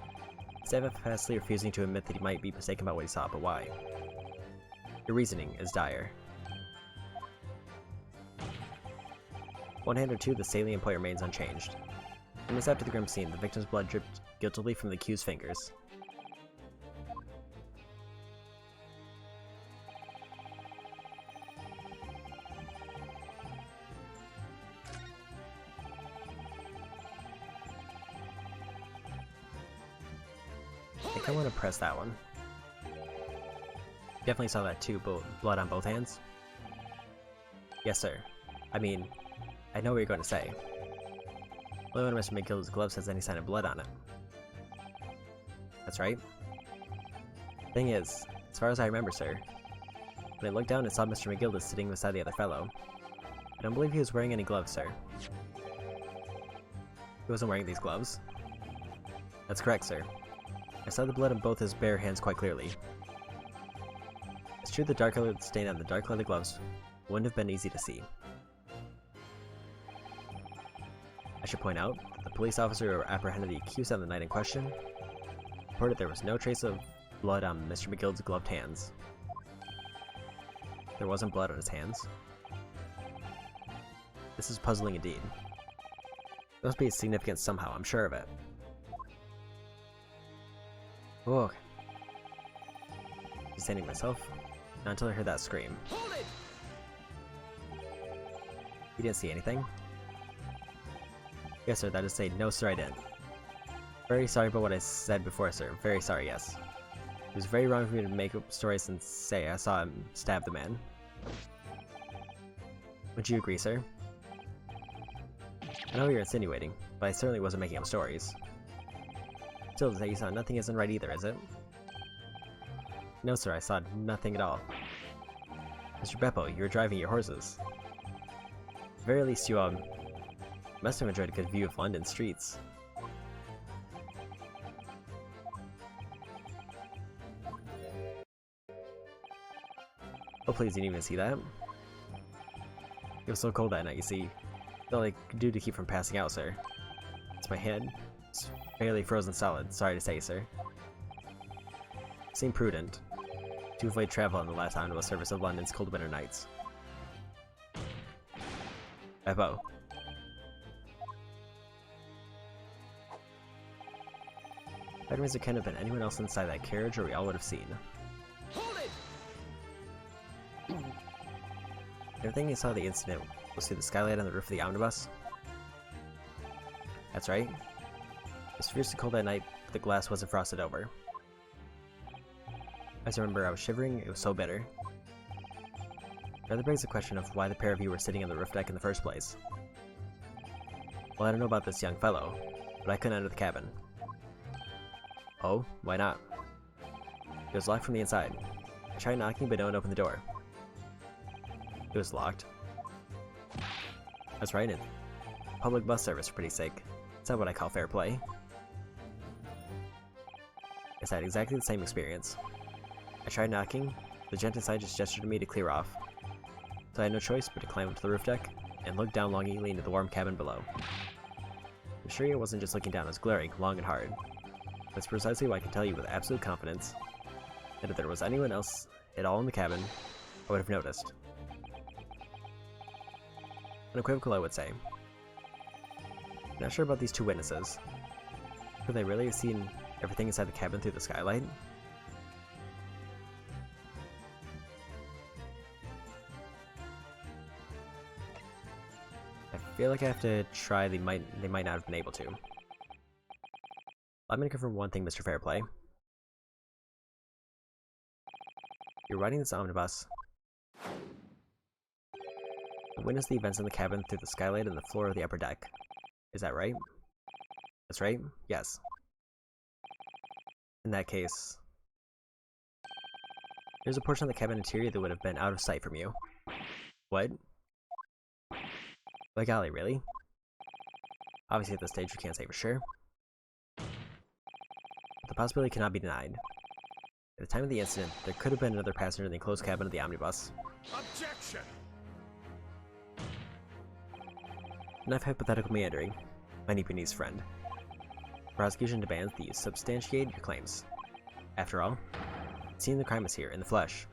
S1: Steadfastly refusing to admit that he might be mistaken about what he saw, but why? Your reasoning is dire. One hand or two, the salient point remains unchanged. Moments after the grim scene, the victim's blood dripped guiltily from the accused's fingers. I think I want to press that one. Definitely saw that too, blood on both hands. Yes, sir. I mean, I know what you're going to say. Only one of Mr. McGill's gloves has any sign of blood on it. That's right. Thing is, as far as I remember, sir, when I looked down and saw Mr. McGill sitting beside the other fellow, I don't believe he was wearing any gloves, sir. He wasn't wearing these gloves. That's correct, sir. I saw the blood on both his bare hands quite clearly. It's true the dark colored stain on the dark leather gloves wouldn't have been easy to see. I should point out, the police officer who apprehended the accused on the night in question reported there was no trace of blood on Mr. McGill's gloved hands. There wasn't blood on his hands. This is puzzling indeed. It must be significant somehow, I'm sure of it. Whoa. Standing myself, not until I heard that scream.
S2: Hold it!
S1: You didn't see anything? Yes, sir, that is to say, no, sir, I didn't. Very sorry about what I said before, sir. Very sorry, yes. It was very wrong for me to make up stories and say I saw him stab the man. Would you agree, sir? I know what you're insinuating, but I certainly wasn't making up stories. Still, to say you saw nothing isn't right either, is it? No, sir, I saw nothing at all. Mr. Beppo, you were driving your horses. At the very least, you, must have enjoyed a good view of London streets. Oh please, you didn't even see that? It was so cold that night, you see. All I could do to keep from passing out, sir. It's my head. It's fairly frozen solid, sorry to say, sir. Seem prudent to avoid travel on the last omnibus service of London's cold winter nights. Beppo. I'd raise there couldn't have been anyone else inside that carriage, or we all would have seen.
S5: Hold it!
S1: Everything you saw of the incident was through the skylight on the roof of the omnibus? That's right. It was fiercely cold that night, but the glass wasn't frosted over. As I remember, I was shivering, it was so bitter. It rather begs the question of why the pair of you were sitting on the roof deck in the first place. Well, I don't know about this young fellow, but I couldn't enter the cabin. Oh? Why not? It was locked from the inside. I tried knocking, but no one opened the door. It was locked. That's right, it's public bus service, for pity's sake. It's not what I call fair play. I had exactly the same experience. I tried knocking, the gent inside just gestured to me to clear off. So I had no choice but to climb up to the roof deck and look down longingly into the warm cabin below. I'm sure I wasn't just looking down, I was glaring long and hard. That's precisely why I can tell you with absolute confidence that if there was anyone else at all in the cabin, I would have noticed. Unequivocal, I would say. I'm not sure about these two witnesses. Could they really have seen everything inside the cabin through the skylight? I feel like I have to try. They might not have been able to. I'm gonna confirm one thing, Mr. Fairplay. You're riding this omnibus. You witnessed the events in the cabin through the skylight and the floor of the upper deck. Is that right? That's right? Yes. In that case, there's a portion of the cabin interior that would have been out of sight from you. What? By golly, really? Obviously at this stage we can't say for sure. But the possibility cannot be denied. At the time of the incident, there could have been another passenger in the enclosed cabin of the omnibus.
S3: Objection!
S1: Enough hypothetical meandering, my Nepalese friend. Prosecution demands that you substantiate your claims. After all, seeing the crime is here, in the flesh.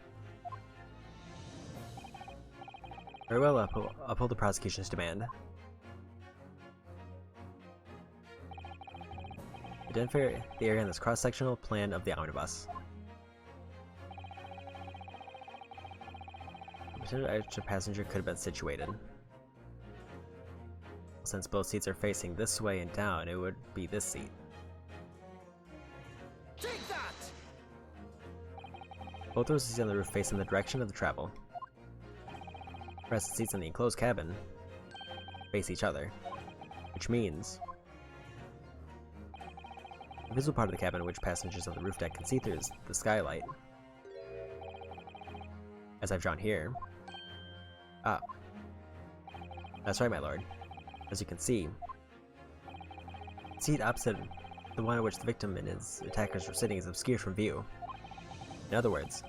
S1: Very well, uphold the prosecution's demand. Identify the area on this cross-sectional plan of the omnibus. The potential extra passenger could have been situated. Since both seats are facing this way and down, it would be this seat.
S5: Take that!
S1: Both rows of seats on the roof face in the direction of the travel. Whereas the seats in the enclosed cabin face each other, which means the visible part of the cabin which passengers on the roof deck can see through is the skylight, as I've drawn here. Ah, that's right, my lord. As you can see, the seat opposite the one on which the victim and his attackers were sitting is obscured from view. In other words,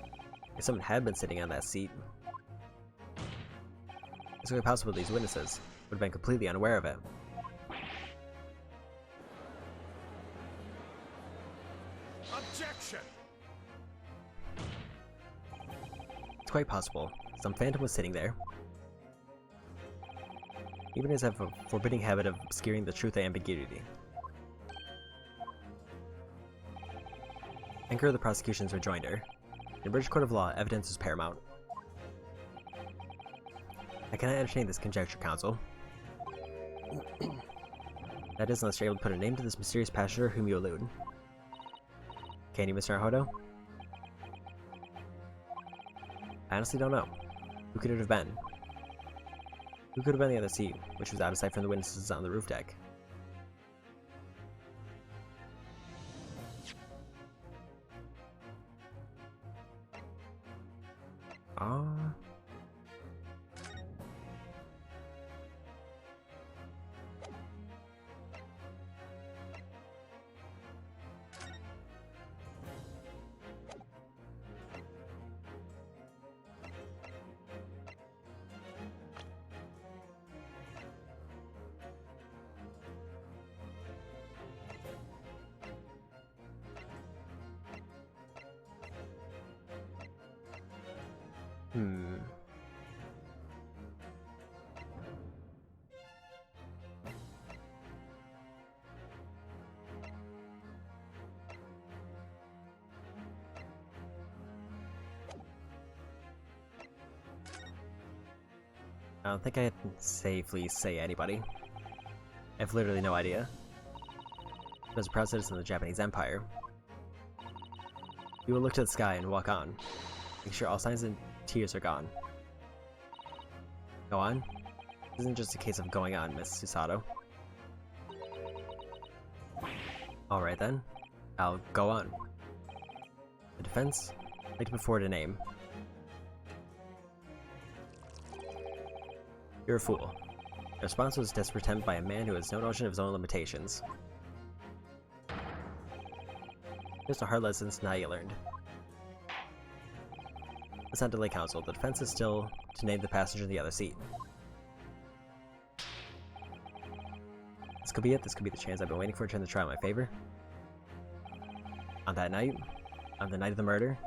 S1: if someone had been sitting on that seat, it's very possible these witnesses would have been completely unaware of it.
S3: Objection!
S1: It's quite possible some phantom was sitting there. Even as I have a forbidding habit of obscuring the truth and ambiguity. Anchor of the prosecution's rejoinder. In British Court of Law, evidence is paramount. I cannot entertain this conjecture, counsel. That That is, unless you're able to put a name to this mysterious passenger whom you elude. Can you, Mr. Nahodo? I honestly don't know. Who could it have been? Who could have been the other seat, which was out of sight from the witnesses on the roof deck? I don't think I can safely say anybody. I have literally no idea. As a proud citizen of the Japanese Empire, you will look to the sky and walk on. Make sure all signs and tears are gone. Go on? This isn't just a case of going on, Miss Susato. Alright then, I'll go on. The defense? I'd like to put forward a name. You're a fool. The response was a desperate attempt by a man who has no notion of his own limitations. Here's a hard lesson now you learned. Let's not delay counsel. The defense is still to name the passenger in the other seat. This could be it. This could be the chance I've been waiting for to turn the trial in my favor. On that night, on the night of the murder,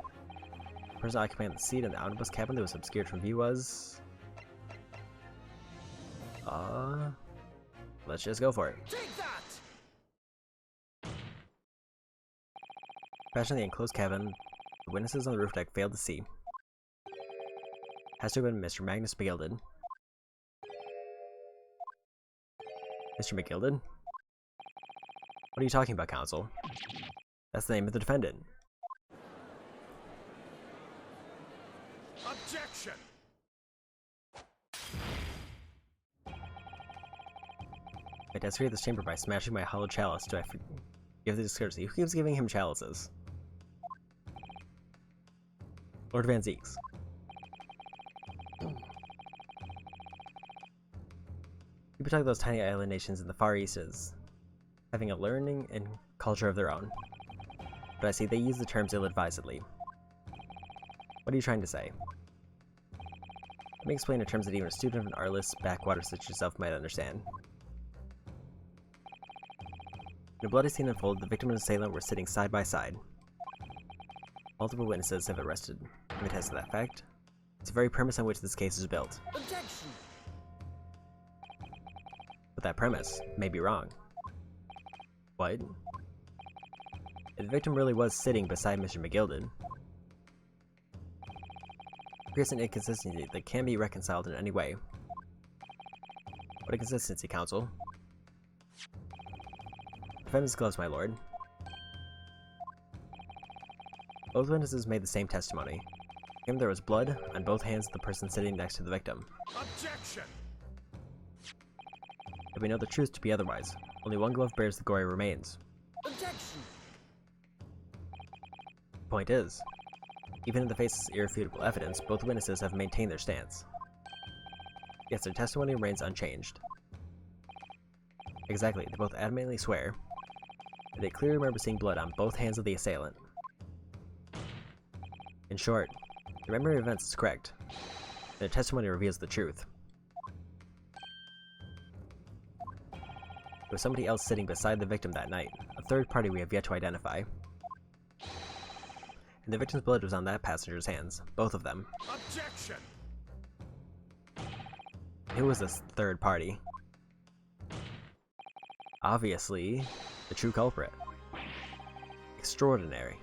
S1: the person occupying the seat in the omnibus cabin that was obscured from view was... let's just go for it.
S5: Take that!
S1: Crashing in the enclosed cabin, the witnesses on the roof deck failed to see. Has to have been Mr. Magnus McGilded. Mr. McGilded? What are you talking about, counsel? That's the name of the defendant.
S5: Objection!
S1: I desecrate this chamber by smashing my hollow chalice. Do I forgive the discourtesy? Who keeps giving him chalices? Lord Van Zeeks. People talk those tiny island nations in the Far East as having a learning and culture of their own. But I see they use the terms ill-advisedly. What are you trying to say? Let me explain in terms that even a student of an artless backwater such as yourself might understand. In a bloody scene unfolded, the victim and assailant were sitting side by side. Multiple witnesses have arrested have attested to that fact. It's the very premise on which this case is built.
S2: Objection!
S1: But that premise may be wrong. What? If the victim really was sitting beside Mr. McGilded, here's an inconsistency that can be reconciled in any way. What a consistency, counsel. Defendant's gloves, my lord. Both witnesses made the same testimony. There was blood on both hands of the person sitting next to the victim.
S5: Objection!
S1: But we know the truth to be otherwise. Only one glove bears the gory remains.
S2: Objection!
S1: Point is, even in the face of irrefutable evidence, both witnesses have maintained their stance. Yet their testimony remains unchanged. Exactly, they both adamantly swear that they clearly remember seeing blood on both hands of the assailant. In short, the memory of events is correct, and their testimony reveals the truth. There was somebody else sitting beside the victim that night, a third party we have yet to identify. And the victim's blood was on that passenger's hands, both of them.
S5: Objection!
S1: Who was this third party? Obviously, the true culprit. Extraordinary.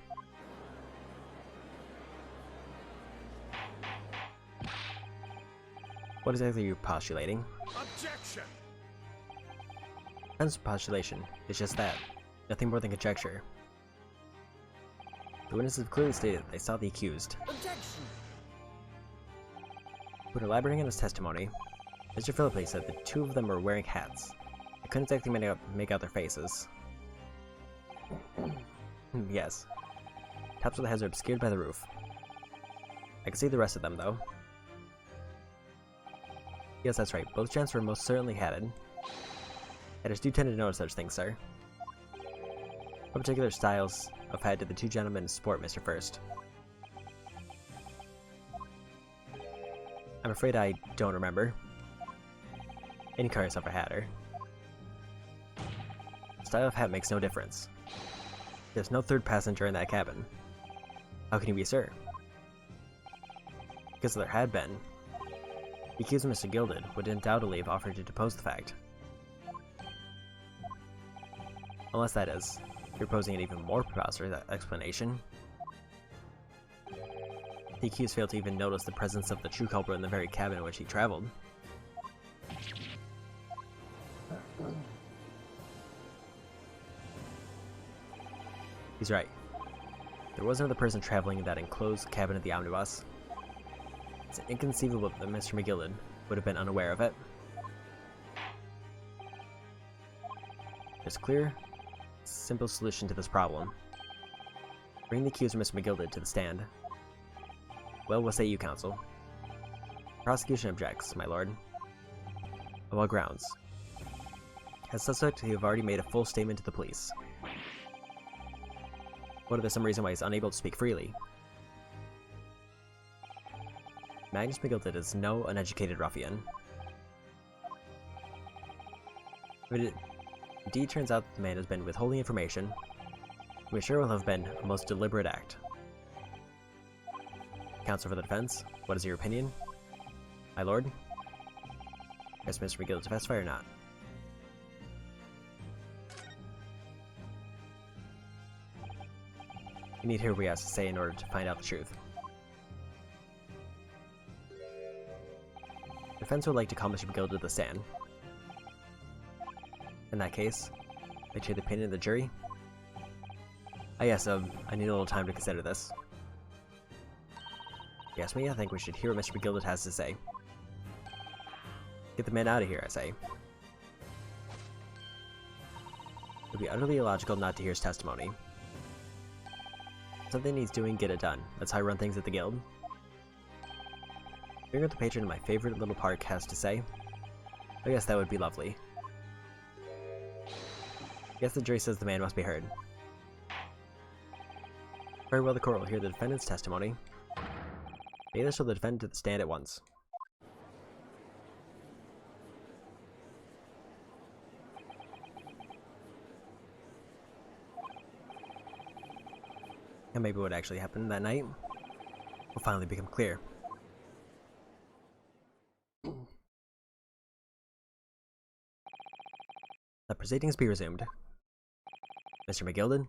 S1: What exactly are you postulating?
S5: Objection!
S1: defense postulation is just that, nothing more than conjecture. The witnesses have clearly stated that they saw the accused.
S2: Objection!
S1: When elaborating on his testimony, Mr. Philippi said the two of them were wearing hats. I couldn't exactly make out their faces. Yes. Tops of the heads are obscured by the roof. I can see the rest of them, though. Yes, that's right. Both gents were most certainly hatted. Hatters do tend to notice such things, sir. What particular styles of hat did the two gentlemen sport, Mr. First? I'm afraid I don't remember. Any car yourself a hatter. Style of hat makes no difference. There's no third passenger in that cabin. How can you be sure? Because if there had been, the accused Mr. Gilded would undoubtedly have offered to depose the fact. Unless that is, you're posing an even more preposterous explanation. The accused failed to even notice the presence of the true culprit in the very cabin in which he traveled. He's right. There was another person traveling in that enclosed cabin of the omnibus. It's inconceivable that Mr. McGilded would have been unaware of it. There's a clear, simple solution to this problem. Bring the accuser, Mr. McGilded, to the stand. Well, what say you, counsel? Prosecution objects, my lord. Of all grounds. As suspect, you have already made a full statement to the police. What if there's some reason why he's unable to speak freely? Magnus McGilded is no uneducated ruffian. If it indeed turns out that the man has been withholding information, we sure will have been a most deliberate act. Counsel for the defense, what is your opinion? My lord? Yes, Mr. McGilded, to testify or not? We need to hear what he has to say in order to find out the truth. The defense would like to call Mr. McGilded to the stand. In that case, I'd like to hear the opinion of the jury. Ah yes, I need a little time to consider this. Yes, me, I think we should hear what Mr. McGilded has to say. Get the man out of here, I say. It would be utterly illogical not to hear his testimony. Something needs doing, get it done. That's how I run things at the guild. Hearing what the patron of my favorite little park has to say? I guess that would be lovely. Yes, the jury says the man must be heard. Very well, the court will hear the defendant's testimony. Bailiff shall the defendant to the stand at once. And maybe what actually happened that night will finally become clear. The proceedings be resumed. Mr. McGilded,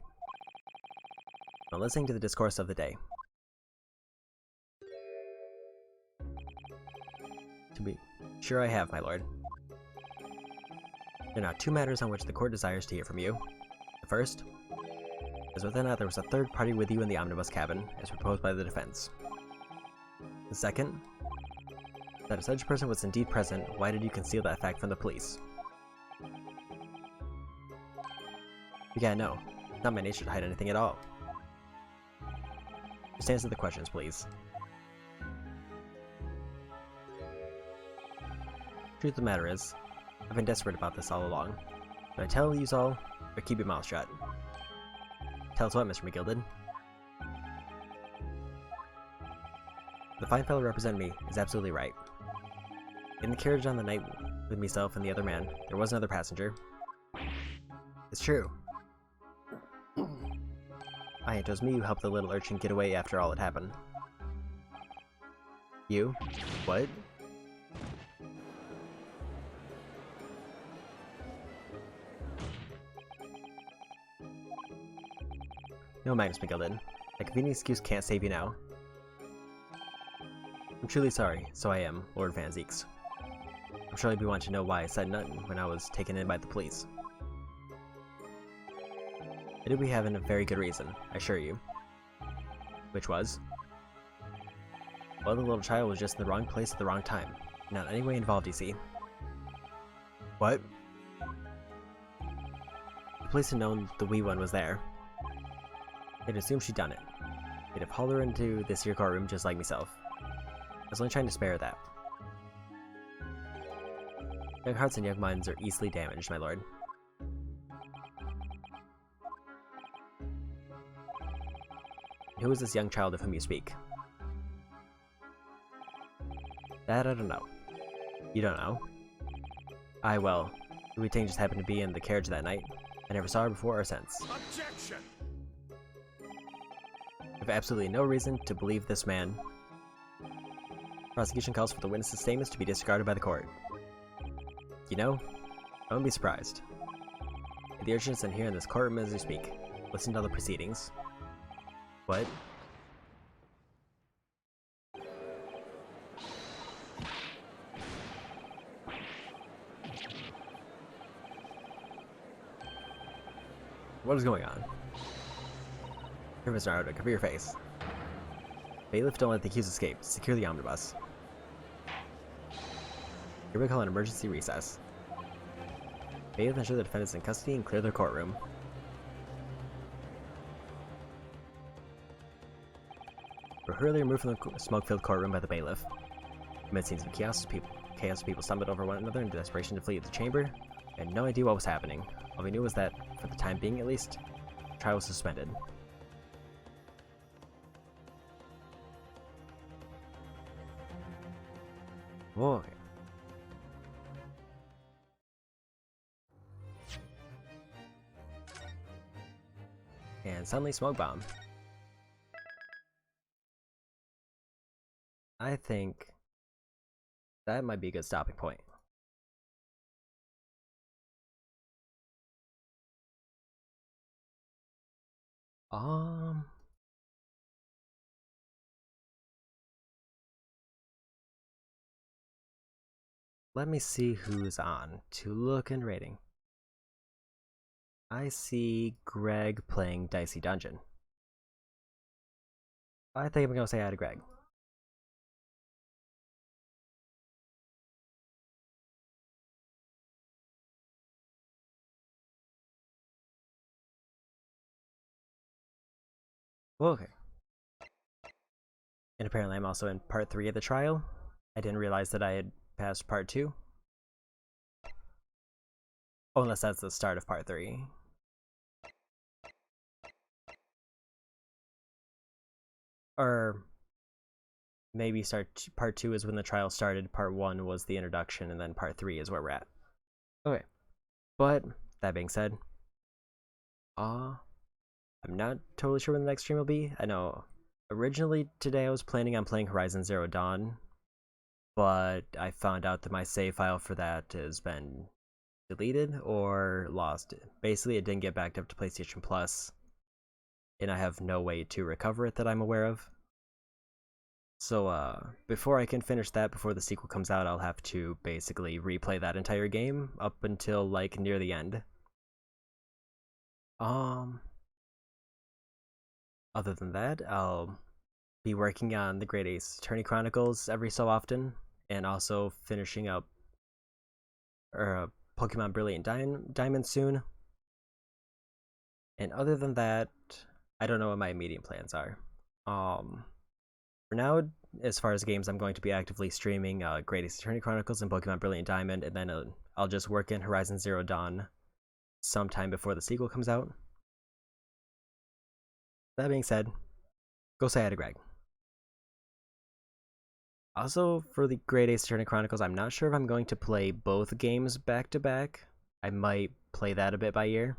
S1: now listening to the discourse of the day. To be sure I have, my lord. There are now two matters on which the court desires to hear from you. The first is whether or not there was a third party with you in the omnibus cabin, as proposed by the defense. The second, that if such a person was indeed present, why did you conceal that fact from the police? You gotta know, it's not my nature to hide anything at all. Just answer the questions, please. Truth of the matter is, I've been desperate about this all along. Do I tell yous all, or keep your mouth shut? Tell us what, Mr. McGilded? The fine fellow representing me is absolutely right. In the carriage on the night with myself and the other man, there was another passenger. It's true. Aye, it was me who helped the little urchin get away after all had happened. You? What? No, Magnus McGilded. A convenient excuse can't save you now. I'm truly sorry, so I am, Lord Van Zeeks. I'm sure you'll be wanting to know why I said nothing when I was taken in by the police. I did we have a very good reason, I assure you. Which was? Well, the little child was just in the wrong place at the wrong time. Not in any way involved, you see. What? The police had known the wee one was there. They'd assumed she'd done it. They'd have hauled her into this here courtroom just like myself. I was only trying to spare her that. Young hearts and young minds are easily damaged, my lord. Who is this young child of whom you speak? That I don't know. You don't know? Well, the wee thing just happened to be in the carriage that night. I never saw her before or since.
S3: Objection!
S1: I have absolutely no reason to believe this man. Prosecution calls for the witness's statements to be disregarded by the court. You know, I won't be surprised. The urgent is here in this courtroom as we speak. Listen to all the proceedings. What? What is going on? Here, Mr. Naruto, cover your face. Bailiff, don't let the accused escape. Secure the omnibus. Here we call an emergency recess. Bailiff, ensure the defendants in custody and clear their courtroom. We're hurriedly removed from the smoke-filled courtroom by the bailiff. Amid scenes of chaos, people stumbled over one another in desperation to flee the chamber. I had no idea what was happening. All we knew was that, for the time being at least, the trial was suspended. Whoa. And suddenly smoke bomb. I think that might be a good stopping point. Let me see who's on. To look and rating. I see Greg playing Dicey Dungeon. I think I'm gonna say hi to Greg. Okay. And apparently I'm also in part 3 of the trial. I didn't realize that I had passed part 2. Oh, unless that's the start of part 3. Or maybe part 2 is when the trial started, part 1 was the introduction, and then part 3 is where we're at. Okay. But, that being said, I'm not totally sure when the next stream will be. I know originally today I was planning on playing Horizon Zero Dawn, but I found out that my save file for that has been deleted or lost. Basically, it didn't get backed up to PlayStation Plus, and I have no way to recover it that I'm aware of. So, before I can finish that, before the sequel comes out, I'll have to basically replay that entire game up until, like, near the end. Other than that, I'll be working on the Great Ace Attorney Chronicles every so often, and also finishing up Pokemon Brilliant Diamond soon. And other than that, I don't know what my immediate plans are. For now, as far as games, I'm going to be actively streaming Great Ace Attorney Chronicles and Pokemon Brilliant Diamond, and then I'll just work in Horizon Zero Dawn sometime before the sequel comes out. That being said, go say hi to Greg. Also, for the Great Ace Attorney Chronicles, I'm not sure if I'm going to play both games back to back. I might play that a bit by ear.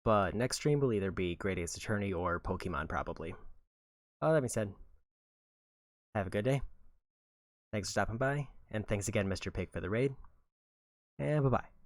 S1: But next stream will either be Great Ace Attorney or Pokemon, probably. All that being said, have a good day. Thanks for stopping by, and thanks again, Mr. Pig, for the raid. And bye-bye.